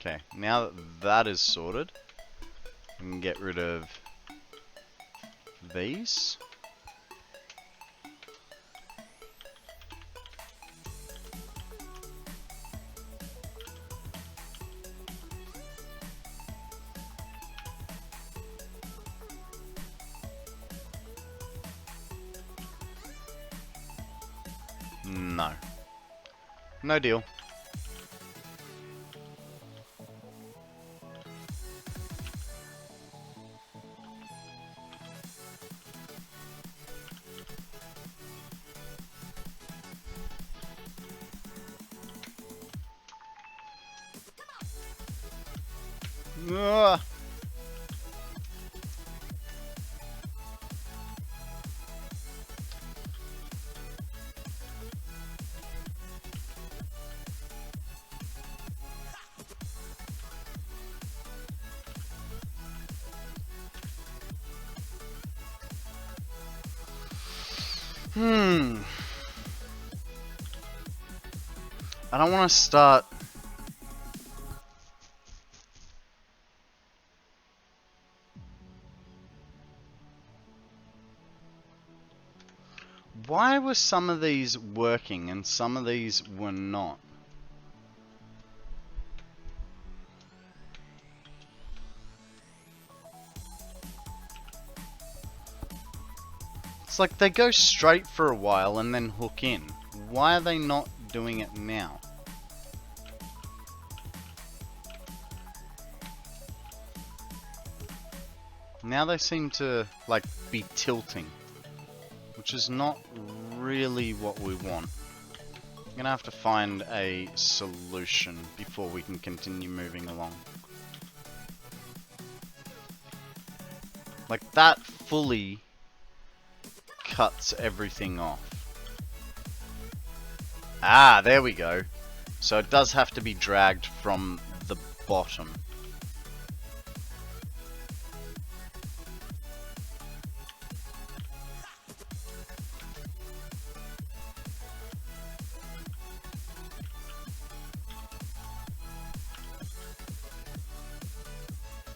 Okay, now that that is sorted, we can get rid of these. No. No deal. Ugh. I don't want to start... Why were some of these working and some of these were not? It's like they go straight for a while and then hook in. Why are they not doing it now? Now they seem to, like, be tilting, which is not really what we want. I'm gonna have to find a solution before we can continue moving along. Like, that fully cuts everything off. Ah, there we go. So it does have to be dragged from the bottom.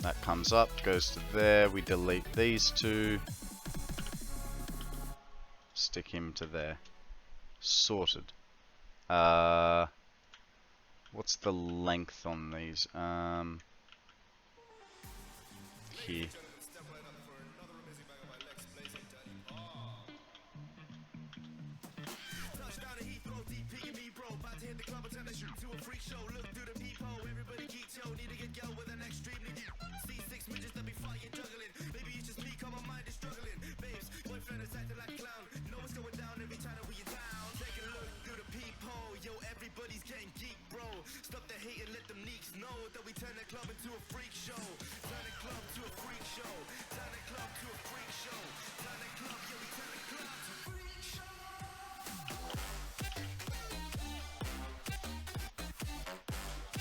That comes up, goes to there, we delete these two. Stick him to there. Sorted. What's the length on these? Here.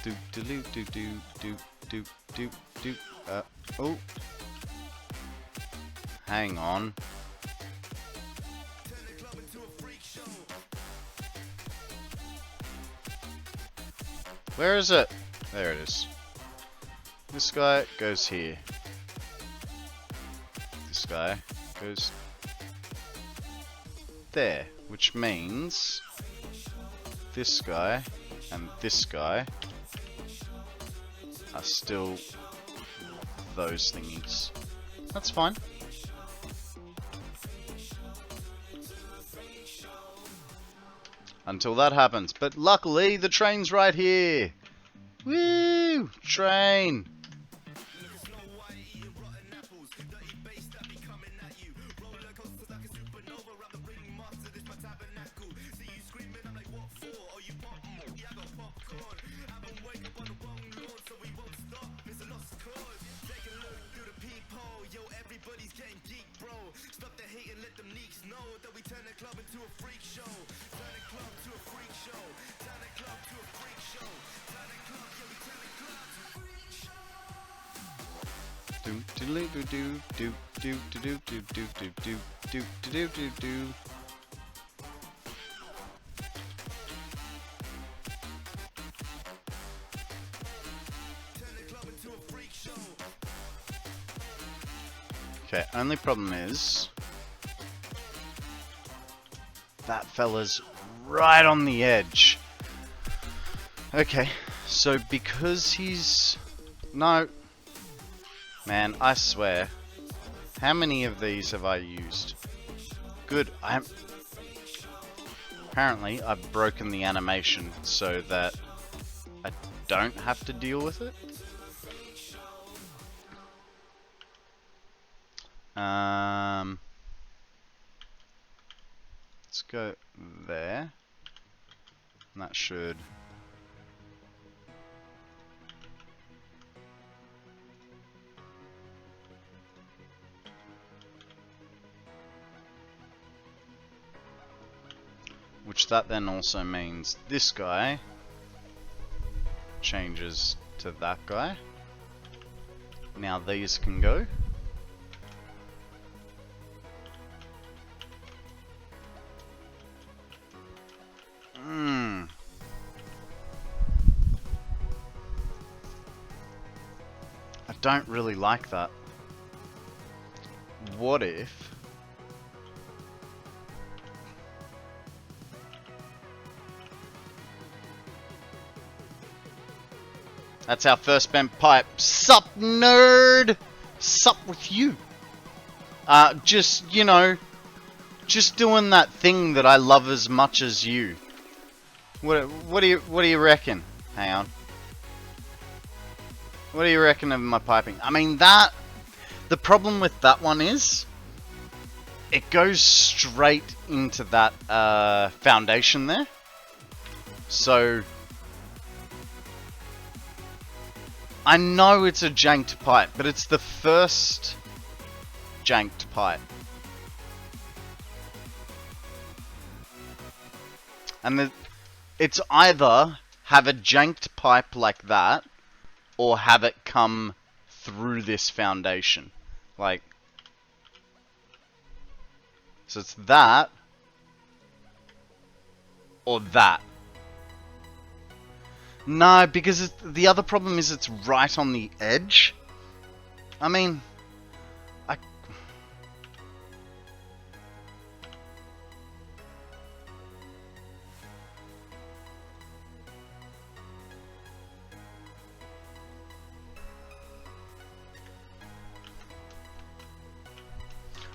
Do do do do do do do do. Oh. Hang on. Where is it? There it is. This guy goes here. This guy goes there, which means this guy and this guy are still those thingies. That's fine. Until that happens. But luckily, the train's right here. Woo! Train! Do do do do do do do do do do do do do do do. Okay, only problem is that fella's right on the edge. Okay, so because he's... No. Man, I swear. How many of these have I used? Good, Apparently, I've broken the animation so that I don't have to deal with it. Let's go there. And that should... Which that then also means this guy changes to that guy. Now these can go. I don't really like that. What if... That's our first bent pipe. Sup, nerd? Sup with you? Just, you know, just doing that thing that I love as much as you. What do you reckon? Hang on. What do you reckon of my piping? I mean, the problem with that one is it goes straight into that foundation there. So I know it's a janked pipe, but it's the first janked pipe. And it's either have a janked pipe like that, or have it come through this foundation. Like, so it's that, or that. No, because the other problem is it's right on the edge. I mean,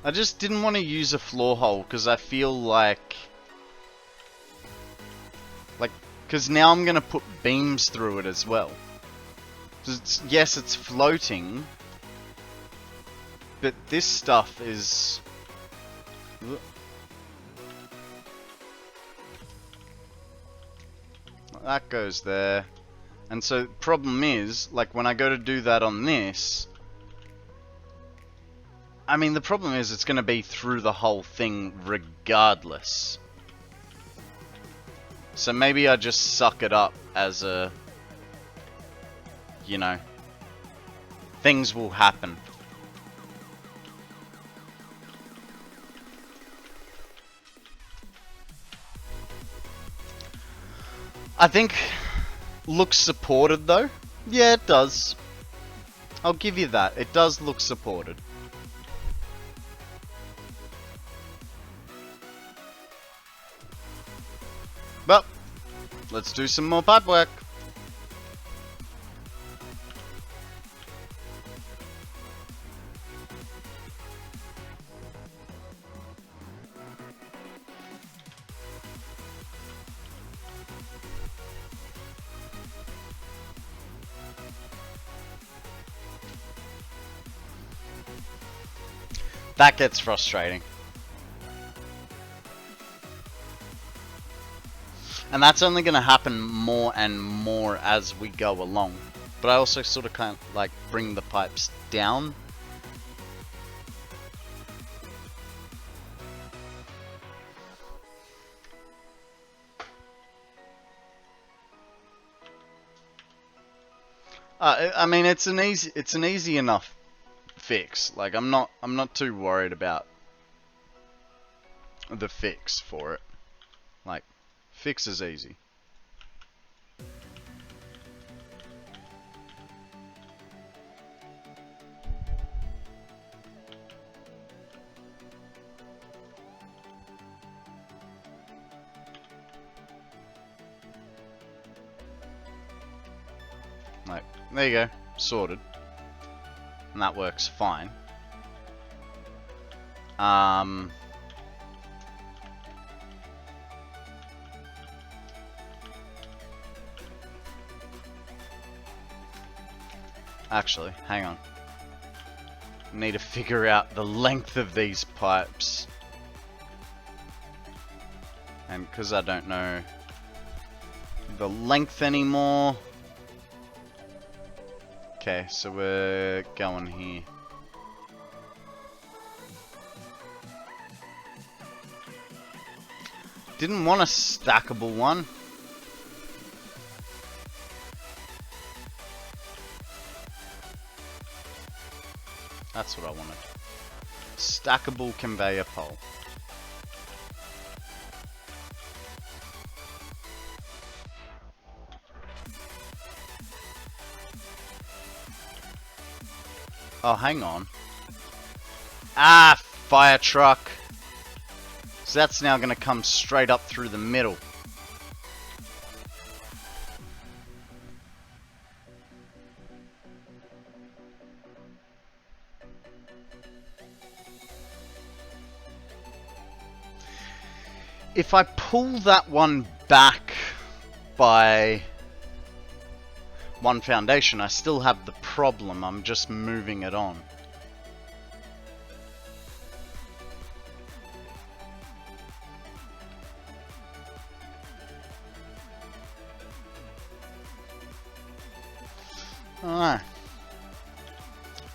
I just didn't want to use a floor hole because I feel like... Because now I'm going to put beams through it as well. Yes, it's floating. But this stuff is... That goes there. And so, problem is, like, when I go to do that on this... I mean, the problem is it's going to be through the whole thing regardless. So maybe I just suck it up as a... You know... Things will happen. I think... Looks supported though. Yeah, it does. I'll give you that. It does look supported. But, let's do some more pipe work. That gets frustrating. And that's only going to happen more and more as we go along. But I also sort of kind of like bring the pipes down. I mean, it's an easy enough fix. Like I'm not too worried about the fix for it. Like, fix is easy. Like, there you go, sorted. And that works fine. Actually, hang on. Need to figure out the length of these pipes. And because I don't know the length anymore. Okay, so we're going here. Didn't want a stackable one. That's what I wanted. Stackable conveyor pole. Oh, hang on. Ah, fire truck. So that's now going to come straight up through the middle. If I pull that one back by one foundation, I still have the problem. I'm just moving it on. Alright.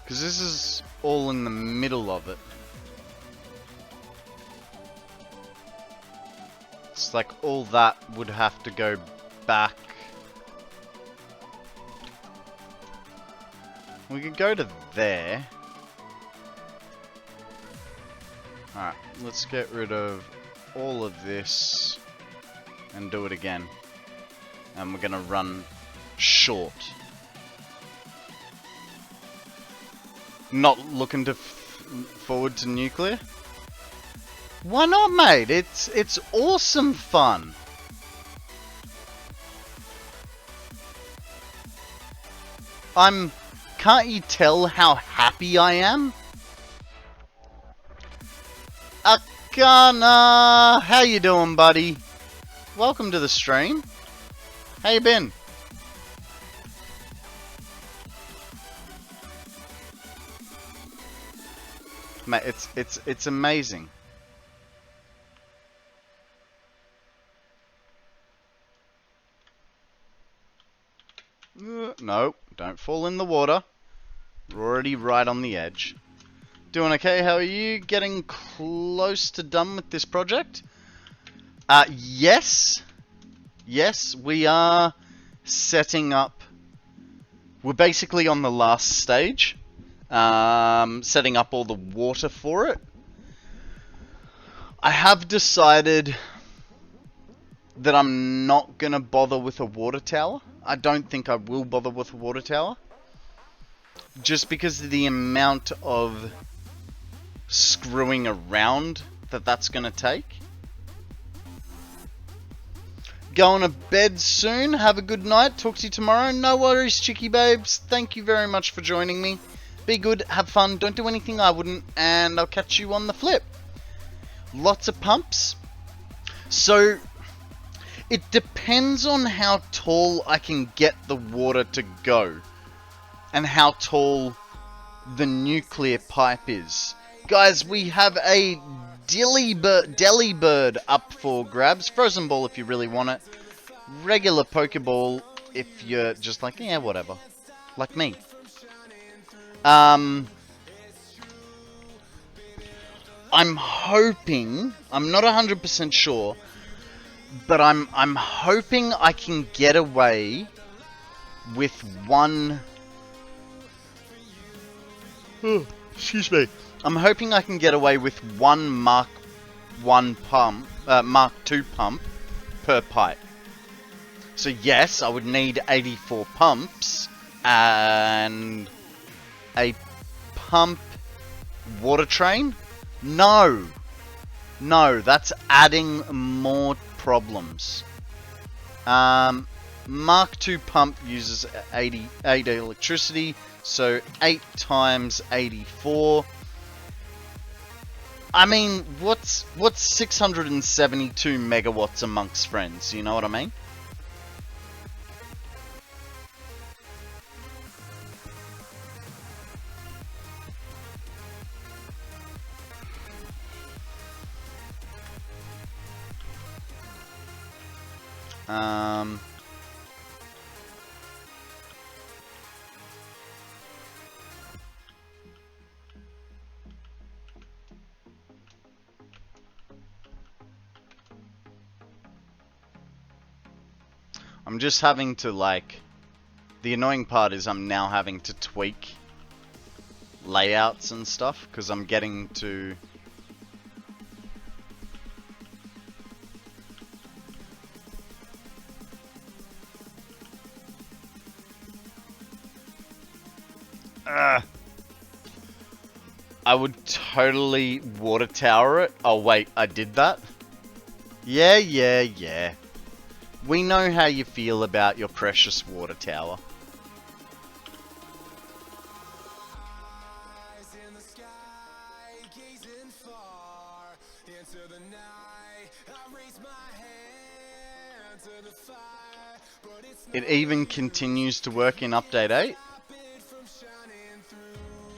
Because this is all in the middle of it. It's like all that would have to go back. We could go to there. Alright, let's get rid of all of this and do it again. And we're gonna run short. Not looking to forward to nuclear? Why not, mate? It's awesome fun. Can't you tell how happy I am? Akana! How you doing, buddy? Welcome to the stream. How you been? Mate, it's amazing. No, don't fall in the water. We're already right on the edge. Doing okay, how are you? Getting close to done with this project? Yes. Yes, we are setting up... We're basically on the last stage. Setting up all the water for it. I have decided that I'm not going to bother with a water tower. I don't think I will bother with a water tower. Just because of the amount of screwing around that's going to take. Going to bed soon. Have a good night. Talk to you tomorrow. No worries, Chicky Babes. Thank you very much for joining me. Be good. Have fun. Don't do anything I wouldn't. And I'll catch you on the flip. Lots of pumps. So... it depends on how tall I can get the water to go. And how tall the nuclear pipe is. Guys, we have a deli bird up for grabs. Frozen ball if you really want it. Regular Pokeball if you're just like, yeah, whatever. Like me. I'm hoping, I'm not 100% sure, but I'm hoping I can get away with one... excuse me. I'm hoping I can get away with one Mark 1 pump, Mark 2 pump per pipe. So yes, I would need 84 pumps and a pump water train. No, that's adding more problems. Mark 2 pump uses 8 electricity, so 8 times 84. I mean, what's 672 megawatts amongst friends? You know what I mean? I'm just having to, like... the annoying part is I'm now having to tweak layouts and stuff, because I'm getting to... I would totally water tower it. Oh wait, I did that? Yeah. We know how you feel about your precious water tower. It even continues to work in update 8.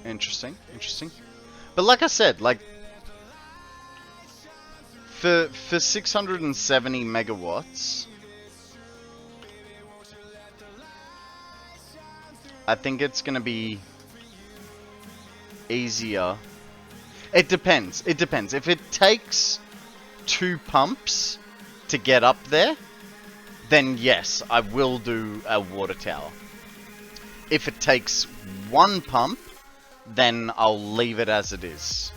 Interesting. But like I said, like for 670 megawatts, I think it's gonna be easier. It depends. If it takes 2 pumps to get up there, then yes, I will do a water tower. If it takes 1 pump, then I'll leave it as it is.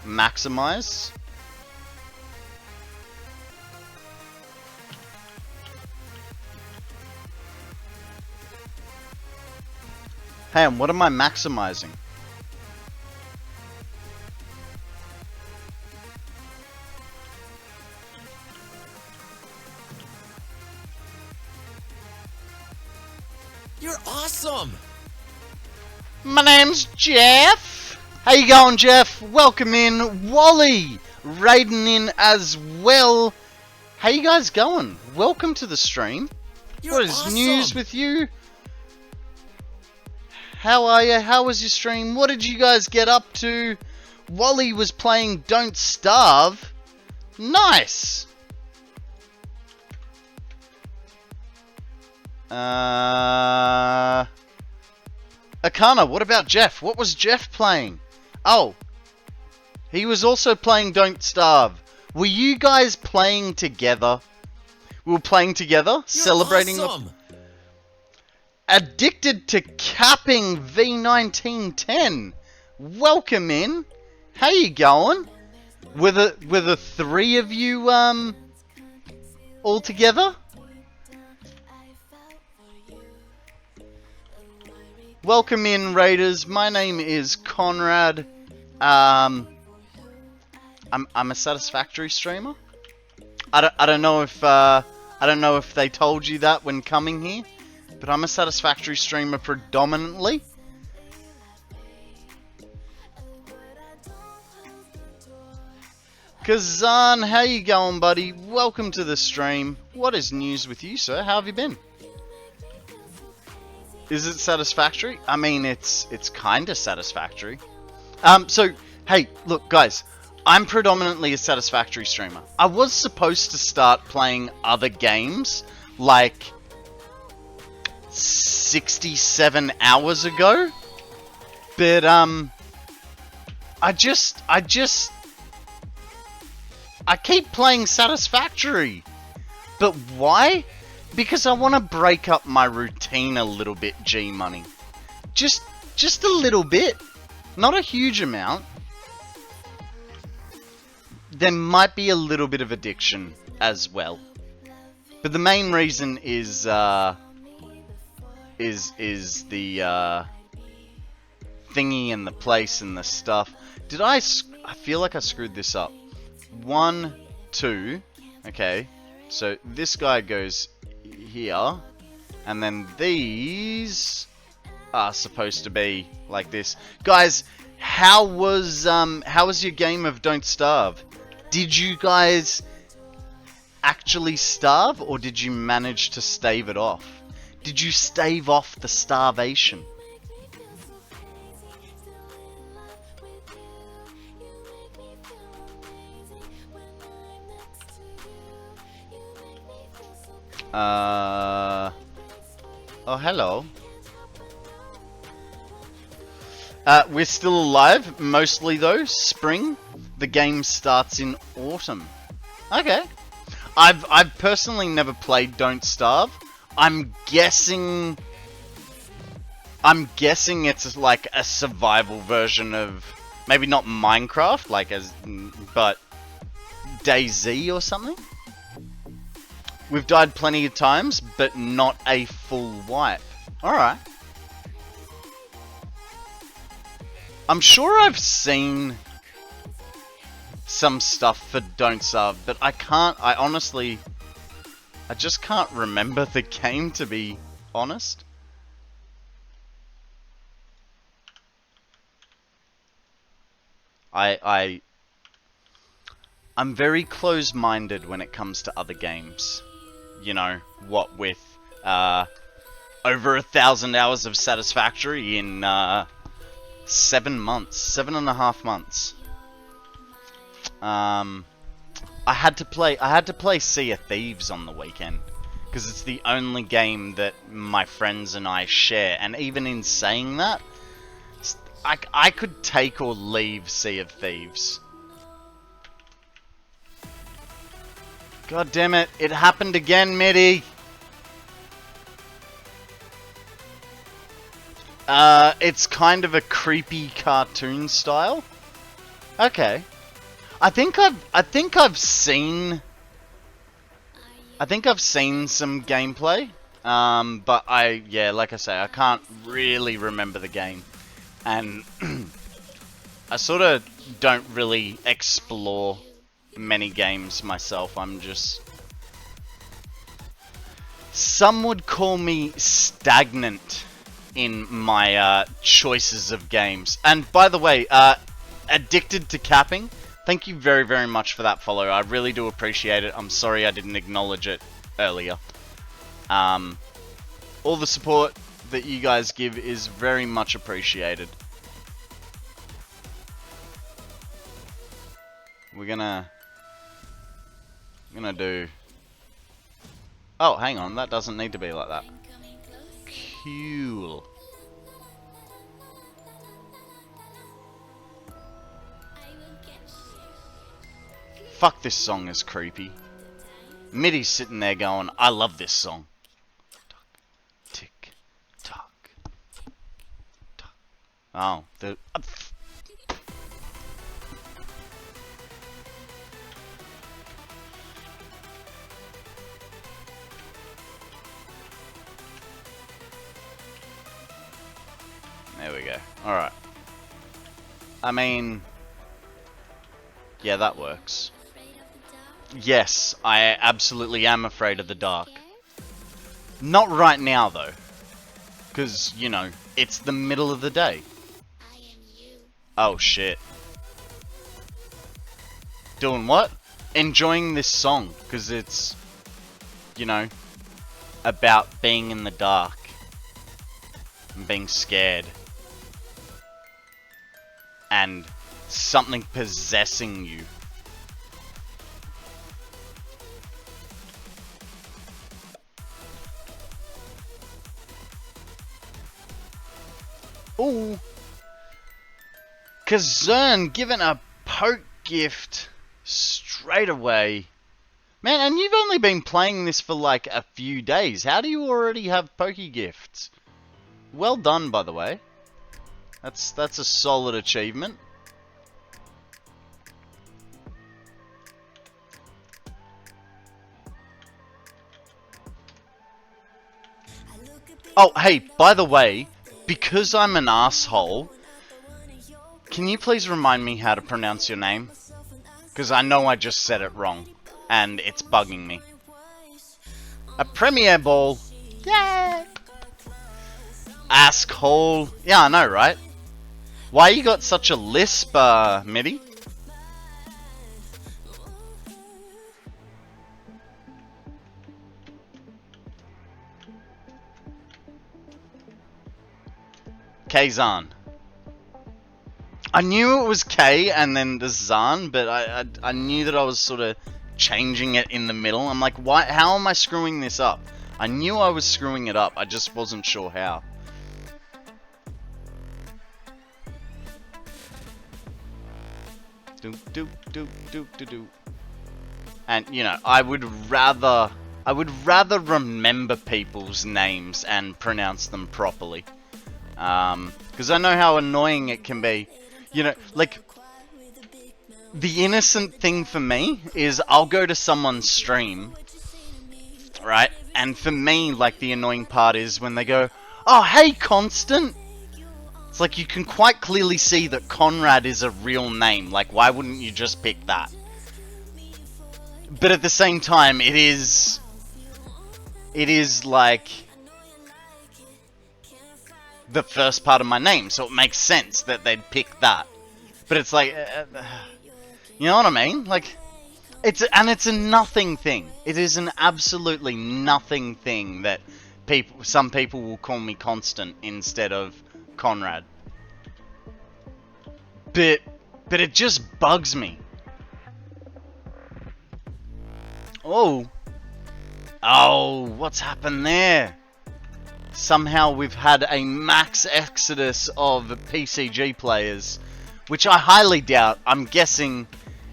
Maximize. Hey, and what am I maximizing? You're awesome! My name's Jeff. How you going, Jeff? Welcome in. Wally, raiding in as well. How you guys going? Welcome to the stream. You're What is awesome. news with you? How are you? How was your stream? What did you guys get up to? Wally was playing Don't Starve. Nice. Akana, what about Jeff? What was Jeff playing? Oh, he was also playing Don't Starve. Were you guys playing together? We were playing together, You're celebrating awesome. Addicted to Capping V1910. Welcome in. How you going? Were the three of you all together? Welcome in, Raiders. My name is Konrad. I'm a Satisfactory streamer. I don't know if they told you that when coming here, but I'm a Satisfactory streamer predominantly. Kazan, how you going, buddy? Welcome to the stream. What is news with you, sir? How have you been? Is it satisfactory? I mean, it's kind of satisfactory. So, hey, look, guys. I'm predominantly a Satisfactory streamer. I was supposed to start playing other games, like 67 hours ago. But, I keep playing Satisfactory. But why? Because I want to break up my routine a little bit, G-Money. Just a little bit. Not a huge amount. There might be a little bit of addiction as well. But the main reason is the thingy and the place and the stuff. Did I feel like I screwed this up. 1, 2. Okay. So this guy goes here, and then these are supposed to be like this. Guys, how was your game of Don't Starve? Did you guys actually starve, or did you manage to stave it off? Did you stave off the starvation? Oh, hello. We're still alive, mostly though. Spring. The game starts in autumn. Okay. I've personally never played Don't Starve. I'm guessing it's like a survival version of, maybe not Minecraft, but DayZ or something. We've died plenty of times, but not a full wipe. Alright. I'm sure I've seen some stuff for Don't Starve, but I just can't remember the game, to be honest. I'm very close-minded when it comes to other games. You know, what with over 1,000 hours of Satisfactory in 7.5 months. I had to play Sea of Thieves on the weekend because it's the only game that my friends and I share. And even in saying that, I could take or leave Sea of Thieves. God damn it, it happened again, Mitty! It's kind of a creepy cartoon style. Okay. I think I've seen some gameplay. But like I say, I can't really remember the game. And I sort of don't really explore many games myself. I'm just Some would call me stagnant in my choices of games. And by the way, Addicted to Capping, thank you very, very much for that follow. I really do appreciate it. I'm sorry I didn't acknowledge it earlier. All the support that you guys give is very much appreciated. We're gonna do... Oh, hang on, that doesn't need to be like that. Cool. Fuck, this song is creepy. Middy's sitting there going, I love this song. Tick, tock, tock. Oh, the... There we go. Alright. I mean... Yeah, that works. Yes, I absolutely am afraid of the dark. Not right now, though. Because, you know, it's the middle of the day. Oh, shit. Doing what? Enjoying this song. Because it's, you know, about being in the dark. And being scared. And something possessing you. Ooh. Kazern giving a poke gift straight away. Man, and you've only been playing this for like a few days. How do you already have poke gifts? Well done, by the way. That's a solid achievement. Oh, hey, by the way, because I'm an asshole, can you please remind me how to pronounce your name? Because I know I just said it wrong, and it's bugging me. A Premier Ball. Yay! Asshole. Yeah, I know, right? Why you got such a lisp, Mitty? Kazan. I knew it was K and then the Zan, but I knew that I was sort of changing it in the middle. I'm like, why? How am I screwing this up? I knew I was screwing it up. I just wasn't sure how. Do do do do do do. And you know, I would rather remember people's names and pronounce them properly. Because I know how annoying it can be. You know, like, the innocent thing for me is I'll go to someone's stream, right? And for me, like, the annoying part is when they go, oh, hey, Constant! It's like you can quite clearly see that Konrad is a real name. Like, why wouldn't you just pick that? But at the same time, it is like the first part of my name, so it makes sense that they'd pick that. But it's like, you know what I mean? Like, it's a nothing thing. It is an absolutely nothing thing that some people will call me Constant instead of Konrad. But it just bugs me. Oh, what's happened there? Somehow we've had a max exodus of PCG players, which I highly doubt. I'm guessing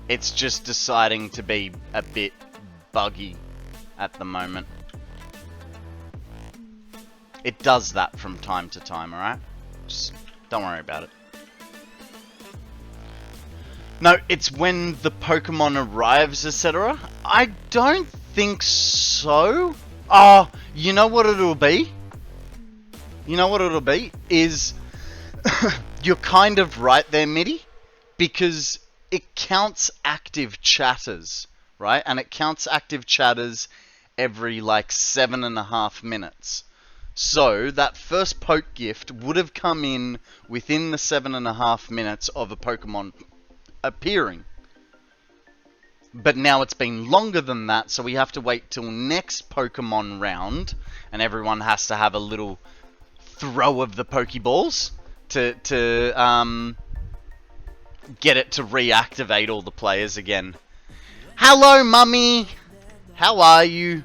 it's just deciding to be a bit buggy at the moment. It does that from time to time, alright? Just don't worry about it. No, it's when the Pokemon arrives, etc. I don't think so. Oh, you know what it'll be? You know what it'll be? Is you're kind of right there, Mitty, because it counts active chatters, right? And it counts active chatters every like 7.5 minutes. So that first poke gift would have come in within the 7.5 minutes of a Pokemon appearing. But now it's been longer than that, so we have to wait till next Pokemon round, and everyone has to have a little throw of the Pokeballs to get it to reactivate all the players again. Hello, Mummy! How are you?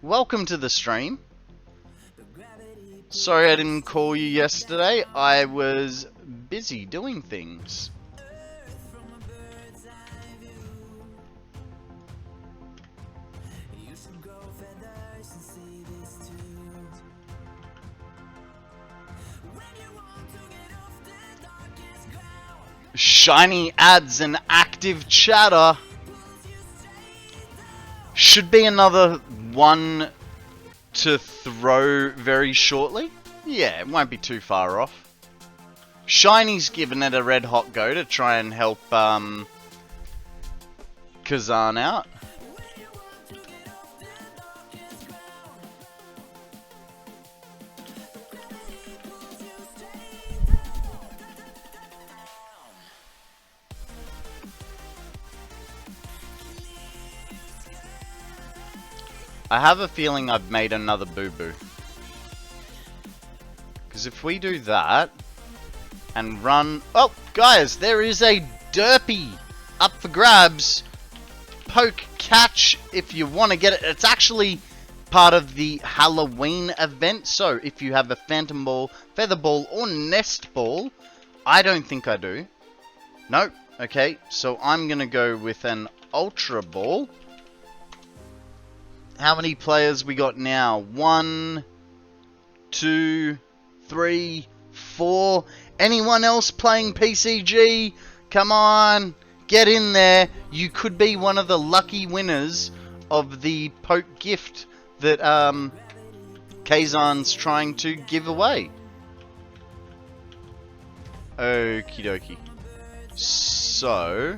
Welcome to the stream. Sorry I didn't call you yesterday. I was busy doing things. Shiny adds an active chatter. Should be another one to throw very shortly. Yeah, it won't be too far off. Shiny's given it a red hot go to try and help Kazan out. I have a feeling I've made another boo-boo. Because if we do that, and run... Oh, guys, there is a derpy up for grabs. Poke catch if you want to get it. It's actually part of the Halloween event. So, if you have a Phantom Ball, Feather Ball, or Nest Ball, I don't think I do. Nope. Okay, so I'm going to go with an Ultra Ball. How many players we got now? 1, 2, 3, 4. Anyone else playing PCG? Come on, get in there. You could be one of the lucky winners of the poke gift that Kazan's trying to give away. Okie dokie. So,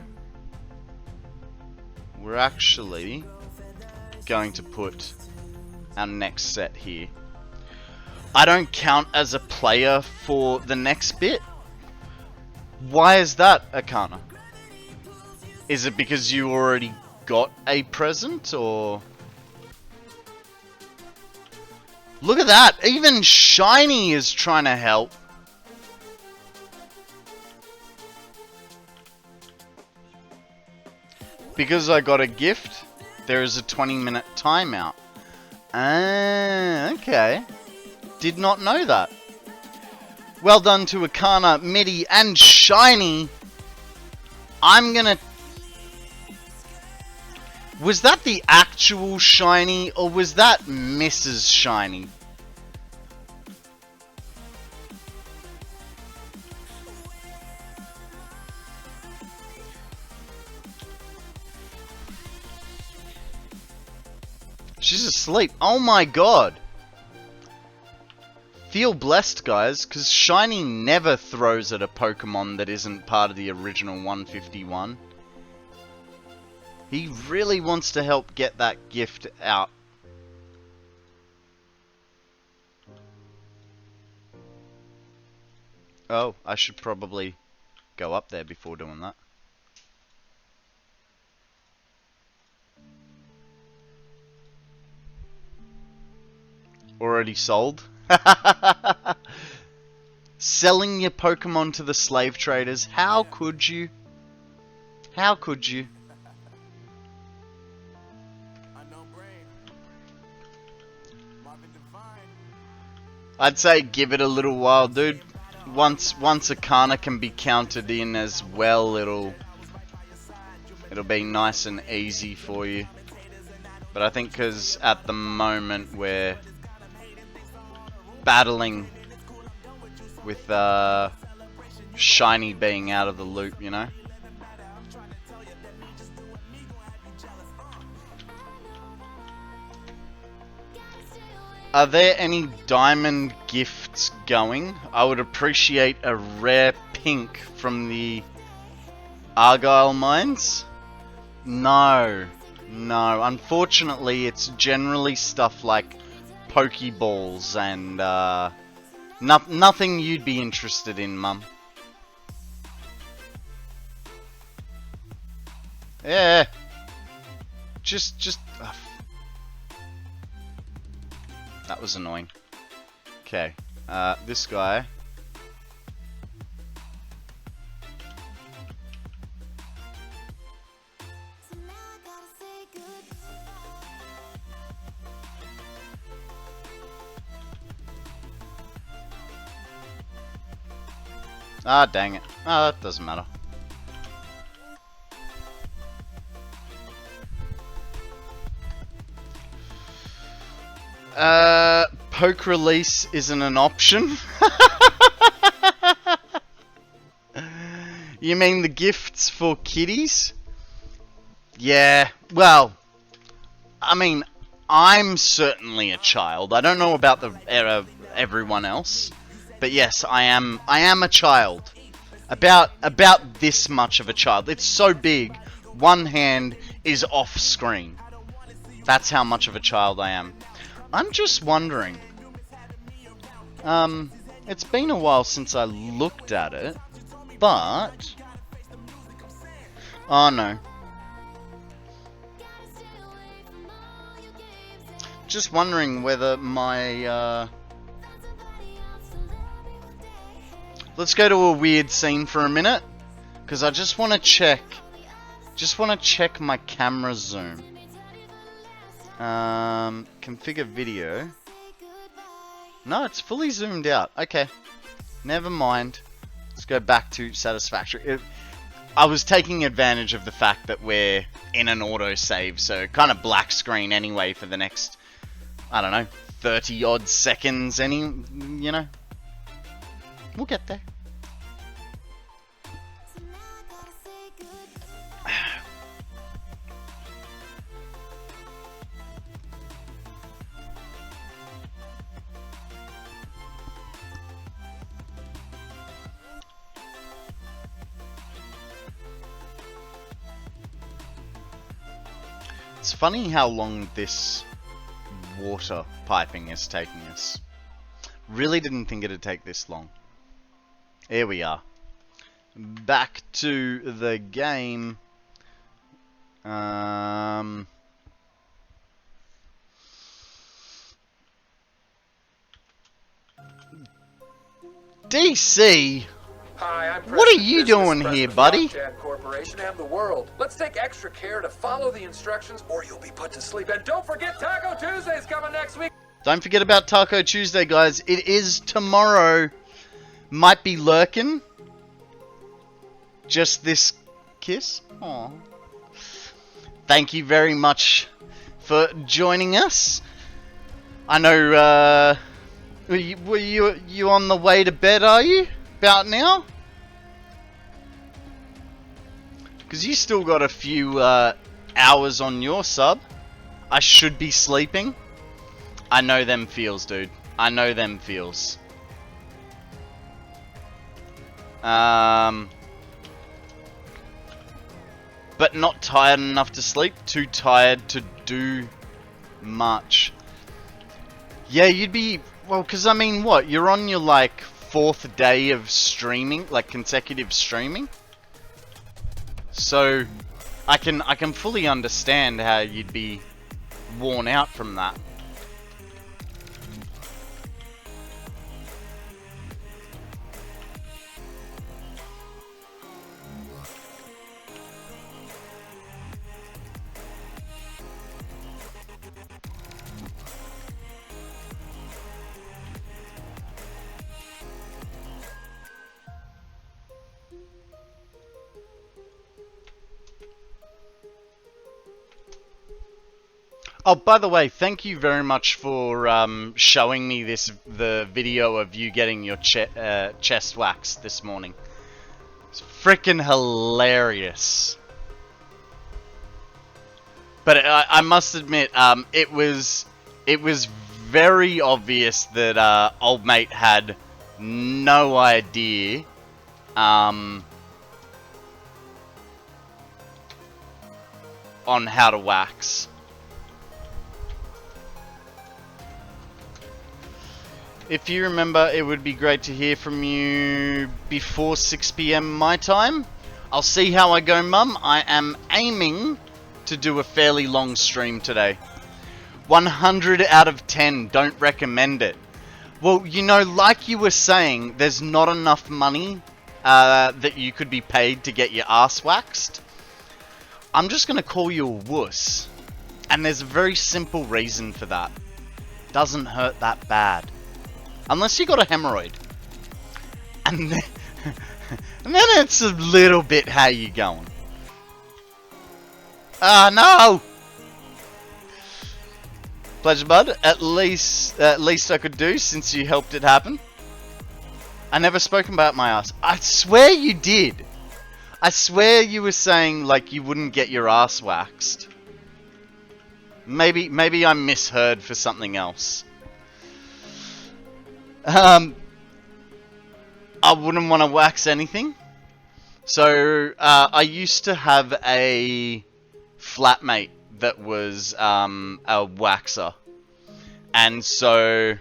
we're actually going to put our next set here. I don't count as a player for the next bit. Why is that, Akana? Is it because you already got a present, or... Look at that! Even Shiny is trying to help. Because I got a gift, there is a 20-minute timeout. Ah, okay. Did not know that. Well done to Akana, Midi, and Shiny. I'm gonna... Was that the actual Shiny, or was that Mrs. Shiny? She's asleep. Oh my god. Feel blessed, guys, because Shiny never throws at a Pokemon that isn't part of the original 151. He really wants to help get that gift out. Oh, I should probably go up there before doing that. Already sold? Selling your Pokemon to the slave traders. How could you? How could you? I'd say give it a little while, dude. Once Akana can be counted in as well, it'll be nice and easy for you. But I think because at the moment we're battling with Shiny being out of the loop, you know. Are there any diamond gifts going? I would appreciate a rare pink from the Argyle mines. No. No, unfortunately, it's generally stuff like Pokeballs and nothing you'd be interested in, Mum. Yeah. Just. That was annoying. Okay. This guy. Ah, dang it. Ah, that doesn't matter. Poke release isn't an option. You mean the gifts for kiddies? Yeah, well, I mean, I'm certainly a child. I don't know about everyone else, but yes, I am a child. About this much of a child. It's so big, one hand is off screen. That's how much of a child I am. I'm just wondering. It's been a while since I looked at it, but oh no. Just wondering whether my let's go to a weird scene for a minute, because I just want to check. Just want to check my camera zoom. Configure video. No, it's fully zoomed out. Okay, never mind. Let's go back to Satisfactory. I was taking advantage of the fact that we're in an autosave, so kind of black screen anyway for the next, I don't know, 30 odd seconds. You know, we'll get there. It's funny how long this water piping is taking us. Really didn't think it'd take this long. Here we are. Back to the game. DC? Hi, I'm What are President you Business, doing President here, of buddy? the Octad Corporation and the world. Let's take extra care to follow the instructions or you'll be put to sleep. And don't forget Taco Tuesday's coming next week. Don't forget about Taco Tuesday, guys. It is tomorrow. Might be lurking. Just this kiss. Aww. Thank you very much for joining us. I know, were you on the way to bed, are you? About now? Because you still got a few hours on your sub. I should be sleeping. I know them feels, dude. I know them feels. But not tired enough to sleep. Too tired to do much. Yeah, you'd be... Well, because I mean, what? You're on your, like, 4th day of streaming? Like, consecutive streaming? So, I can fully understand how you'd be worn out from that. Oh, by the way, thank you very much for showing me the video of you getting your chest waxed this morning. It's freaking hilarious. But I must admit, it was very obvious that old mate had no idea. on how to wax. If you remember, it would be great to hear from you before 6 PM my time. I'll see how I go, Mum. I am aiming to do a fairly long stream today. 100 out of 10. Don't recommend it. Well, you know, like you were saying, there's not enough money that you could be paid to get your ass waxed. I'm just going to call you a wuss. And there's a very simple reason for that. Doesn't hurt that bad. Unless you got a hemorrhoid. And then, and then it's a little bit how you going. Ah, no! Pleasure, bud. At least I could do since you helped it happen. I never spoken about my ass. I swear you did. I swear you were saying like you wouldn't get your ass waxed. Maybe I misheard for something else. I wouldn't want to wax anything. So, I used to have a flatmate that was a waxer. And so...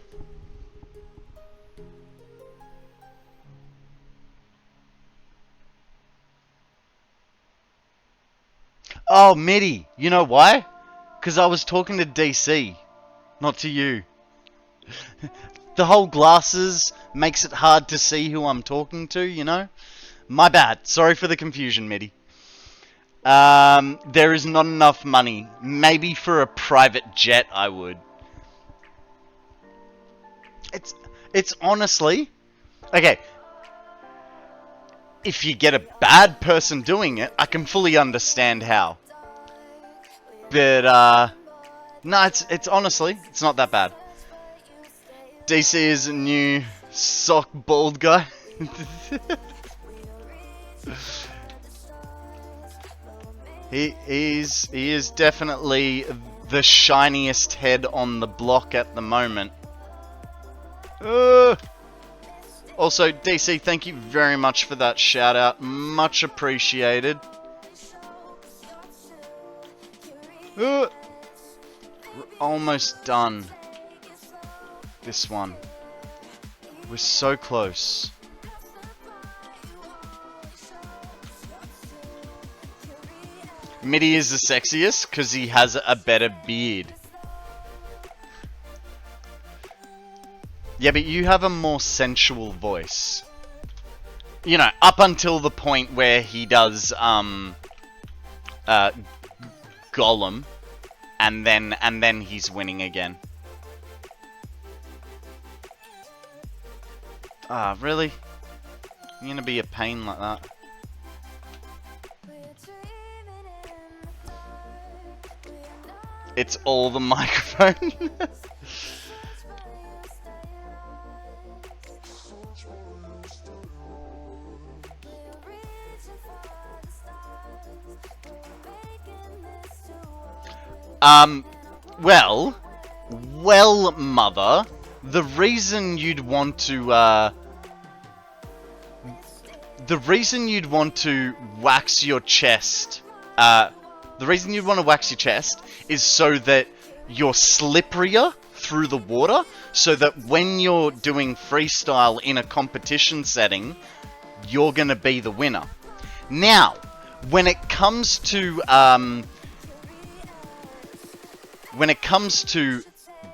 Oh, Mitty, you know why? Because I was talking to DC, not to you. The whole glasses makes it hard to see who I'm talking to, you know? My bad. Sorry for the confusion, Mitty. There is not enough money. Maybe for a private jet, I would. It's honestly... Okay. If you get a bad person doing it, I can fully understand how. But, no, it's honestly, it's not that bad. DC is a new sock bald guy. He is definitely the shiniest head on the block at the moment. Also, DC, thank you very much for that shout out. Much appreciated. We're almost done. This one. We're so close. Mitty is the sexiest because he has a better beard. Yeah, but you have a more sensual voice. You know, up until the point where he does Gollum, and then he's winning again. Ah, really? You're gonna be a pain like that? It's all the microphone. Well, mother, the reason you'd want to wax your chest, the reason you'd want to wax your chest is so that you're slipperier through the water, so that when you're doing freestyle in a competition setting, you're gonna be the winner. Now, when it comes to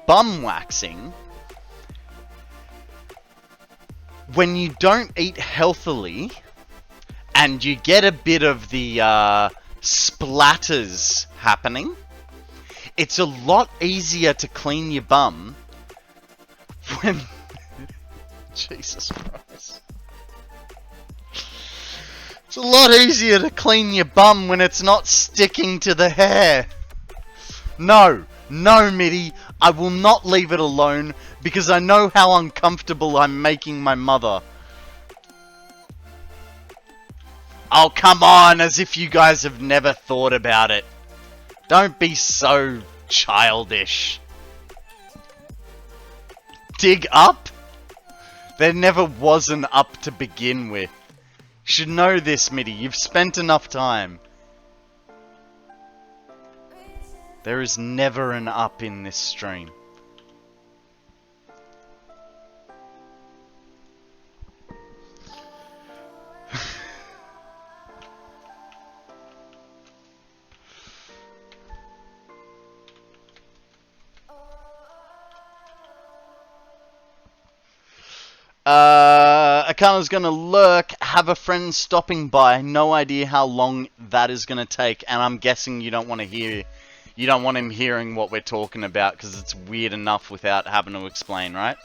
bum waxing, when you don't eat healthily and you get a bit of the splatters happening, it's a lot easier to clean your bum when... Jesus Christ. It's a lot easier to clean your bum when it's not sticking to the hair. No, Mitty, I will not leave it alone because I know how uncomfortable I'm making my mother. Oh, come on, as if you guys have never thought about it. Don't be so childish. Dig up? There never was an up to begin with. You should know this, Mitty. You've spent enough time. There is never an up in this stream. Akana's gonna lurk, have a friend stopping by, no idea how long that is gonna take, and I'm guessing you don't want him hearing what we're talking about, because it's weird enough without having to explain, right?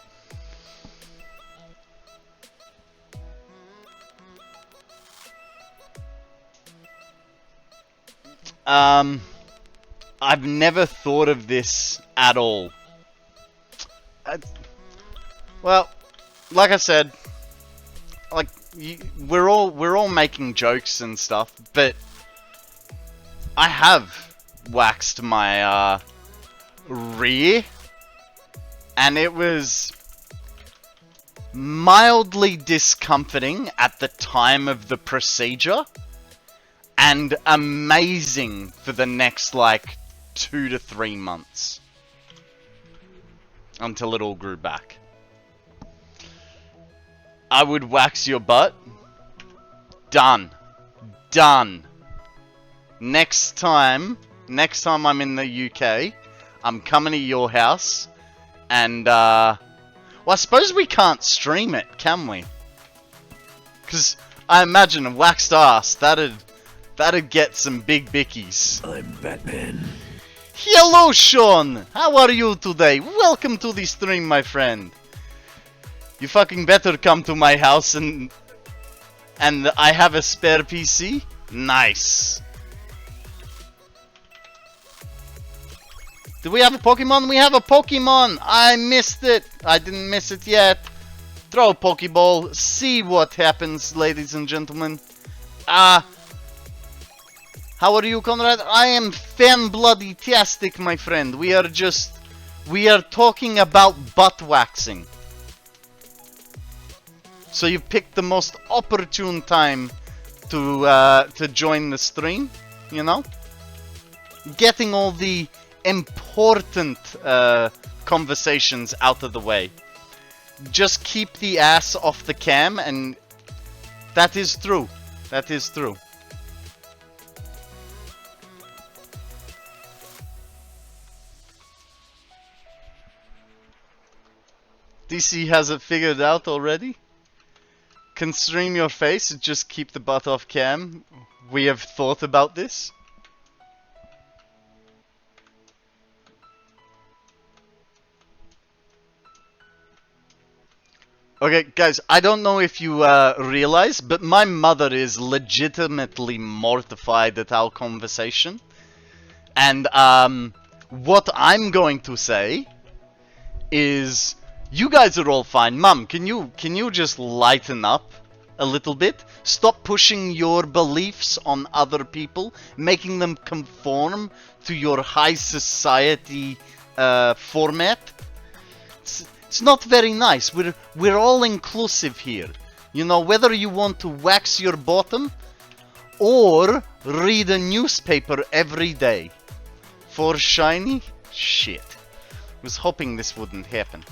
I've never thought of this at all. Well, like I said, like we're all making jokes and stuff, but I have waxed my rear, and it was mildly discomforting at the time of the procedure, and amazing for the next like 2 to 3 months until it all grew back. I would wax your butt. Done. Done. Next time I'm in the UK, I'm coming to your house, and well, I suppose we can't stream it, can we? Because I imagine a waxed ass, that'd get some big bickies. I'm Batman. Hello, Sean! How are you today? Welcome to the stream, my friend. You fucking better come to my house and I have a spare PC? Nice. Do we have a Pokemon? We have a Pokemon! I missed it! I didn't miss it yet. Throw a Pokeball, see what happens, ladies and gentlemen. How are you, Konrad? I am fan-bloody-tastic, my friend. We are talking about butt waxing. So you picked the most opportune time to join the stream, you know? Getting all the important conversations out of the way. Just keep the ass off the cam, and that is true. That is true. DC has it figured out already. Can stream your face, just keep the butt off cam. We have thought about this. Okay, guys, I don't know if you realize, but my mother is legitimately mortified at our conversation. And what I'm going to say is, you guys are all fine. Mum, can you just lighten up a little bit? Stop pushing your beliefs on other people, making them conform to your high society format. It's not very nice. We're all inclusive here. You know, whether you want to wax your bottom or read a newspaper every day. For shiny? Shit. Was hoping this wouldn't happen.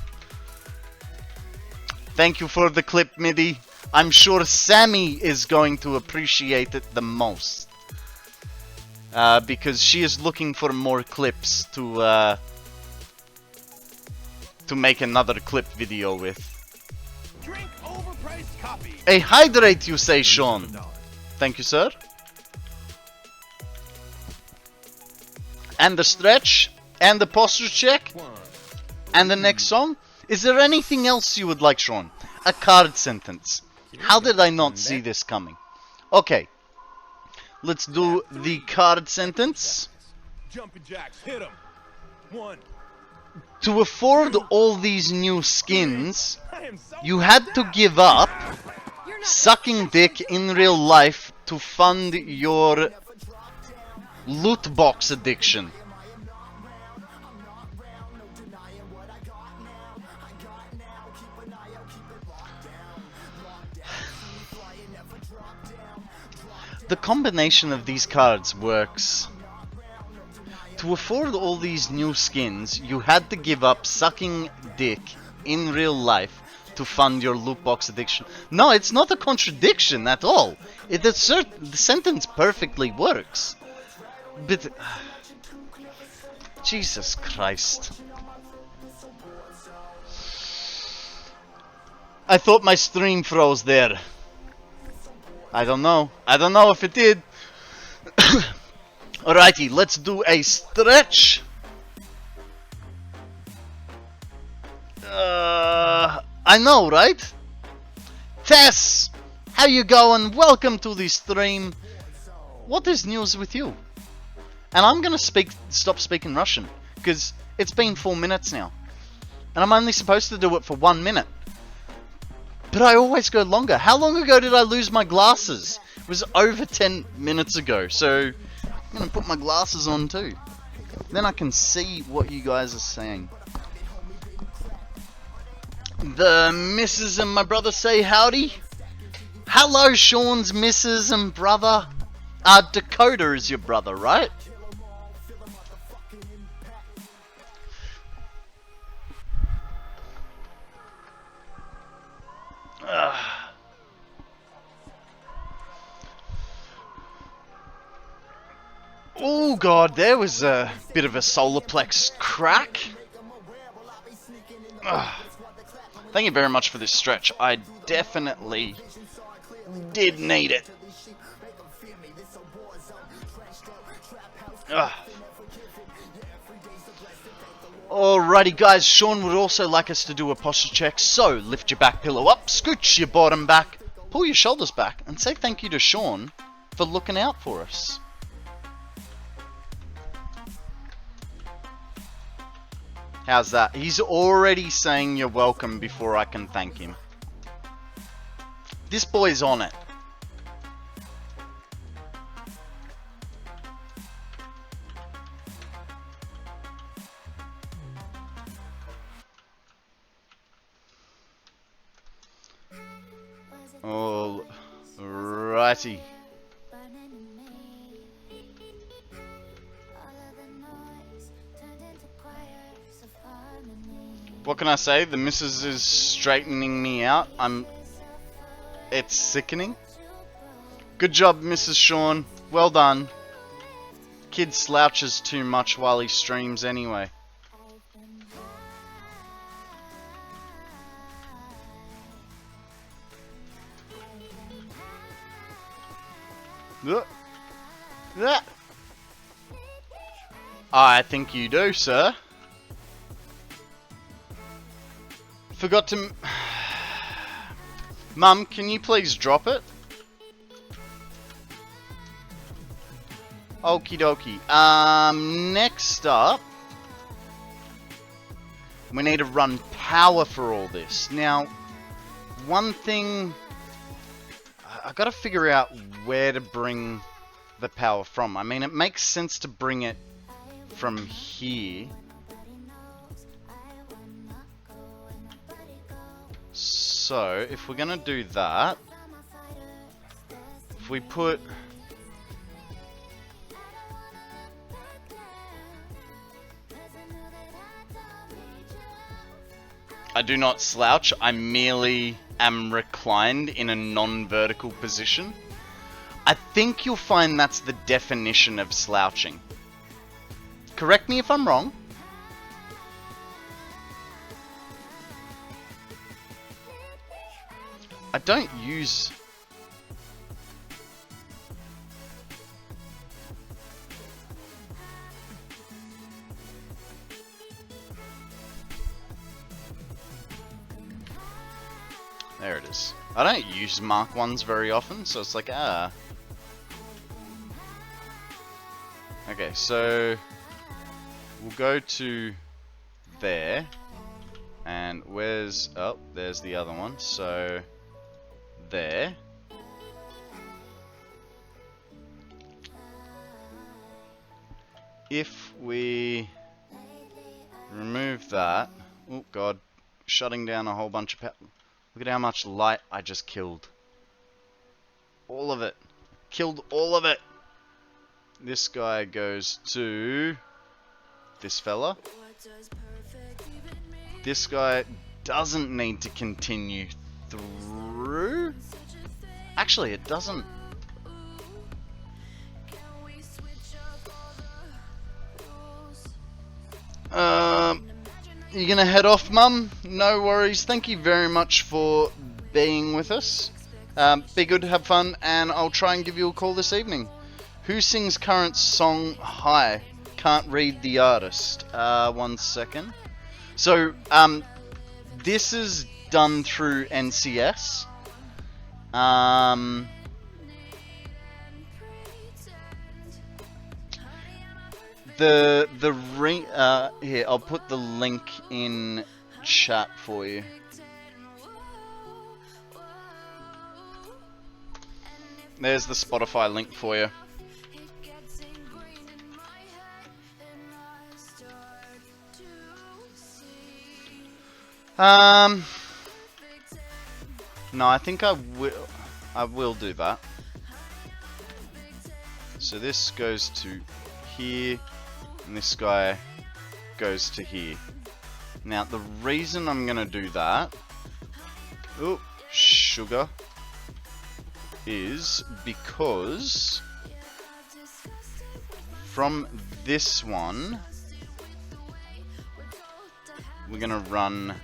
Thank you for the clip, Midi. I'm sure Sammy is going to appreciate it the most. Because she is looking for more clips to make another clip video with. Drink overpriced coffee. A hydrate, you say, Sean. Thank you, sir. And the stretch, and the posture check, and the next song. Is there anything else you would like, Sean? A card sentence. How did I not see this coming? Okay. Let's do the card sentence. Jumping jacks, hit 'em. 1. To afford all these new skins, you had to give up sucking dick in real life to fund your loot box addiction. The combination of these cards works To afford all these new skins, you had to give up sucking dick in real life to fund your loot box addiction. No, it's not a contradiction at all. The sentence perfectly works. But... Jesus Christ. I thought my stream froze there. I don't know. I don't know if it did. Alrighty, let's do a stretch. I know, right? Tess, how you going? Welcome to the stream. What is news with you? And I'm gonna stop speaking Russian, because it's been 4 minutes now. And I'm only supposed to do it for 1 minute. But I always go longer. How long ago did I lose my glasses? It was over 10 minutes ago, so I'm gonna put my glasses on too. Then I can see what you guys are saying. The missus and my brother say howdy. Hello, Sean's missus and brother. Dakota is your brother, right? Oh god, there was a bit of a solarplex crack. Thank you very much for this stretch. I definitely did need it. Alrighty guys, Sean would also like us to do a posture check, so lift your back pillow up, scooch your bottom back, pull your shoulders back, and say thank you to Sean for looking out for us. How's that? He's already saying you're welcome before I can thank him. This boy's on it. Alrighty. What can I say? The missus is straightening me out. It's sickening. Good job, Mrs. Sean. Well done. Kid slouches too much while he streams anyway. I think you do, sir. Forgot to... Mum, can you please drop it? Okie dokie. Next up... we need to run power for all this. Now, one thing... I gotta figure out where to bring the power from. I mean, it makes sense to bring it from here. So, if we're gonna do that, if we put... I do not slouch, I merely am reclined in a non-vertical position. I think you'll find that's the definition of slouching. Correct me if I'm wrong. I don't use... There it is. I don't use Mark 1s very often, so it's like, Okay, so... we'll go to there. And where's... oh, there's the other one. So... there. If we... remove that... oh god. Shutting down a whole bunch of power... look at how much light I just killed. All of it. Killed all of it. This guy goes to this fella. This guy doesn't need to continue through. Actually, it doesn't. You gonna head off, Mum? No worries. Thank you very much for being with us. Be good, have fun, and I'll try and give you a call this evening. Who sings current song? Hi. Can't read the artist. 1 second. So, this is done through NCS. Here, I'll put the link in chat for you. There's the Spotify link for you. No, I think I will do that. So this goes to here, and this guy goes to here. Now, the reason I'm gonna do that, sugar, is because from this one, we're gonna run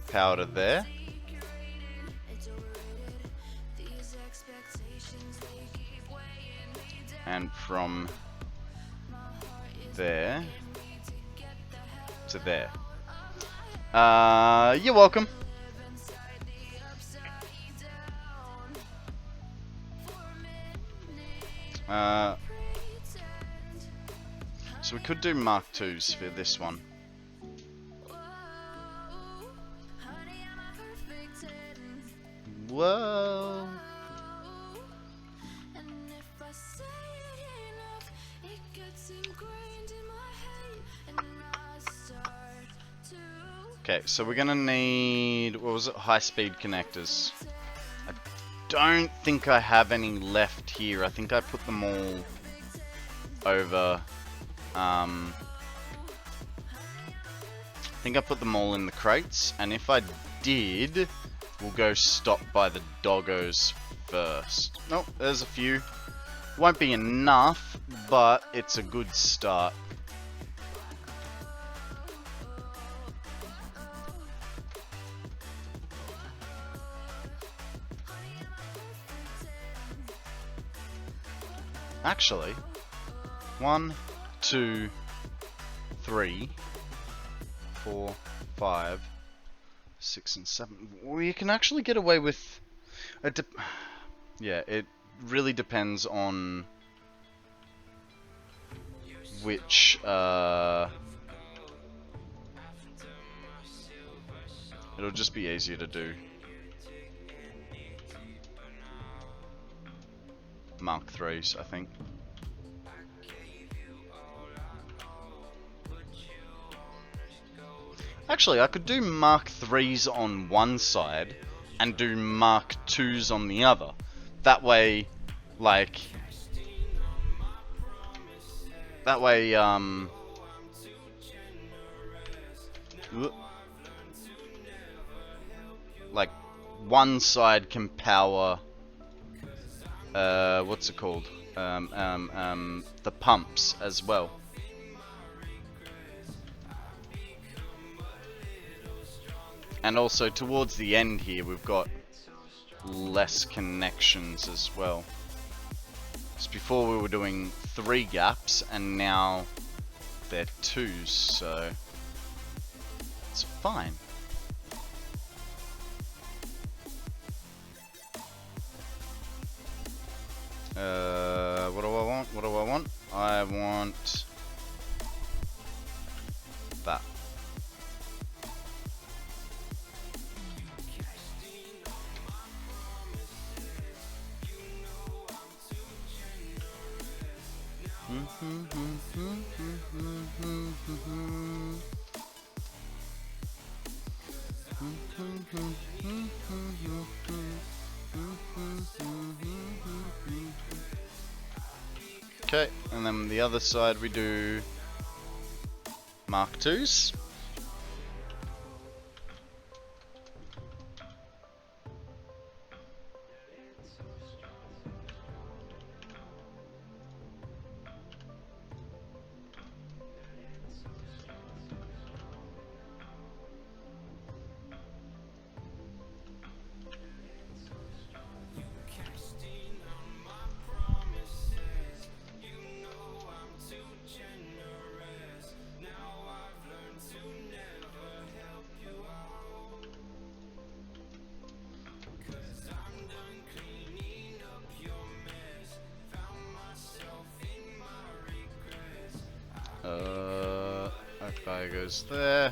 powder there, and from there to there. You're welcome. So we could do Mark IIs for this one. Whoa. Okay, so we're gonna need, what was it, high-speed connectors. I don't think I have any left here. I think I put them all over, I think I put them all in the crates, and if I did, we'll go stop by the doggos first. Nope, there's a few. Won't be enough, but it's a good start. Actually, 1, 2, 3, 4, 5, 6 and 7. We can actually get away with yeah, it really depends on which it'll just be easier to do Mark IIIs, I think. Actually, I could do Mark IIIs on one side and do Mark IIs on the other. That way, like, like, one side can power, what's it called? The pumps as well. And also towards the end here, we've got less connections as well. Just before we were doing 3 gaps, and now they're 2s, so it's fine. What do I want? What do I want? I want that. Okay, and then the other side we do Mark 2s. That guy goes there.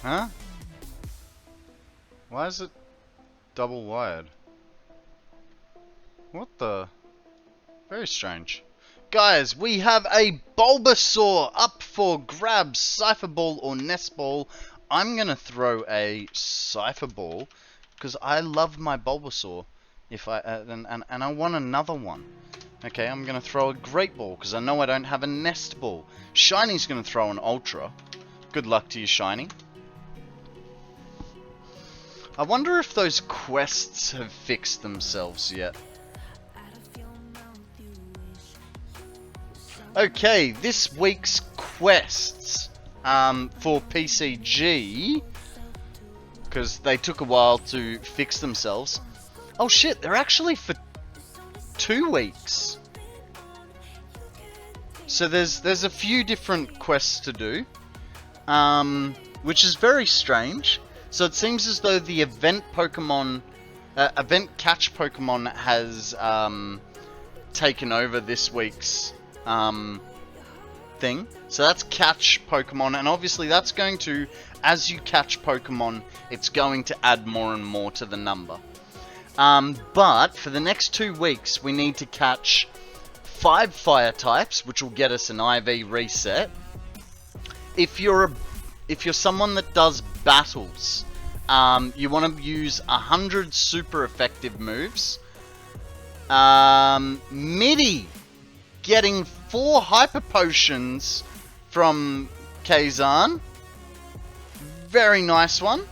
Huh? Why is it double wired? What the? Very strange. Guys, we have a Bulbasaur up for grabs, Cypher Ball or Nest Ball. I'm gonna throw a Cypher Ball because I love my Bulbasaur. And I want another one. Okay, I'm gonna throw a Great Ball because I know I don't have a Nest Ball. Shiny's gonna throw an Ultra. Good luck to you, Shiny. I wonder if those quests have fixed themselves yet. Okay, this week's quests for PCG, because they took a while to fix themselves. Oh shit, they're actually for 2 weeks. So there's a few different quests to do, which is very strange. So it seems as though the event Pokemon, event catch Pokemon has taken over this week's thing. So that's catch Pokemon, and obviously that's going to, as you catch Pokemon, it's going to add more and more to the number. But for the next 2 weeks, we need to catch 5 fire types, which will get us an IV reset. If you're someone that does battles, you want to use 100 super effective moves. Midi getting 4 hyper potions from Kazan. Very nice one.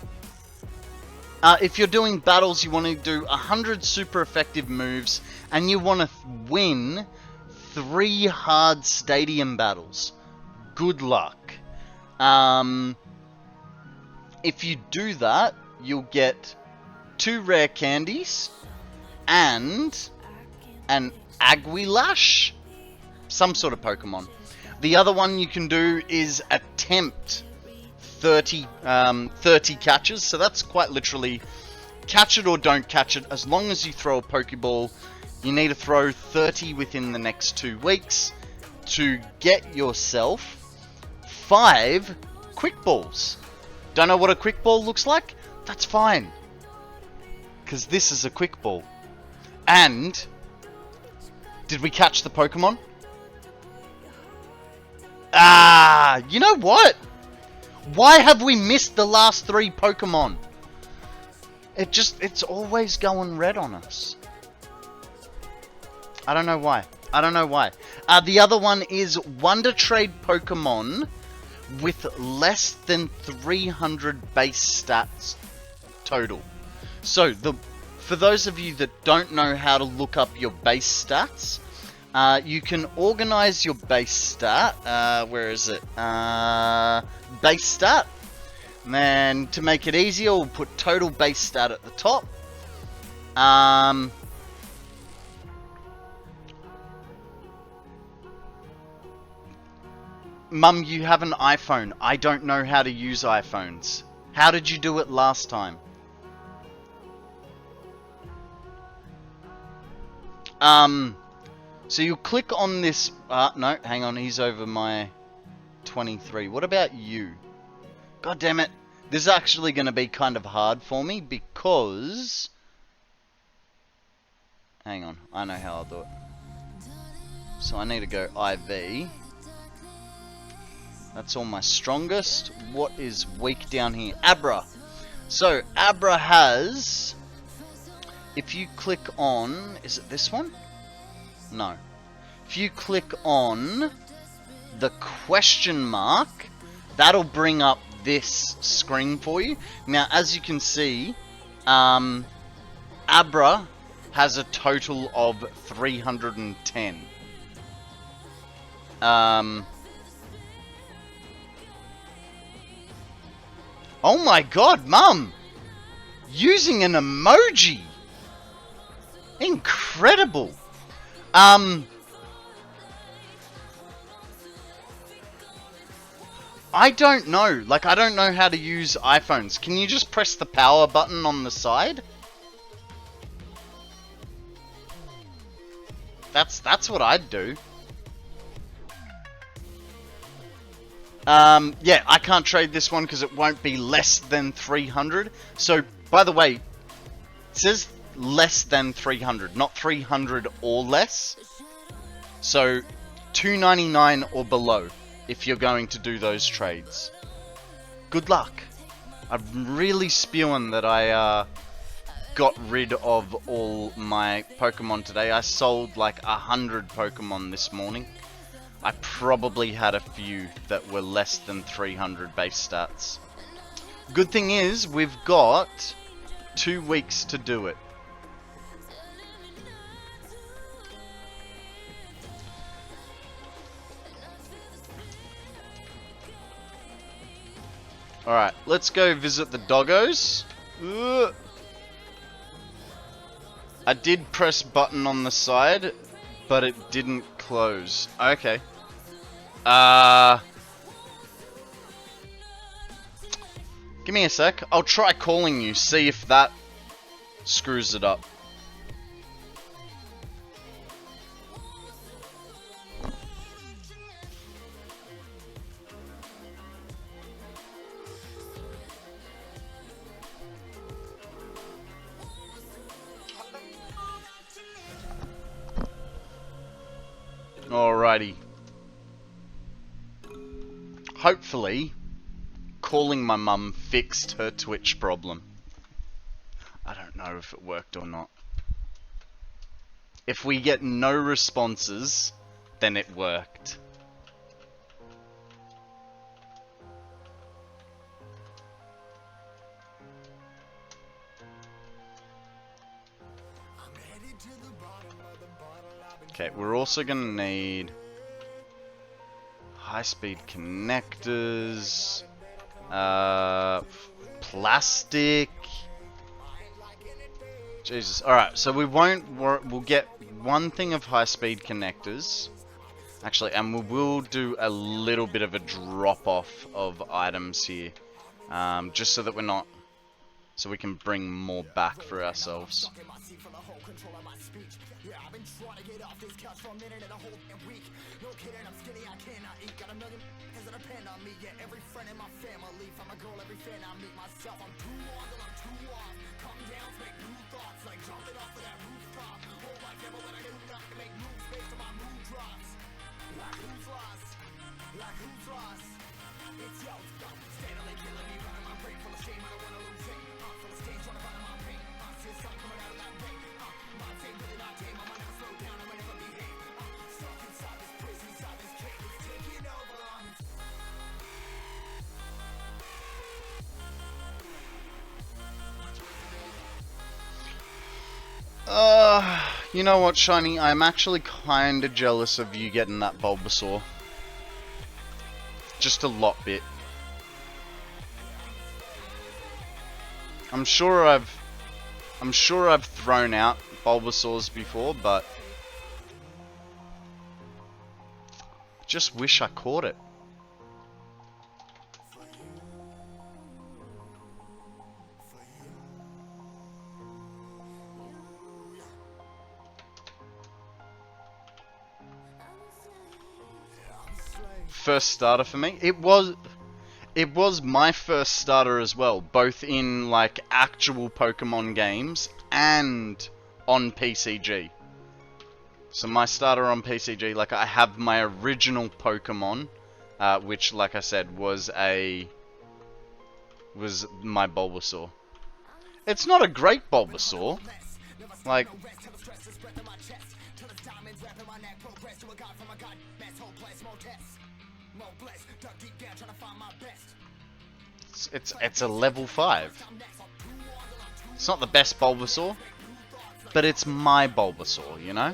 If you're doing battles, you want to do 100 super effective moves, and you want to win 3 hard stadium battles. Good luck. If you do that, you'll get 2 rare candies and an Aguilash, some sort of Pokemon. The other one you can do is attempt 30 catches, so that's quite literally catch it or don't catch it. As long as you throw a Pokeball, you need to throw 30 within the next 2 weeks to get yourself 5 Quick Balls. Don't know what a Quick Ball looks like? That's fine, because this is a Quick Ball. And did we catch the Pokemon? You know what? Why have we missed the last 3 Pokemon? It's always going red on us. I don't know why. The other one is Wonder Trade Pokemon with less than 300 base stats total. So, for those of you that don't know how to look up your base stats, you can organize your base stat. Where is it? Base stat. And then to make it easier, we'll put total base stat at the top. Mum, you have an iPhone. I don't know how to use iPhones. How did you do it last time? So you click on this... no, hang on, he's over my 23. What about you? God damn it. This is actually going to be kind of hard for me because... Hang on, I know how I'll do it. So I need to go IV. That's all my strongest. What is weak down here? Abra. So, Abra has... If you click on... Is it this one? No. If you click on the question mark, that'll bring up this screen for you. Now, as you can see, Abra has a total of 310. Oh my god, Mum! Using an emoji! Incredible! I don't know. Like, I don't know how to use iPhones. Can you just press the power button on the side? That's what I'd do. Yeah, I can't trade this one because it won't be less than 300. So, by the way, it says less than 300, not 300 or less. So, 299 or below if you're going to do those trades. Good luck. I'm really spewing that I got rid of all my Pokemon today. I sold like 100 Pokemon this morning. I probably had a few that were less than 300 base stats. Good thing is, we've got 2 weeks to do it. Alright, let's go visit the doggos. Ugh. I did press button on the side, but it didn't close. Okay. Give me a sec. I'll try calling you, see if that screws it up. Alrighty. Hopefully, calling my mum fixed her Twitch problem. I don't know if it worked or not. If we get no responses, then it worked. Okay, we're also gonna need high-speed connectors, plastic. Jesus. Alright, so we'll get one thing of high-speed connectors. Actually, and we will do a little bit of a drop-off of items here. Just so that we're not... So we can bring more back for ourselves. You know what, Shiny? I'm actually kinda jealous of you getting that Bulbasaur. Just a lot bit. I'm sure I've thrown out Bulbasaurs before, but just wish I caught it. first starter for me. It was my first starter as well, both in like actual Pokemon games and on PCG. So my starter on PCG, like I have my original Pokemon, which like I said was my Bulbasaur. It's not a great Bulbasaur, like. It's a level 5. It's not the best Bulbasaur, but it's my Bulbasaur, you know?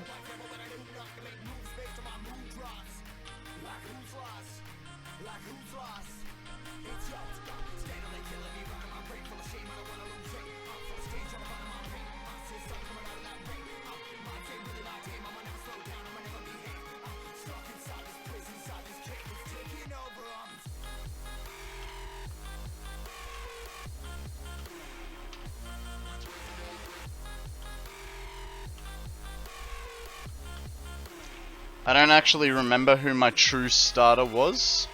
I don't actually remember who my true starter was.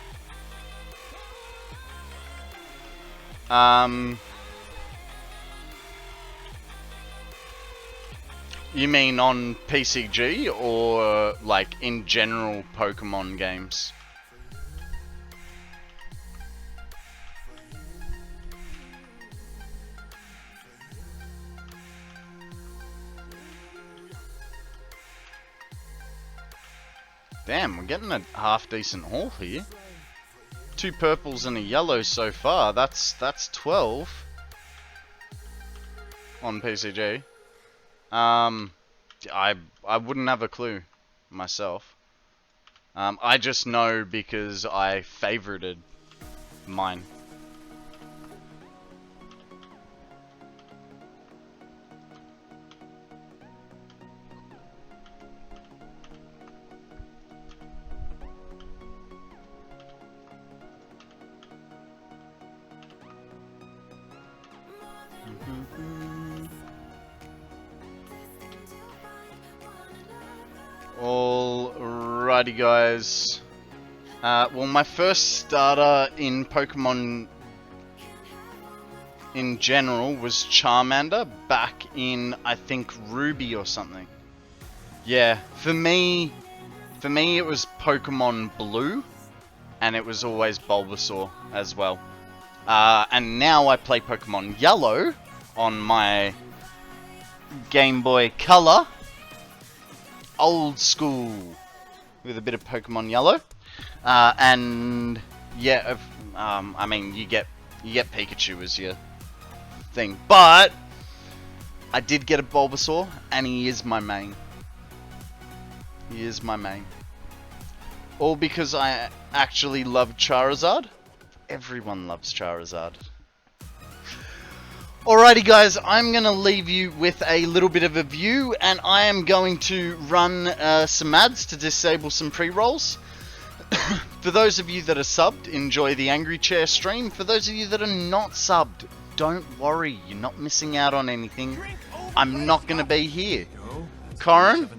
You mean on PCG or like in general Pokemon games? Damn, we're getting a half-decent haul here. 2 purples and a yellow so far. That's 12 on PCG. I wouldn't have a clue myself. I just know because I favorited mine. Alrighty guys, well my first starter in Pokemon in general was Charmander back in I think Ruby or something. Yeah, for me it was Pokemon Blue and it was always Bulbasaur as well. And now I play Pokemon Yellow on my Game Boy Color. Old school with a bit of Pokemon Yellow, and yeah, I mean you get Pikachu as your thing, but I did get a Bulbasaur, and he is my main. He is my main. All because I actually love Charizard. Everyone loves Charizard. Alrighty guys, I'm going to leave you with a little bit of a view, and I am going to run some ads to disable some pre-rolls. For those of you that are subbed, enjoy the Angry Chair stream. For those of you that are not subbed, don't worry, you're not missing out on anything. I'm not going to be here. Corin,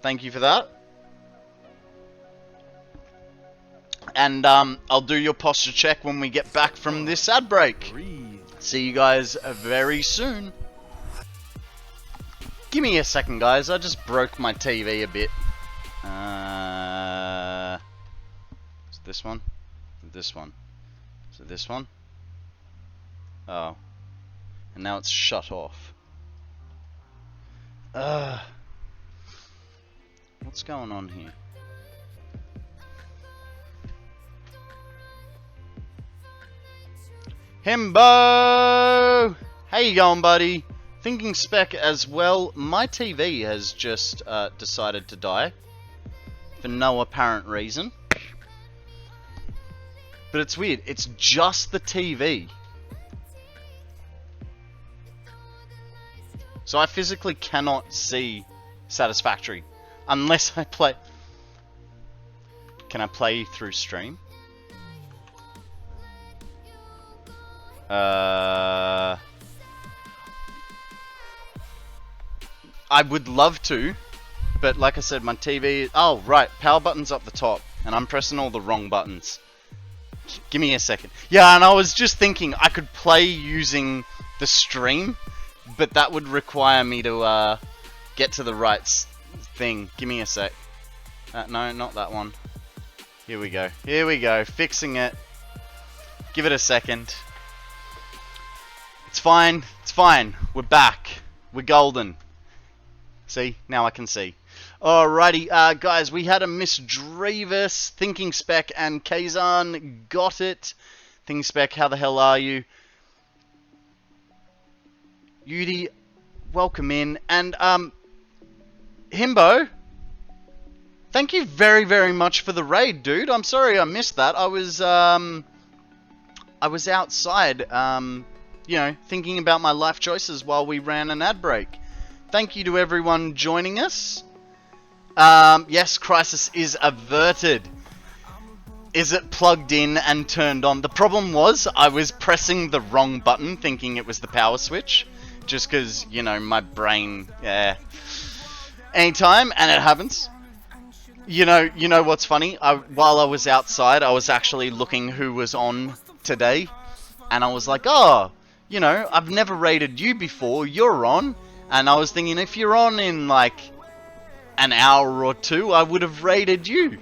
thank you for that. And I'll do your posture check when we get back from this ad break. See you guys very soon. Give me a second, guys. I just broke my TV a bit. Is it this one? This one. Is it this one? Oh. And now it's shut off. What's going on here? Himbo! How you going, buddy? Thinking spec as well. My TV has just decided to die for no apparent reason. But it's weird. It's just the TV. So I physically cannot see Satisfactory unless I play. Can I play through stream? I would love to, but like I said, my TV... Oh, right, power button's up the top. And I'm pressing all the wrong buttons. Give me a second. Yeah, and I was just thinking I could play using the stream, but that would require me to get to the right thing. Give me a sec. No, not that one. Here we go. Here we go. Fixing it. Give it a second. It's fine. It's fine. We're back. We're golden. See? Now I can see. Alrighty, guys, we had a Miss Dravis, Thinking Spec, and Kazan got it. Thinking Spec, how the hell are you? Yudi, welcome in. And, Himbo, thank you very, very much for the raid, dude. I'm sorry I missed that. I was outside, you know, thinking about my life choices while we ran an ad break. Thank you to everyone joining us. Yes, crisis is averted. Is it plugged in and turned on? The problem was I was pressing the wrong button thinking it was the power switch. Just because, you know, my brain, yeah. Anytime, and it happens. You know what's funny? While I was outside, I was actually looking who was on today. And I was like, oh, you know, I've never rated you before. You're on. And I was thinking, if you're on in, like, an hour or two, I would have rated you.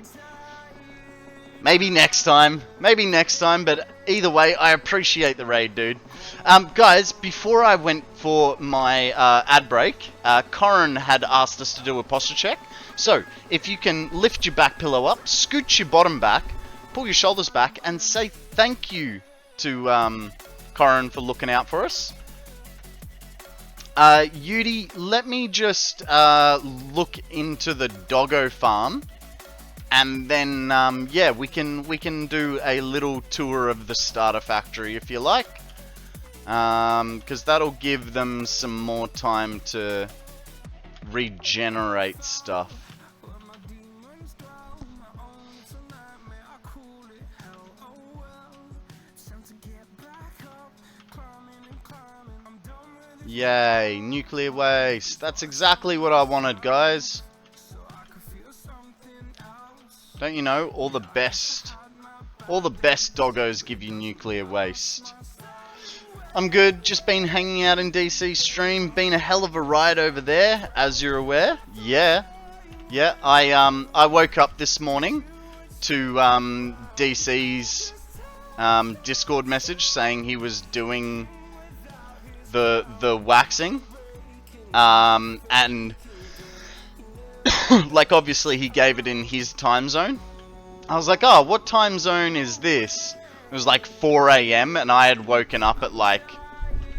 Maybe next time, but either way, I appreciate the raid, dude. Guys, before I went for my ad break, Corin had asked us to do a posture check. So, if you can lift your back pillow up, scoot your bottom back, pull your shoulders back, and say thank you to Corin for looking out for us. Yudi, let me just look into the doggo farm, and then yeah, we can do a little tour of the starter factory if you like, because that'll give them some more time to regenerate stuff. Yay, nuclear waste. That's exactly what I wanted, guys. Don't you know, all the best doggos give you nuclear waste. I'm good, just been hanging out in DC stream, been a hell of a ride over there, as you're aware. Yeah, I woke up this morning to DC's Discord message saying he was doing the waxing, and like obviously he gave it in his time zone. I was like, oh, what time zone is this? It was like 4 AM and I had woken up at like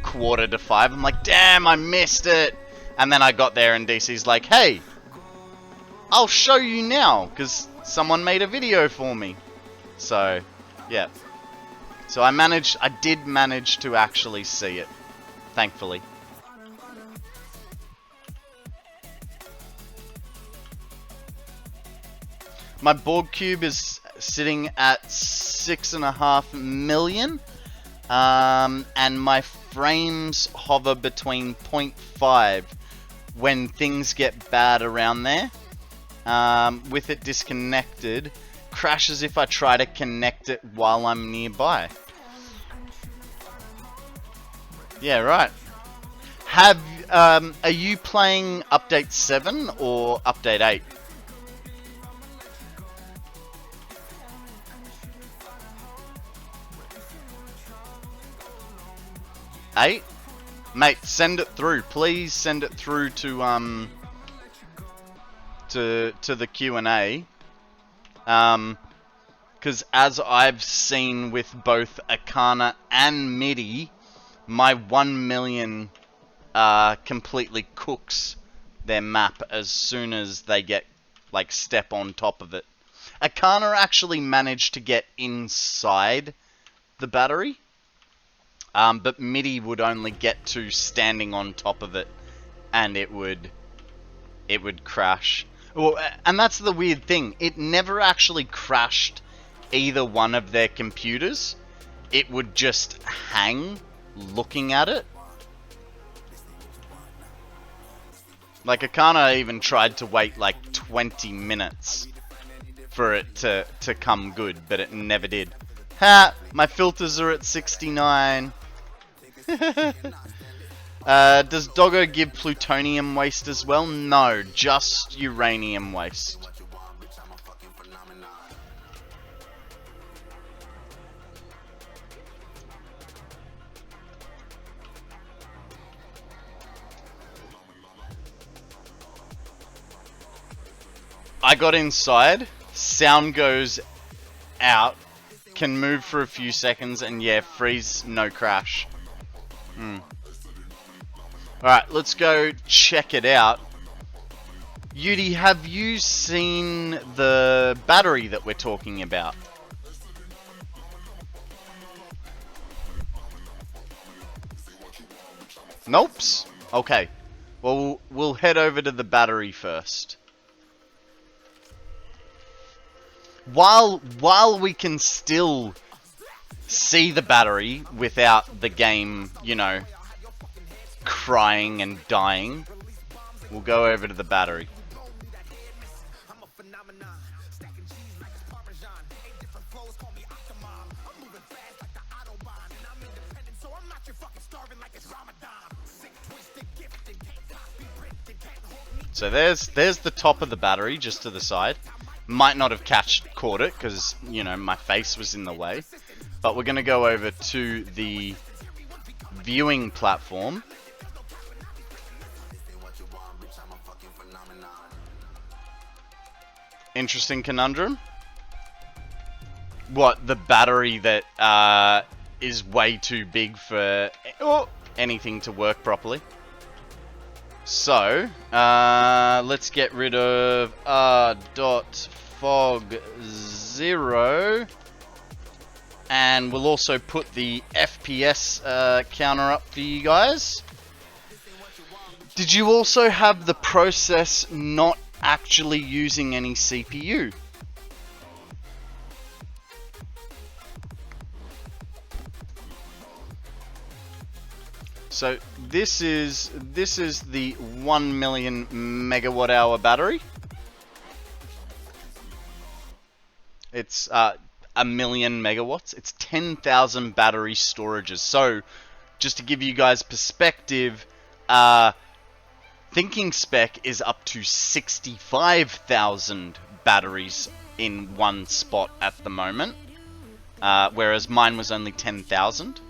4:45. I'm like, damn, I missed it. And then I got there and DC's like, hey, I'll show you now because someone made a video for me. So yeah, so I did manage to actually see it. Thankfully. My Borg cube is sitting at 6.5 million, and my frames hover between 0.5 when things get bad around there. With it disconnected, crashes if I try to connect it while I'm nearby. Yeah, right. Are you playing update 7 or update 8? 8? Mate, send it through. Please send it through to the Q&A. Because as I've seen with both Akana and MIDI, my 1 million completely cooks their map as soon as they get, like, step on top of it. Akana actually managed to get inside the battery, but MIDI would only get to standing on top of it, and it would crash. Well, and that's the weird thing. It never actually crashed either one of their computers. It would just hang looking at it. Like, Akana even tried to wait like 20 minutes for it to come good, but it never did. Ha! My filters are at 69. Does Doggo give plutonium waste as well? No, just uranium waste. I got inside, sound goes out, can move for a few seconds, and yeah, freeze, no crash. Alright, let's go check it out. Yudi, have you seen the battery that we're talking about? Nopes? Okay. Well, we'll head over to the battery first. While we can still see the battery without the game, you know, crying and dying, we'll go over to the battery. So there's the top of the battery just to the side. Might not have caught it because, you know, my face was in the way. But we're going to go over to the viewing platform. Interesting conundrum. What, the battery that is way too big for anything to work properly? So, let's get rid of r.fog0, and we'll also put the FPS counter up for you guys. Did you also have the process not actually using any CPU? So this is the 1 million megawatt hour battery. It's a million megawatts. It's 10,000 battery storages. So just to give you guys perspective, Thinking Spec is up to 65,000 batteries in one spot at the moment, whereas mine was only 10,000.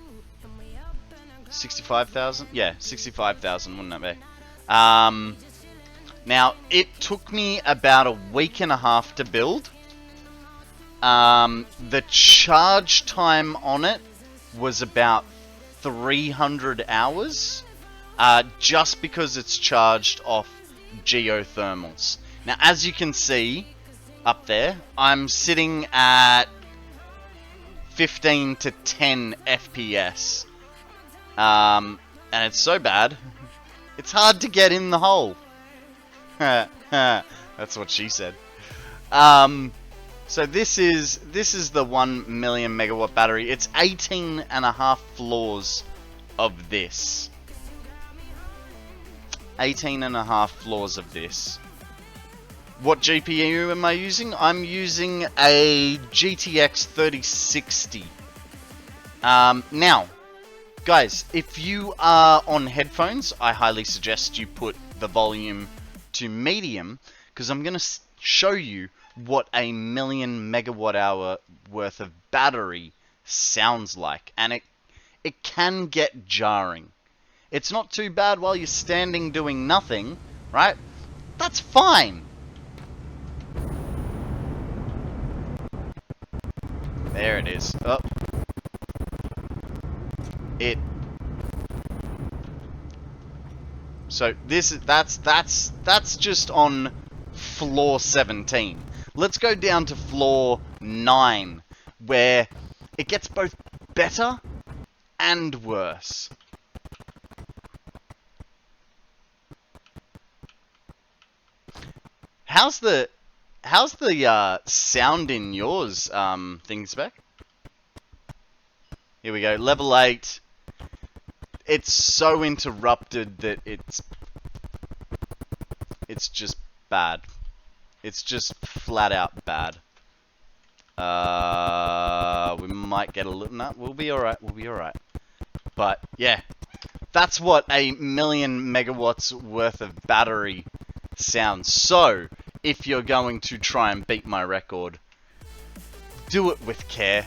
65,000? Yeah, 65,000, wouldn't it be? Now, it took me about a week and a half to build. The charge time on it was about 300 hours, just because it's charged off geothermals. Now, as you can see up there, I'm sitting at 15 to 10 FPS. And it's so bad, it's hard to get in the hole. That's what she said. So this is the 1 million megawatt battery. It's 18.5 floors of this. 18.5 floors of this. What GPU am I using? I'm using a GTX 3060. Now, guys, if you are on headphones, I highly suggest you put the volume to medium, because I'm going to show you what a million megawatt hour worth of battery sounds like. And it can get jarring. It's not too bad while you're standing doing nothing, right? That's fine. There it is. Oh. So that's just on floor 17. Let's go down to floor 9, where it gets both better and worse. How's the sound in yours, ThingSpec? Here we go, level 8. It's so interrupted that it's just bad. It's just flat out bad. We might get a little... No, we'll be alright, we'll be alright. But, yeah. That's what a 1,000,000 megawatts worth of battery sounds. So, if you're going to try and beat my record, do it with care.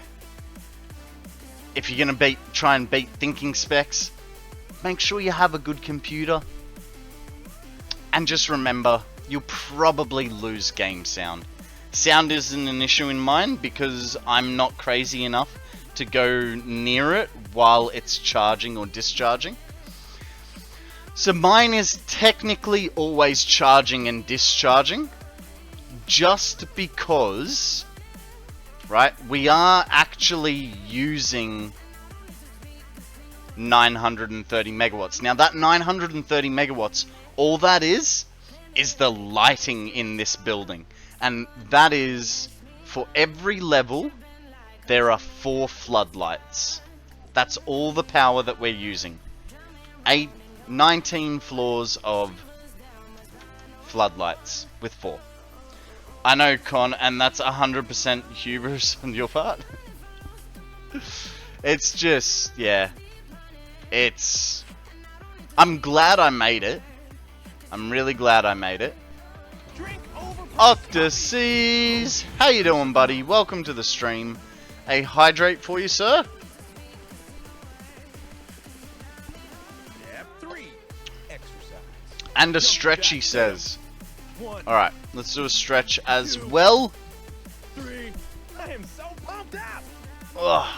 If you're going to try and beat thinking specs, make sure you have a good computer. And just remember, you'll probably lose game sound. Sound isn't an issue in mine because I'm not crazy enough to go near it while it's charging or discharging. So mine is technically always charging and discharging, just because, right, we are actually using 930 megawatts. Now that 930 megawatts, all that is the lighting in this building. And that is, for every level, there are 4 floodlights. That's all the power that we're using. 19 floors of floodlights with 4. I know, Con, and that's 100% hubris on your part. It's just, yeah. I'm glad I made it. I'm really glad I made it. Octaseas! How you doing, buddy? Welcome to the stream. A hydrate for you, sir? Step 3. Exercise. And a stretch, he says. Alright, let's do a stretch as well. 3. I am so pumped up. Ugh.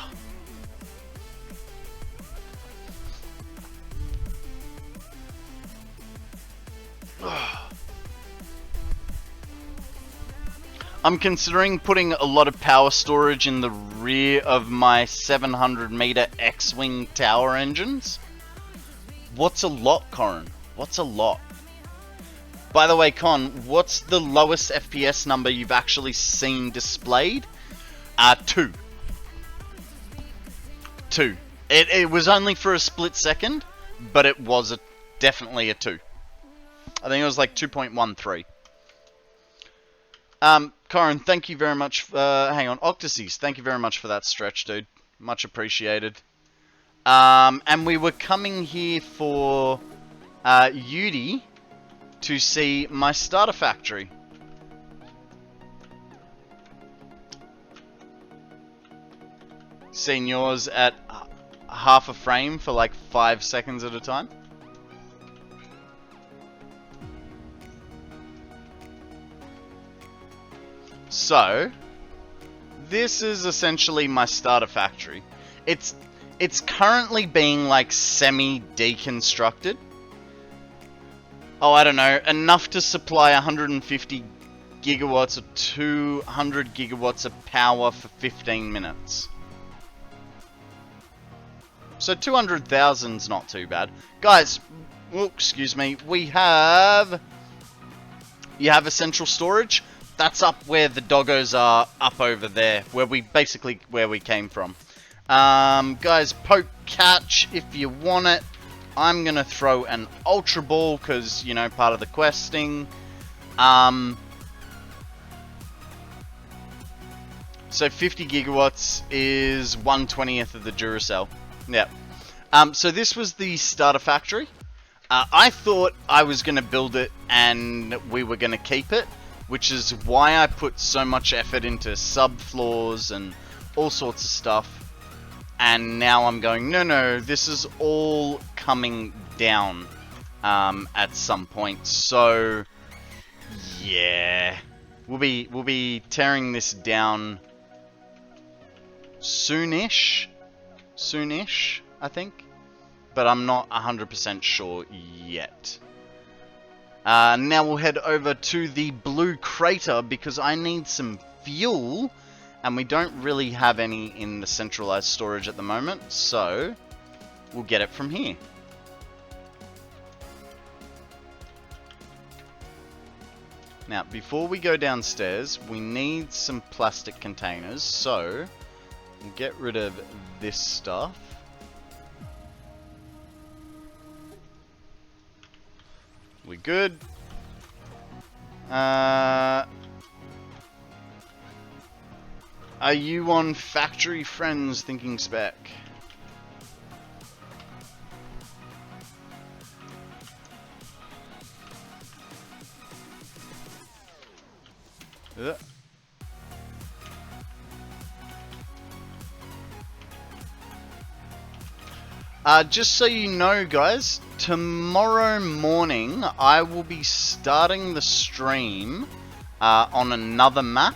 I'm considering putting a lot of power storage in the rear of my 700 meter X-Wing tower engines. What's a lot, Corin? What's a lot? By the way, Con, what's the lowest FPS number you've actually seen displayed? 2. 2. It was only for a split second, but it was definitely a 2. I think it was like 2.13. Corin, thank you very much. Hang on, Octaseas, thank you very much for that stretch, dude. Much appreciated. And we were coming here for Udi to see my starter factory. Seen yours at half a frame for like 5 seconds at a time. So, this is essentially my starter factory. It's currently being like semi-deconstructed. Oh, I don't know, enough to supply 150 gigawatts or 200 gigawatts of power for 15 minutes. So 200,000's not too bad. Guys, oh, excuse me, you have essential storage. That's up where the doggos are, up over there, where we came from. Guys, poke catch if you want it. I'm gonna throw an ultra ball because, you know, part of the questing. So 50 gigawatts is 1/20th of the Duracell. Yep. So this was the starter factory. I thought I was gonna build it and we were gonna keep it, which is why I put so much effort into subfloors and all sorts of stuff. And now I'm going, no, this is all coming down at some point. So yeah, we'll be tearing this down soonish, I think, but I'm not 100% sure yet. Now we'll head over to the blue crater because I need some fuel, and we don't really have any in the centralized storage at the moment, so we'll get it from here. Now, before we go downstairs, we need some plastic containers, so we'll get rid of this stuff. We good? Are you on Factory Friends Thinking Spec? Yeah. Just so you know, guys, tomorrow morning I will be starting the stream on another map.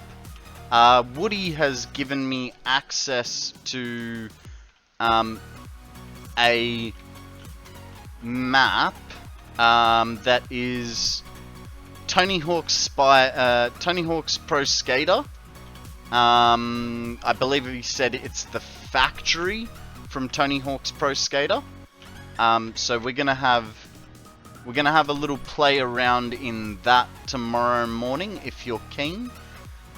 Woody has given me access to a map that is Tony Hawk's Pro Skater. I believe he said it's the factory from Tony Hawk's Pro Skater. So we're gonna have a little play around in that tomorrow morning if you're keen.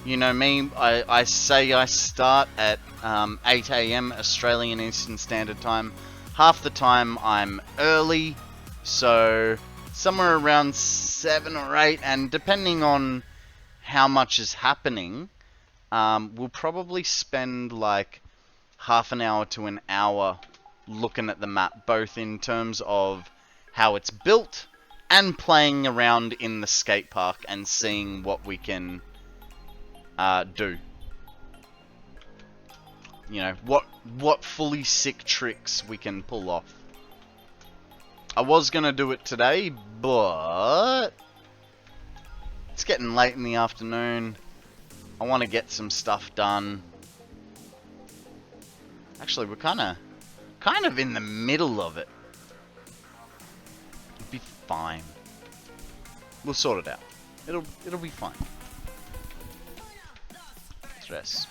You know me, I say I start at 8 AM Australian Eastern Standard Time. Half the time I'm early, so somewhere around 7 or 8, and depending on how much is happening, we'll probably spend like half an hour to an hour looking at the map, both in terms of how it's built and playing around in the skate park and seeing what we can do. You know, what fully sick tricks we can pull off. I was gonna do it today, but it's getting late in the afternoon. I want to get some stuff done. Actually, we're kind of in the middle of it. It'll be fine. We'll sort it out. It'll be fine. Stress.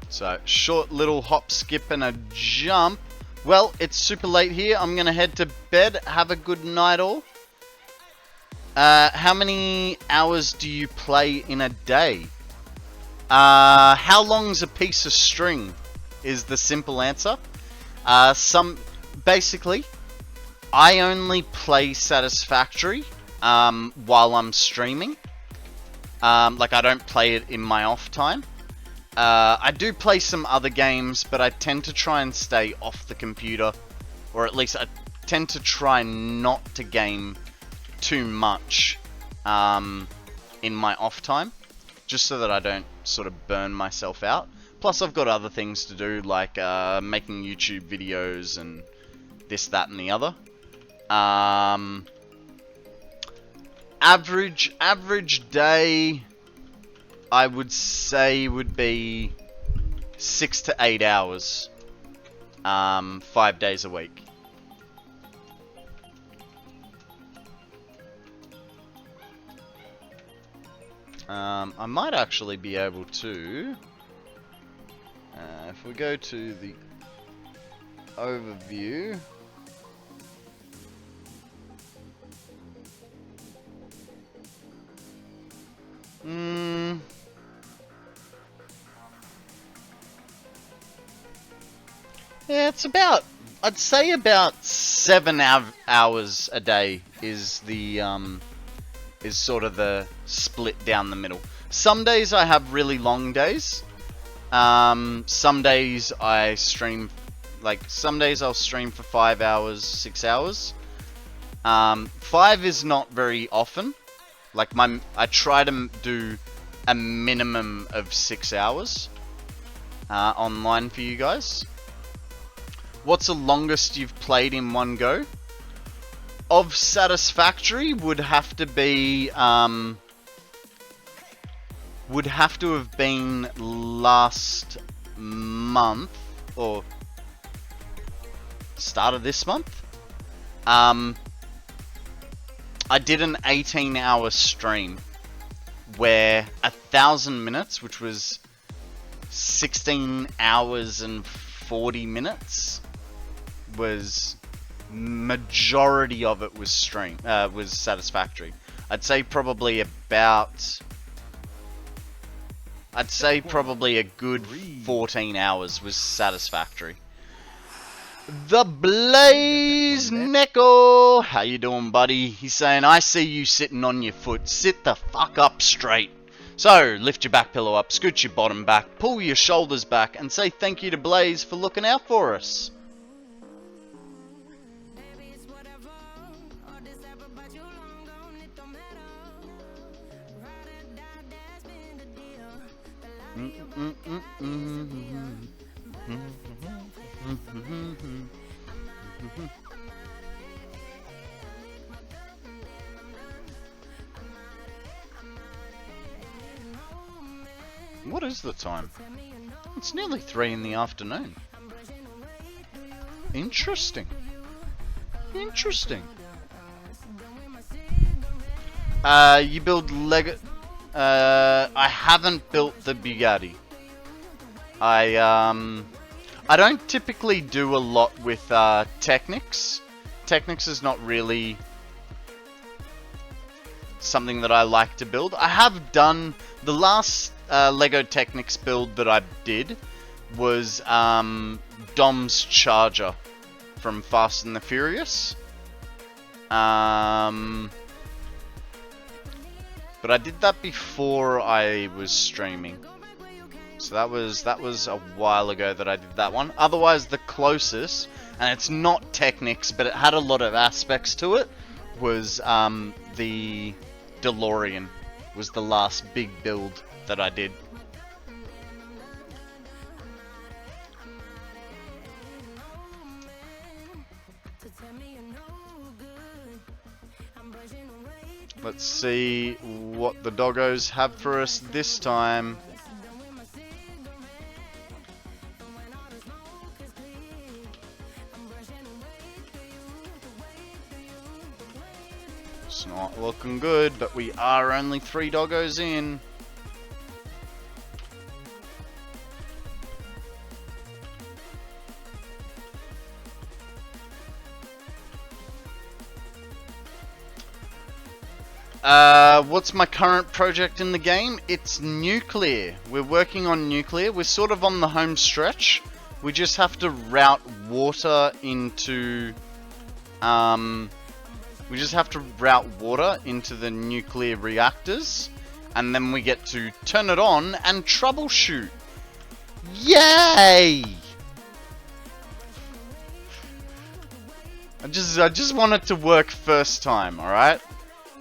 So, short little hop, skip, and a jump. Well, it's super late here. I'm gonna head to bed. Have a good night, all. How many hours do you play in a day? How long's a piece of string? Is the simple answer. Basically, I only play Satisfactory while I'm streaming. Like, I don't play it in my off time. I do play some other games, but I tend to try and stay off the computer, or at least I tend to try not to game too much in my off time, just so that I don't sort of burn myself out. Plus, I've got other things to do, like making YouTube videos and this, that, and the other. Average day, I would say, would be 6 to 8 hours, 5 days a week. I might actually be able to, if we go to the overview, yeah, it's about, I'd say about 7 hours a day is the, is sort of the split down the middle. Some days I have really long days. Some days I stream, like, some days I'll stream for 5 hours, 6 hours. 5 is not very often. Like, I try to do a minimum of 6 hours online for you guys. What's the longest you've played in one go? Of Satisfactory would have to be, would have to have been last month, or start of this month. I did an 18-hour stream where 1,000 minutes, which was 16 hours and 40 minutes, was majority of it was was Satisfactory. I'd say probably a good 14 hours was Satisfactory. The Blaze Neko! How you doing, buddy? He's saying, I see you sitting on your foot. Sit the fuck up straight. So, lift your back pillow up, scoot your bottom back, pull your shoulders back, and say thank you to Blaze for looking out for us. What is the time? It's nearly 3 in the afternoon. Interesting. Interesting. You build Lego... I haven't built the Bugatti. I don't typically do a lot with Technics. Technics is not really something that I like to build. I have done the last Lego Technics build that I did was Dom's Charger from Fast and the Furious. But I did that before I was streaming. So that was a while ago that I did that one. Otherwise, the closest, and it's not Technics, but it had a lot of aspects to it, was the DeLorean. Was the last big build that I did. Let's see what the doggos have for us this time. It's not looking good, but we are only 3 doggos in. What's my current project in the game? It's nuclear. We're working on nuclear. We're sort of on the home stretch. We just have to route water into... we just have to route water into the nuclear reactors. And then we get to turn it on and troubleshoot. Yay! I just want it to work first time, alright?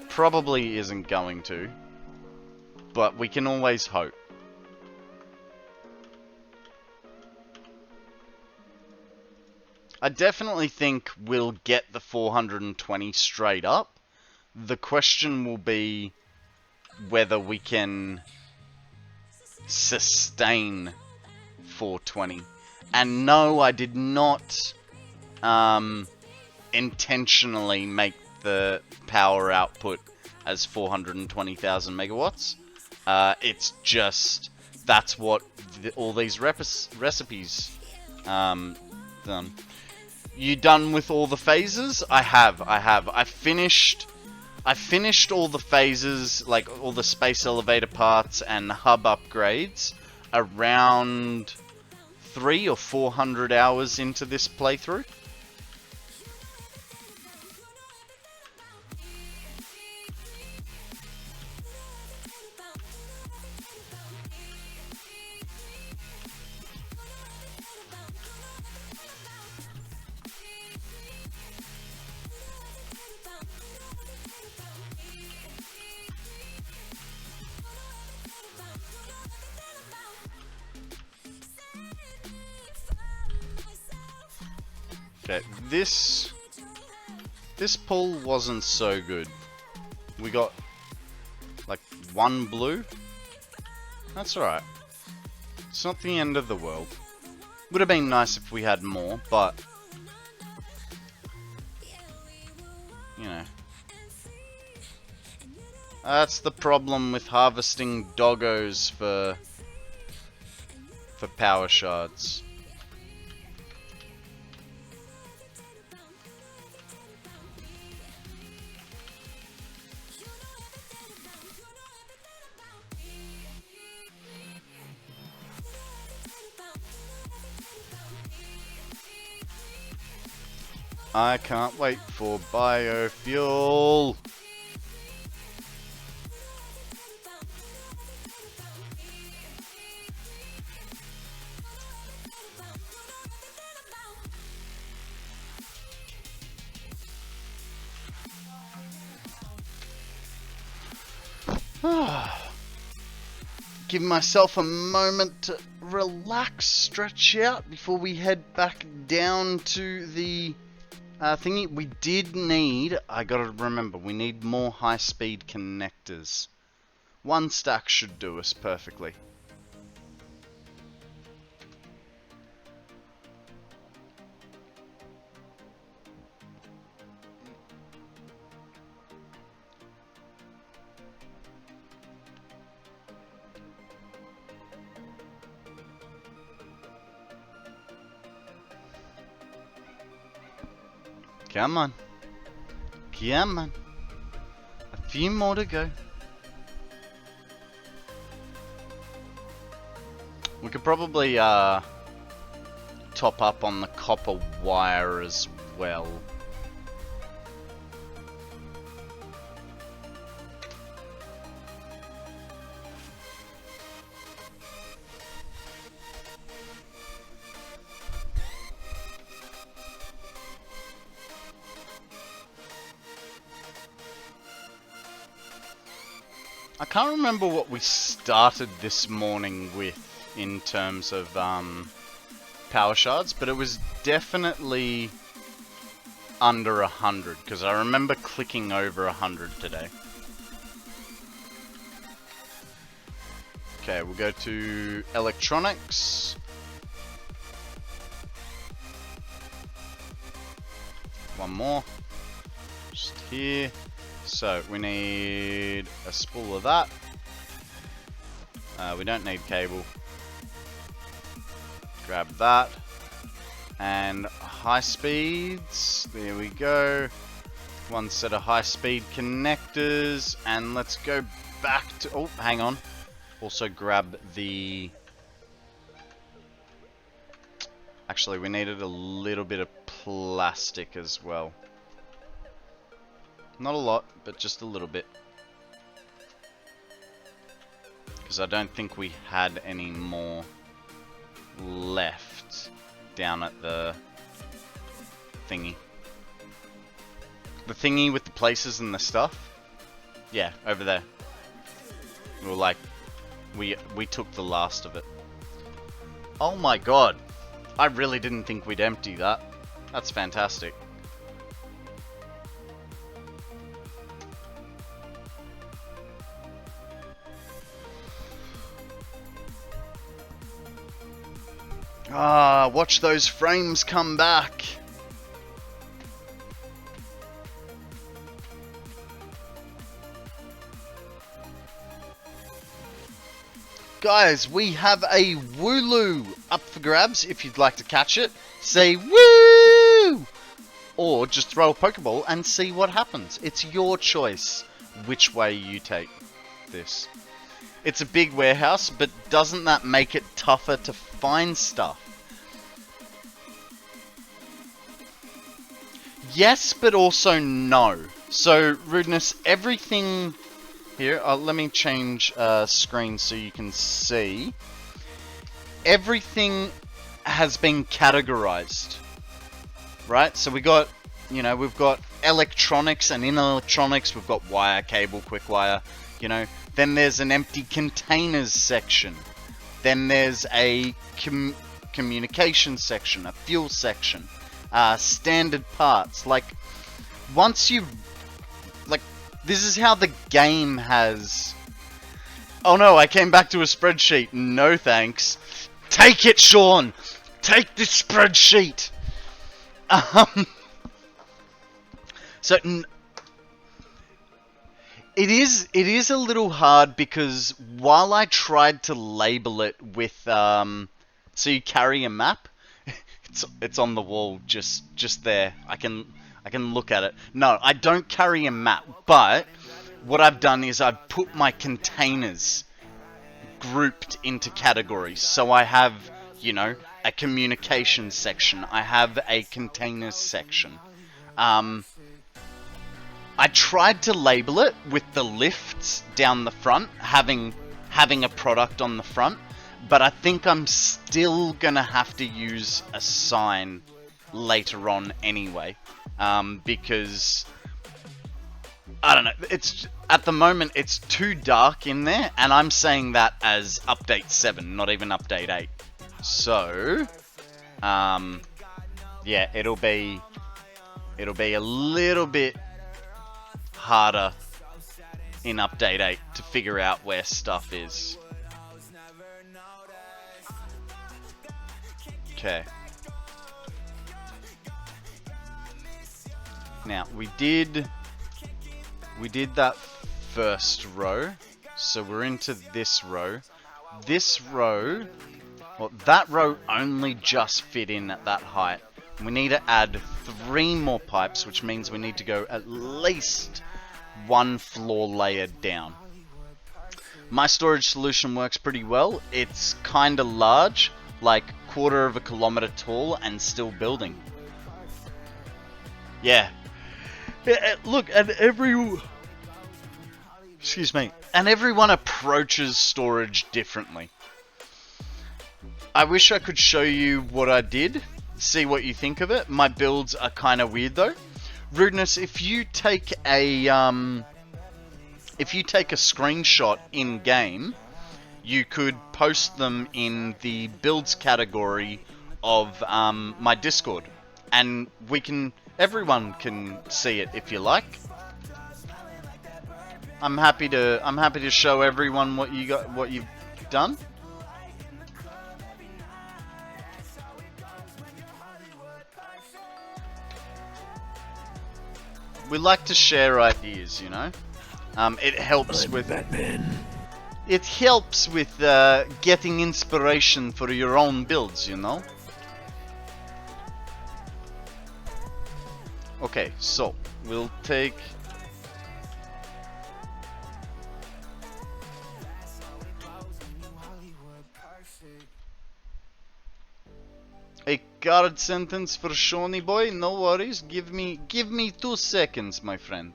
Probably isn't going to, but we can always hope. I definitely think we'll get the 420 straight up. The question will be whether we can sustain 420. And no, I did not intentionally make the power output as 420,000 megawatts. It's just that's what all these recipes done. You done with all the phases? I have. I finished all the phases, like all the space elevator parts and hub upgrades, around 300 or 400 hours into this playthrough. Okay, this pull wasn't so good. We got like 1 blue. That's alright. It's not the end of the world. Would have been nice if we had more, but you know. That's the problem with harvesting doggos for power shards. I can't wait for biofuel. Give myself a moment to relax, stretch out before we head back down to the thingy. We did need, I gotta remember, we need more high-speed connectors. One stack should do us perfectly. Come on. Come on. A few more to go. We could probably top up on the copper wire as well. I can't remember what we started this morning with in terms of power shards, but it was definitely under 100, because I remember clicking over 100 today. Okay, we'll go to electronics. One more. Just here. So, we need a spool of that. We don't need cable. Grab that. And high speeds. There we go. One set of high speed connectors. And let's go back to... Oh, hang on. Also grab the... Actually, we needed a little bit of plastic as well. Not a lot, but just a little bit. Because I don't think we had any more left down at the thingy. The thingy with the places and the stuff? Yeah, over there. We were like, we took the last of it. Oh my god. I really didn't think we'd empty that. That's fantastic. Ah, watch those frames come back. Guys, we have a Wooloo up for grabs. If you'd like to catch it, say woo! Or just throw a Pokeball and see what happens. It's your choice which way you take this. It's a big warehouse, but doesn't that make it tougher to find stuff? Yes, but also no. So, Rudeness, everything... Here, let me change screen so you can see. Everything has been categorized. Right? So we got, you know, we've got electronics, and in electronics we've got wire, cable, quick wire, you know. Then there's an empty containers section. Then there's a communication section, a fuel section, standard parts. Like, once you... Like, this is how the game has... Oh no, I came back to a spreadsheet. No thanks. Take it, Sean! Take this spreadsheet! So... It is a little hard because while I tried to label it with so you carry a map, it's on the wall just there. I can look at it. No, I don't carry a map, but what I've done is I've put my containers grouped into categories. So I have, you know, a communication section. I have a containers section. I tried to label it with the lifts down the front, having a product on the front, but I think I'm still gonna have to use a sign later on anyway, because I don't know, it's at the moment it's too dark in there, and I'm saying that as update 7, not even update 8. So yeah, it'll be a little bit harder in update 8 to figure out where stuff is. Okay. Now, we did that first row, so we're into this row. This row, well, that row only just fit in at that height. We need to add 3 more pipes, which means we need to go at least 1 floor layer down. My storage solution works pretty well. It's kind of large, like 1/4 of a kilometer tall, and still building. Yeah. Look, and everyone approaches storage differently. I wish I could show you what I did, see what you think of it. My builds are kind of weird though. Rudeness, if you take a screenshot in game, you could post them in the builds category of my Discord, and everyone can see it if you like. I'm happy to show everyone what you've done. We like to share ideas, you know. It helps with It helps with getting inspiration for your own builds, you know. Okay, so we'll take a card sentence for Shawnee boy. No worries. Give me 2 seconds, my friend.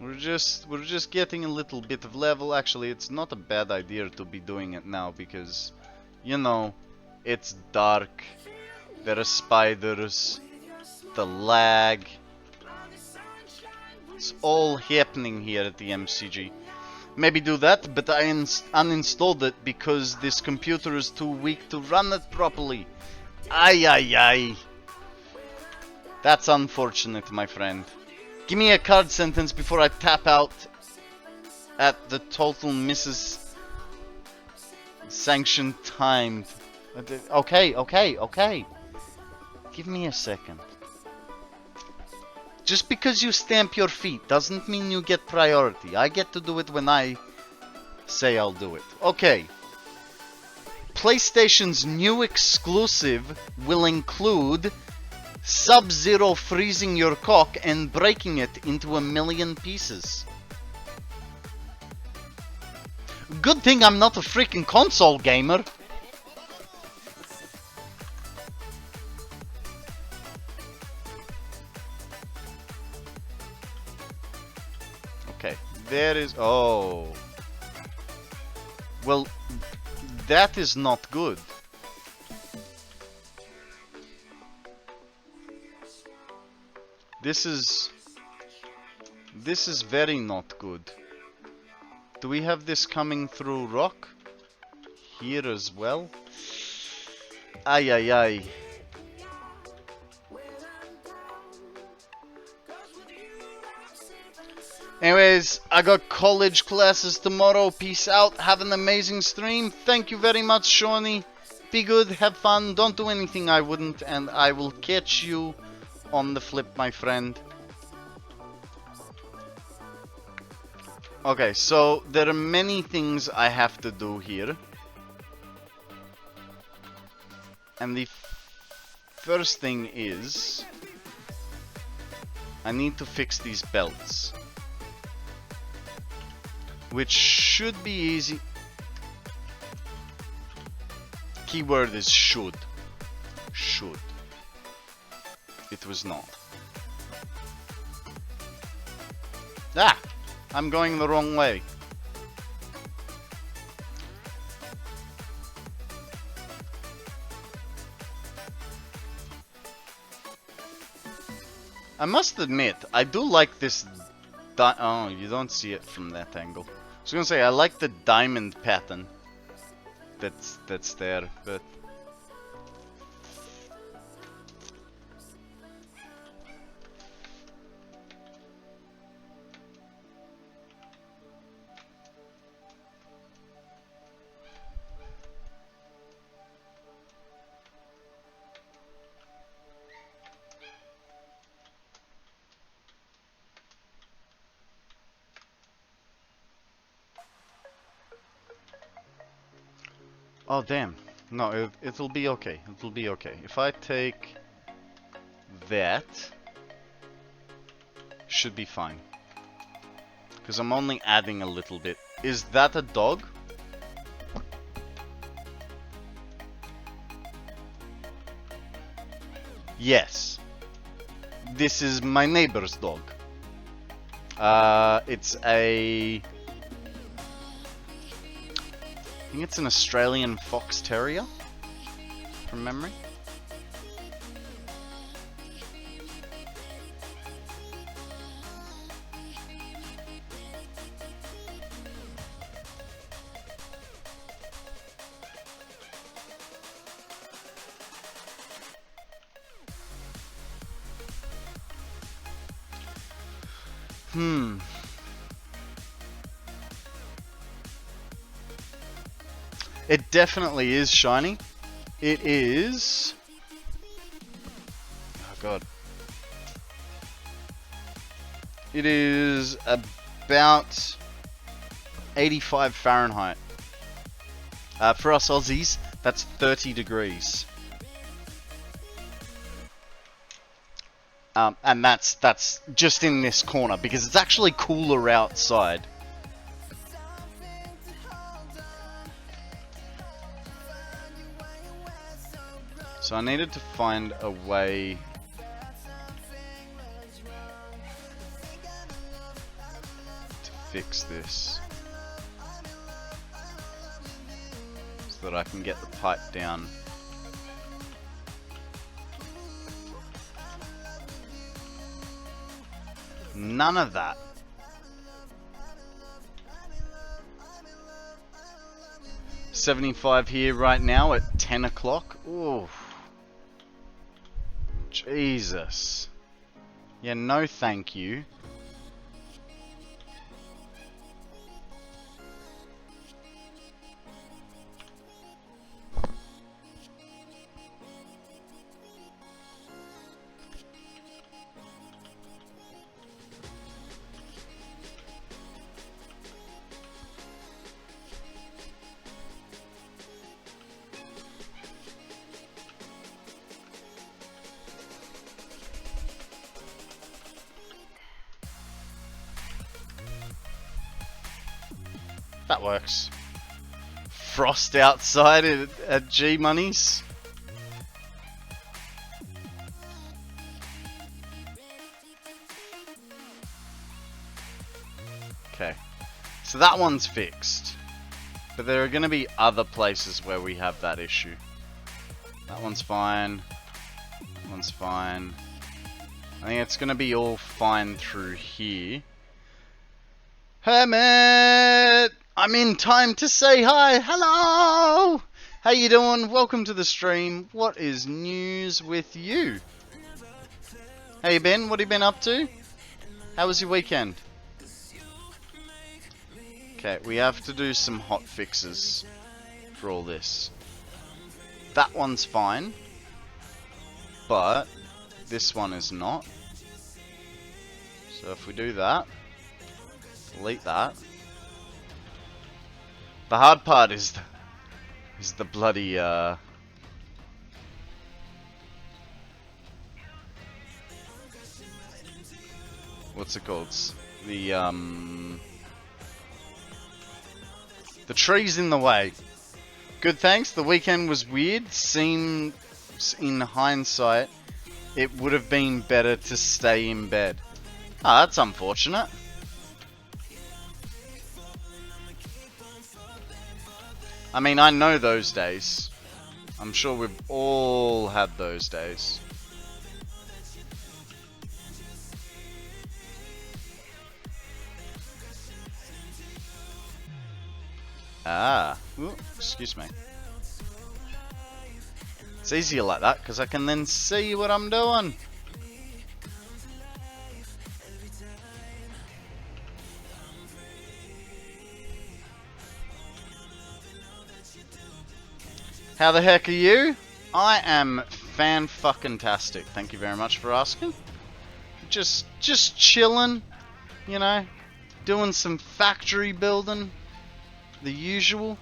We're just getting a little bit of level. Actually, it's not a bad idea to be doing it now because, you know, it's dark. There are spiders. The lag. It's all happening here at the MCG. Maybe do that, but I uninstalled it because this computer is too weak to run it properly. Ay ay ay. That's unfortunate, my friend. Give me a card sentence before I tap out at the total misses sanction time. Okay. Give me a second. Just because you stamp your feet doesn't mean you get priority. I get to do it when I say I'll do it. Okay. PlayStation's new exclusive will include Sub-Zero freezing your cock and breaking it into 1,000,000 pieces. Good thing I'm not a freaking console gamer. Okay, there is... Oh. Well, that is not good. This is very not good. Do we have this coming through rock? Here as well? Ay ay ay. Anyways, I got college classes tomorrow. Peace out. Have an amazing stream. Thank you very much, Shawnee. Be good, have fun, don't do anything I wouldn't, and I will catch you on the flip, my friend. Okay, so there are many things I have to do here. And the first thing is I need to fix these belts, which should be easy. Keyword is should. Should. It was not. Ah! I'm going the wrong way. I must admit, I do like this oh, you don't see it from that angle. I was gonna say, I like the diamond pattern that's there, but... Oh damn. No, it'll be okay. It'll be okay. If I take that, should be fine. Because I'm only adding a little bit. Is that a dog? Yes. This is my neighbor's dog. It's a... I think it's an Australian Fox Terrier, from memory. It definitely is shiny. It is... Oh god. It is about 85 Fahrenheit. For us Aussies, that's 30 degrees. And that's just in this corner, because it's actually cooler outside. So I needed to find a way to fix this so that I can get the pipe down. None of that. $75 here right now at 10 o'clock. Ooh. Jesus. Yeah, no thank you. That works. Frost outside at G Money's. Okay. So that one's fixed. But there are going to be other places where we have that issue. That one's fine. That one's fine. I think it's going to be all fine through here. Hermit! I'm in time to say hi. Hello! How you doing? Welcome to the stream. What is news with you? How you been? What have you been up to? How was your weekend? Okay, we have to do some hot fixes for all this. That one's fine. But this one is not. So if we do that, delete that. The hard part is the bloody what's it called? The tree's in the way. Good, thanks. The weekend was weird. Seems in hindsight it would have been better to stay in bed. Ah, that's unfortunate. I mean, I know those days. I'm sure we've all had those days. Ah, ooh, excuse me. It's easier like that because I can then see what I'm doing. How the heck are you? I am fan-fucking-tastic. Thank you very much for asking. Just chilling, you know, doing some factory building, the usual.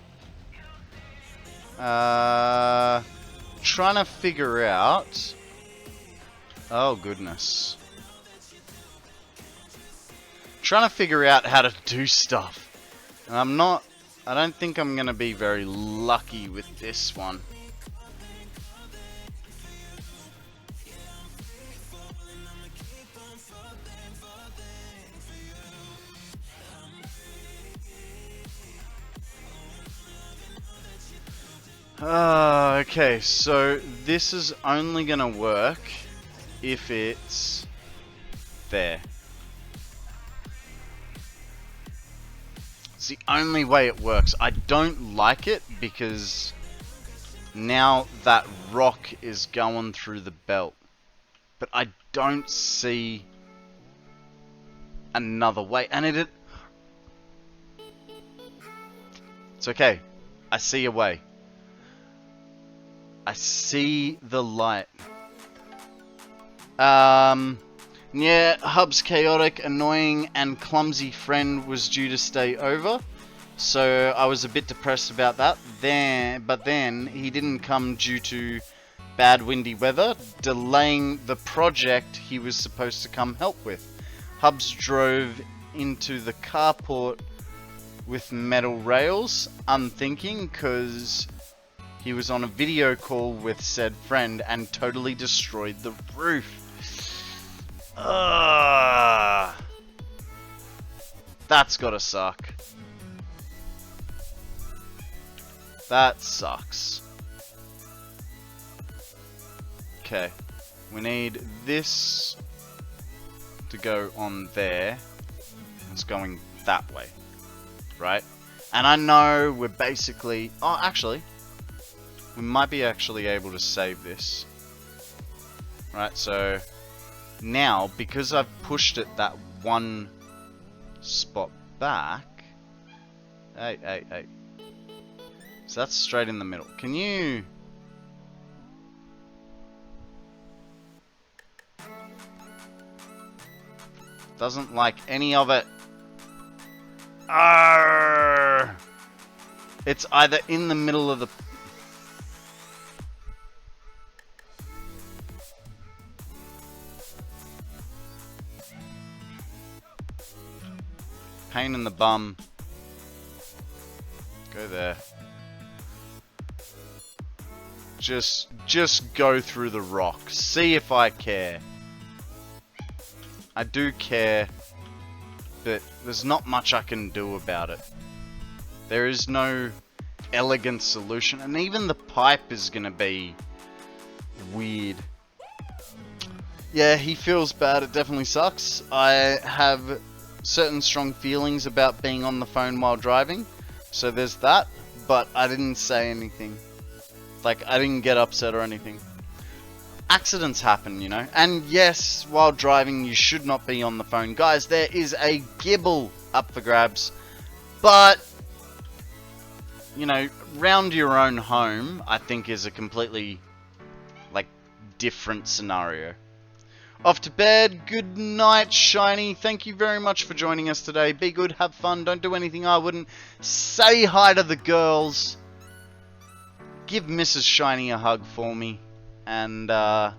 Trying to figure out. Oh goodness. Trying to figure out how to do stuff, and I don't think I'm gonna be very lucky with this one. Okay, so this is only gonna work if it's there. It's the only way it works. I don't like it because now that rock is going through the belt. But I don't see another way. And it's okay. I see a way. I see the light. Yeah, Hub's chaotic, annoying, and clumsy friend was due to stay over, so I was a bit depressed about that. But then he didn't come due to bad windy weather, delaying the project he was supposed to come help with. Hubs drove into the carport with metal rails, unthinking, because he was on a video call with said friend and totally destroyed the roof. That's gotta suck. That sucks. Okay. We need this to go on there. It's going that way. Right? And I know we're basically... Oh, actually. We might be actually able to save this. Right, so... Now, because I've pushed it that one spot back... Hey. So that's straight in the middle. Can you... Doesn't like any of it. Arrgh! It's either in the middle of the... Pain in the bum. Go there. Just go through the rock. See if I care. I do care, but there's not much I can do about it. There is no elegant solution, and even the pipe is gonna be weird. Yeah, he feels bad. It definitely sucks. I have certain strong feelings about being on the phone while driving, so there's that, but I didn't say anything. Like, I didn't get upset or anything. Accidents happen, you know, and yes, while driving you should not be on the phone. Guys, there is a gibble up for grabs, but, you know, round your own home, I think is a completely, like, different scenario. Off to bed. Good night, Shiny. Thank you very much for joining us today. Be good, have fun, don't do anything I wouldn't. Say hi to the girls. Give Mrs. Shiny a hug for me. And, I'll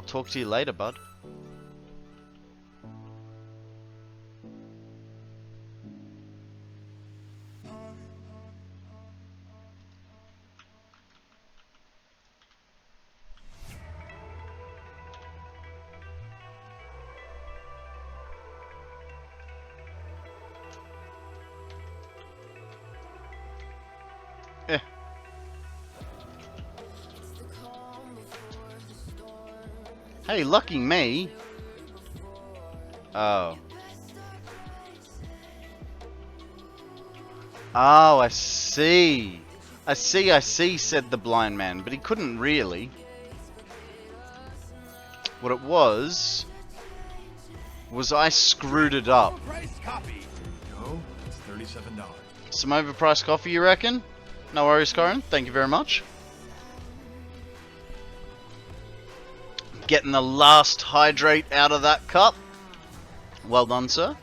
talk to you later, bud. Eh. Hey, lucky me. Oh. Oh, I see. I see, said the blind man, but he couldn't really. What it was I screwed it up. Overpriced copy. Go. It's $37. Some overpriced coffee, you reckon? No worries, Corin. Thank you very much. Getting the last hydrate out of that cup. Well done, sir.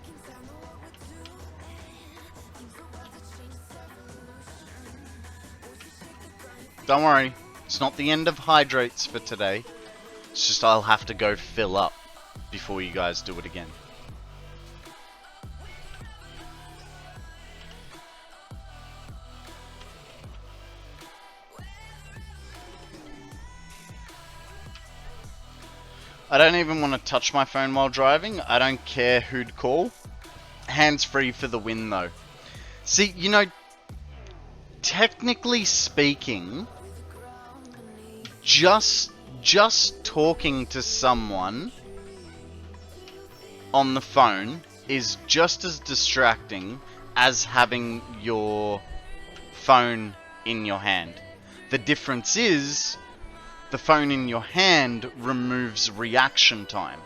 Don't worry, it's not the end of hydrates for today. It's just I'll have to go fill up before you guys do it again. I don't even want to touch my phone while driving. I don't care who'd call. Hands free for the win though. See, you know, technically speaking, just talking to someone on the phone is just as distracting as having your phone in your hand. The difference is the phone in your hand removes reaction time,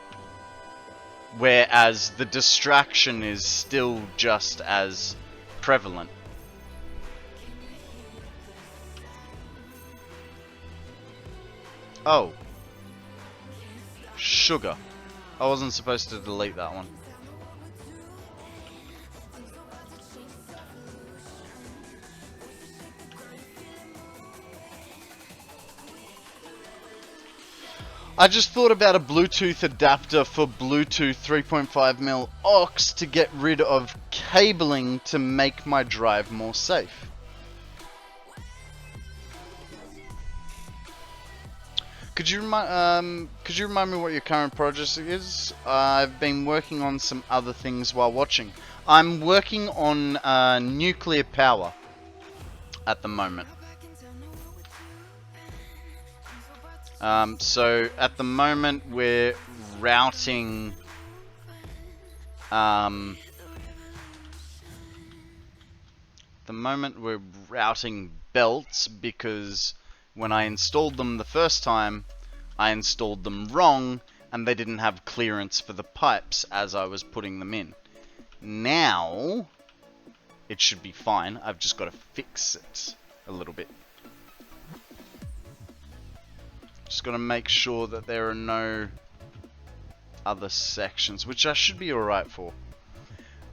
whereas the distraction is still just as prevalent. Oh. Sugar. I wasn't supposed to delete that one. I just thought about a Bluetooth adapter for Bluetooth 3.5mm aux to get rid of cabling to make my drive more safe. Could you remind me what your current project is? I've been working on some other things while watching. I'm working on nuclear power at the moment. So at the moment we're routing belts because when I installed them the first time, I installed them wrong and they didn't have clearance for the pipes as I was putting them in. Now it should be fine. I've just got to fix it a little bit. Just got to make sure that there are no other sections, which I should be alright for.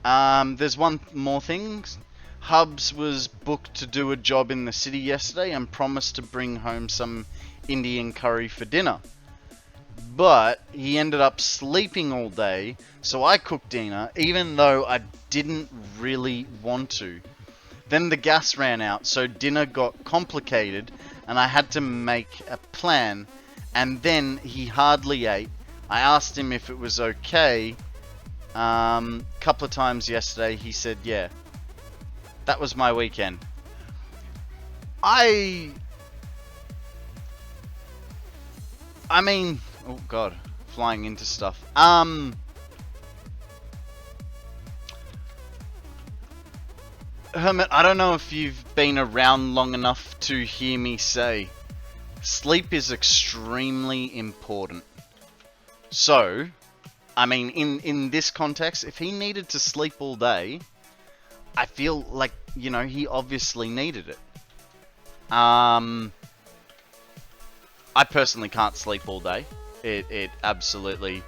There's one more thing. Hubs was booked to do a job in the city yesterday and promised to bring home some Indian curry for dinner. But he ended up sleeping all day, so I cooked dinner, even though I didn't really want to. Then the gas ran out, so dinner got complicated, and I had to make a plan, and then he hardly ate. I asked him if it was okay. Couple of times yesterday, he said yeah. That was my weekend. I mean, oh god, flying into stuff. Hermit, I don't know if you've been around long enough to hear me say, sleep is extremely important. So, I mean, in this context, if he needed to sleep all day, I feel like, you know, he obviously needed it. I personally can't sleep all day. It absolutely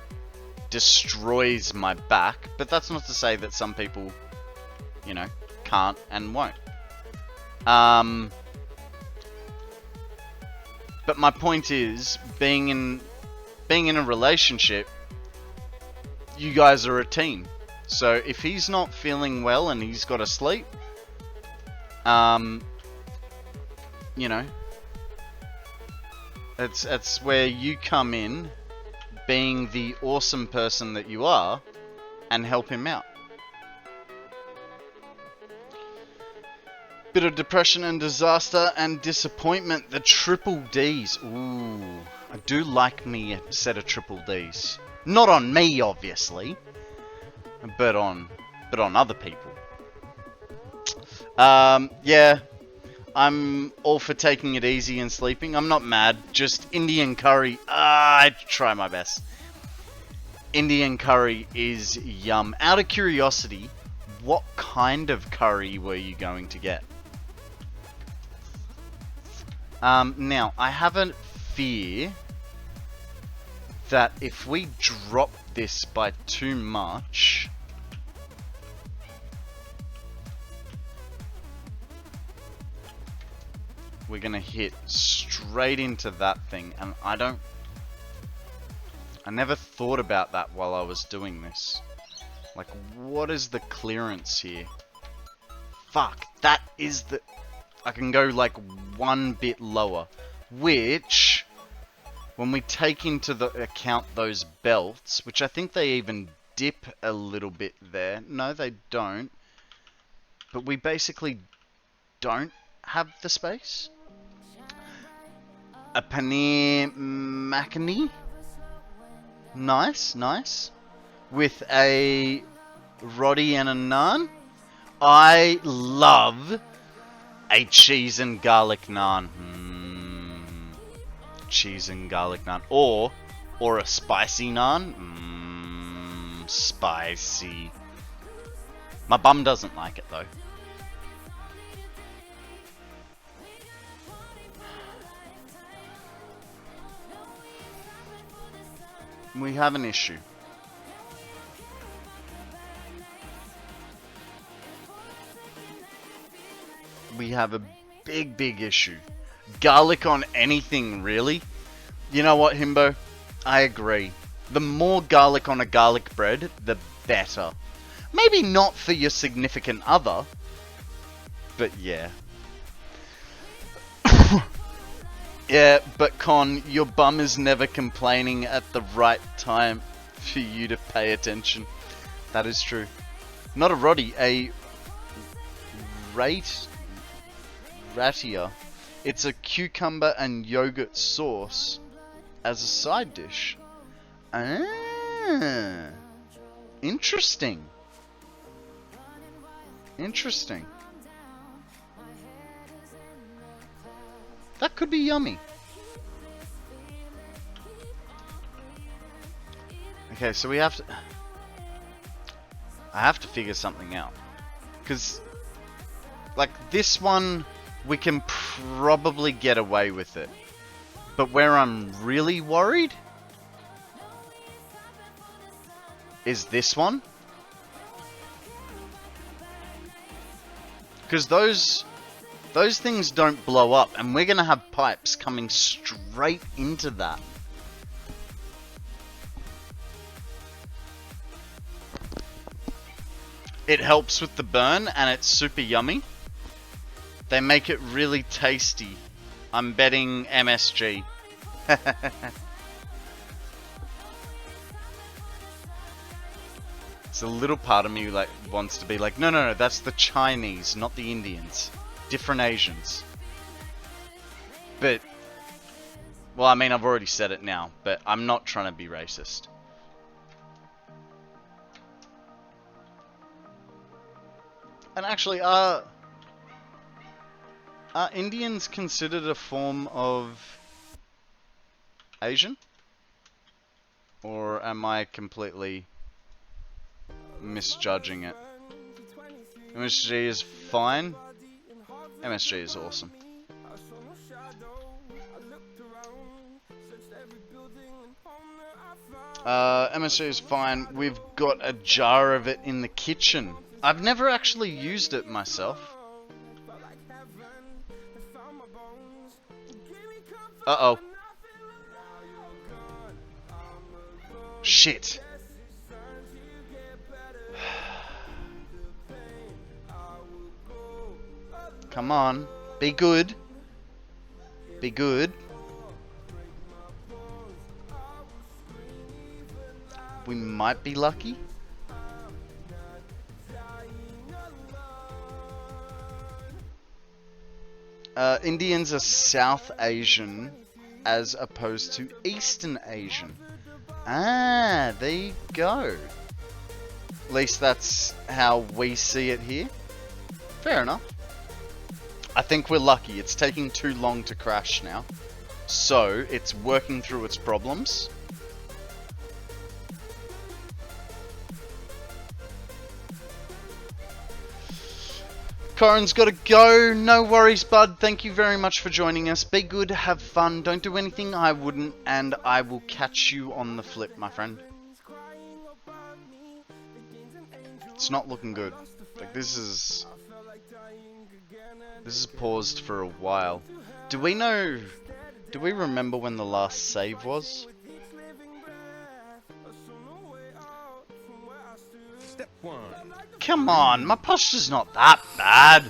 destroys my back, but that's not to say that some people, you know, can't and won't. But my point is, being in a relationship, you guys are a team. So if he's not feeling well and he's got to sleep, you know, it's where you come in, being the awesome person that you are, and help him out. Bit of depression and disaster and disappointment. The triple Ds. Ooh, I do like me a set of triple Ds. Not on me, obviously, but on other people. Yeah, I'm all for taking it easy and sleeping. I'm not mad. Just Indian curry. I try my best. Indian curry is yum. Out of curiosity, what kind of curry were you going to get? Now, I have a fear that if we drop this by too much, we're gonna hit straight into that thing, and I never thought about that while I was doing this. Like, what is the clearance here? Fuck, that is the... I can go like one bit lower, which, when we take into the account those belts, which I think they even dip a little bit there. No, they don't. But we basically don't have the space. A paneer makhani. Nice, nice. With a roti and a naan. I love a cheese and garlic naan. Cheese and garlic naan. Or a spicy naan. Spicy. My bum doesn't like it though. We have an issue. We have a big issue. Garlic on anything, really? You know what, Himbo? I agree. The more garlic on a garlic bread, the better. Maybe not for your significant other, but yeah. Yeah, but Con, your bum is never complaining at the right time for you to pay attention. That is true. Not a roti, a ratia. It's a cucumber and yogurt sauce as a side dish. Ah, interesting. Interesting. That could be yummy. Okay, so we have to... I have to figure something out. Because, like, this one, we can probably get away with it. But where I'm really worried is this one. Because those things don't blow up, and we're going to have pipes coming straight into that. It helps with the burn, and it's super yummy. They make it really tasty. I'm betting MSG. It's a little part of me like wants to be like, no, that's the Chinese, not the Indians. Different Asians. But, well, I mean, I've already said it now, but I'm not trying to be racist. And actually, are Indians considered a form of Asian? Or am I completely misjudging it? MSG is fine. MSG is awesome. MSG is fine. We've got a jar of it in the kitchen. I've never actually used it myself. Uh-oh. Shit. Come on. Be good. Be good. We might be lucky. Indians are South Asian as opposed to Eastern Asian. Ah, there you go. At least that's how we see it here. Fair enough. I think we're lucky. It's taking too long to crash now. So, it's working through its problems. Corin's got to go. No worries, bud. Thank you very much for joining us. Be good, have fun, don't do anything I wouldn't, and I will catch you on the flip, my friend. It's not looking good. Like, this is paused for a while. Do we remember when the last save was? Step 1. Come on, my posture's not that bad.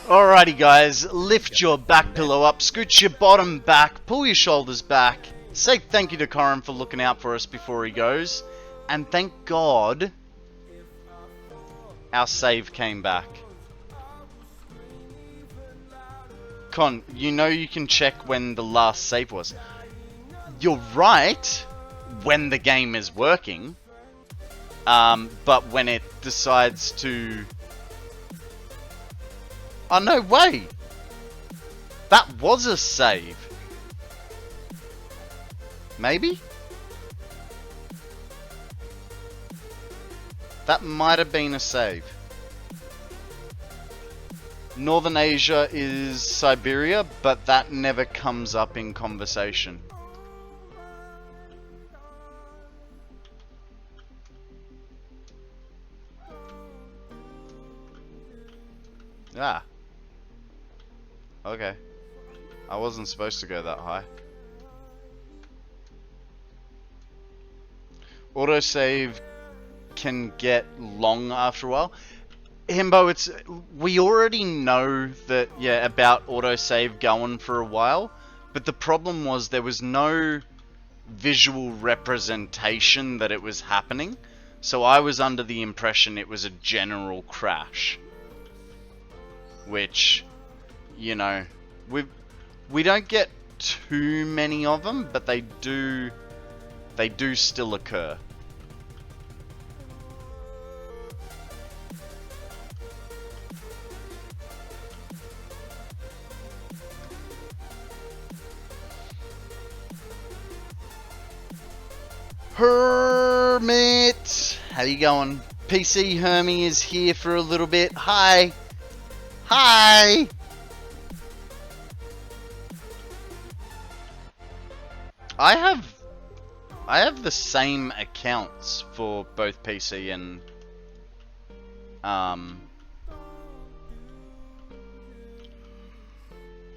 Alrighty guys, lift your back pillow up, scoot your bottom back, pull your shoulders back, say thank you to Corin for looking out for us before he goes, and thank God our save came back. Con, you know you can check when the last save was. You're right, when the game is working. But when it decides to... Oh, no way! That was a save. Maybe? That might have been a save. Northern Asia is Siberia, but that never comes up in conversation. Ah. Okay. I wasn't supposed to go that high. Autosave can get long after a while. Himbo, we already know that, yeah, about autosave going for a while, but the problem was there was no visual representation that it was happening, so I was under the impression it was a general crash. Which, you know, we don't get too many of them, but they do still occur. Hermit, how you going? PC Hermie is here for a little bit. Hi. Hi! I have the same accounts for both PC and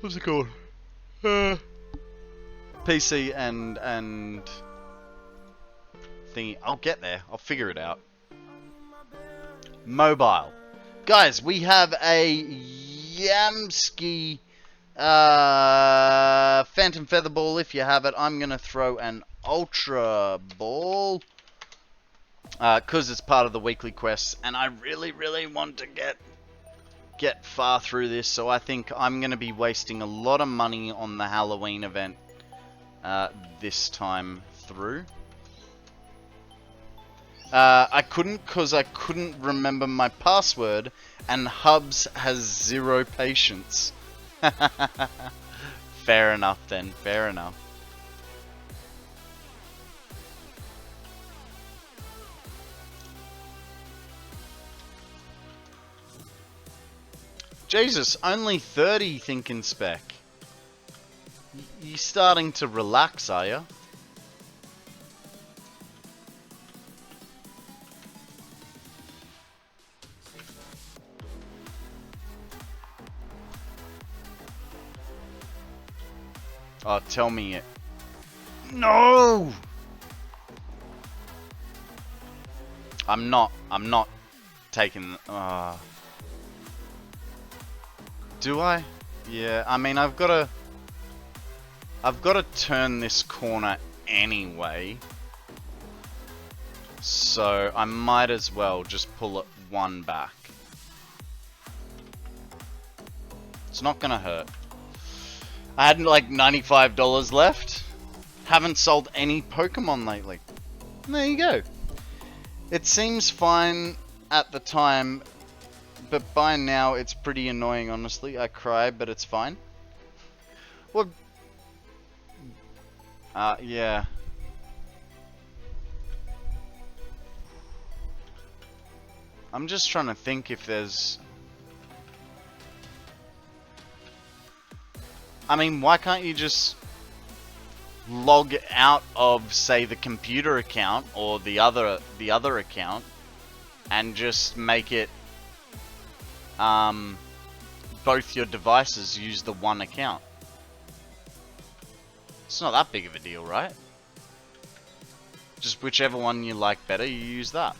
what's it called? PC and thingy. I'll get there. I'll figure it out. Mobile. Guys, we have a Yamski Phantom Feather Ball. If you have it, I'm going to throw an Ultra Ball. Because it's part of the weekly quests. And I really, really want to get far through this. So I think I'm going to be wasting a lot of money on the Halloween event this time through. I couldn't because I couldn't remember my password, and Hubs has 0 patience. Fair enough then, fair enough. Jesus, only 30 thinking spec. You starting to relax, are you? Oh, tell me it. No! I'm not taking... Do I? Yeah, I mean, I've got to turn this corner anyway. So, I might as well just pull it one back. It's not gonna hurt. I had like $95 left. Haven't sold any Pokemon lately. There you go. It seems fine at the time, but by now it's pretty annoying, honestly. I cry, but it's fine. Well, yeah. I'm just trying to think if there's... I mean, why can't you just log out of, say, the computer account or the other account and just make it both your devices use the one account? It's not that big of a deal, right? Just whichever one you like better, you use that.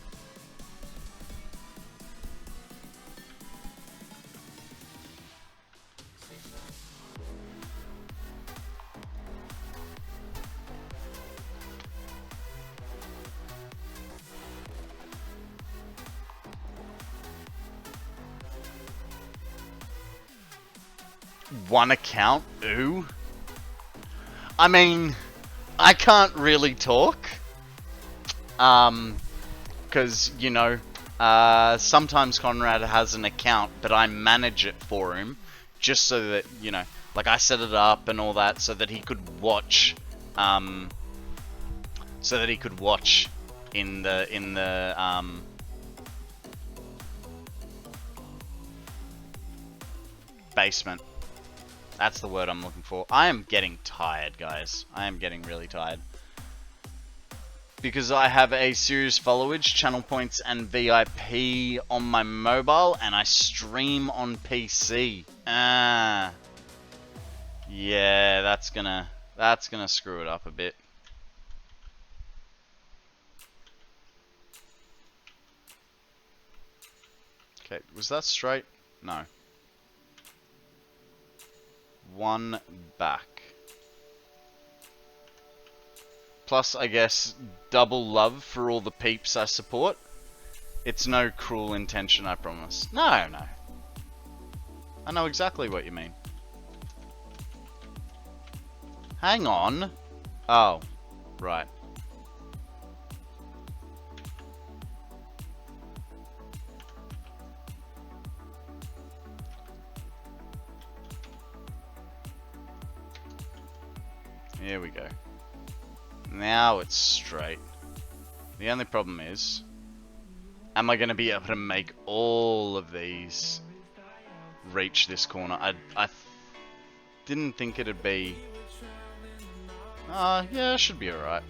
One account? Ooh. I mean, I can't really talk. Because, you know, sometimes Konrad has an account, but I manage it for him. Just so that, you know, like I set it up and all that so that he could watch, in the basement. That's the word I'm looking for. I am getting tired, guys. I am getting really tired. Because I have a serious followage, channel points, and VIP on my mobile, and I stream on PC. Yeah, that's gonna screw it up a bit. Okay, was that straight? No. One back. Plus, I guess, double love for all the peeps I support. It's no cruel intention, I promise. No, no. I know exactly what you mean. Hang on. Oh, right. Here we go. Now it's straight. The only problem is, am I going to be able to make all of these reach this corner? I didn't think it'd be... yeah, it should be alright.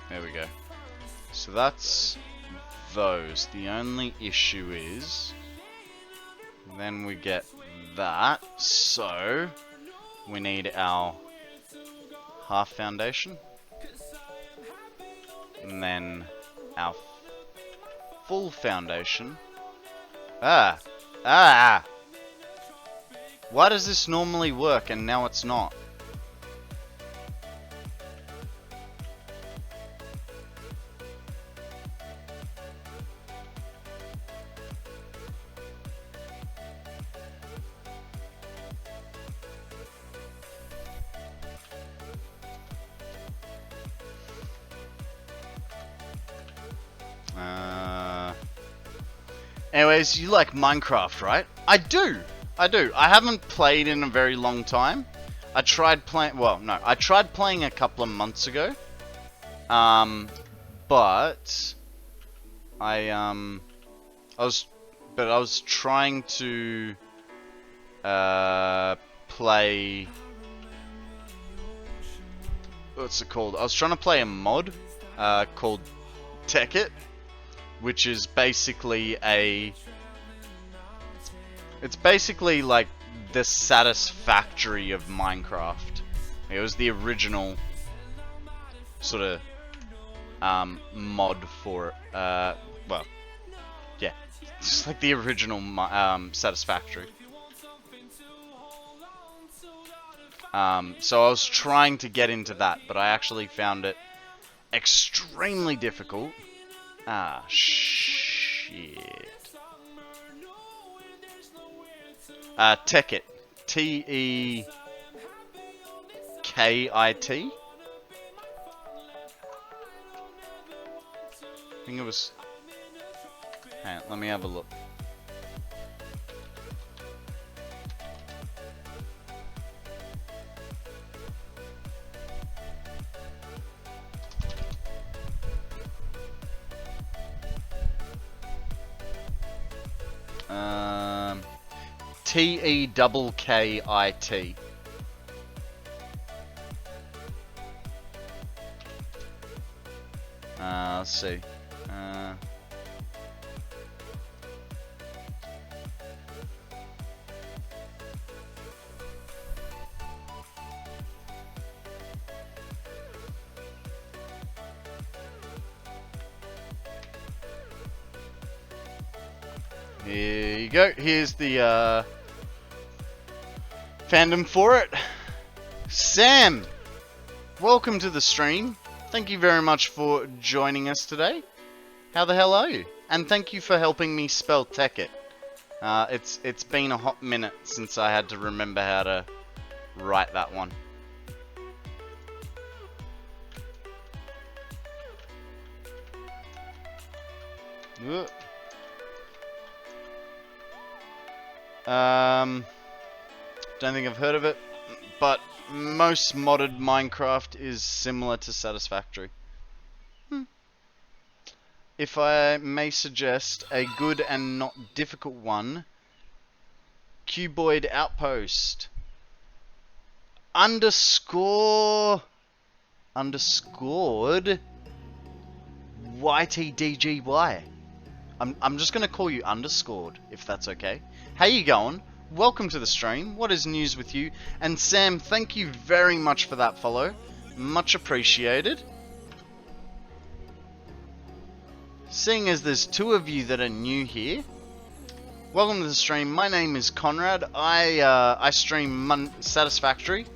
There we go. So that's those. The only issue is, then we get that. So we need our half foundation, and then our full foundation. Why does this normally work and now it's not? Anyways, you like Minecraft, right? I do. I haven't played in a very long time. I tried playing, well, no, I tried playing a couple of months ago. But I was trying to play, what's it called? I was trying to play a mod called Tech It, which is basically it's basically like the Satisfactory of Minecraft. It was the original sort of mod for it. Well, yeah, Just like the original Satisfactory. So I was trying to get into that, but I actually found it extremely difficult. Ah, shit. Tekit. Tekit. I think it was... Hang on, let me have a look. Tekit. Let's see. Here you go. Here's the fandom for it. Sam, welcome to the stream. Thank you very much for joining us today. How the hell are you? And thank you for helping me spell Tekit. It's been a hot minute since I had to remember how to write that one. Ugh. Don't think I've heard of it, but most modded Minecraft is similar to Satisfactory. If I may suggest a good and not difficult one, Cuboid Outpost. Underscored YTDGY. I'm just gonna call you underscored, if that's okay. How you going? Welcome to the stream. What is news with you? And Sam, thank you very much for that follow. Much appreciated. Seeing as there's two of you that are new here, welcome to the stream. My name is Konrad. I stream Satisfactory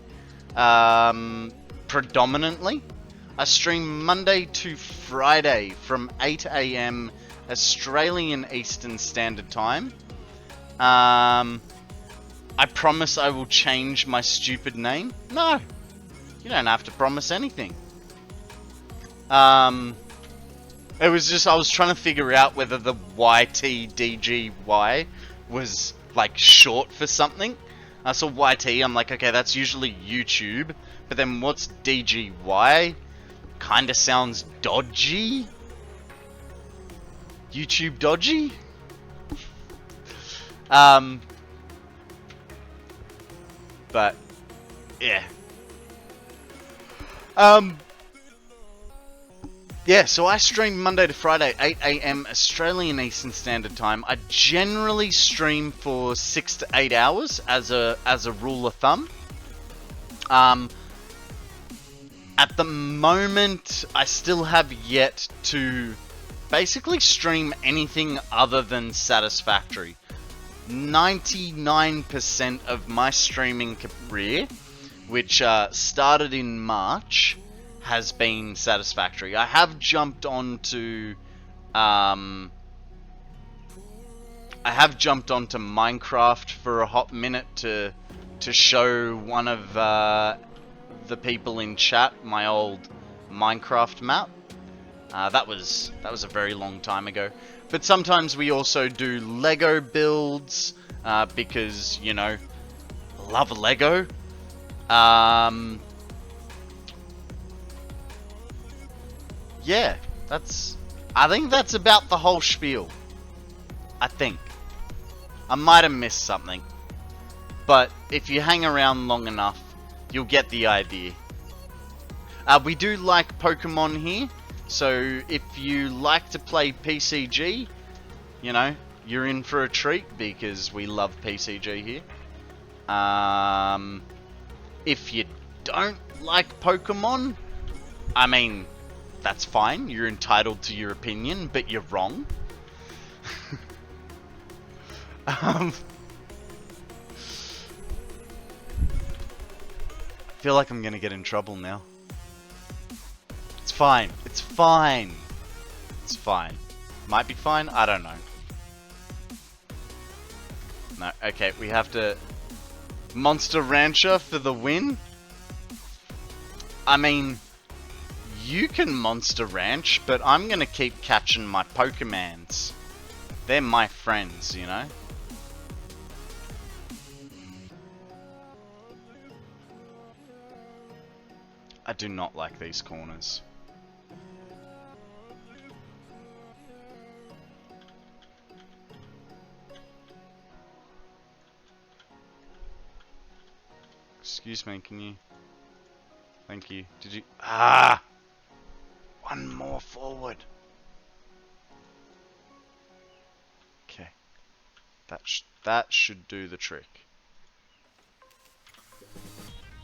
predominantly. I stream Monday to Friday from 8 AM Australian Eastern Standard Time. I promise I will change my stupid name. No, you don't have to promise anything. It was just I was trying to figure out whether the YTDGY was like short for something. I saw YT, I'm like, okay, that's usually YouTube, but then what's DGY? Kinda sounds dodgy. YouTube dodgy? But yeah. Yeah, so I stream Monday to Friday, 8 AM Australian Eastern Standard Time. I generally stream for 6 to 8 hours as a rule of thumb. At the moment, I still have yet to basically stream anything other than Satisfactory. 99% of my streaming career, which started in March, has been Satisfactory. I have jumped onto Minecraft for a hot minute to show one of the people in chat my old Minecraft map. That was a very long time ago. But sometimes we also do Lego builds because, you know, love Lego. Yeah, I think that's about the whole spiel. I think. I might have missed something. But if you hang around long enough, you'll get the idea. We do like Pokemon here. So if you like to play PCG, you know, you're in for a treat because we love PCG here. If you don't like Pokemon, I mean, that's fine. You're entitled to your opinion, but you're wrong. Feel like I'm gonna get in trouble now. It's fine. It's fine. It's fine. Might be fine. I don't know. No. Okay, we have to... Monster Rancher for the win? I mean... You can Monster Ranch, but I'm gonna keep catching my Pokemons. They're my friends, you know? I do not like these corners. Excuse me, can you... Thank you. Did you... Ah! One more forward. Okay. That should do the trick.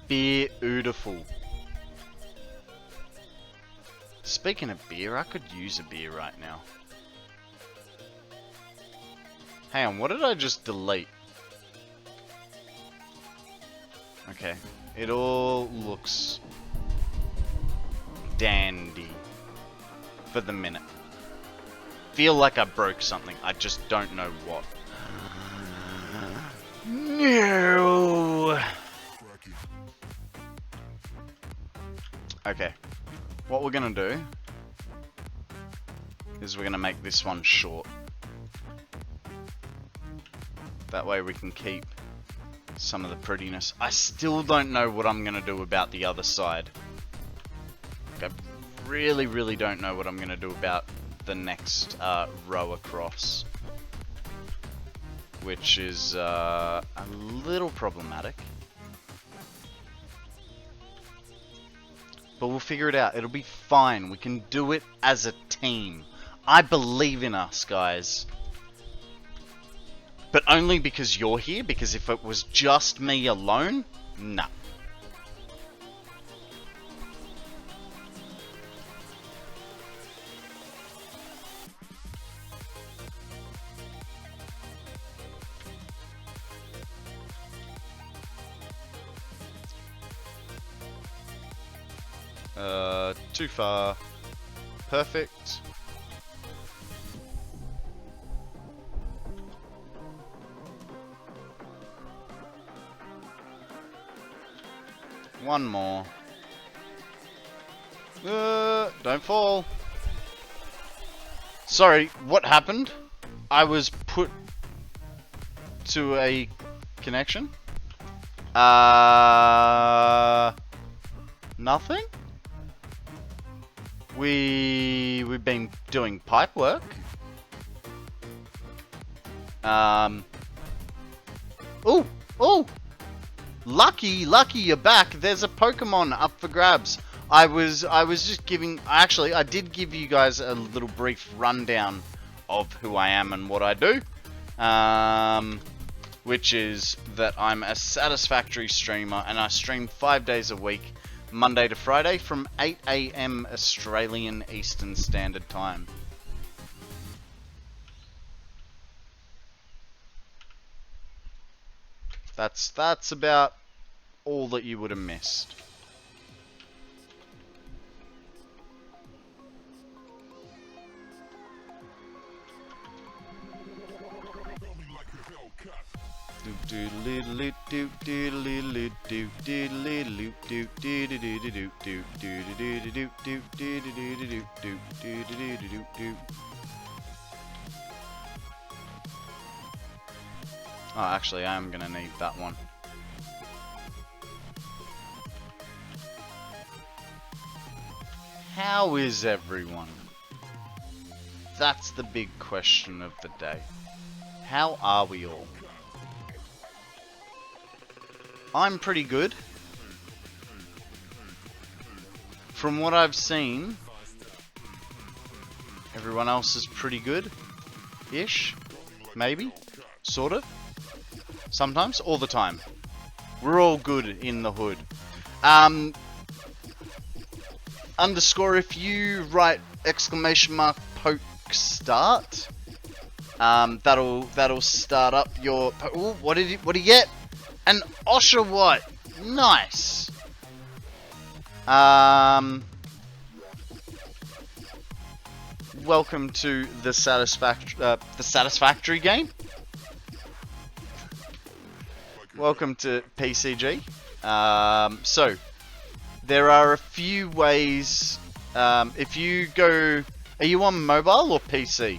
Beautiful. Speaking of beer, I could use a beer right now. Hang on, what did I just delete? Okay, it all looks dandy for the minute. Feel like I broke something, I just don't know what. No. Okay, what we're gonna do is we're gonna make this one short. That way we can keep some of the prettiness. I still don't know what I'm gonna do about the other side. Like, I really don't know what I'm gonna do about the next row across, which is a little problematic. But we'll figure it out. It'll be fine. We can do it as a team. I believe in us, guys. But only because you're here, because if it was just me alone, nah. Too far. Perfect. One more. Don't fall. Sorry, what happened? I was put to a connection. Nothing? We've been doing pipe work. Oh! Lucky you're back. There's a Pokemon up for grabs. I was just giving... Actually, I did give you guys a little brief rundown of who I am and what I do. Which is that I'm a Satisfactory streamer and I stream 5 days a week, Monday to Friday from 8 AM Australian Eastern Standard Time. That's about all that you would have missed. Oh, actually, I am gonna need that one. How is everyone? That's the big question of the day. How are we all? I'm pretty good. From what I've seen, everyone else is pretty good-ish. Maybe. Sort of. Sometimes. All the time. We're all good in the hood. Underscore if you write ! Poke start, That'll start up your. Ooh, what did you get? An Oshawott. Nice. Welcome to the Satisfactory game. Welcome to PCG. So there are a few ways. If you go, are you on mobile or PC?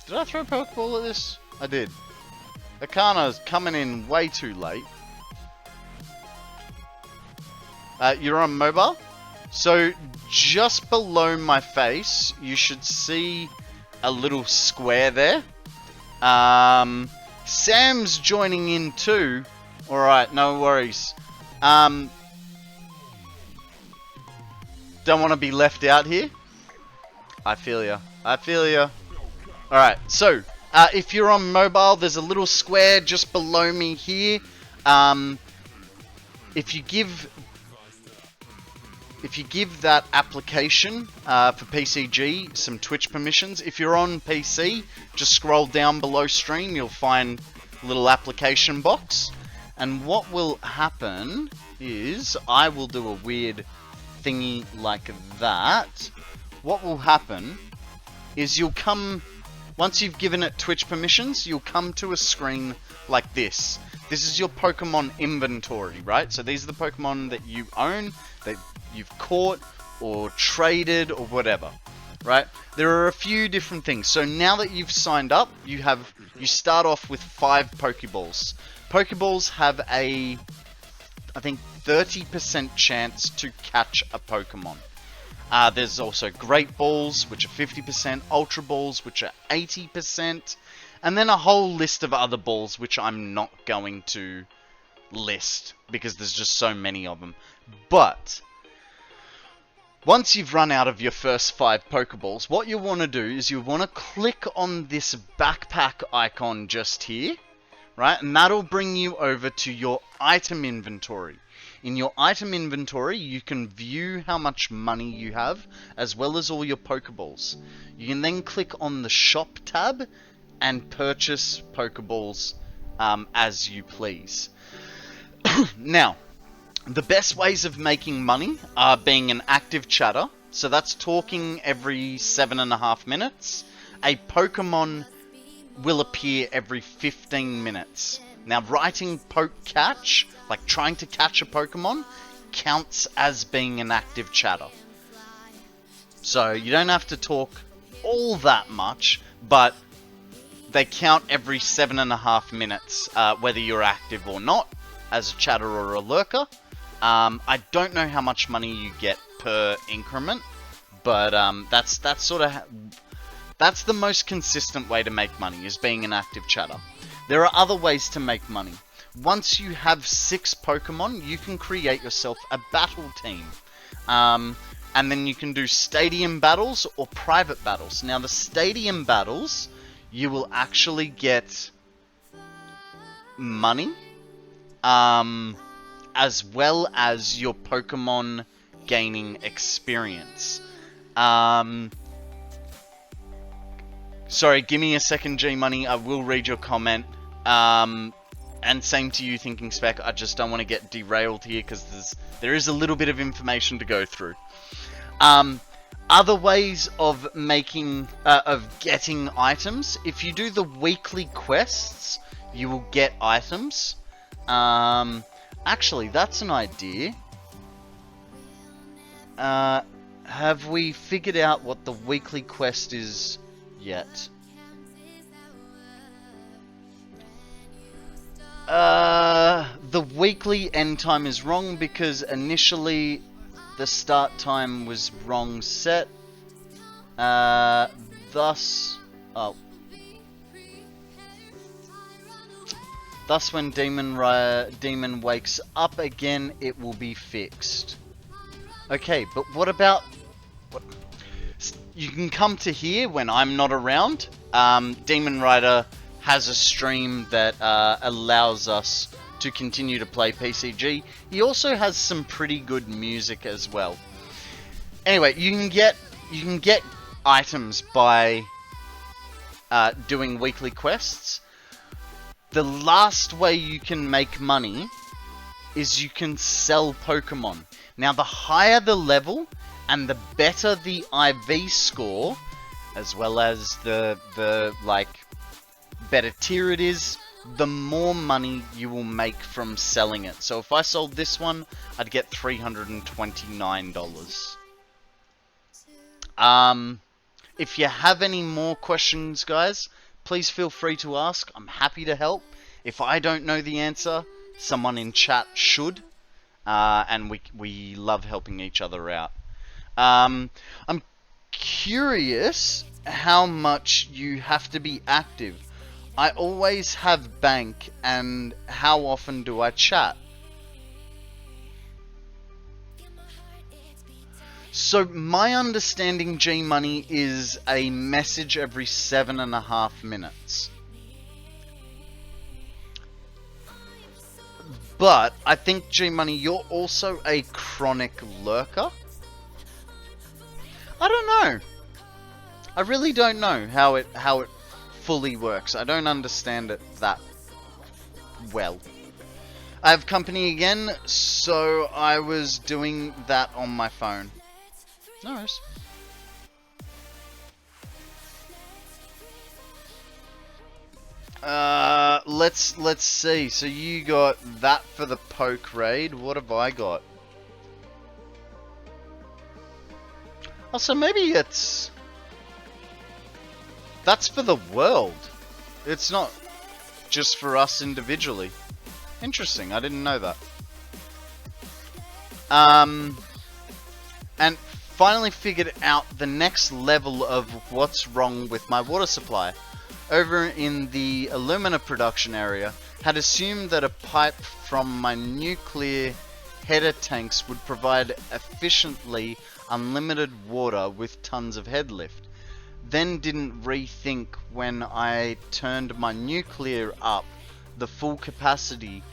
Did I throw a Pokeball at this? I did. Akana's coming in way too late. You're on mobile? So, just below my face, you should see a little square there. Sam's joining in too. Alright, no worries. Don't want to be left out here. I feel ya. I feel ya. Alright, so, if you're on mobile, there's a little square just below me here. If you give that application for PCG some Twitch permissions, if you're on PC, just scroll down below stream, you'll find a little application box. And what will happen is, I will do a weird thingy like that. What will happen is you'll come... Once you've given it Twitch permissions, you'll come to a screen like this. This is your Pokemon inventory, right? So these are the Pokemon that you own, that you've caught, or traded, or whatever, right? There are a few different things. So now that you've signed up, you start off with 5 Pokeballs. Pokeballs have a, I think, 30% chance to catch a Pokemon. There's also Great Balls, which are 50%, Ultra Balls, which are 80%, and then a whole list of other balls, which I'm not going to list, because there's just so many of them. But, once you've run out of your first 5 Pokeballs, what you want to do is you want to click on this backpack icon just here, right? And that'll bring you over to your item inventory. In your item inventory, you can view how much money you have, as well as all your Pokeballs. You can then click on the shop tab and purchase Pokeballs as you please. Now, the best ways of making money are being an active chatter. So that's talking every 7.5 minutes. A Pokemon will appear every 15 minutes. Now, writing poke catch, like trying to catch a Pokemon, counts as being an active chatter. So you don't have to talk all that much, but they count every 7.5 minutes, whether you're active or not, as a chatter or a lurker. I don't know how much money you get per increment, but that's the most consistent way to make money, is being an active chatter. There are other ways to make money. Once you have 6 Pokemon, you can create yourself a battle team. And then you can do stadium battles or private battles. Now, the stadium battles, you will actually get money, as well as your Pokemon gaining experience. Sorry, give me a second, G-Money. I will read your comment. And same to you, Thinking Spec. I just don't want to get derailed here, because there is a little bit of information to go through. Other ways of making, getting items. If you do the weekly quests, you will get items. Actually, that's an idea. Have we figured out what the weekly quest is yet? The weekly end time is wrong because initially the start time was wrong set. Thus when Demon wakes up again, it will be fixed. Okay, but what about... You can come to here when I'm not around. Demon Rider has a stream that allows us to continue to play PCG. He also has some pretty good music as well. Anyway, you can get items by doing weekly quests. The last way you can make money is you can sell Pokemon. Now, the higher the level and the better the IV score, as well as the like better tier it is, the more money you will make from selling it. So if I sold this one, I'd get $329. If you have any more questions, guys, please feel free to ask. I'm happy to help. If I don't know the answer, someone in chat should. And we love helping each other out. I'm curious how much you have to be active. I always have bank, and how often do I chat? So my understanding, G-Money, is a message every 7.5 minutes. But I think, G-Money, you're also a chronic lurker. I don't know. I really don't know how it fully works. I don't understand it that well. I have company again, so I was doing that on my phone. No worries. Let's see. So you got that for the poke raid. What have I got? Oh, so maybe that's for the world. It's not just for us individually. Interesting. I didn't know that. And finally figured out the next level of what's wrong with my water supply. Over in the alumina production area, had assumed that a pipe from my nuclear header tanks would provide efficiently unlimited water with tons of head lift. Then didn't rethink when I turned my nuclear up, the full capacity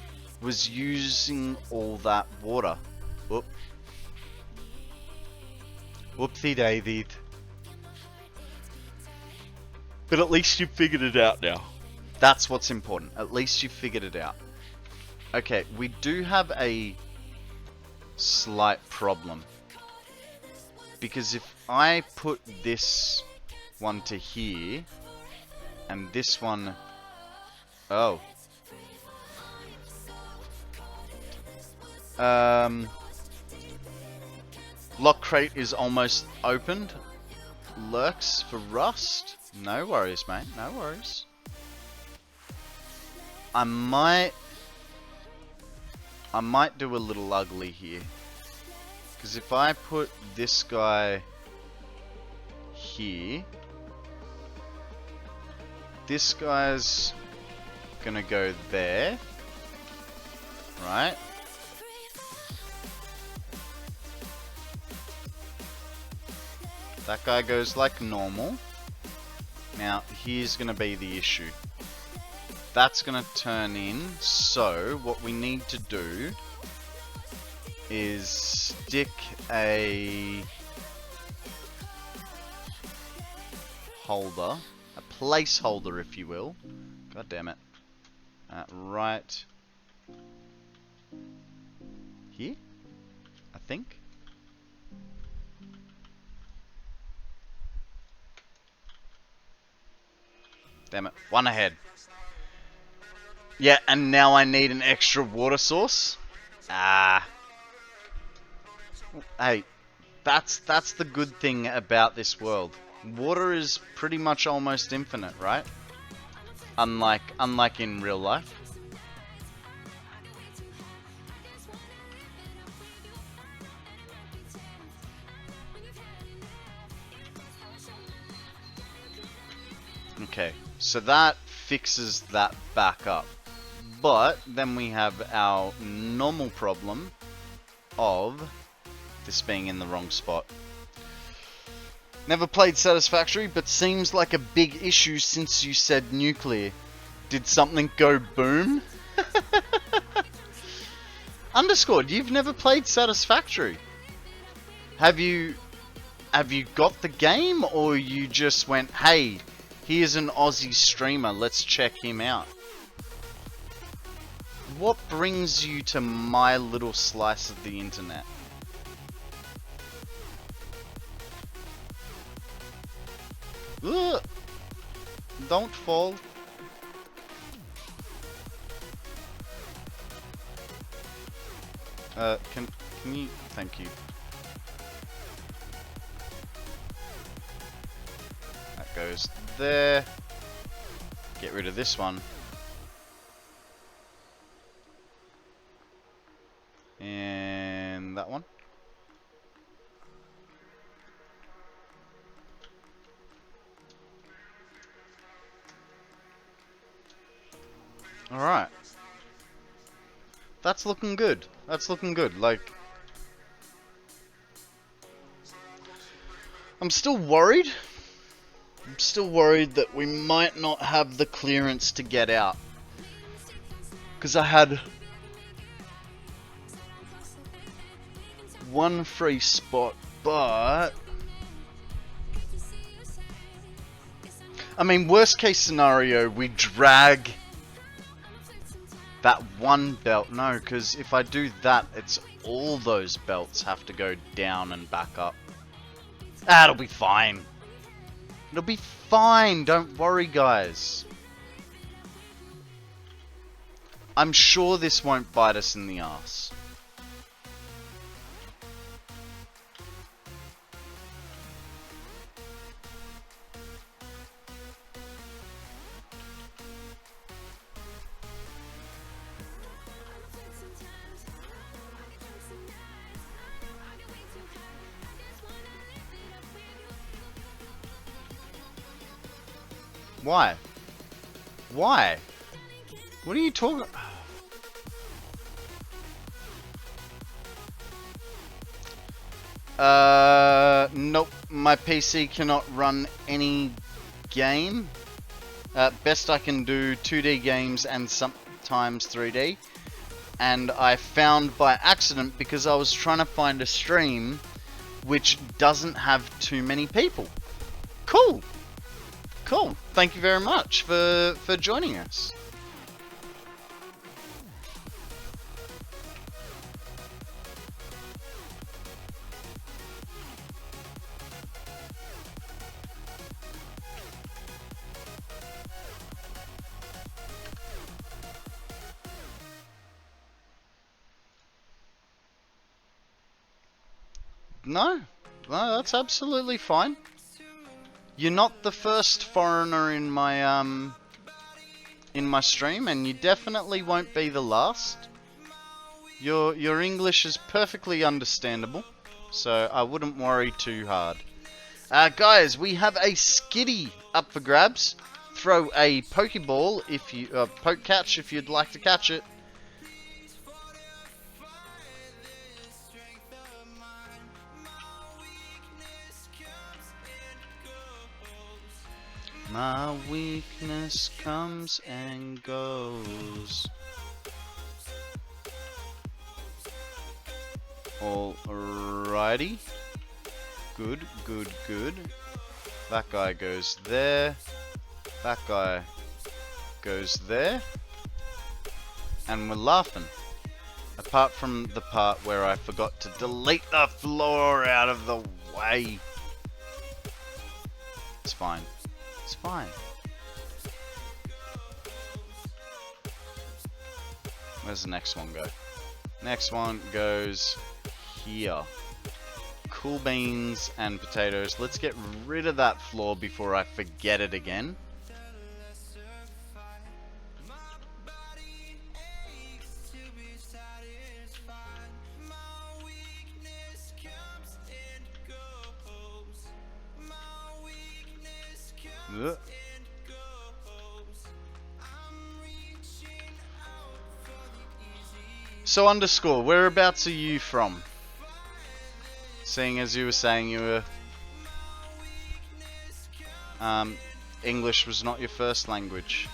was using all that water. Oop. Whoopsie daisied. But at least you figured it out now. That's what's important. At least you figured it out. Okay, we do have a slight problem. Because if I put this one to here, and this one... Oh. Lock crate is almost opened. Lurks for rust. No worries, mate. No worries. I might do a little ugly here. Because if I put this guy here, this guy's gonna go there, right? That guy goes like normal. Now, here's gonna be the issue. That's gonna turn in, so what we need to do is stick a holder, a placeholder if you will, god damn it, right here, I think. Damn it, one ahead. Yeah, and now I need an extra water source. Hey, that's the good thing about this world. Water is pretty much almost infinite, right? Unlike in real life. Okay, so that fixes that back up. But then we have our normal problem of this being in the wrong spot. Never played Satisfactory, but seems like a big issue since you said nuclear. Did something go boom? Underscored, you've never played Satisfactory. Have you got the game, or you just went, hey, here's an Aussie streamer, let's check him out? What brings you to my little slice of the internet? Ugh. Don't fall. Can you? Thank you. That goes there. Get rid of this one. And that one. Alright. That's looking good. That's looking good. Like, I'm still worried. I'm still worried that we might not have the clearance to get out. Because I had one free spot, but I mean, worst case scenario, we drag that one belt. No, because if I do that, it's all those belts have to go down and back up. Ah, it'll be fine. It'll be fine. Don't worry, guys. I'm sure this won't bite us in the ass. Why? Why? What are you talking? Nope. My PC cannot run any game. Best I can do 2D games and sometimes 3D. And I found by accident, because I was trying to find a stream which doesn't have too many people. Cool. Cool. Thank you very much for joining us. No, that's absolutely fine. You're not the first foreigner in my stream, and you definitely won't be the last. Your English is perfectly understandable, so I wouldn't worry too hard. Guys, we have a skitty up for grabs. Throw a Pokeball if you poke catch if you'd like to catch it. My weakness comes and goes. Alrighty. Good, good, good. That guy goes there. That guy goes there. And we're laughing. Apart from the part where I forgot to delete the floor out of the way. It's fine. It's fine. Where's the next one go? Next one goes here. Cool beans and potatoes. Let's get rid of that floor before I forget it again. Ugh. So underscore, whereabouts are you from? Seeing as you were saying you were English was not your first language.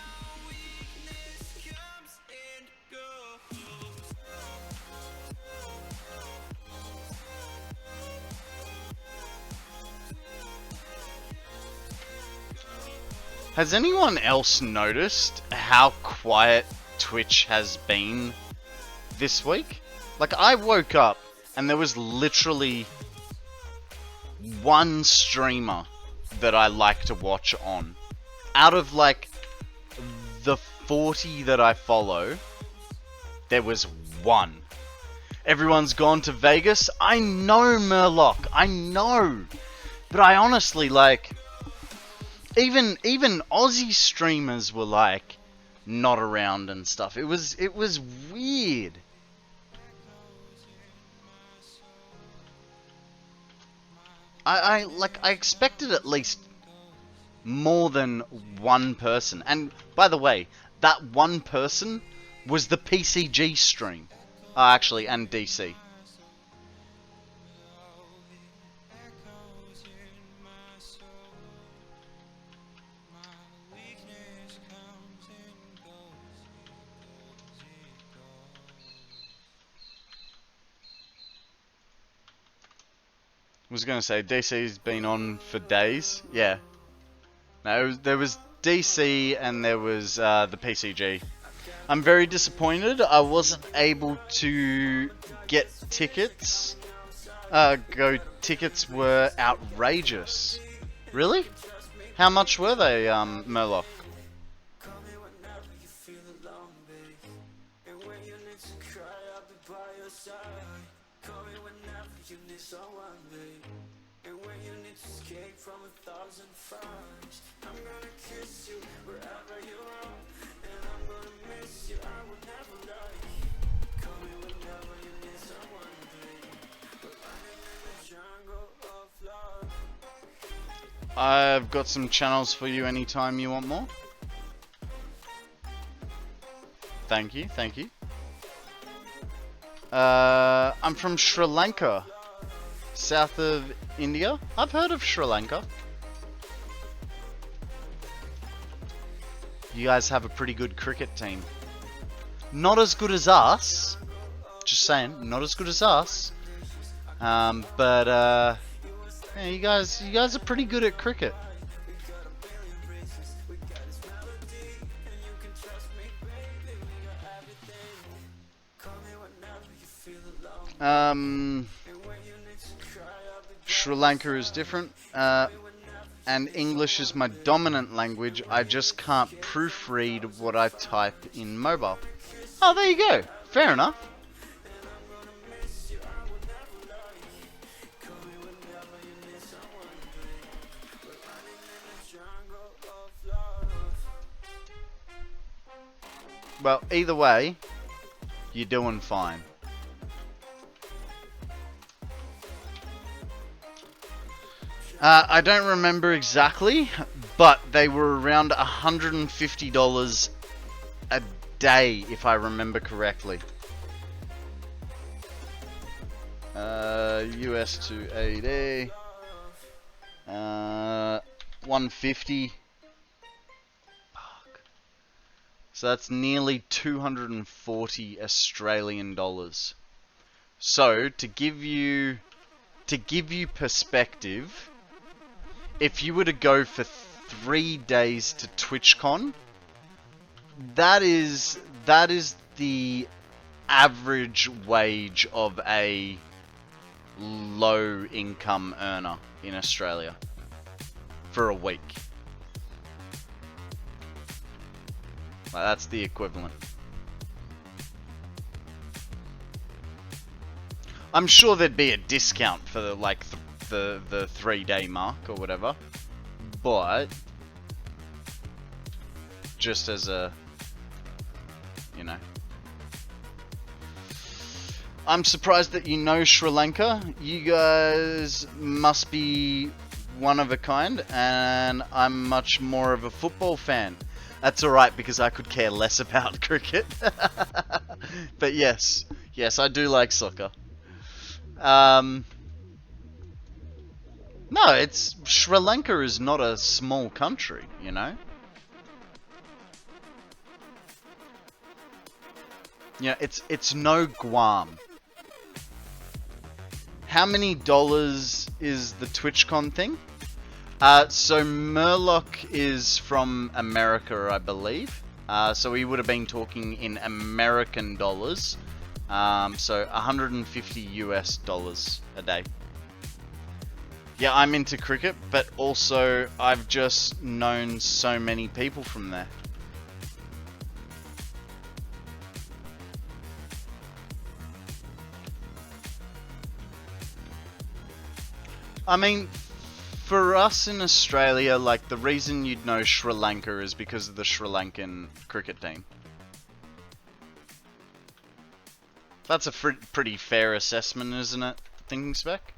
Has anyone else noticed how quiet Twitch has been this week? Like, I woke up and there was literally one streamer that I like to watch on. Out of, like, the 40 that I follow, there was one. Everyone's gone to Vegas. I know, Murloc. I know. But I honestly, like... Even Aussie streamers were, like, not around and stuff. It was weird. I expected at least more than one person. And, by the way, that one person was the PCG stream. Actually, and DC. I was going to say, DC's been on for days. Yeah. No, there was DC and there was the PCG. I'm very disappointed. I wasn't able to get tickets. Tickets were outrageous. Really? How much were they, Murloc? I've got some channels for you anytime you want more. Thank you, thank you. I'm from Sri Lanka, south of India. I've heard of Sri Lanka. You guys have a pretty good cricket team. Not as good as us. Just saying, not as good as us. Yeah, you guys are pretty good at cricket. Sri Lanka is different, and English is my dominant language. I just can't proofread what I type in mobile. Oh, there you go. Fair enough. Well, either way, you're doing fine. I don't remember exactly, but they were around $150 a day, if I remember correctly. US to AD. 150. So that's nearly 240 Australian dollars. So to give you perspective, if you were to go for 3 days to TwitchCon, that is the average wage of a low income earner in Australia for a week. That's the equivalent. I'm sure there'd be a discount for the 3-day mark or whatever, but just as a, you know, I'm surprised that you know Sri Lanka. You guys must be one of a kind, and I'm much more of a football fan. That's alright, because I could care less about cricket. But yes, I do like soccer. No, Sri Lanka is not a small country, you know? Yeah, it's no Guam. How many dollars is the TwitchCon thing? So Murloc is from America, I believe. So we would have been talking in American dollars. So 150 US dollars a day. Yeah, I'm into cricket, but also I've just known so many people from there. I mean, for us in Australia, like, the reason you'd know Sri Lanka is because of the Sri Lankan cricket team. That's a pretty fair assessment, isn't it, Thinking Spec?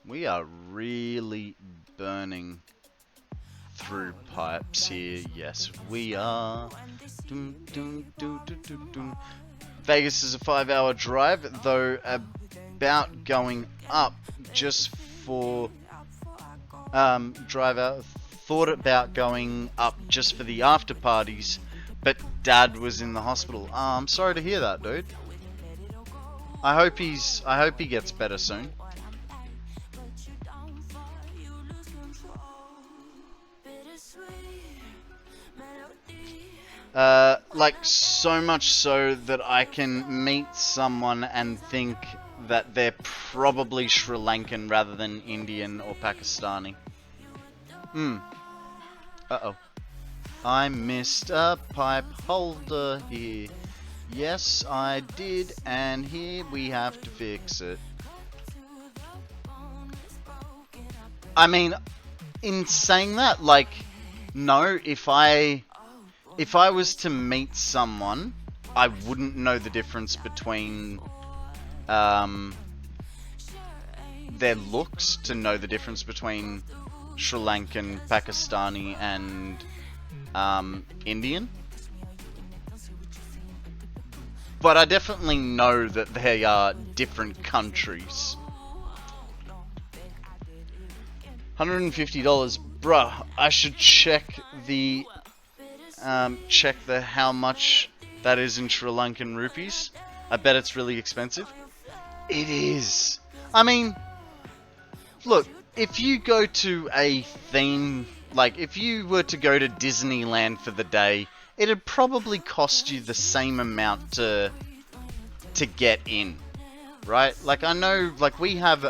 We are really burning through pipes here. Yes, we are. Dun, dun, dun, dun, dun, dun. Vegas is a 5-hour drive, though about going up just for drive out. Thought about going up just for the after parties, but Dad was in the hospital. I'm sorry to hear that, dude. I hope he gets better soon. Like, so much so that I can meet someone and think that they're probably Sri Lankan rather than Indian or Pakistani. Uh-oh. I missed a pipe holder here. Yes, I did, and here we have to fix it. I mean, in saying that, like, no, if I was to meet someone, I wouldn't know the difference between their looks to know the difference between Sri Lankan, Pakistani, and Indian. But I definitely know that they are different countries. $150, bruh. I should check the how much that is in Sri Lankan rupees. I bet it's really expensive. It is. I mean, look, if you go to a theme, like if you were to go to Disneyland for the day, it'd probably cost you the same amount to get in, right? Like, I know, like, we have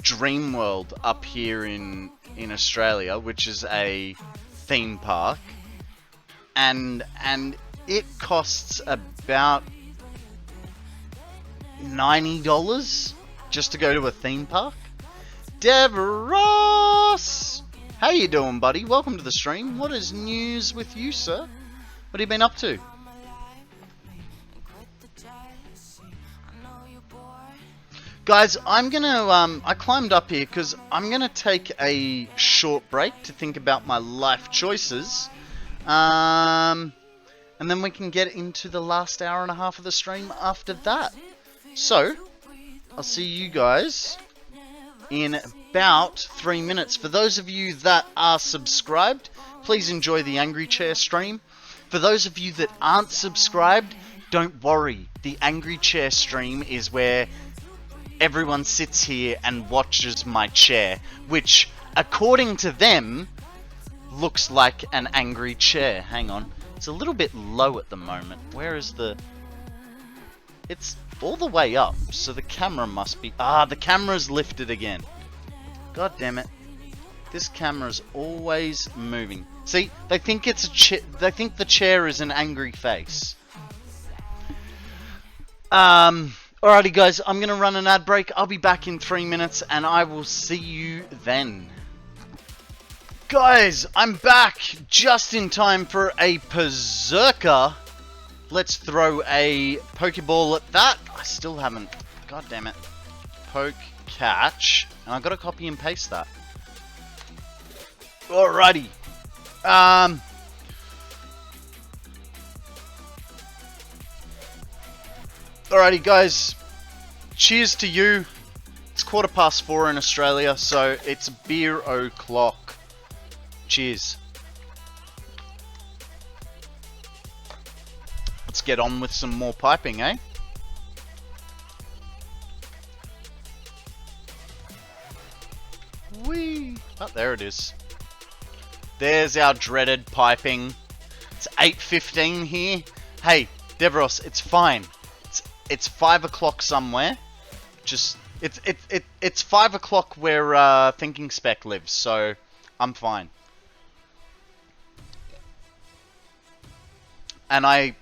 Dream World up here in Australia, which is a theme park, and it costs about $90 just to go to a theme park. Deveros! How you doing, buddy? Welcome to the stream. What is news with you, sir? What have you been up to? Guys, I'm gonna, I climbed up here because I'm gonna take a short break to think about my life choices. And then we can get into the last hour and a half of the stream after that. So, I'll see you guys in about 3 minutes. For those of you that are subscribed, please enjoy the Angry Chair stream. For those of you that aren't subscribed, don't worry. The Angry Chair stream is where everyone sits here and watches my chair, which, according to them, looks like an angry chair. Hang on. It's a little bit low at the moment. Where is the... It's all the way up, so the camera must be... Ah, the camera's lifted again. God damn it. This camera's always moving. See, they think it's a they think the chair is an angry face. Alrighty guys, I'm going to run an ad break. I'll be back in 3 minutes and I will see you then. Guys, I'm back just in time for a Berserker. Let's throw a Pokeball at that. I still haven't... God damn it. Poke, catch. And I've got to copy and paste that. Alrighty. Alrighty guys, cheers to you. It's 4:15 in Australia, so it's beer o'clock. Cheers. get on with some more piping, eh? Whee! Oh, there it is. There's our dreaded piping. It's 8:15 here. Hey, Devros, it's fine. It's 5 o'clock somewhere. Just it's 5 o'clock where Thinking Spec lives, so I'm fine. And I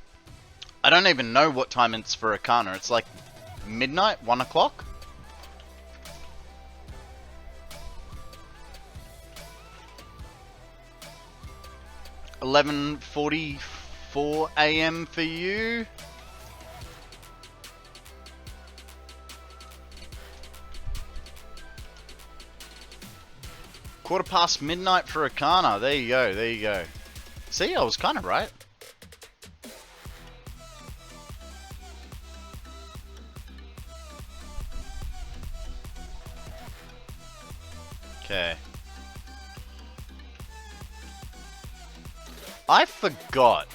don't even know what time it's for Akana. It's like midnight, 1 o'clock. $11:44 a.m. for you. Quarter past midnight for Akana. There you go. There you go. See, I was kind of right. Okay. I forgot.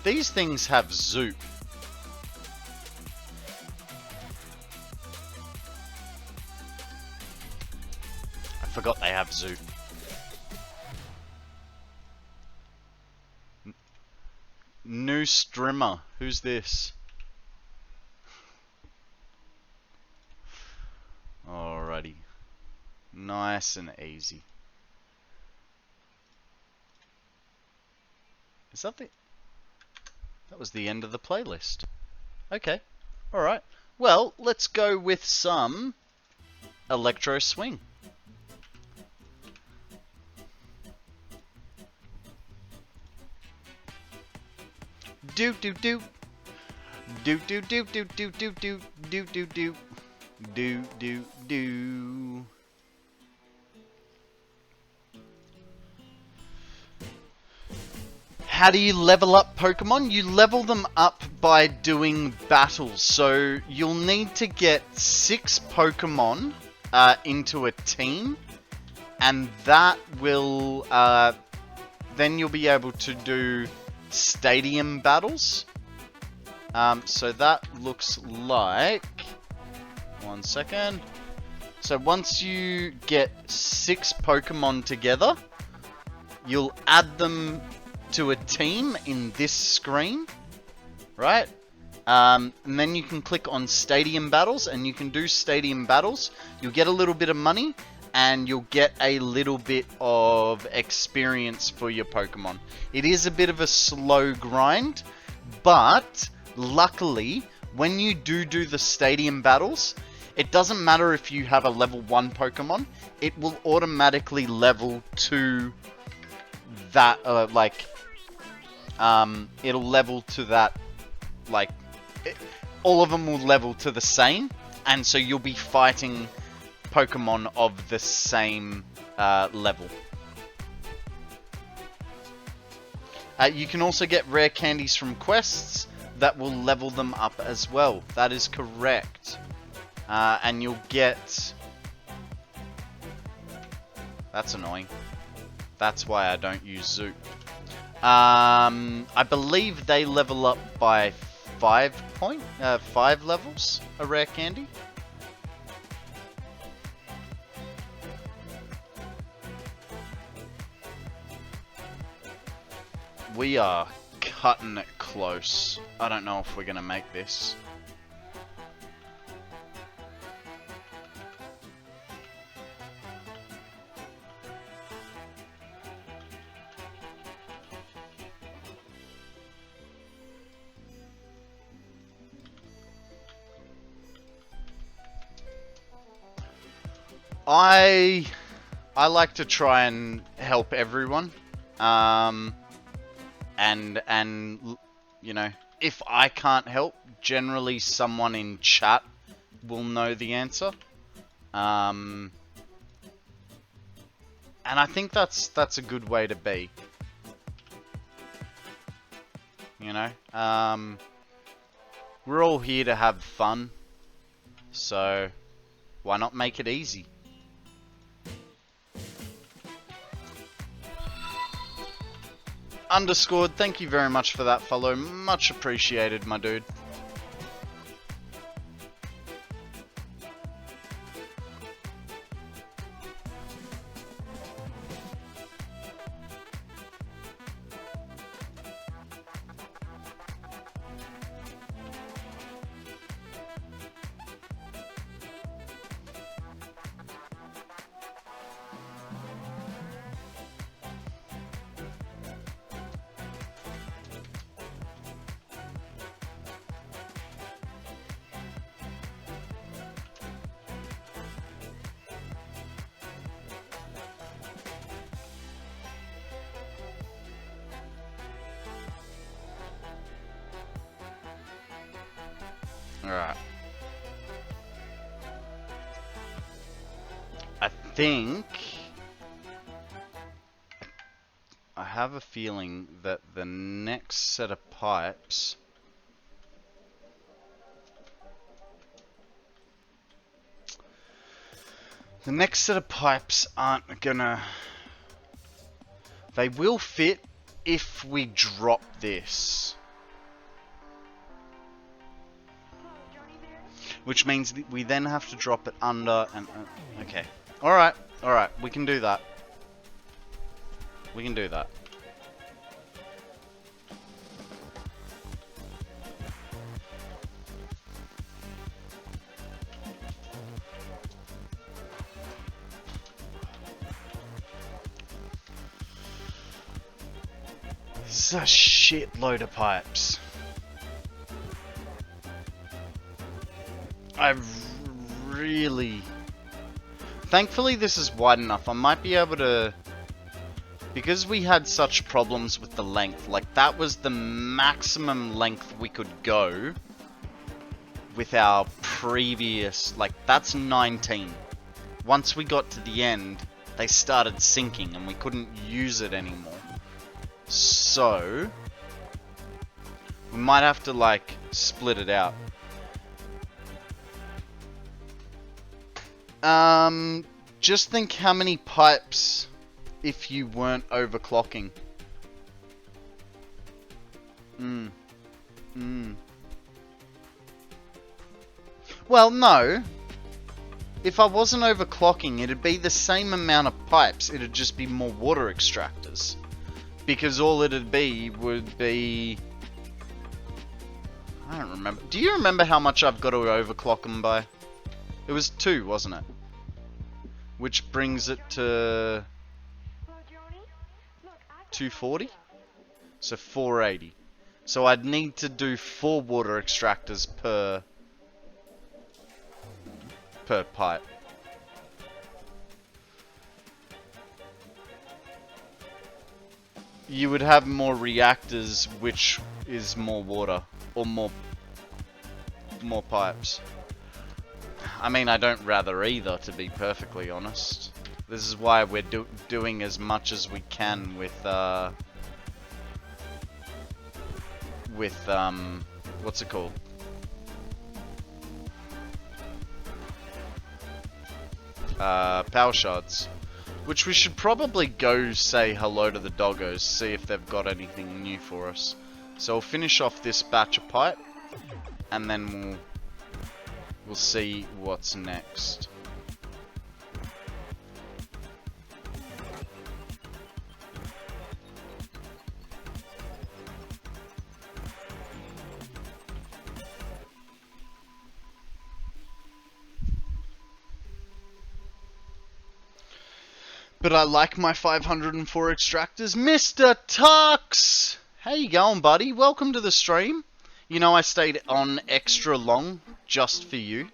These things have zoop. I forgot they have zoop. New streamer. Who's this? Alrighty. Nice and easy. Is that the... That was the end of the playlist. Okay. Alright. Well, let's go with some electro swing. Do do do. Do do do do do do do do do do. Do do do. How do you level up Pokemon? You level them up by doing battles. So you'll need to get 6 Pokemon into a team, and that will then you'll be able to do stadium battles. So that looks like, one second. So once you get 6 Pokemon together, you'll add them to a team in this screen, right? And then you can click on Stadium Battles, and you can do Stadium Battles. You'll get a little bit of money, and you'll get a little bit of experience for your Pokemon. It is a bit of a slow grind, but luckily, when you do the Stadium Battles, it doesn't matter if you have a level 1 Pokemon, it will automatically level to that, it'll level to that, all of them will level to the same, and so you'll be fighting Pokemon of the same level. You can also get rare candies from quests that will level them up as well. That is correct. And you'll get... That's annoying. That's why I don't use Zoop. I believe they level up by 5 levels, a rare candy. We are cutting it close. I don't know if we're gonna make this. I like to try and help everyone, and you know, if I can't help, generally someone in chat will know the answer, and I think that's a good way to be. You know, we're all here to have fun, so why not make it easy? Underscored, thank you very much for that follow. Much appreciated, my dude. Alright. I think I have a feeling that the next set of pipes aren't gonna... They will fit if we drop this. Which means that we then have to drop it under and... okay. Alright, alright. We can do that. We can do that. This is a shitload of pipes. Thankfully this is wide enough. I might be able to... Because we had such problems with the length, like that was the maximum length we could go with our previous... Like that's 19. Once we got to the end, they started sinking and we couldn't use it anymore. So... we might have to like split it out. Just think how many pipes if you weren't overclocking. Well, no. If I wasn't overclocking, it'd be the same amount of pipes. It'd just be more water extractors. Because all it'd be would be... I don't remember. Do you remember how much I've got to overclock them by? It was 2, wasn't it? Which brings it to 240? So 480. So I'd need to do 4 water extractors per pipe. You would have more reactors, which is more water, or more pipes. I mean, I don't rather either, to be perfectly honest. This is why we're doing as much as we can with what's it called? Power shards. Which we should probably go say hello to the doggos, see if they've got anything new for us. So we'll finish off this batch of pipe, and then we'll see what's next. But I like my 504 extractors. Mr. Tux! How you going, buddy? Welcome to the stream. You know I stayed on extra long just for you.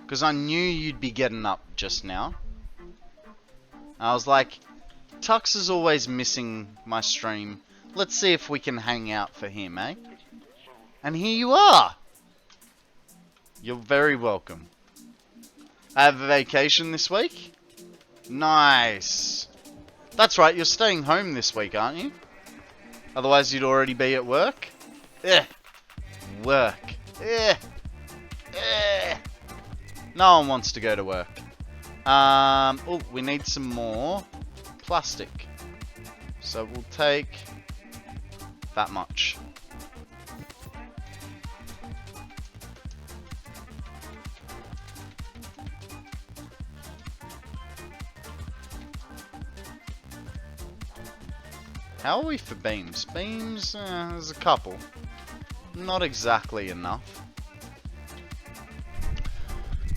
Because I knew you'd be getting up just now. I was like, Tux is always missing my stream. Let's see if we can hang out for him, eh? And here you are! You're very welcome. I have a vacation this week. Nice. That's right, you're staying home this week, aren't you? Otherwise you'd already be at work? Work. No one wants to go to work. Oh, we need some more plastic. So we'll take that much. How are we for beams? Beams, there's a couple. Not exactly enough.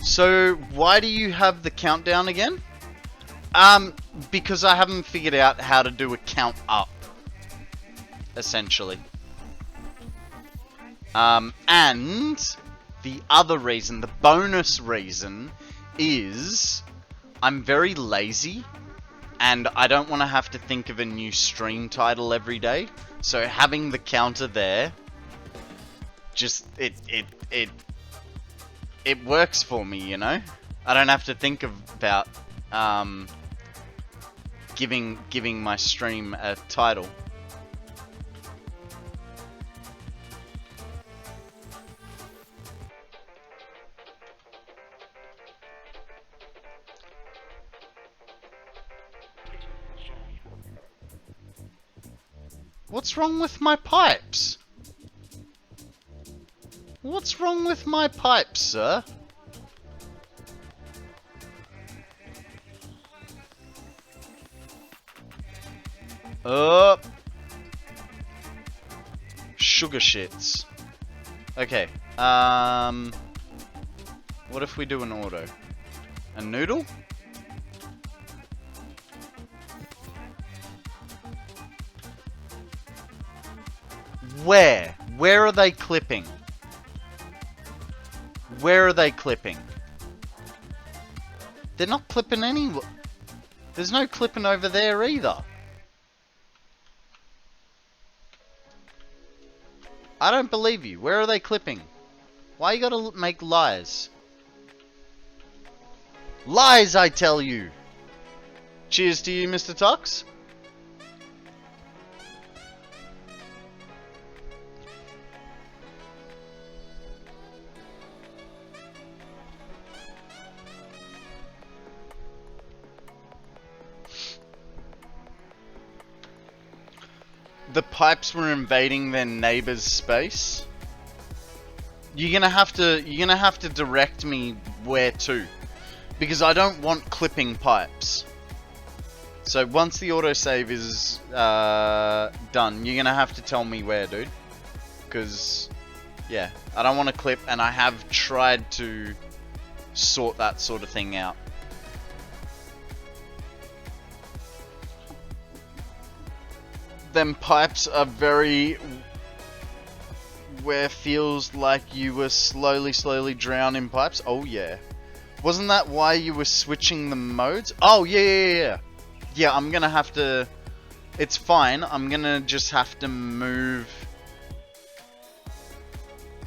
So, why do you have the countdown again? Because I haven't figured out how to do a count up. Essentially. And the other reason, the bonus reason, is I'm very lazy. And I don't want to have to think of a new stream title every day. So having the counter there, just, it works for me, you know? I don't have to think about, giving my stream a title. What's wrong with my pipes? What's wrong with my pipes, sir? Sugar shits. Okay, what if we do an auto? A noodle? Where? Where are they clipping? Where are they clipping? They're not clipping anywhere. There's no clipping over there either. I don't believe you. Where are they clipping? Why you gotta make lies? Lies, I tell you! Cheers to you, Mr. Tux. The pipes were invading their neighbor's space. You're gonna have to direct me where to, because I don't want clipping pipes. So once the autosave is done, you're gonna have to tell me where, dude. Because yeah, I don't want to clip, and I have tried to sort that sort of thing out. Them pipes are very... where feels like you were slowly drowning pipes. Oh yeah. Wasn't that why you were switching the modes? Oh yeah. Yeah, I'm gonna have to... It's fine. I'm gonna just have to move...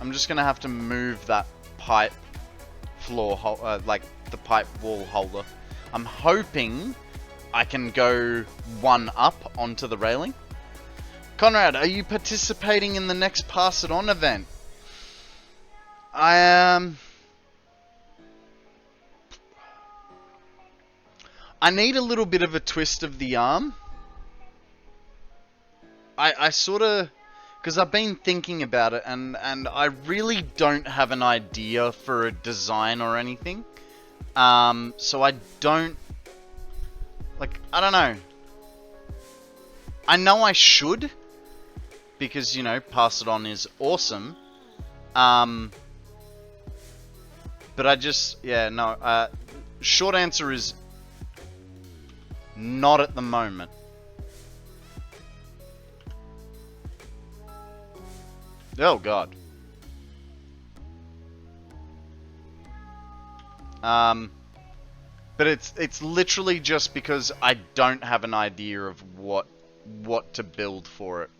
I'm just gonna have to move that pipe floor, like the pipe wall holder. I'm hoping I can go one up onto the railing. Konrad, are you participating in the next Pass It On event? I am... I need a little bit of a twist of the arm. I sort of... Because I've been thinking about it, and I really don't have an idea for a design or anything. So I don't... Like, I don't know. I know I should, because, you know, Pass It On is awesome. But I just... Yeah, no. Short answer is... Not at the moment. Oh god. But it's literally just because I don't have an idea of what to build for it.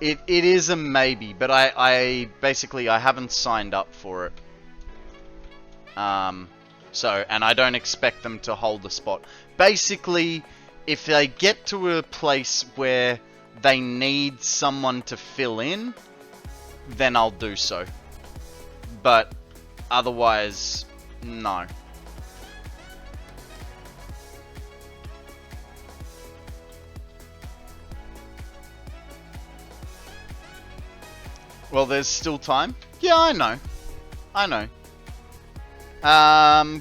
It is a maybe, but I basically I haven't signed up for it. So, and I don't expect them to hold the spot. Basically, if they get to a place where they need someone to fill in, then I'll do so. But otherwise, no. Well, there's still time. Yeah, I know. I know.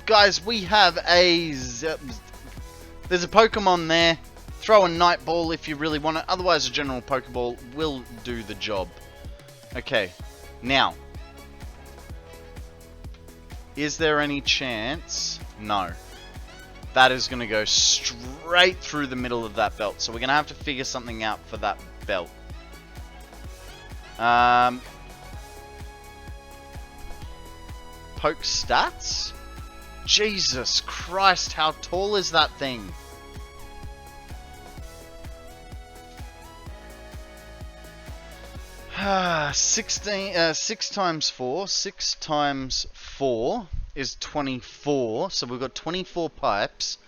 Guys, we have a... There's a Pokemon there. Throw a Night Ball if you really want it. Otherwise, a general Pokeball will do the job. Okay. Now. Is there any chance? No. That is going to go straight through the middle of that belt. So we're going to have to figure something out for that belt. Poke stats? Jesus Christ, how tall is that thing? Ah, 6 times 4. 6 times 4 is 24. So we've got 24 pipes.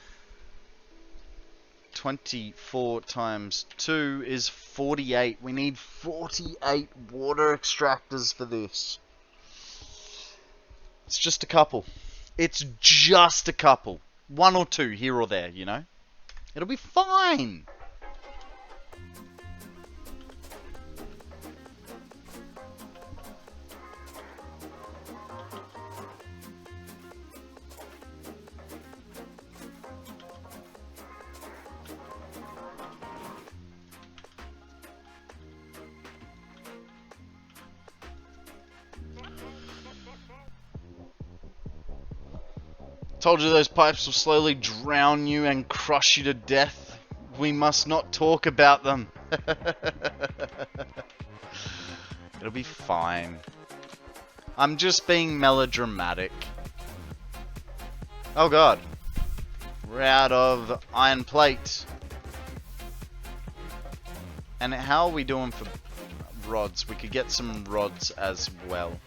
24 times 2 is 48. We need 48 water extractors for this. It's just a couple. It's just a couple. 1 or 2 here or there, you know? It'll be fine. Told you those pipes will slowly drown you and crush you to death. We must not talk about them. It'll be fine. I'm just being melodramatic. Oh god. We're out of iron plate. And how are we doing for rods? We could get some rods as well.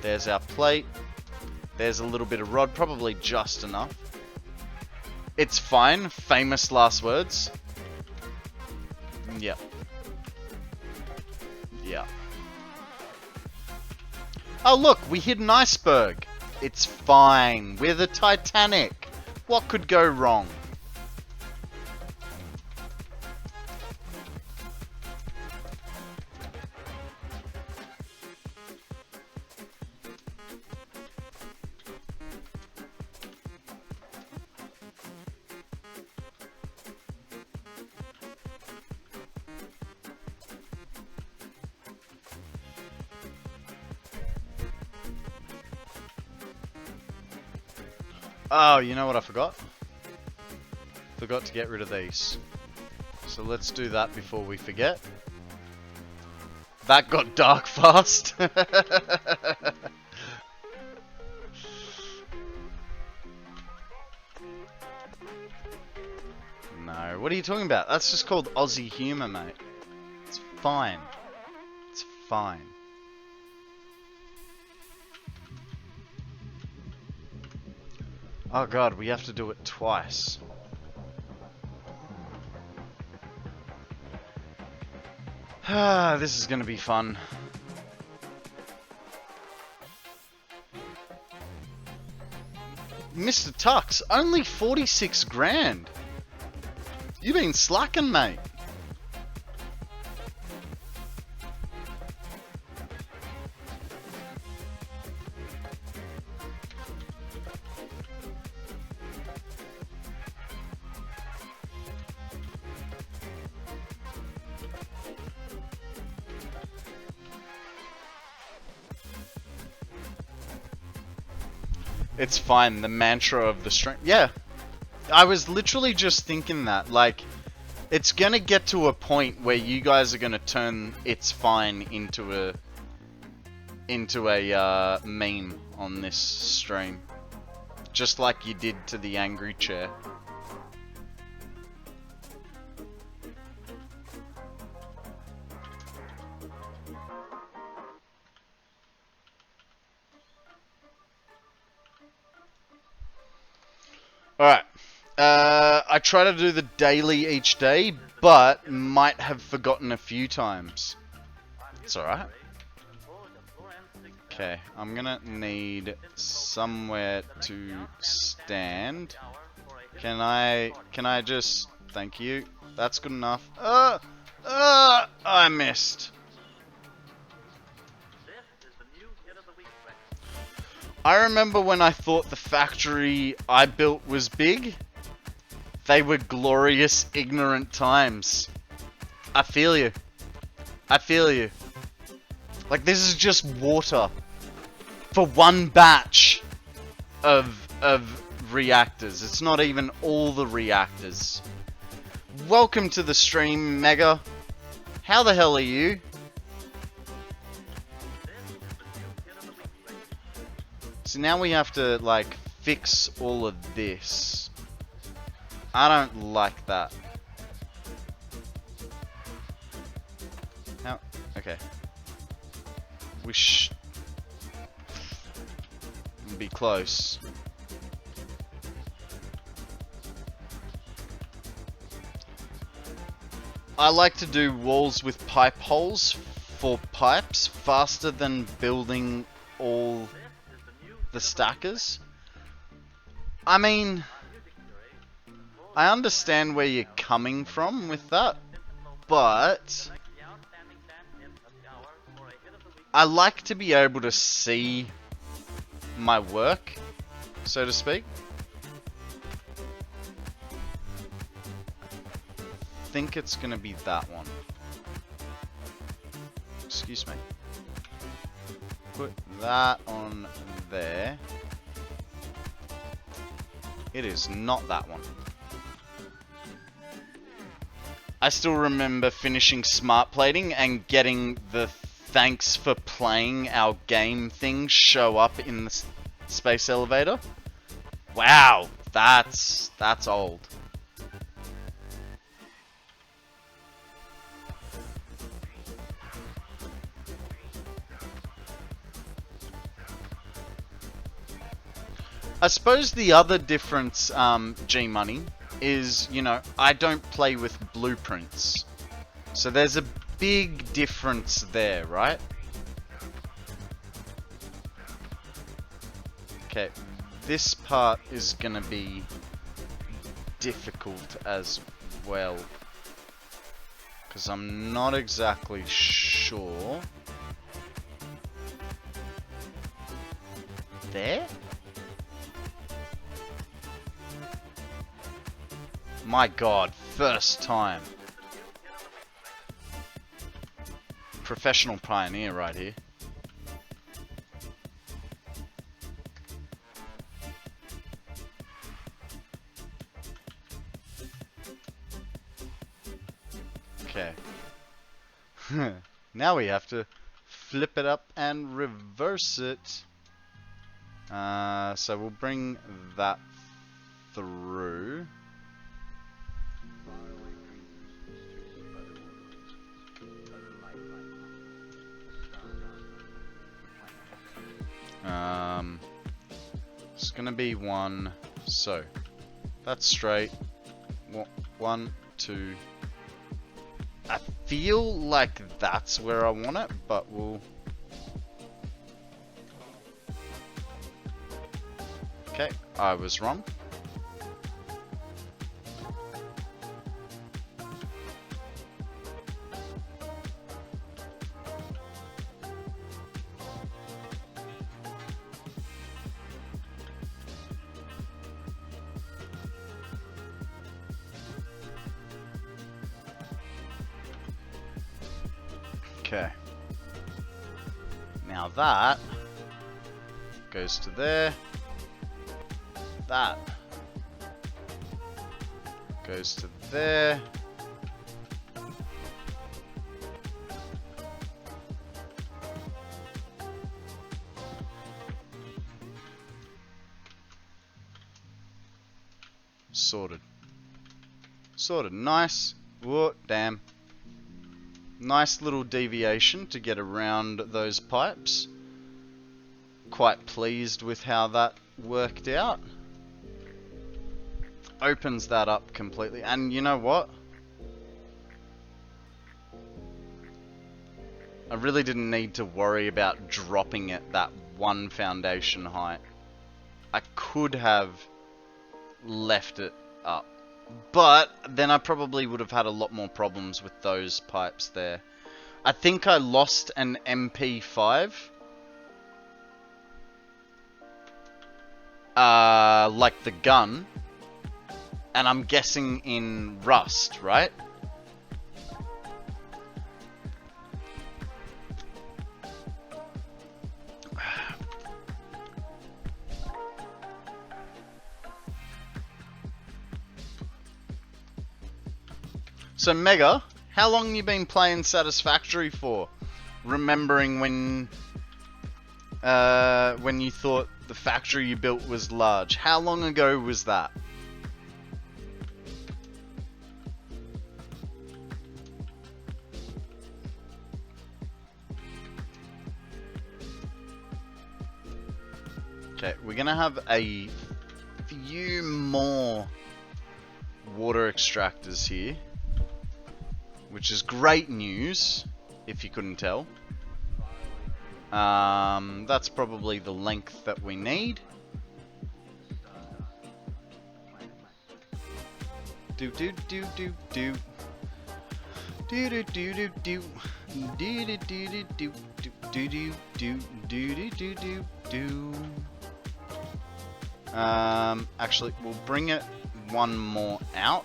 There's our plate. There's a little bit of rod, probably just enough. It's fine. Famous last words. Yeah. Yeah. Oh look, we hit an iceberg. It's fine. We're the Titanic. What could go wrong? Oh, you know what I forgot? Forgot to get rid of these. So let's do that before we forget. That got dark fast. No, what are you talking about? That's just called Aussie humour, mate. It's fine. It's fine. Oh god, we have to do it twice. Ah, this is gonna be fun. Mr. Tux, only 46 grand. You've been slacking, mate. It's fine, the mantra of the stream. Yeah, I was literally just thinking that. Like, it's gonna get to a point where you guys are gonna turn "it's fine" into a meme on this stream, just like you did to the angry chair. Alright, I try to do the daily each day, but might have forgotten a few times. It's alright. Okay, I'm gonna need somewhere to stand. Can I just, thank you, that's good enough. I missed. I remember when I thought the factory I built was big. They were glorious, ignorant times. I feel you. I feel you. Like, this is just water for one batch of reactors. It's not even all the reactors. Welcome to the stream, Mega. How the hell are you? So now we have to, like, fix all of this. I don't like that. How? Okay. We be close. I like to do walls with pipe holes for pipes faster than building all the stackers. I mean, I understand where you're coming from with that, but I like to be able to see my work, so to speak. I think it's gonna be that one. Excuse me. Put that on there. It is not that one. I still remember finishing smart plating and getting the thanks for playing our game thing show up in the space elevator. Wow, that's old. I suppose the other difference, G-Money, is, you know, I don't play with blueprints. So there's a big difference there, right? Okay, this part is gonna be difficult as well. Because I'm not exactly sure. There? My god, first time. Professional pioneer right here. Okay. Now we have to flip it up and reverse it. So we'll bring that through. It's gonna be one, so that's straight. 1, 2. I feel like that's where I want it, but we'll. Okay, I was wrong. Okay. Now that goes to there. That goes to there. Sorted. Sorted. Nice. Whoa, damn. Nice little deviation to get around those pipes. Quite pleased with how that worked out. Opens that up completely. And you know what? I really didn't need to worry about dropping it that one foundation height. I could have left it up. But then I probably would have had a lot more problems with those pipes there. I think I lost an MP5. like the gun, and I'm guessing in Rust, right? So Mega, how long you been playing Satisfactory for? Remembering when you thought the factory you built was large. How long ago was that? Okay, we're gonna have a few more water extractors here, which is great news, if you couldn't tell. That's probably the length that we need. Do do do do do. Do do do do do. Do do do do do do do do do do do do. Actually, we'll bring it one more out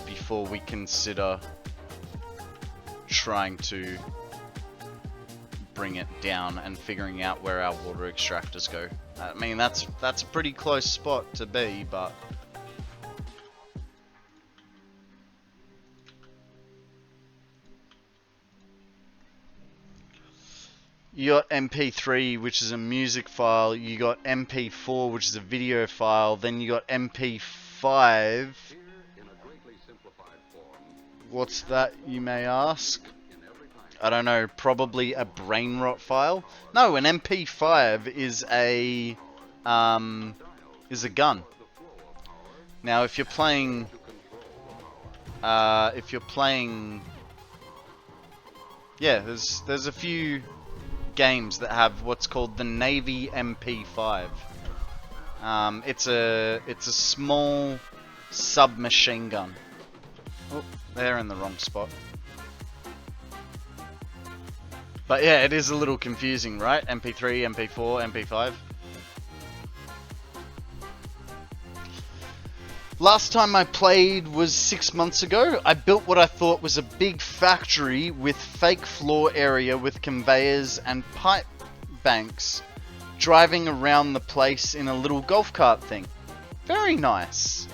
before we consider trying to bring it down and figuring out where our water extractors go. I mean, that's a pretty close spot to be, but you got MP3, which is a music file, you got MP4, which is a video file, then you got MP5. What's that, you may ask? I don't know, probably a brain rot file? No, an MP5 is a gun. Now, if you're playing, yeah, there's a few games that have what's called the Navy MP5. It's a small submachine gun. Oh, they're in the wrong spot. But yeah, it is a little confusing, right? MP3, MP4, MP5. Last time I played was 6 months ago. I built what I thought was a big factory with fake floor area with conveyors and pipe banks, driving around the place in a little golf cart thing. Very nice.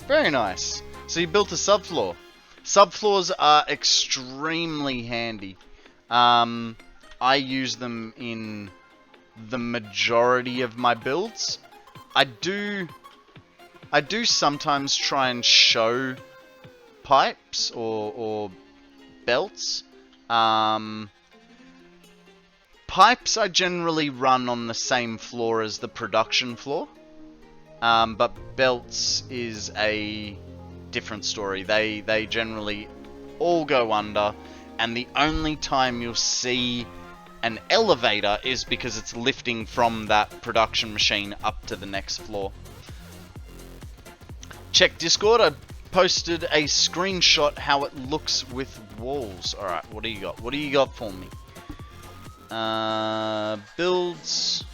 Very nice. So you built a subfloor. Subfloors are extremely handy. I use them in the majority of my builds. I do sometimes try and show pipes or belts. Pipes I generally run on the same floor as the production floor. But belts is a different story. They generally all go under, and the only time you'll see an elevator is because it's lifting from that production machine up to the next floor. Check Discord, I posted a screenshot how it looks with walls. Alright, what do you got? What do you got for me? Builds.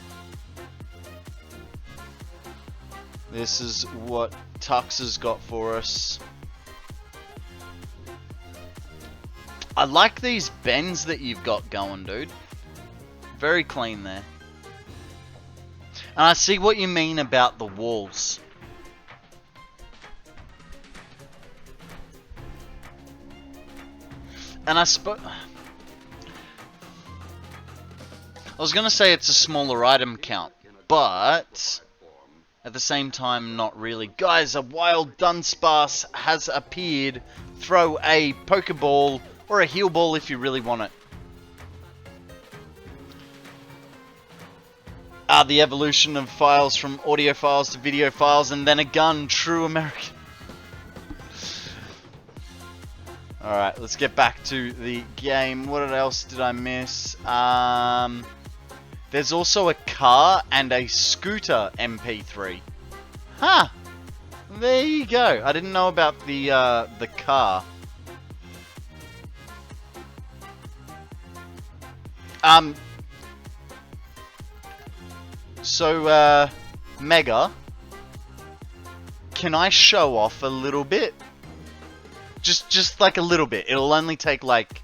This is what Tux has got for us. I like these bends that you've got going, dude. Very clean there. And I see what you mean about the walls. And I was gonna say it's a smaller item count, but at the same time, not really. Guys, a wild Dunsparce has appeared. Throw a Pokeball or a Heal Ball if you really want it. The evolution of files from audio files to video files, and then a gun. True American. Alright, let's get back to the game. What else did I miss? There's also a car and a scooter MP3. Huh! There you go. I didn't know about the car. So Mega, can I show off a little bit? Just like a little bit. It'll only take like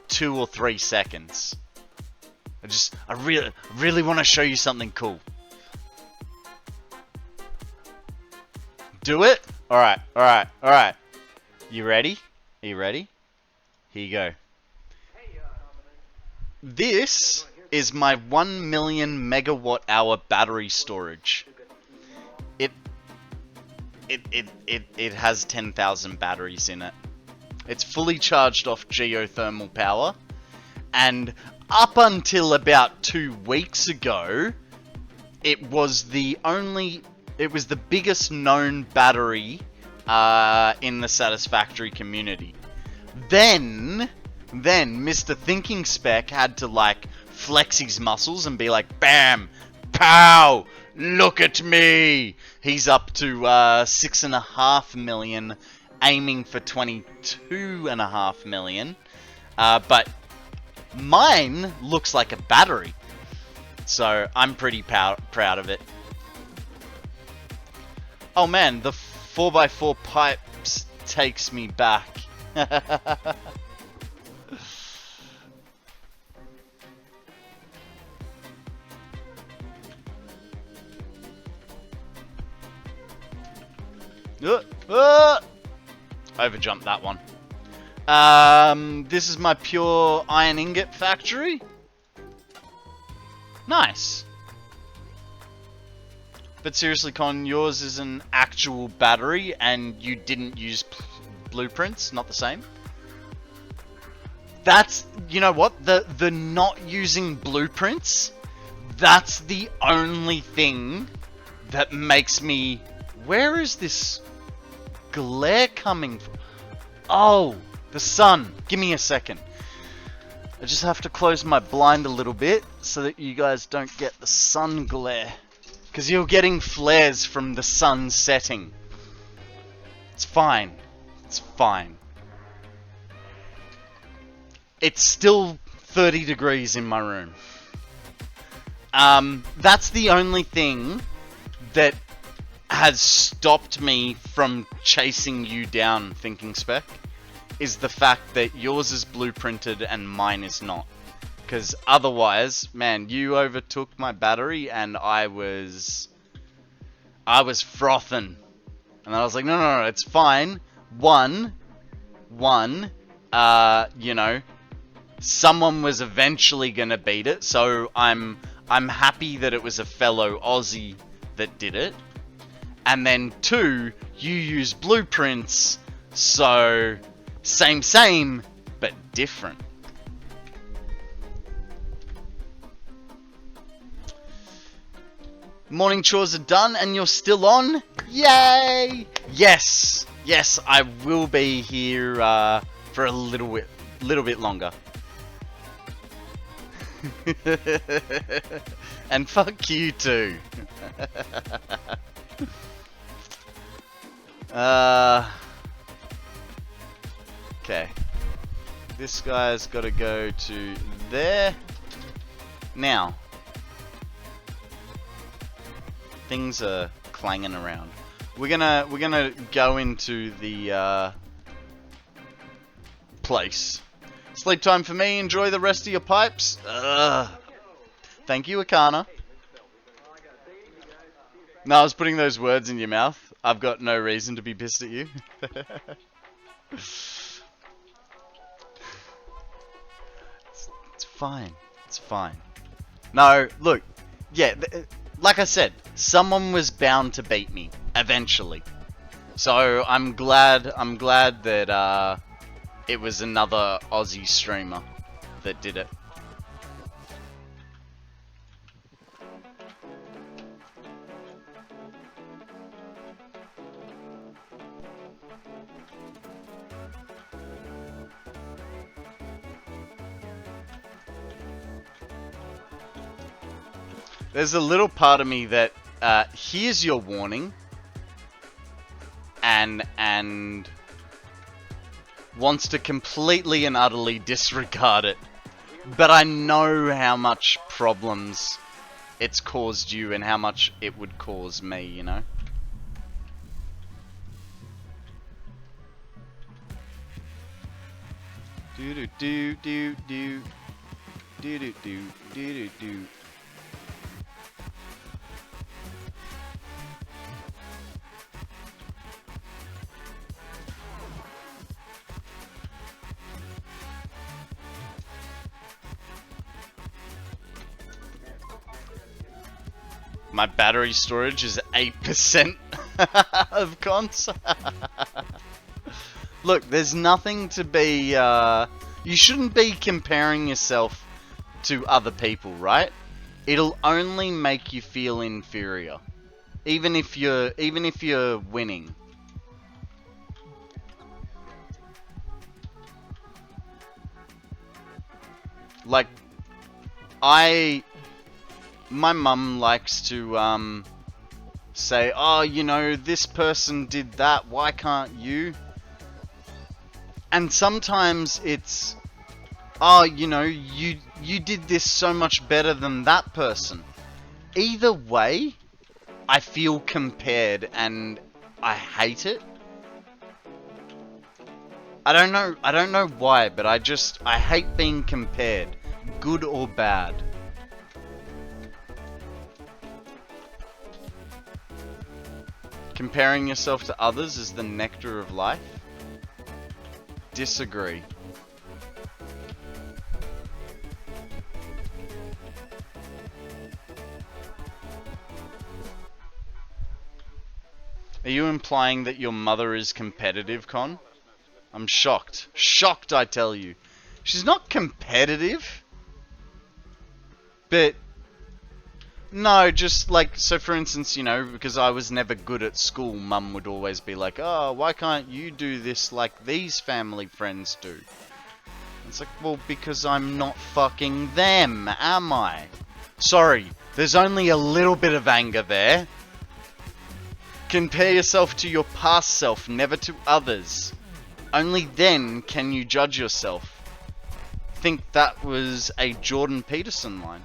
2 or 3 seconds. I really want to show you something cool. Do it? Alright, alright, alright. You ready? Are you ready? Here you go. This is my 1 million megawatt hour battery storage. It has 10,000 batteries in it. It's fully charged off geothermal power, and up until about 2 weeks ago, it was the biggest known battery in the Satisfactory community. Then Mr. Thinking Spec had to like flex his muscles and be like, bam, pow, look at me. He's up to 6.5 million, aiming for 22.5 million. But mine looks like a battery, so I'm pretty proud of it. Oh man, the 4x4 pipes takes me back. Overjumped that one. This is my pure iron ingot factory. Nice. But seriously, Con, yours is an actual battery and you didn't use blueprints, not the same? That's, you know what, the not using blueprints, that's the only thing that makes me, where is this glare coming from? Oh, the sun. Give me a second. I just have to close my blind a little bit so that you guys don't get the sun glare. Because you're getting flares from the sun setting. It's fine. It's fine. It's still 30 degrees in my room. That's the only thing that has stopped me from chasing you down, Thinking Spec, is the fact that yours is blueprinted and mine is not. Because otherwise, man, you overtook my battery and I was frothing. And I was like, no, it's fine. One, you know, someone was eventually gonna beat it, so I'm happy that it was a fellow Aussie that did it. And then 2, you use blueprints, so same, but different. Morning chores are done and you're still on? Yay! Yes, I will be here for a little bit longer. And fuck you too. Okay. This guy's got to go to there. Now, things are clanging around. We're gonna go into the place. Sleep time for me. Enjoy the rest of your pipes. Thank you, Akana. No, I was putting those words in your mouth. I've got no reason to be pissed at you. It's fine. It's fine. No, look. Yeah, like I said, someone was bound to beat me eventually. So I'm glad that it was another Aussie streamer that did it. There's a little part of me that hears your warning and wants to completely and utterly disregard it. But I know how much problems it's caused you and how much it would cause me, you know? Do do do do do do do do do do do. My battery storage is 8% of cons. Look, there's nothing to be, you shouldn't be comparing yourself to other people, right? It'll only make you feel inferior. Even if you're winning. Like, my mum likes to, say, oh, you know, this person did that, why can't you? And sometimes it's, oh, you know, you did this so much better than that person. Either way, I feel compared and I hate it. I don't know why, but I hate being compared, good or bad. Comparing yourself to others is the nectar of life? Disagree. Are you implying that your mother is competitive, Con? I'm shocked. Shocked, I tell you. She's not competitive. But no, just like, so for instance, you know, because I was never good at school, Mum would always be like, oh, why can't you do this like these family friends do? It's like, well, because I'm not fucking them, am I? Sorry, there's only a little bit of anger there. Compare yourself to your past self, never to others. Only then can you judge yourself. Think that was a Jordan Peterson line.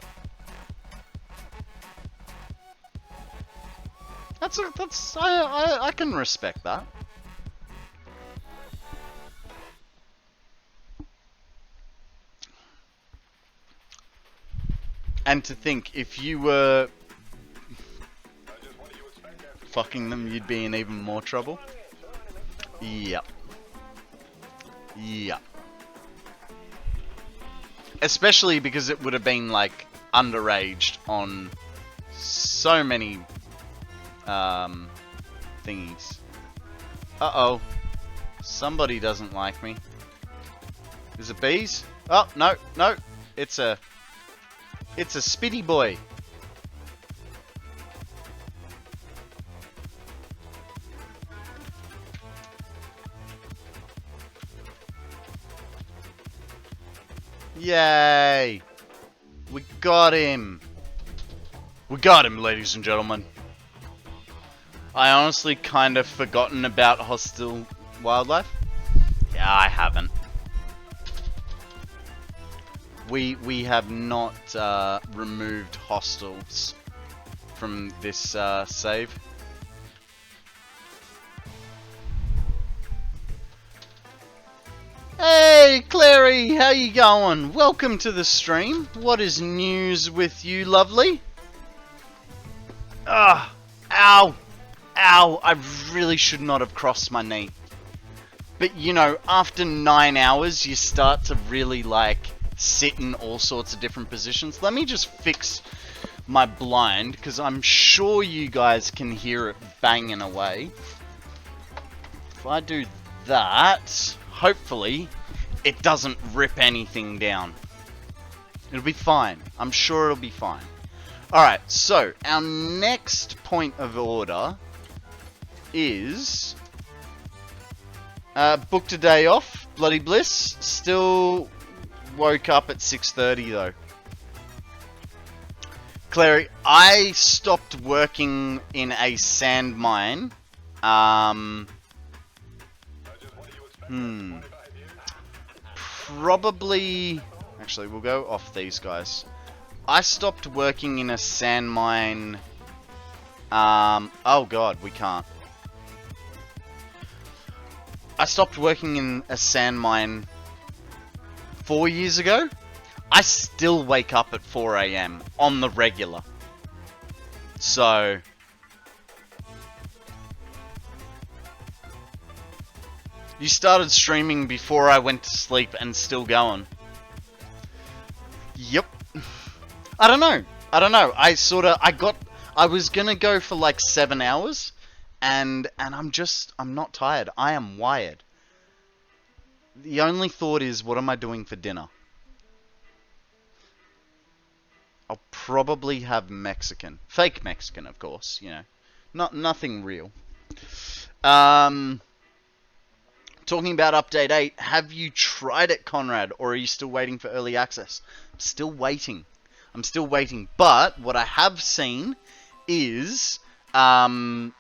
I can respect that. And to think, if you were fucking them, you'd be in even more trouble. Yep. Yep. Especially because it would have been like underaged on so many thingies. Uh-oh. Somebody doesn't like me. Is it bees? Oh, no, no. It's a spitty boy. Yay! We got him! We got him, ladies and gentlemen. I honestly kind of forgotten about hostile wildlife. Yeah, I haven't. We have not removed hostiles from this save. Hey, Clary, how you going? Welcome to the stream. What is news with you, lovely? Ah, ow, ow, I really should not have crossed my knee. But, you know, after 9 hours, you start to really, like, sit in all sorts of different positions. Let me just fix my blind, because I'm sure you guys can hear it banging away. If I do that, hopefully, it doesn't rip anything down. It'll be fine. I'm sure it'll be fine. Alright, so, our next point of order is booked a day off, bloody bliss. Still woke up at 6:30 though. Clary, I stopped working in a sand mine. Probably, actually we'll go off these guys. I stopped working in a sand mine. Oh god, we can't. I stopped working in a sand mine 4 years ago. I still wake up at 4 AM on the regular. So... You started streaming before I went to sleep and still going. Yep. I don't know. I was gonna go for like 7 hours, and I'm not tired. I am wired. The only thought is, what am I doing for dinner? I'll probably have Mexican. Fake Mexican, of course, you know. Nothing real. Talking about Update 8, have you tried it, Konrad, or are you still waiting for early access? I'm still waiting. But what I have seen is, last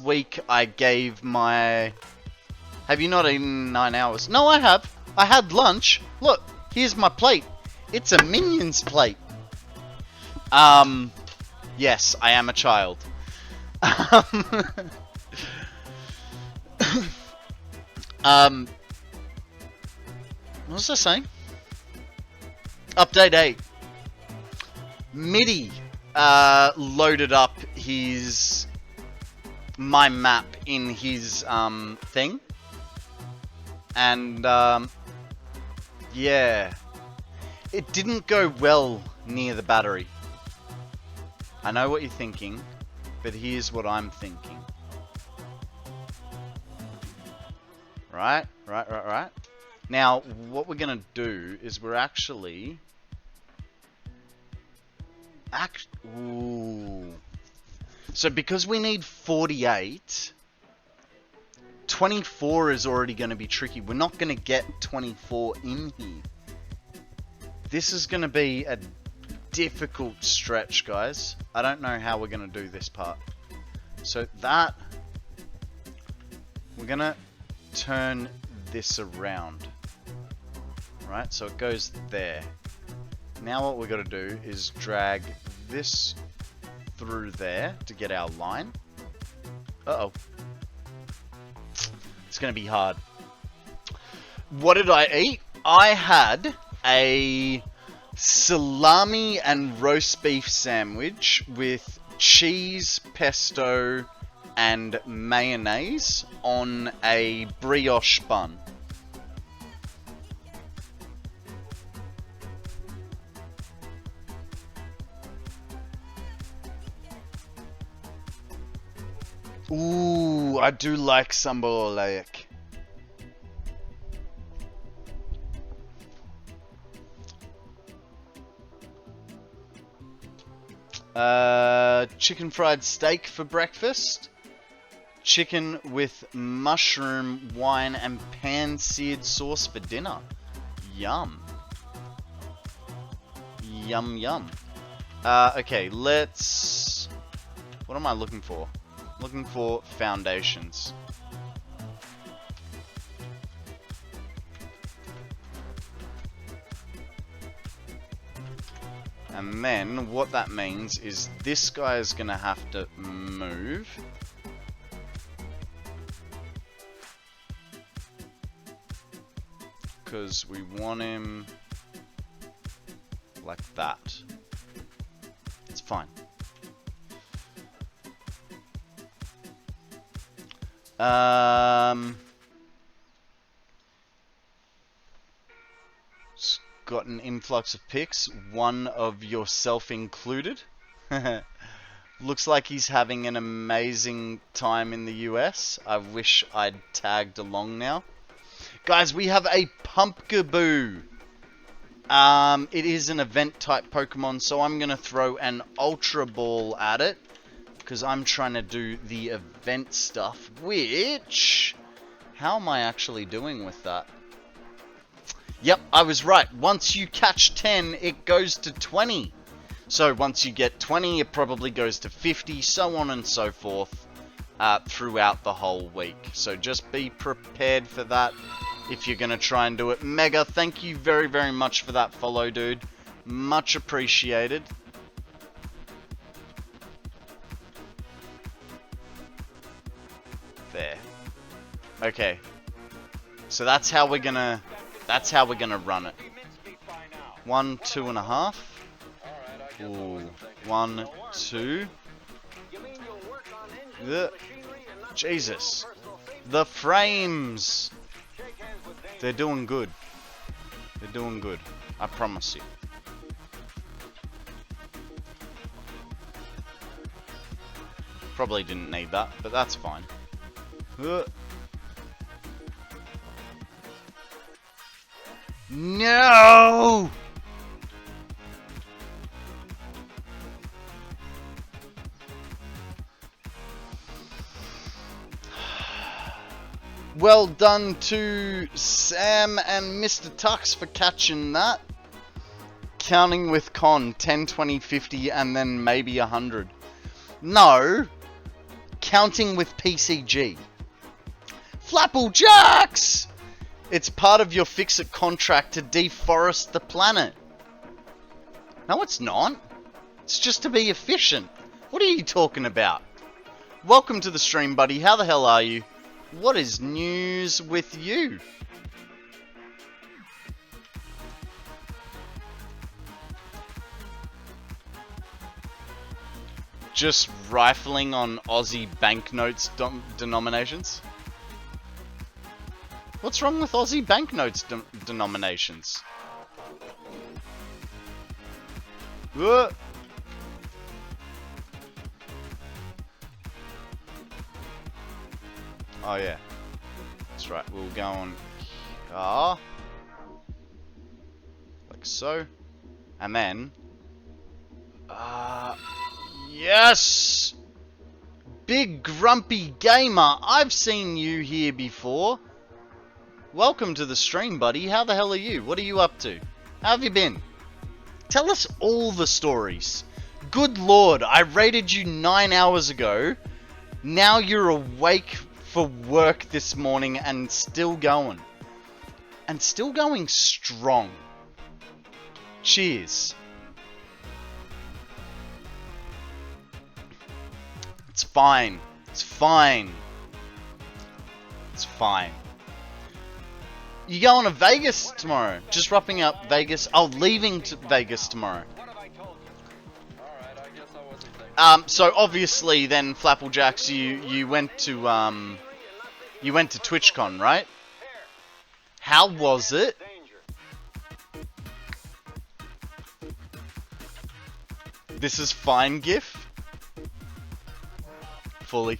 week I gave my... Have you not eaten 9 hours? No, I have. I had lunch. Look, here's my plate. It's a Minions plate. Yes, I am a child. What was I saying? Update 8. MIDI loaded up my map in his thing. And yeah. It didn't go well near the battery. I know what you're thinking, but here's what I'm thinking. Right. Now, what we're gonna do is we're actually... Ooh. So because we need 48, 24 is already gonna be tricky. We're not gonna get 24 in here. This is gonna be a difficult stretch, guys. I don't know how we're gonna do this part. So that... We're gonna turn this around. Right, so it goes there. Now what we're gonna do is drag this through there to get our line. Uh-oh. It's gonna be hard. What did I eat? I had a salami and roast beef sandwich with cheese, pesto, and mayonnaise on a brioche bun. Ooh, I do like sambal oleic. Chicken fried steak for breakfast. Chicken with mushroom, wine, and pan-seared sauce for dinner. Yum. Yum, yum. Okay, let's... What am I looking for? Looking for foundations. And then what that means is this guy is gonna have to move. Because we want him like that. It's fine. Got an influx of pics, one of yourself included. Looks like he's having an amazing time in the US. I wish I'd tagged along now. Guys, we have a Pumpkaboo. It is an event type Pokemon, so I'm going to throw an Ultra Ball at it. Because I'm trying to do the event stuff, which... How am I actually doing with that? Yep, I was right. Once you catch 10, it goes to 20. So once you get 20, it probably goes to 50, so on and so forth throughout the whole week. So just be prepared for that if you're going to try and do it. Mega, thank you very, very much for that follow, dude. Much appreciated. There. Okay. So that's how we're gonna run it. 1, 2.5. Ooh. 1, 2. Jesus. The frames. They're doing good. They're doing good. I promise you. Probably didn't need that, but that's fine. No! Well done to Sam and Mr. Tux for catching that. Counting with Con, 10, 20, 50, and then maybe 100. No! Counting with PCG. Flapplejax! It's part of your fix-it contract to deforest the planet. No, it's not. It's just to be efficient. What are you talking about? Welcome to the stream, buddy. How the hell are you? What is news with you? Just rifling on Aussie banknotes denominations? What's wrong with Aussie banknotes denominations? Whoa. Oh yeah, that's right. We'll go on like so, and then yes, Big Grumpy Gamer. I've seen you here before. Welcome to the stream, buddy. How the hell are you? What are you up to? How have you been? Tell us all the stories. Good lord, I raided you 9 hours ago. Now you're awake for work this morning and still going. And still going strong. Cheers. It's fine. It's fine. It's fine. You going to Vegas tomorrow? Just wrapping up Vegas. Oh, leaving to Vegas tomorrow. So obviously then, Flapplejax, you went to TwitchCon, right? How was it? This is fine, GIF? Fully.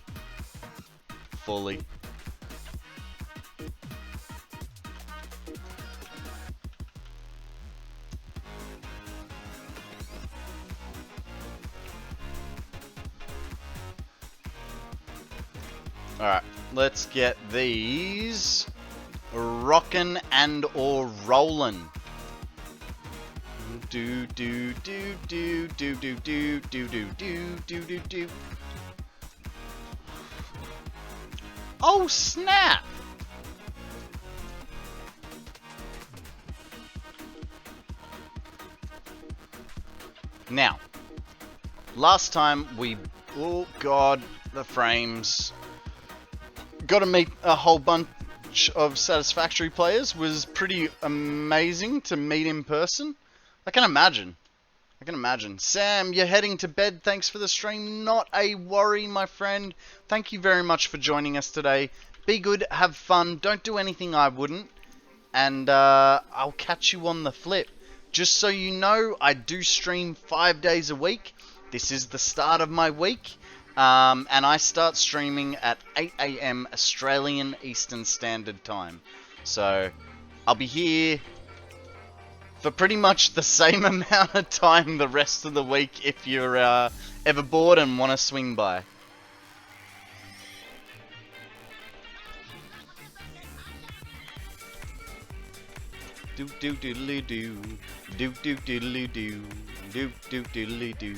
Alright, let's get these rockin' and or rollin'. Do. Oh snap! Now, last time we... Oh god, the frames. Got to meet a whole bunch of Satisfactory players. Was pretty amazing to meet in person. I can imagine. Sam, you're heading to bed. Thanks for the stream. Not a worry, my friend. Thank you very much for joining us today. Be good, have fun. Don't do anything I wouldn't. And I'll catch you on the flip. Just so you know, I do stream 5 days a week. This is the start of my week. And I start streaming at 8 AM Australian Eastern Standard Time. So, I'll be here for pretty much the same amount of time the rest of the week if you're ever bored and want to swing by. Do do doodly do. Do do doodly do. Do do doodly do.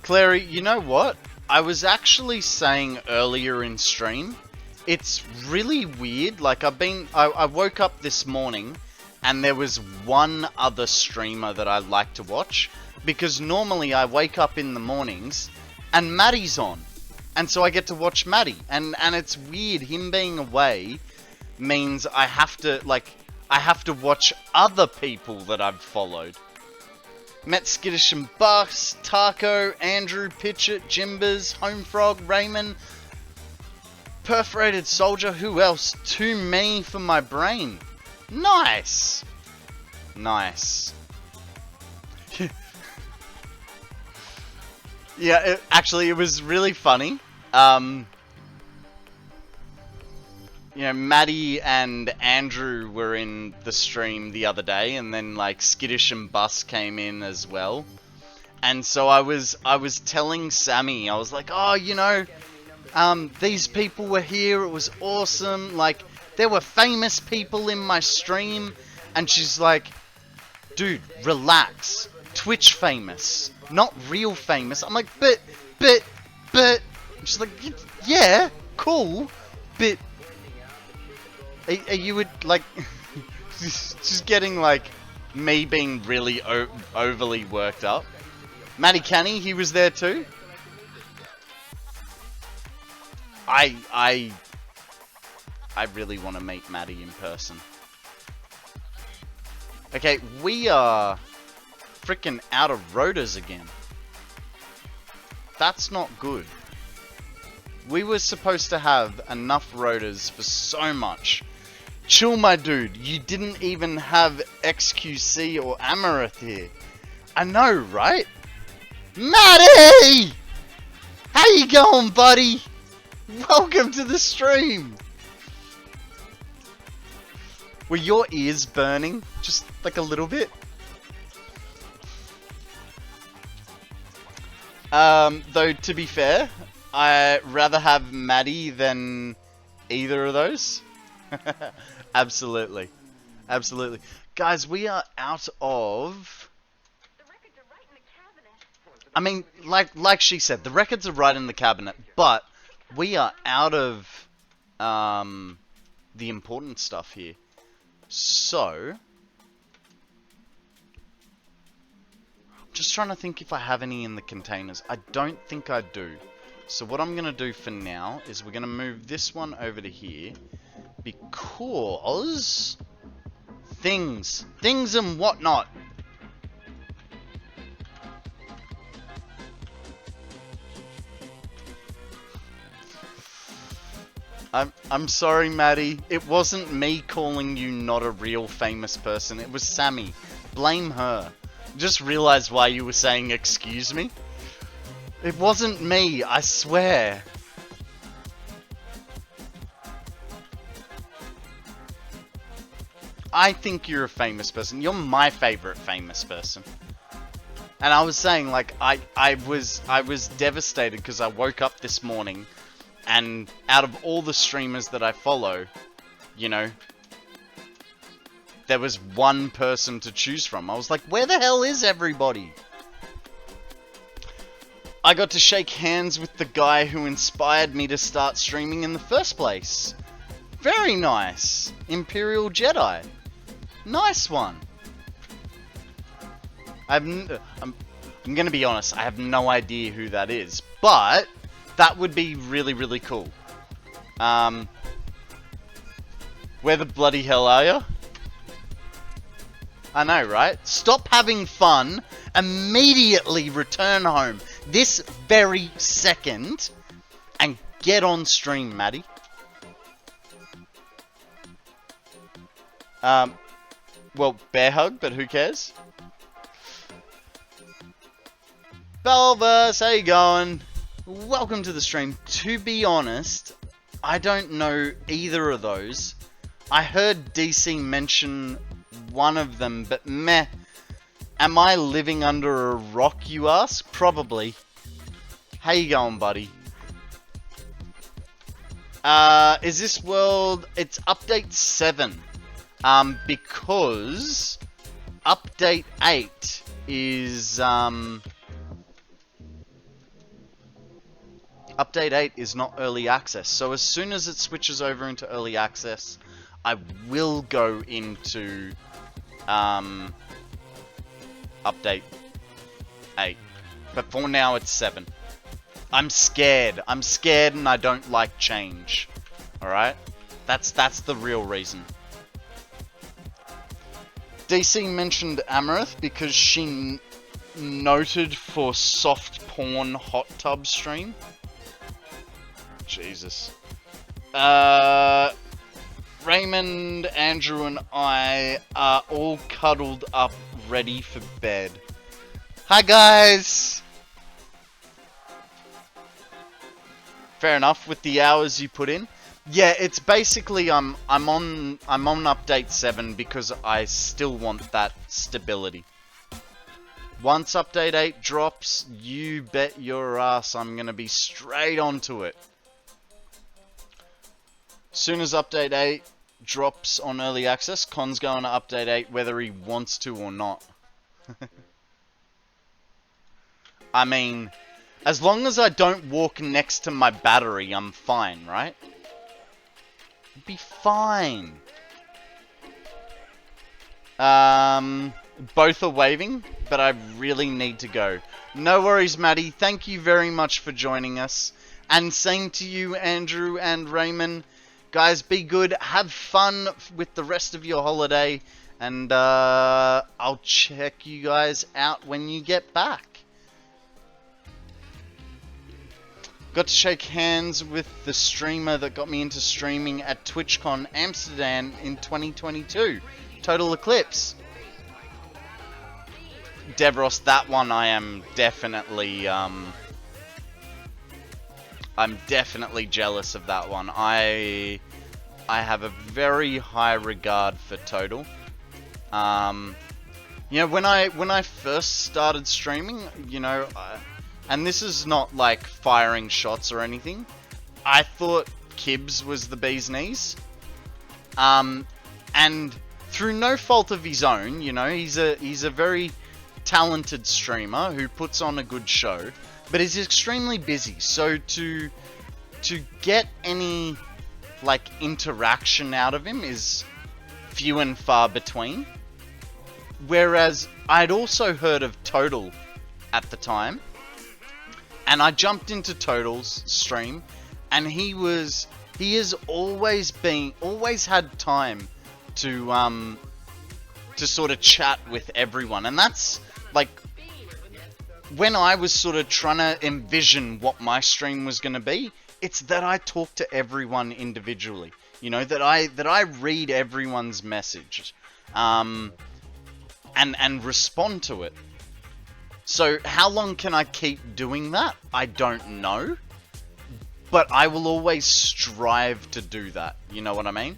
Clary, you know what? I was actually saying earlier in stream it's really weird. Like, I woke up this morning and there was one other streamer that I like to watch, because normally I wake up in the mornings and Maddie's on, and so I get to watch Maddie, and it's weird. Him being away means I have to watch other people that I've followed. Met Skittish and Bucks, Taco, Andrew, Pitchett, Jimbers, Homefrog, Raymond, Perforated Soldier. Who else? Too many for my brain. Nice. Nice. Yeah, actually, it was really funny. You know, Maddie and Andrew were in the stream the other day, and then like Skittish and Bus came in as well. And so I was telling Sammy, I was like, oh, you know, these people were here, it was awesome, like, there were famous people in my stream. And she's like, dude, relax, Twitch famous, not real famous. I'm like, but, and she's like, yeah, cool, but, are you, like, she's getting, like, me being really overly worked up. Matty Canny, he was there too. I really want to meet Maddie in person. Okay, we are freaking out of rotors again. That's not good. We were supposed to have enough rotors for so much. Chill, my dude. You didn't even have XQC or Amaranth here. I know, right? Maddie! How you going, buddy? Welcome to the stream. Were your ears burning? Just like a little bit? Though, to be fair, I'd rather have Maddie than either of those. Absolutely. Absolutely. Guys, we are out of... I mean, like she said, the records are right in the cabinet, but we are out of the important stuff here. So, I'm just trying to think if I have any in the containers. I don't think I do. So what I'm going to do for now is we're going to move this one over to here, because things and whatnot. I'm sorry, Maddie. It wasn't me calling you not a real famous person. It was Sammy. Blame her. Just realized why you were saying excuse me. It wasn't me, I swear. I think you're a famous person. You're my favorite famous person. And I was saying, like, I was devastated because I woke up this morning and out of all the streamers that I follow, you know, there was one person to choose from. I was like, where the hell is everybody? I got to shake hands with the guy who inspired me to start streaming in the first place. Very nice. Imperial Jedi. Nice one. I'm gonna be honest, I have no idea who that is, but that would be really, really cool. Where the bloody hell are you? I know, right? Stop having fun. Immediately return home. This very second. And get on stream, Maddie. Well, bear hug, but who cares? Belvus, how you going? Welcome to the stream. To be honest, I don't know either of those. I heard DC mention one of them, but meh. Am I living under a rock, you ask? Probably. How you going, buddy? Is this world... It's update 7. Because... Update 8 is, Update 8 is not early access, so as soon as it switches over into early access, I will go into update 8. But for now, it's 7. I'm scared. I'm scared and I don't like change. Alright? That's the real reason. DC mentioned Amaranth because she noted for soft porn hot tub stream. Jesus. Raymond, Andrew, and I are all cuddled up, ready for bed. Hi, guys! Fair enough, with the hours you put in. Yeah, it's basically, I'm on update 7 because I still want that stability. Once update 8 drops, you bet your ass I'm gonna be straight onto it. Soon as update 8 drops on early access, Con's going to update 8 whether he wants to or not. I mean, as long as I don't walk next to my battery, I'm fine, right? I'll be fine. Both are waving, but I really need to go. No worries, Maddie. Thank you very much for joining us. And same to you, Andrew and Raymond. Guys, be good. Have fun with the rest of your holiday. And I'll check you guys out when you get back. Got to shake hands with the streamer that got me into streaming at TwitchCon Amsterdam in 2022. TotalXclipse. Devros, that one I am definitely... I'm definitely jealous of that one. I have a very high regard for Total. You know, when I first started streaming, you know, and this is not like firing shots or anything, I thought Kibz was the bee's knees. And through no fault of his own, you know, he's a very talented streamer who puts on a good show. But he's extremely busy, so to get any, like, interaction out of him is few and far between. Whereas, I'd also heard of Total at the time, and I jumped into Total's stream, and he has always had time to sort of chat with everyone, and that's, like, when I was sort of trying to envision what my stream was going to be, it's that I talk to everyone individually. You know, that I read everyone's message, and respond to it. So how long can I keep doing that? I don't know. But I will always strive to do that. You know what I mean?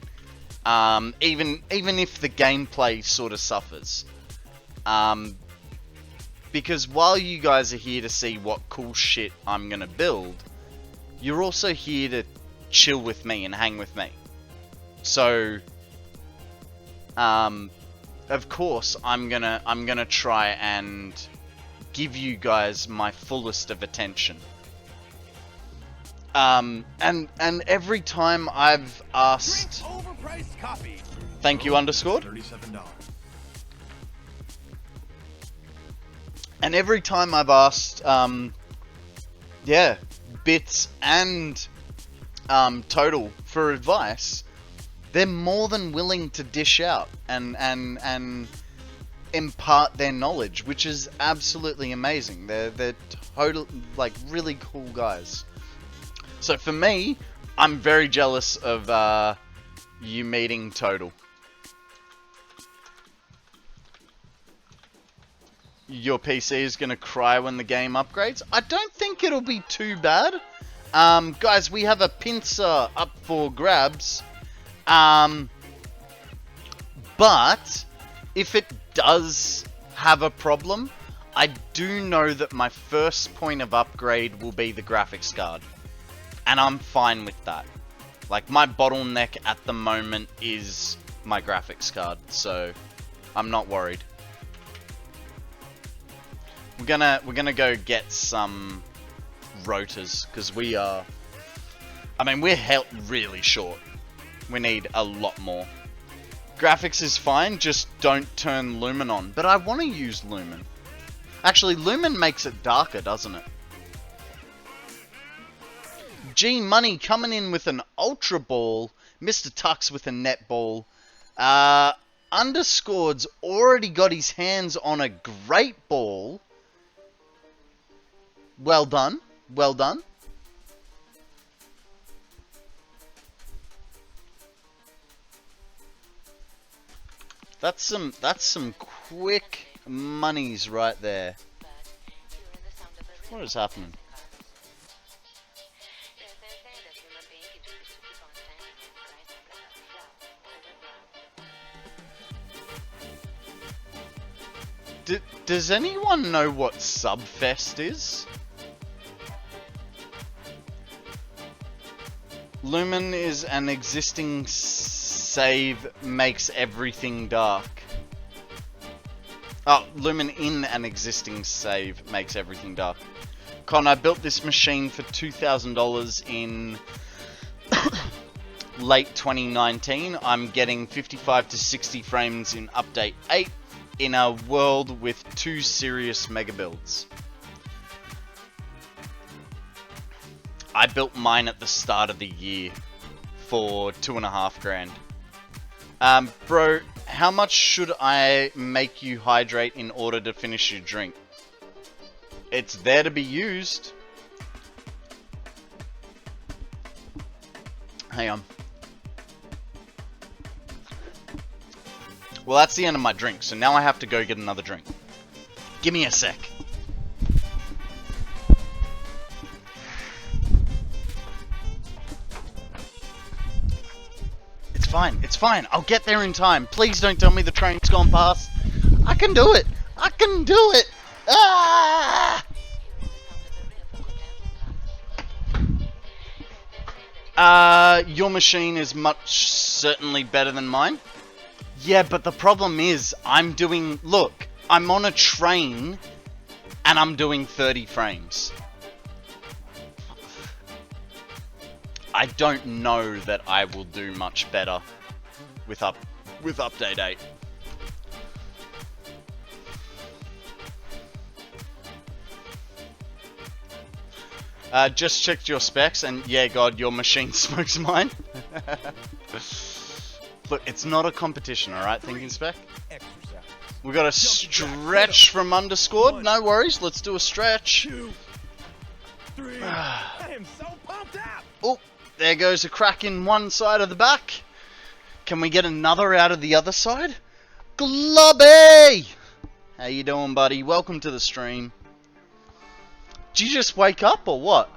Even if the gameplay sort of suffers. Because while you guys are here to see what cool shit I'm gonna build, you're also here to chill with me and hang with me. So, of course, I'm gonna try and give you guys my fullest of attention. And every time I've asked, Overpriced copy. thank you underscored. $37. And every time I've asked, yeah, Bitz and Total for advice, they're more than willing to dish out and impart their knowledge, which is absolutely amazing. They're total, like, really cool guys. So for me, I'm very jealous of you meeting Total. Your PC is going to cry when the game upgrades. I don't think it'll be too bad. Guys, we have a pincer up for grabs. But if it does have a problem, I do know that my first point of upgrade will be the graphics card. And I'm fine with that. Like, my bottleneck at the moment is my graphics card, so I'm not worried. We're gonna go get some rotors, because we are... I mean, we're really short. We need a lot more. Graphics is fine, just don't turn Lumen on. But I want to use Lumen. Actually, Lumen makes it darker, doesn't it? G Money coming in with an Ultra Ball. Mr. Tux with a net ball. Underscored's already got his hands on a great ball. Well done. Well done. That's some quick monies right there. What is happening? Does anyone know what Subfest is? Lumen is an existing save makes everything dark. Oh, Lumen in an existing save makes everything dark. Con, I built this machine for $2,000 in late 2019. I'm getting 55 to 60 frames in update 8 in a world with 2 serious mega builds. I built mine at the start of the year for $2,500. Bro, how much should I make you hydrate in order to finish your drink? It's there to be used. Hang on. Well, that's the end of my drink, so now I have to go get another drink. Give me a sec. It's fine. I'll get there in time. Please don't tell me the train's gone past. I can do it. I can do it. Your machine is much certainly better than mine. Yeah, but the problem is, look, I'm on a train, and I'm doing 30 frames. I don't know that I will do much better with update 8. Just checked your specs, and yeah, God, your machine smokes mine. Look, it's not a competition, alright, Thinking Spec? We got a stretch from Underscored. No worries, let's do a stretch. 2, 3. I am so pumped up. Oh, there goes a crack in one side of the back. Can we get another out of the other side? Globby! How you doing, buddy? Welcome to the stream. Did you just wake up, or what?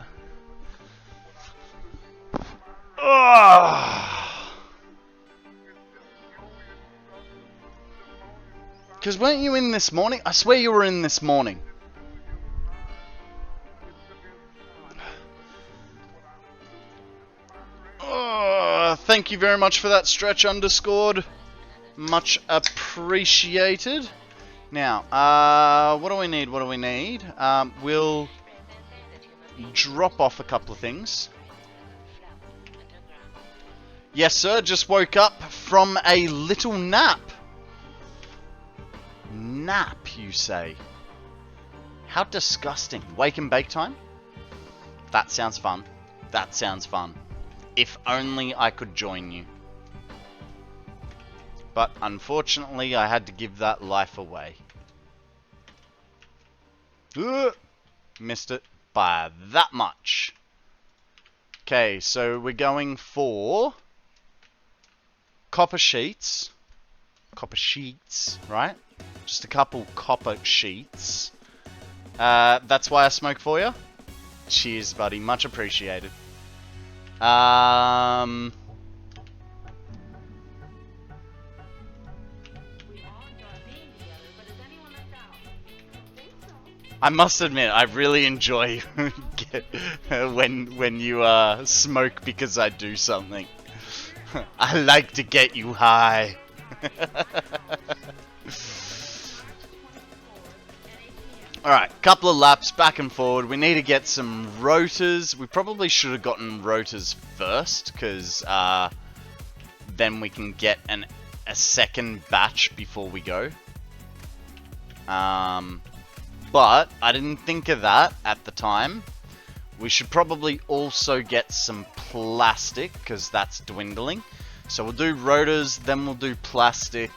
Because weren't you in this morning? I swear you were in this morning. Thank you very much for that stretch, Underscored. Much appreciated. Now, what do we need? What do we need? We'll drop off a couple of things. Yes, sir, just woke up from a little nap. Nap, you say? How disgusting. Wake and bake time? That sounds fun. That sounds fun. If only I could join you. But unfortunately, I had to give that life away. Missed it by that much. Okay, so we're going for copper sheets. Copper sheets, right? Just a couple copper sheets. That's why I smoke for you. Cheers, buddy. Much appreciated. I must admit, I really enjoy when you smoke because I do something. I like to get you high. Alright, couple of laps back and forward. We need to get some rotors. We probably should have gotten rotors first, because then we can get a second batch before we go. But I didn't think of that at the time. We should probably also get some plastic, because that's dwindling. So we'll do rotors, then we'll do plastic,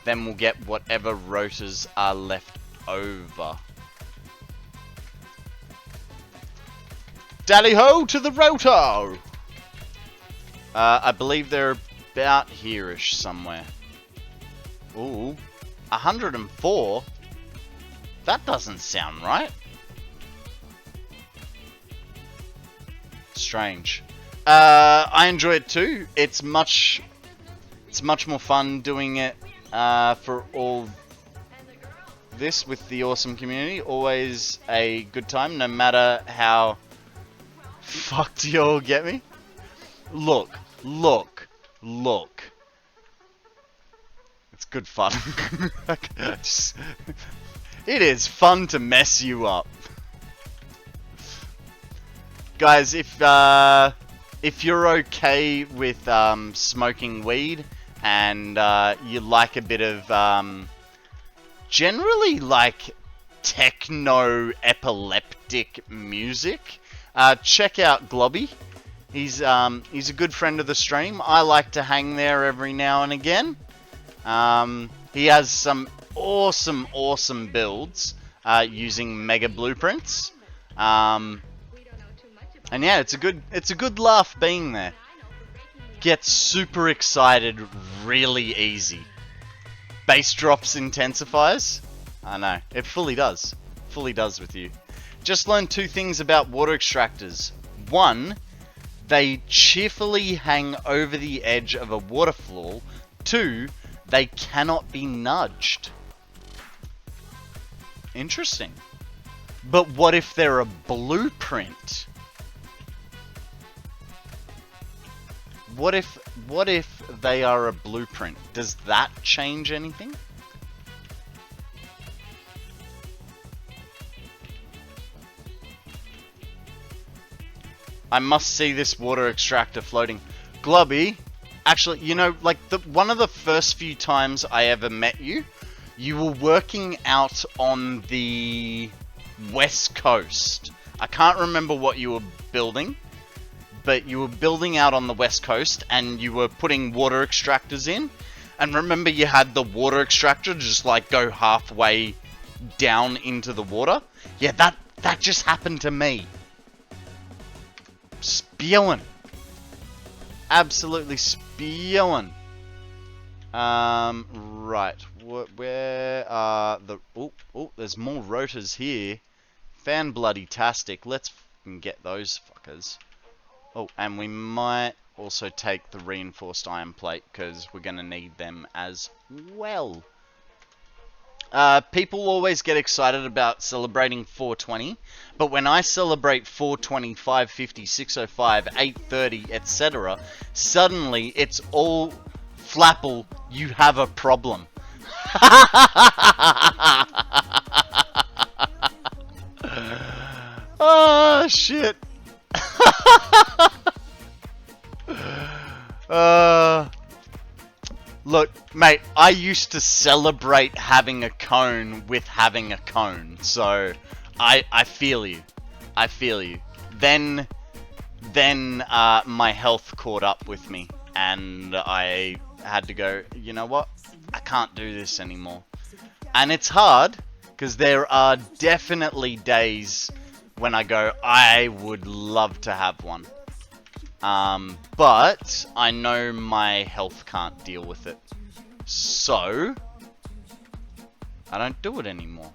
then we'll get whatever rotors are left over. Dally ho to the rotor! I believe they're about here-ish somewhere. Ooh, 104? That doesn't sound right. Strange. I enjoy it too. It's much more fun doing it for all this with the awesome community. Always a good time, no matter how fucked you all get me. Look. It's good fun. It is fun to mess you up. Guys, if you're okay with smoking weed and you like a bit of generally like techno epileptic music, check out Globby. He's a good friend of the stream. I like to hang there every now and again. He has some awesome builds using mega blueprints. And yeah, it's a good laugh being there. Get super excited really easy. Bass drops intensifiers. I know, it fully does. Fully does with you. Just learned 2 things about water extractors. 1, they cheerfully hang over the edge of a waterfall. 2, they cannot be nudged. Interesting. But what if they're a blueprint? What if they are a blueprint? Does that change anything? I must see this water extractor floating. Globby, actually, you know, like one of the first few times I ever met you, you were working out on the west coast. I can't remember what you were building, but you were building out on the west coast and you were putting water extractors in. And remember, you had the water extractor just like go halfway down into the water? Yeah, that just happened to me. Spewing. Absolutely spewing. Right. Where are the... Oh, there's more rotors here. Fan bloody tastic. Let's fucking get those fuckers. Oh, and we might also take the reinforced iron plate, because we're going to need them as well. People always get excited about celebrating 420, but when I celebrate 420, 550, 605, 830, etc., suddenly it's all Flapple, you have a problem. Oh, shit. Look, mate, I used to celebrate having a cone with having a cone, so I feel you. I feel you. Then my health caught up with me, and I had to go, you know what? I can't do this anymore. And it's hard, because there are definitely days when I go, I would love to have one. But I know my health can't deal with it. So I don't do it anymore.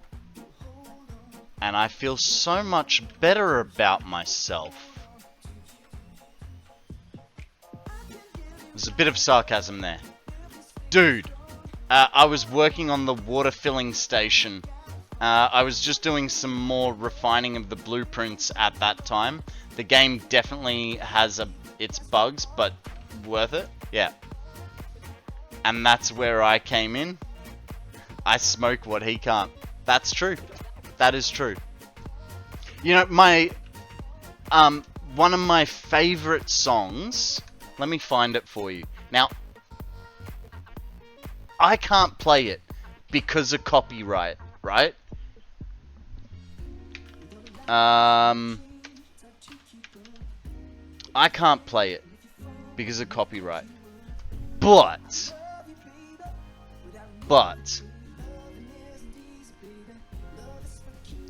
And I feel so much better about myself. There's a bit of sarcasm there. Dude, I was working on the water filling station. I was just doing some more refining of the blueprints at that time. The game definitely has its bugs, but worth it. Yeah. And that's where I came in. I smoke what he can't. That's true. That is true. You know, my one of my favorite songs, let me find it for you. Now, I can't play it because of copyright, right? I can't play it because of copyright. But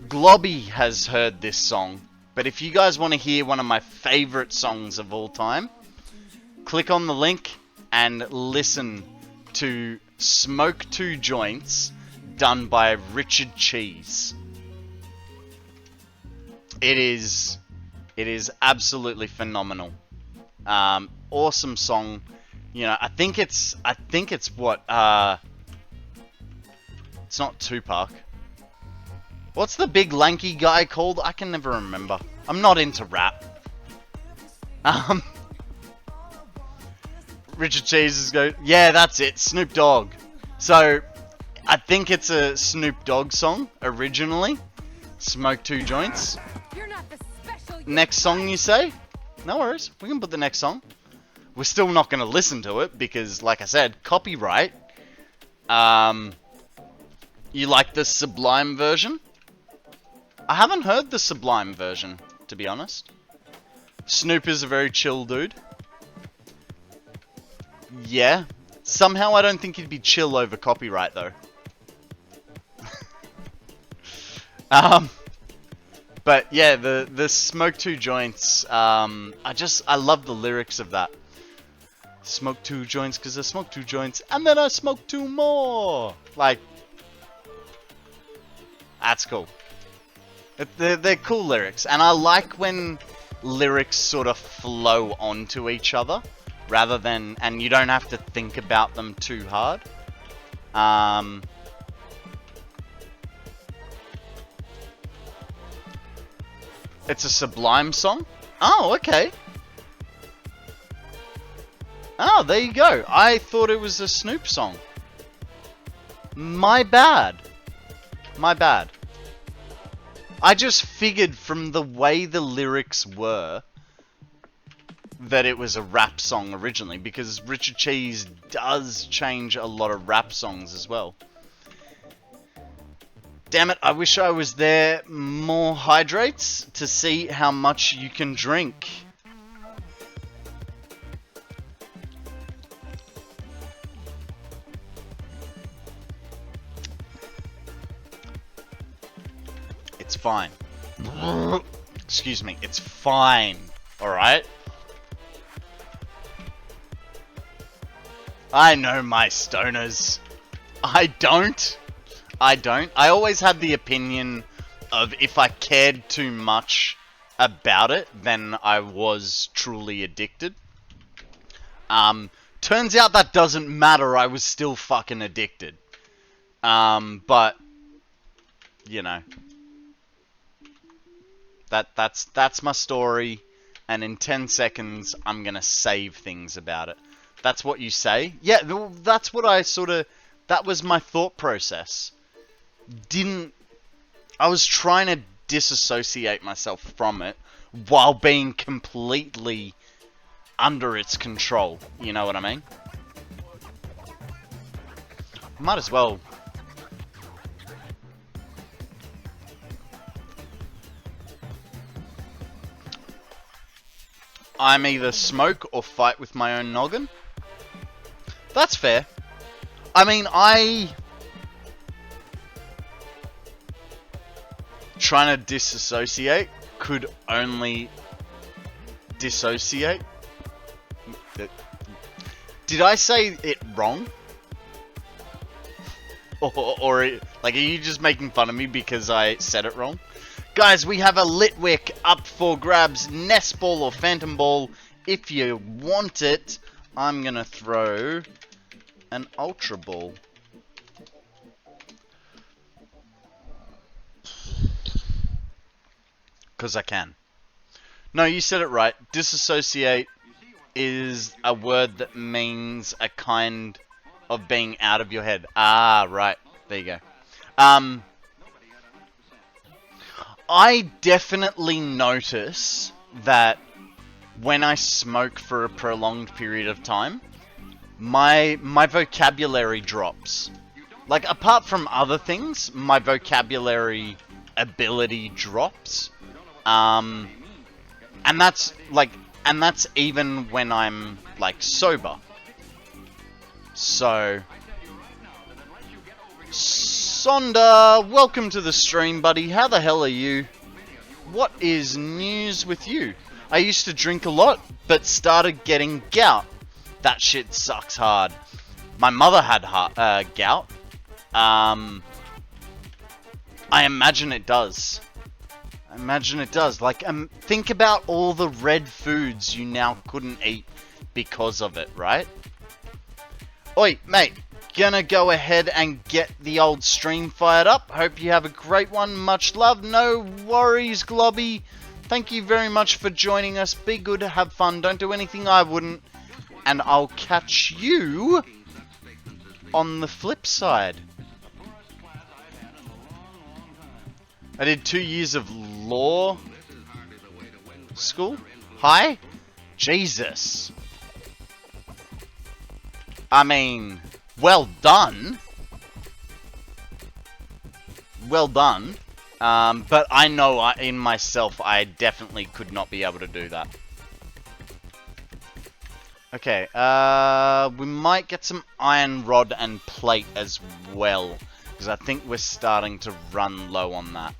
Globby has heard this song. But if you guys want to hear one of my favorite songs of all time, click on the link and listen to Smoke 2 Joints done by Richard Cheese. It is absolutely phenomenal. Awesome song. You know, I think it's what it's not Tupac. What's the big lanky guy called? I can never remember. I'm not into rap. Richard Cheese is go. Yeah, that's it. Snoop Dogg. So, I think it's a Snoop Dogg song originally. Smoke 2 Joints. You're not the special. Next song, you say? No worries. We can put the next song. We're still not going to listen to it because, like I said, copyright. You like the Sublime version? I haven't heard the Sublime version, to be honest. Snoop is a very chill dude. Yeah. Somehow I don't think he'd be chill over copyright, though. But yeah, the Smoke 2 Joints, I love the lyrics of that. Smoke 2 joints because I smoke 2 joints, and then I smoke 2 more! Like, that's cool. They're cool lyrics, and I like when lyrics sort of flow onto each other, rather than, and you don't have to think about them too hard. It's a Sublime song? Oh, okay. Oh, there you go. I thought it was a Snoop song. My bad. My bad. I just figured from the way the lyrics were that it was a rap song originally, because Richard Cheese does change a lot of rap songs as well. Damn it, I wish I was there. More hydrates to see how much you can drink. It's fine. Excuse me, it's fine. Alright? I know my stoners. I don't. I always had the opinion of if I cared too much about it, then I was truly addicted. Turns out that doesn't matter. I was still fucking addicted. But, you know. That's my story, and in 10 seconds, I'm gonna save things about it. That's what you say? Yeah, that's what I sort of... That was my thought process. I was trying to disassociate myself from it while being completely under its control. You know what I mean? Might as well... I'm either smoke or fight with my own noggin. That's fair. I mean, trying to disassociate could only dissociate. Did I say it wrong? Or like, are you just making fun of me because I said it wrong? Guys, we have a Litwick up for grabs, Nest Ball or Phantom Ball. If you want it, I'm gonna throw an Ultra Ball. Because I can. No, you said it right. Disassociate is a word that means a kind of being out of your head. Ah, right. There you go. I definitely notice that when I smoke for a prolonged period of time, my vocabulary drops. Like, apart from other things, my vocabulary ability drops. And that's, like, and that's even when I'm, like, sober. So... Sonda, welcome to the stream, buddy. How the hell are you? What is news with you? I used to drink a lot, but started getting gout. That shit sucks hard. My mother had gout. I imagine it does. Like, think about all the red foods you now couldn't eat because of it, right? Oi, mate. Gonna go ahead and get the old stream fired up. Hope you have a great one. Much love. No worries, Globby. Thank you very much for joining us. Be good, have fun. Don't do anything I wouldn't. And I'll catch you on the flip side. I did 2 years of law school. Hi? Jesus. I mean... well done. Well done. But I know in myself I definitely could not be able to do that. Okay, we might get some iron rod and plate as well. Because I think we're starting to run low on that.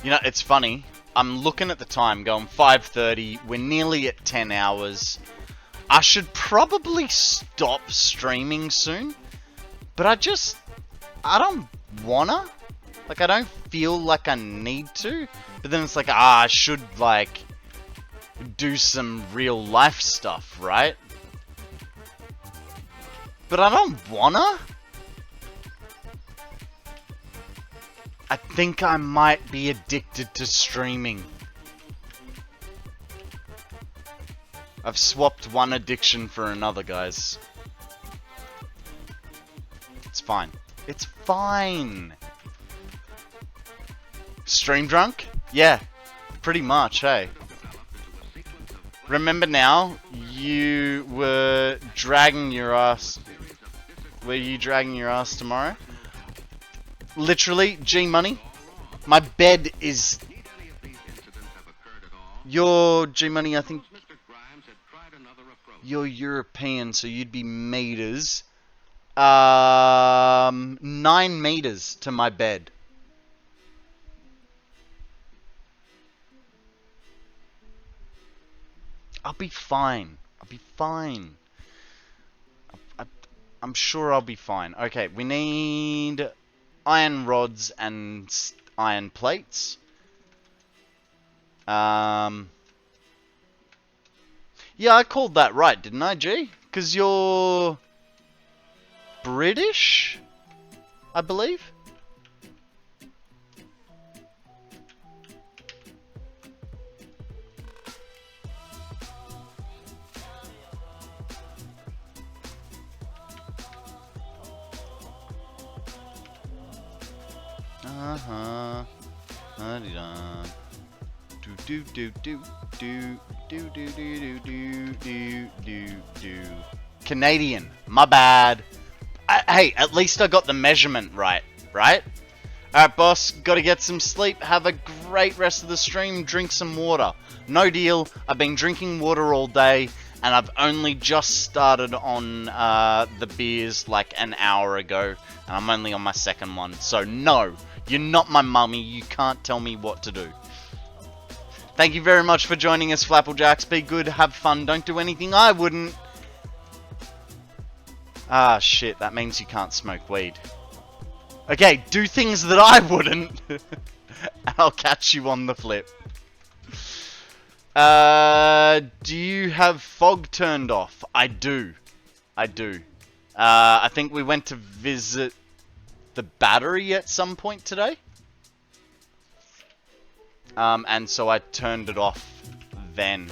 You know, it's funny. I'm looking at the time, going 5:30. We're nearly at 10 hours. I should probably stop streaming soon. But I don't wanna. Like, I don't feel like I need to. But then it's like, I should, like, do some real life stuff, right? But I don't wanna. I think I might be addicted to streaming. I've swapped one addiction for another, guys. It's fine. It's fine. Stream drunk? Yeah, pretty much, hey. Remember now, you were dragging your ass. Were you dragging your ass tomorrow? Literally, G-Money. My bed is... You're G-Money, I think... You're European, so you'd be meters. 9 meters to my bed. I'll be fine. I'll be fine. I'm sure I'll be fine. Okay, we need... iron rods and iron plates. Yeah, I called that right, didn't I, G? Because you're... British? I believe? Canadian. My bad. Hey, at least I got the measurement right? Alright, boss. Gotta get some sleep. Have a great rest of the stream. Drink some water. No deal. I've been drinking water all day, and I've only just started on the beers like an hour ago, and I'm only on my second one. So no, you're not my mummy. You can't tell me what to do. Thank you very much for joining us, Flapplejacks. Be good, have fun, don't do anything I wouldn't. Ah, shit, that means you can't smoke weed. Okay, do things that I wouldn't. I'll catch you on the flip. Do you have fog turned off? I do. I think we went to visit the battery at some point today. And so I turned it off then.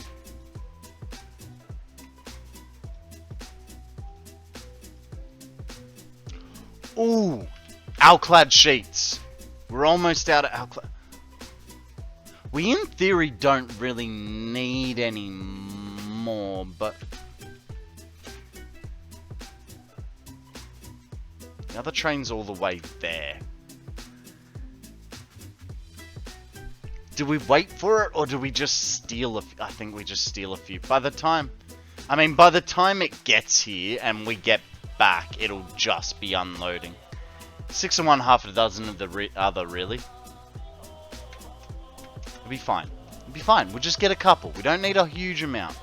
Ooh, alclad sheets. We're almost out of alclad. We, in theory, don't really need any more, but... The other train's all the way there. Do we wait for it, or do we just steal a few? I think we just steal a few. By the time it gets here and we get back, it'll just be unloading. 6 and 1, half a dozen of the other, really. It'll be fine. It'll be fine. We'll just get a couple. We don't need a huge amount.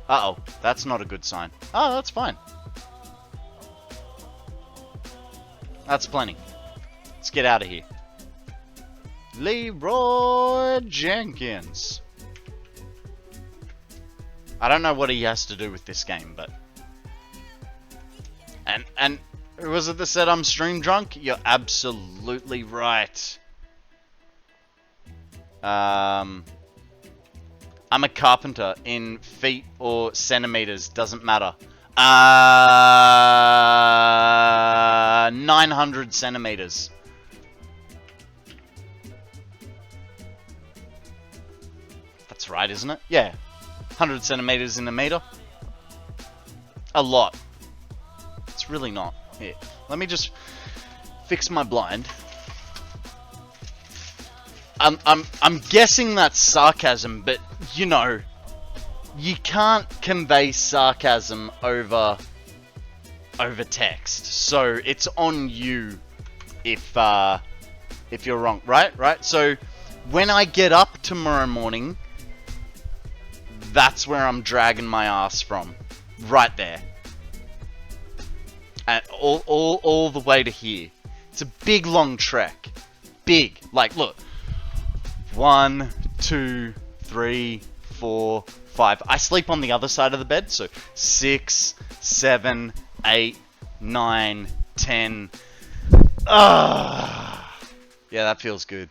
Uh-oh. That's not a good sign. Oh, that's fine. That's plenty. Let's get out of here. Leroy Jenkins. I don't know what he has to do with this game, but... And who was it that said I'm stream drunk? You're absolutely right. I'm a carpenter. In feet or centimeters, doesn't matter. 900 centimeters. That's right, isn't it? Yeah. 100 centimeters in a meter. A lot. It's really not. Here, let me just fix my blind. I'm guessing that's sarcasm, but you know, you can't convey sarcasm over text. So it's on you if you're wrong, right? So when I get up tomorrow morning, that's where I'm dragging my ass from. Right there. And all the way to here. It's a big long trek. Big. Like, look. 1, 2, 3, 4, 5. I sleep on the other side of the bed, so 6, 7, 8, 9, 10. Yeah, that feels good.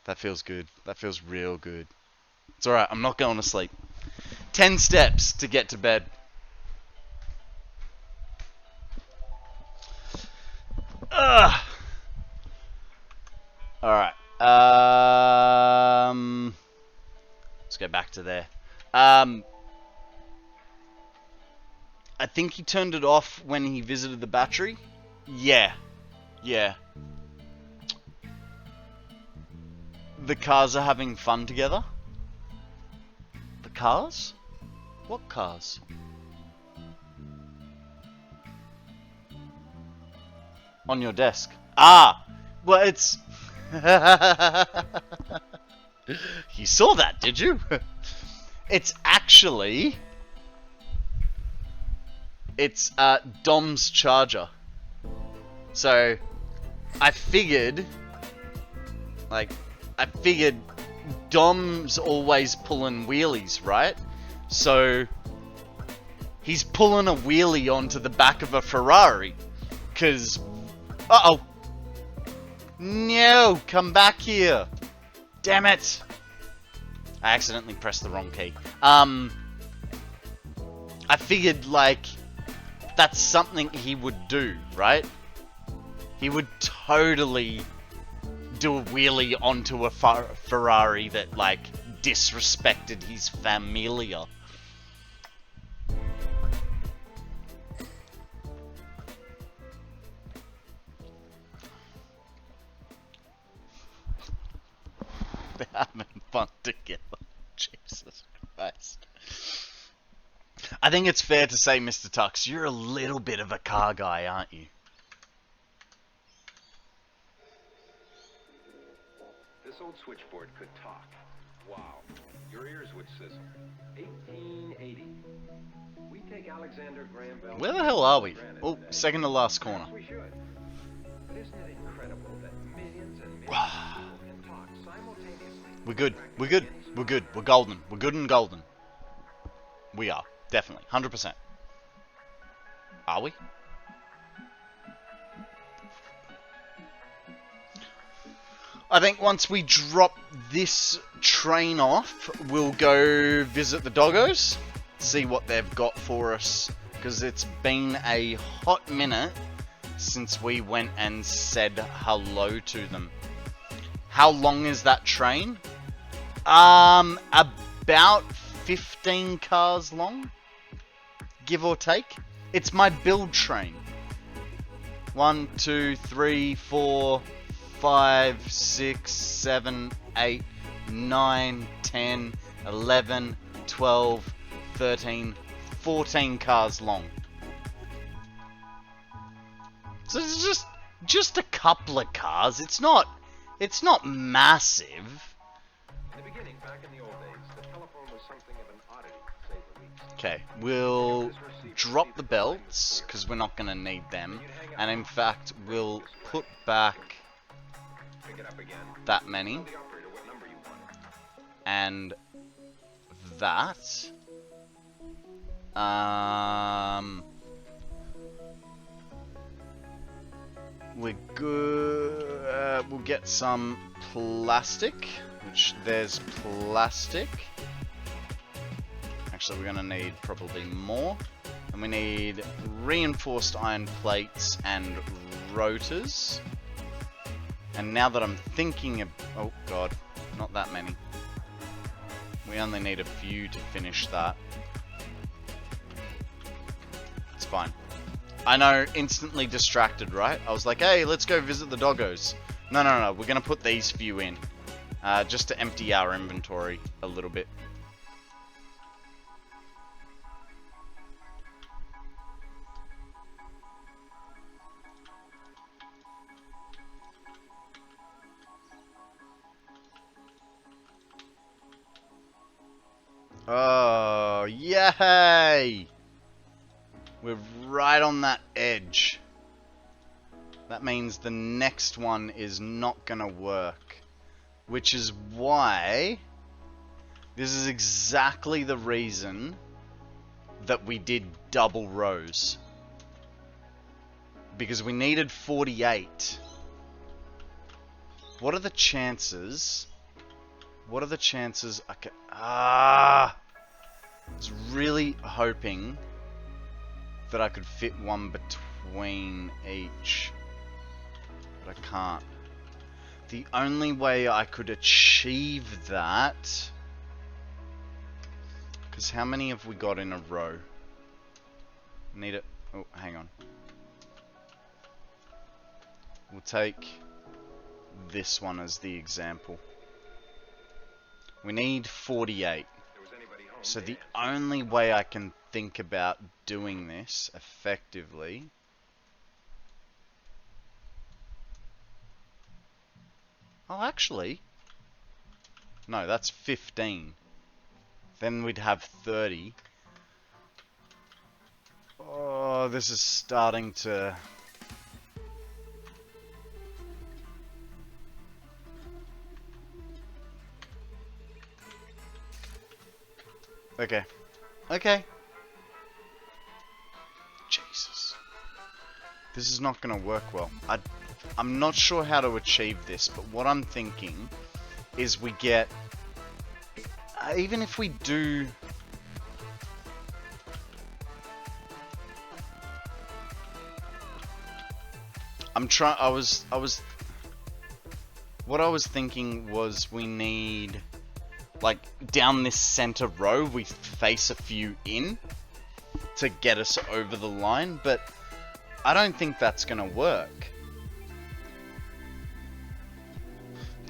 That feels good. That feels real good. It's alright, I'm not going to sleep. 10 steps to get to bed. Alright. Let's go back to there. I think he turned it off when he visited the battery. Yeah. Yeah. The cars are having fun together. The cars? What cars? On your desk. Ah! Well, it's... You saw that, did you? It's actually... It's Dom's charger. So, I figured Dom's always pulling wheelies, right? So, he's pulling a wheelie onto the back of a Ferrari. Cause, uh-oh. No, come back here. Damn it. I accidentally pressed the wrong key. I figured, like, that's something he would do, right? He would totally do a wheelie onto a Ferrari that, like, disrespected his familia. They're having fun together. Jesus Christ. I think it's fair to say, Mr. Tux, you're a little bit of a car guy, aren't you? This old switchboard could talk. Wow. Your ears would sizzle. 1880. We take Alexander Graham Bell. Where the hell are we? Oh, second to last corner. We should. But isn't it incredible that millions and millions of people can talk simultaneously? We're good. We're good. We're good. We're golden. We're good and golden. We are. Definitely. 100%. Are we? I think once we drop this train off, we'll go visit the doggos, see what they've got for us, because it's been a hot minute since we went and said hello to them. How long is that train? About 15 cars long, give or take. It's my build train. 1, 2, 3, 4, 5, 6, 7, 8, 9, 10, 11, 12, 13, 14 cars long. So it's just a couple of cars. It's not massive. In the beginning, back in the old days, the telephone was something of an oddity, to say the least. Okay, we'll drop the belts because we're not going to need them, and in fact we'll put back Pick it up again. that many Tell the operator what number you want. and that. We're good. We'll get some plastic, which there's plastic. Actually, we're gonna need probably more. And we need reinforced iron plates and rotors. And now that I'm thinking of... Oh god, not that many. We only need a few to finish that. It's fine. I know, instantly distracted, right? I was like, hey, let's go visit the doggos. No, no, no, we're gonna put these few in. Just to empty our inventory a little bit. Oh, yay! We're right on that edge. That means the next one is not gonna work. Which is why... This is exactly the reason that we did double rows. Because we needed 48. What are the chances... What are the chances I can... I was really hoping that I could fit one between each. But I can't. The only way I could achieve that... Because how many have we got in a row? Need it... Oh, hang on. We'll take this one as the example. We need 48. So the only way I can think about doing this effectively... Oh, actually... No, that's 15. Then we'd have 30. Oh, this is starting to... Okay. Okay. Jesus. This is not gonna work well. I'm not sure how to achieve this, but what I'm thinking is we get... even if we do... What I was thinking was we need... Like, down this center row, we face a few in to get us over the line, but I don't think that's gonna work.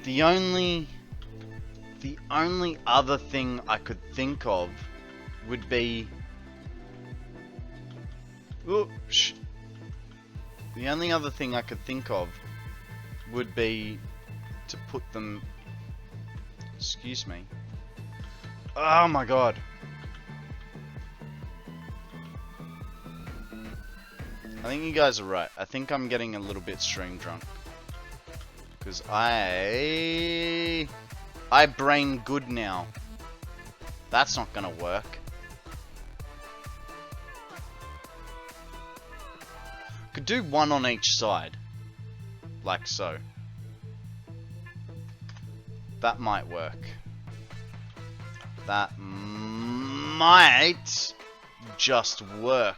The only other thing I could think of would be... Oops. The only other thing I could think of would be to put them... Excuse me. Oh my god. I think you guys are right. I think I'm getting a little bit stream drunk. Because I brain good now. That's not gonna work. Could do one on each side. Like so. That might work. That might just work.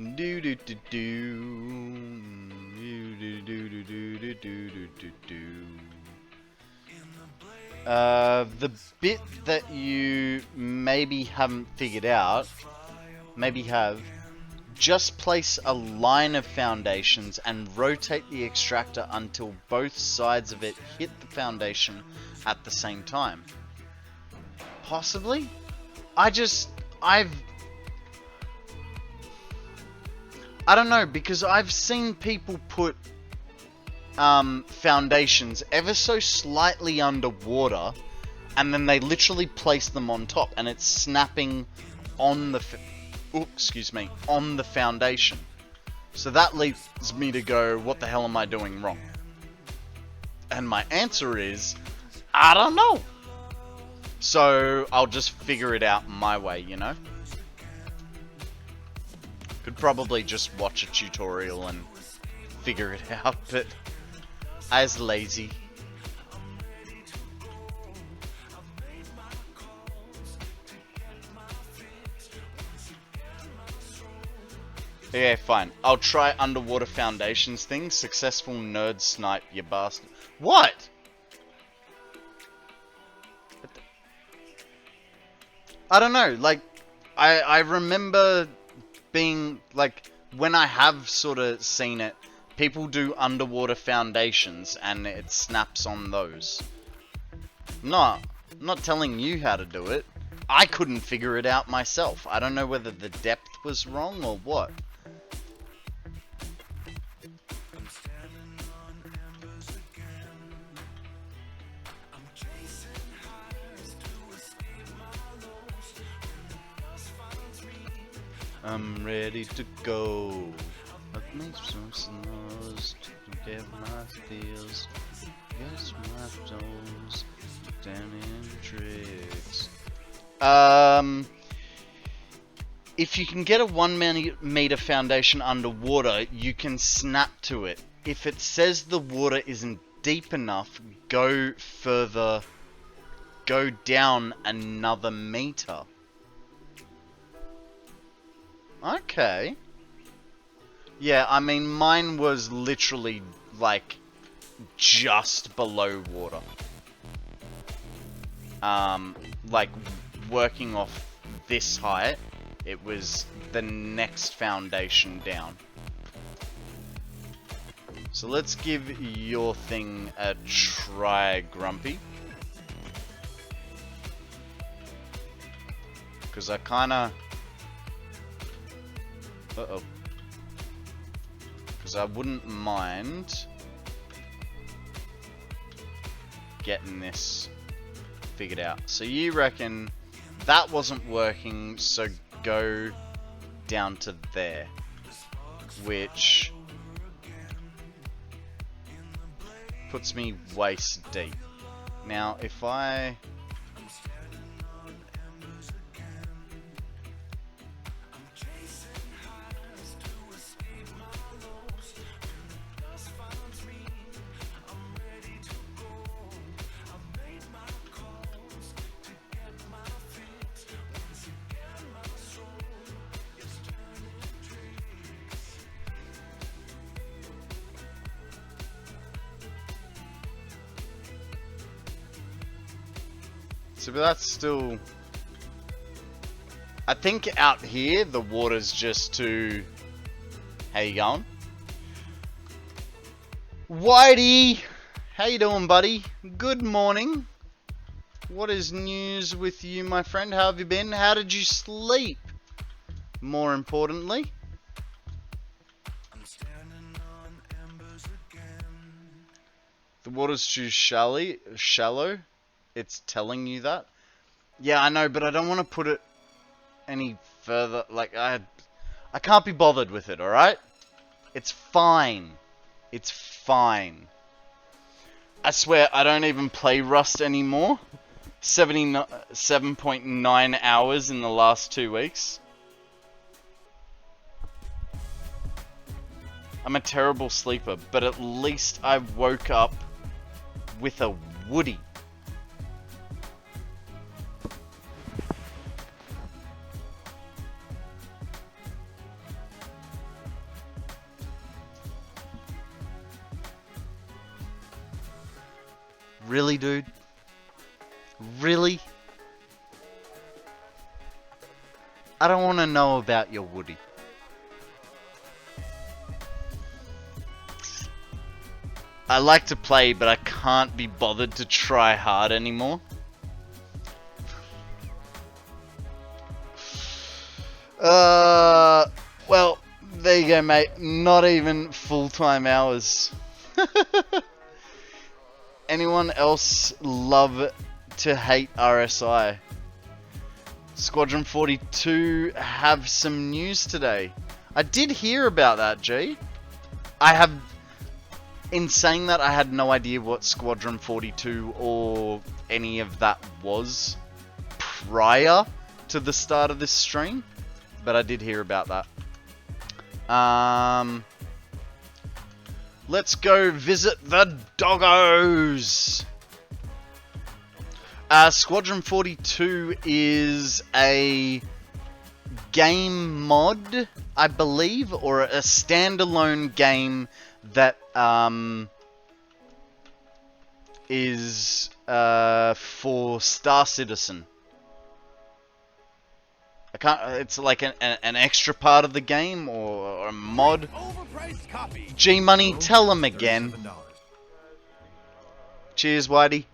Do do do do. Do do do do do do do do. The bit that you maybe haven't figured out, maybe have, just place a line of foundations and rotate the extractor until both sides of it hit the foundation at the same time. Possibly? I don't know, because I've seen people put foundations ever so slightly underwater, and then they literally place them on top, and it's snapping on the on the foundation. So that leads me to go, what the hell am I doing wrong? And my answer is, I don't know. So I'll just figure it out my way, you know? Could probably just watch a tutorial and figure it out, but I was lazy. Okay, fine. I'll try underwater foundations thing. Successful nerd snipe, you bastard. What? I don't know, like, I remember being, like, when I have sort of seen it, people do underwater foundations and it snaps on those. I'm not telling you how to do it. I couldn't figure it out myself. I don't know whether the depth was wrong or what. I'm ready to go. I've made some snows to get my feels. Guess my toes down in tricks. If you can get a 1 meter foundation underwater, you can snap to it. If it says the water isn't deep enough, go further. Go down another meter. Okay. Yeah, I mean, mine was literally, like, just below water. Like, working off this height, it was the next foundation down. So let's give your thing a try, Grumpy. Because I kinda... Uh-oh. Because I wouldn't mind getting this figured out. So you reckon that wasn't working, so go down to there. Which puts me waist deep. Now, if I... So, but that's still... I think out here, the water's just too... How you going? Whitey! How you doing, buddy? Good morning. What is news with you, my friend? How have you been? How did you sleep? More importantly. The water's too shallow. It's telling you that. Yeah, I know, but I don't want to put it any further. Like, I can't be bothered with it, alright? It's fine. It's fine. I swear, I don't even play Rust anymore. 7.9 hours in the last 2 weeks. I'm a terrible sleeper, but at least I woke up with a Woody. Really, dude? Really? I don't want to know about your Woody. I like to play, but I can't be bothered to try hard anymore. Well, there you go, mate. Not even full-time hours. Anyone else love to hate RSI? Squadron 42 have some news today. I did hear about that, G. In saying that, I had no idea what Squadron 42 or any of that was prior to the start of this stream, but I did hear about that. Let's go visit the doggos! Squadron 42 is a game mod, I believe, or a standalone game that is for Star Citizen. I can't. It's like an extra part of the game or a mod. G Money, tell him again. Cheers, Whitey.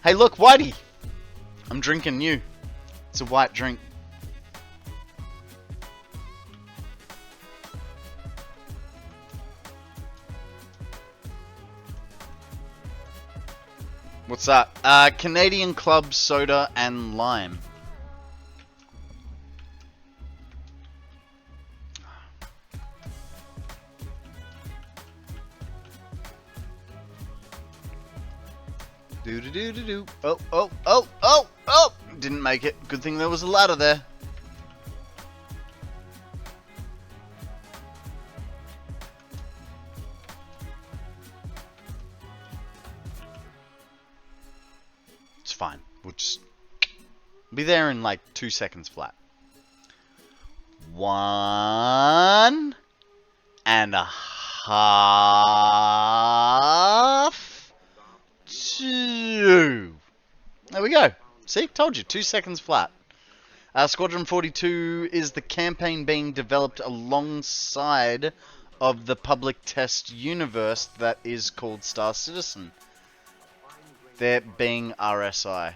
Hey, look, Whitey. I'm drinking you. It's a white drink. What's that? Canadian Club Soda and Lime. Do do do do do. Oh, oh, oh, oh, oh! Didn't make it. Good thing there was a ladder there. It's fine. We'll just be there in like 2 seconds flat. 1 and a half. 2. There we go. See? Told you. 2 seconds flat. Squadron 42 is the campaign being developed alongside of the public test universe that is called Star Citizen. There being RSI.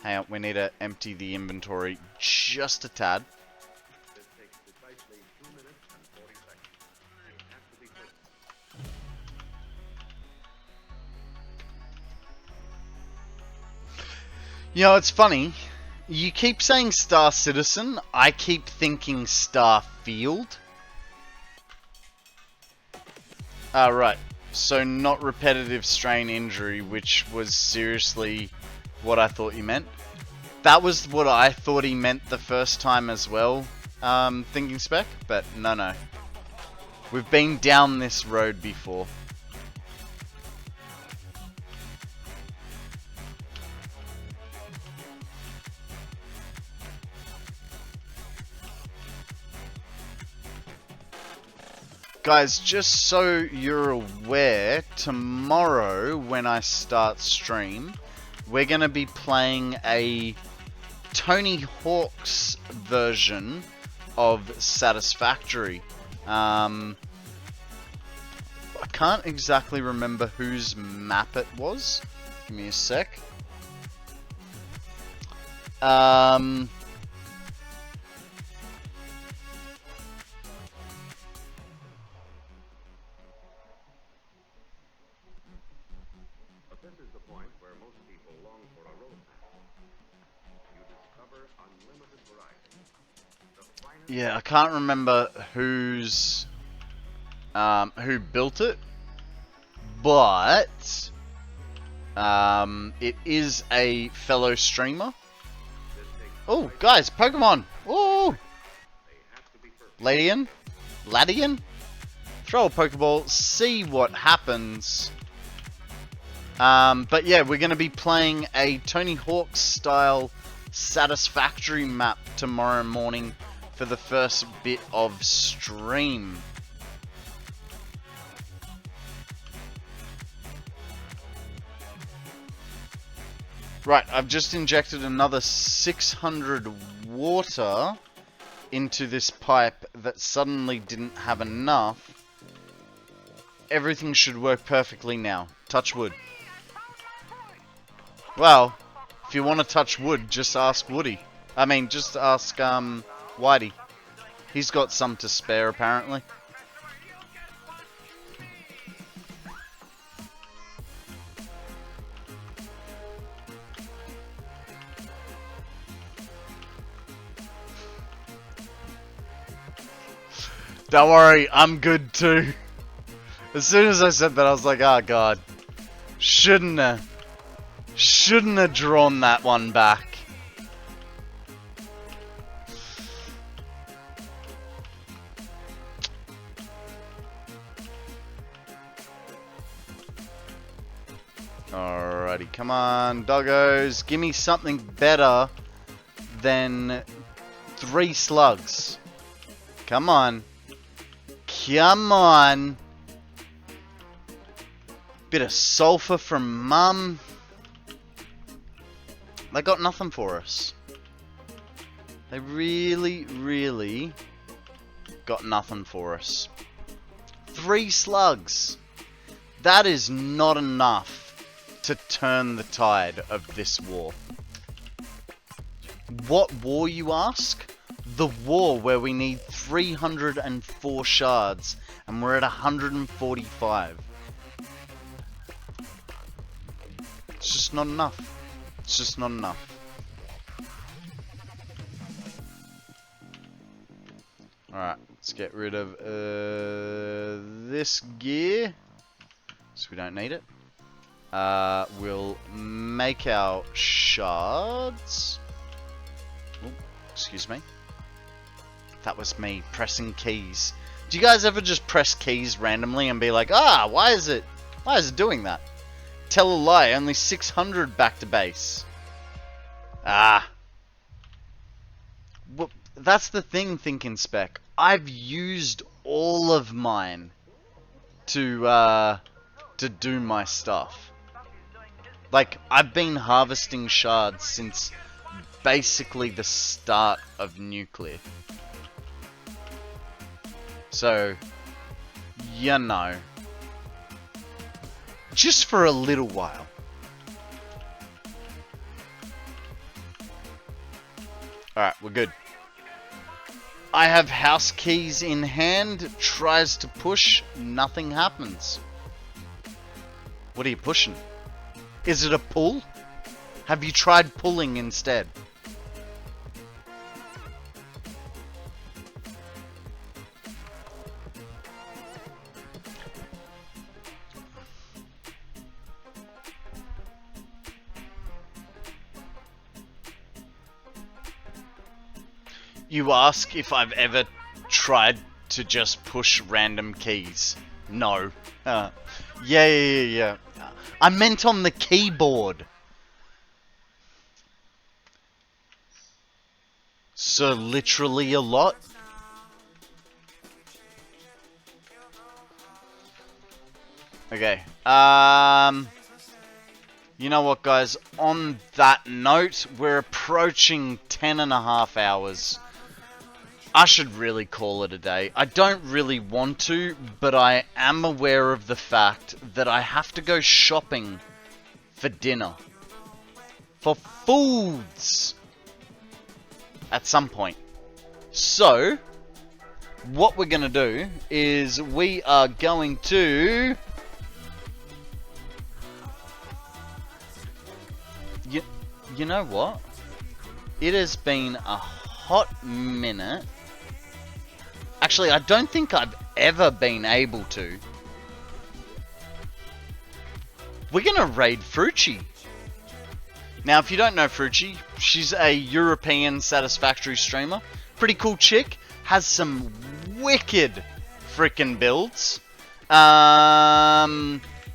Hang on, we need to empty the inventory just a tad. You know, it's funny. You keep saying Star Citizen, I keep thinking Starfield. Right. So not repetitive strain injury, which was seriously what I thought you meant. That was what I thought he meant the first time as well, thinking spec, but no. We've been down this road before. Guys, just so you're aware, tomorrow when I start stream, we're going to be playing a Tony Hawk's version of Satisfactory. I can't exactly remember whose map it was. Give me a sec. Yeah, I can't remember who's who built it, but it is a fellow streamer. Oh, guys, Pokemon! Oh, Ladian, throw a Pokeball, see what happens. But yeah, we're going to be playing a Tony Hawk style Satisfactory map tomorrow morning for the first bit of stream. Right, I've just injected another 600 water into this pipe that suddenly didn't have enough. Everything should work perfectly now. Touch wood. Well, if you want to touch wood, just ask Woody. I mean, just ask, Whitey. He's got some to spare, apparently. Don't worry, I'm good too. As soon as I said that, I was like, oh god. Shouldn't have drawn that one back. Alrighty, come on, doggos. Give me something better than 3 slugs. Come on. Come on. Bit of sulfur from Mum. They got nothing for us. They really, really got nothing for us. 3 slugs. That is not enough to turn the tide of this war. What war, you ask? The war where we need 304 shards and we're at 145. It's just not enough. It's just not enough. Alright, let's get rid of this gear, so we don't need it. We'll make our shards. Ooh, excuse me. That was me pressing keys. Do you guys ever just press keys randomly and be like, ah, why is it doing that? Tell a lie, only 600 back to base. Ah. Well, that's the thing, Thinking Spec. I've used all of mine to do my stuff. Like, I've been harvesting shards since basically the start of nuclear. So, you know. Just for a little while. Alright, we're good. I have house keys in hand. Tries to push. Nothing happens. What are you pushing? Is it a pull? Have you tried pulling instead? You ask if I've ever tried to just push random keys. No. Yeah. I meant on the keyboard. So literally a lot. Okay. You know what, guys? On that note, we're approaching 10.5 hours. I should really call it a day. I don't really want to, but I am aware of the fact that I have to go shopping for dinner. For foods! At some point. So, what we're going to do is we are going to... You know what? It has been a hot minute. Actually, I don't think I've ever been able to. We're gonna raid Frucci. Now, if you don't know Frucci, she's a European Satisfactory streamer. Pretty cool chick. Has some wicked freaking builds.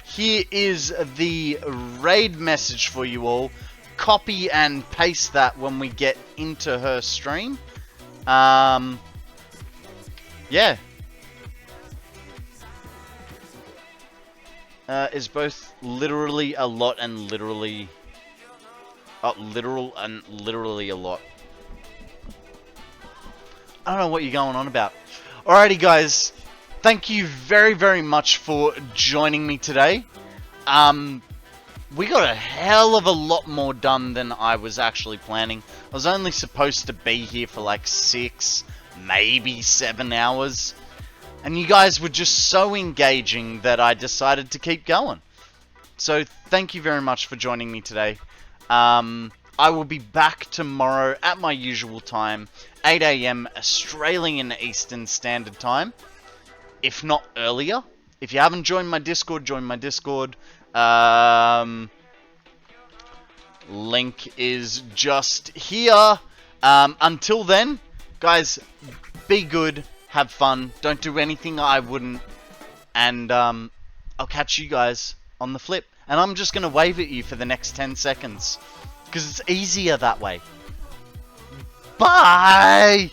Here is the raid message for you all. Copy and paste that when we get into her stream. Yeah. Is both literally a lot and literally Literal and literally a lot. I don't know what you're going on about. Alrighty, guys. Thank you very, very much for joining me today. We got a hell of a lot more done than I was actually planning. I was only supposed to be here for like 6, maybe 7 hours. And you guys were just so engaging that I decided to keep going. So thank you very much for joining me today. I will be back tomorrow at my usual time, 8 AM Australian Eastern Standard Time, if not earlier. If you haven't joined my Discord, join my Discord. Link is just here. Until then, guys, be good, have fun, don't do anything I wouldn't, and I'll catch you guys on the flip. And I'm just going to wave at you for the next 10 seconds. Because it's easier that way. Bye!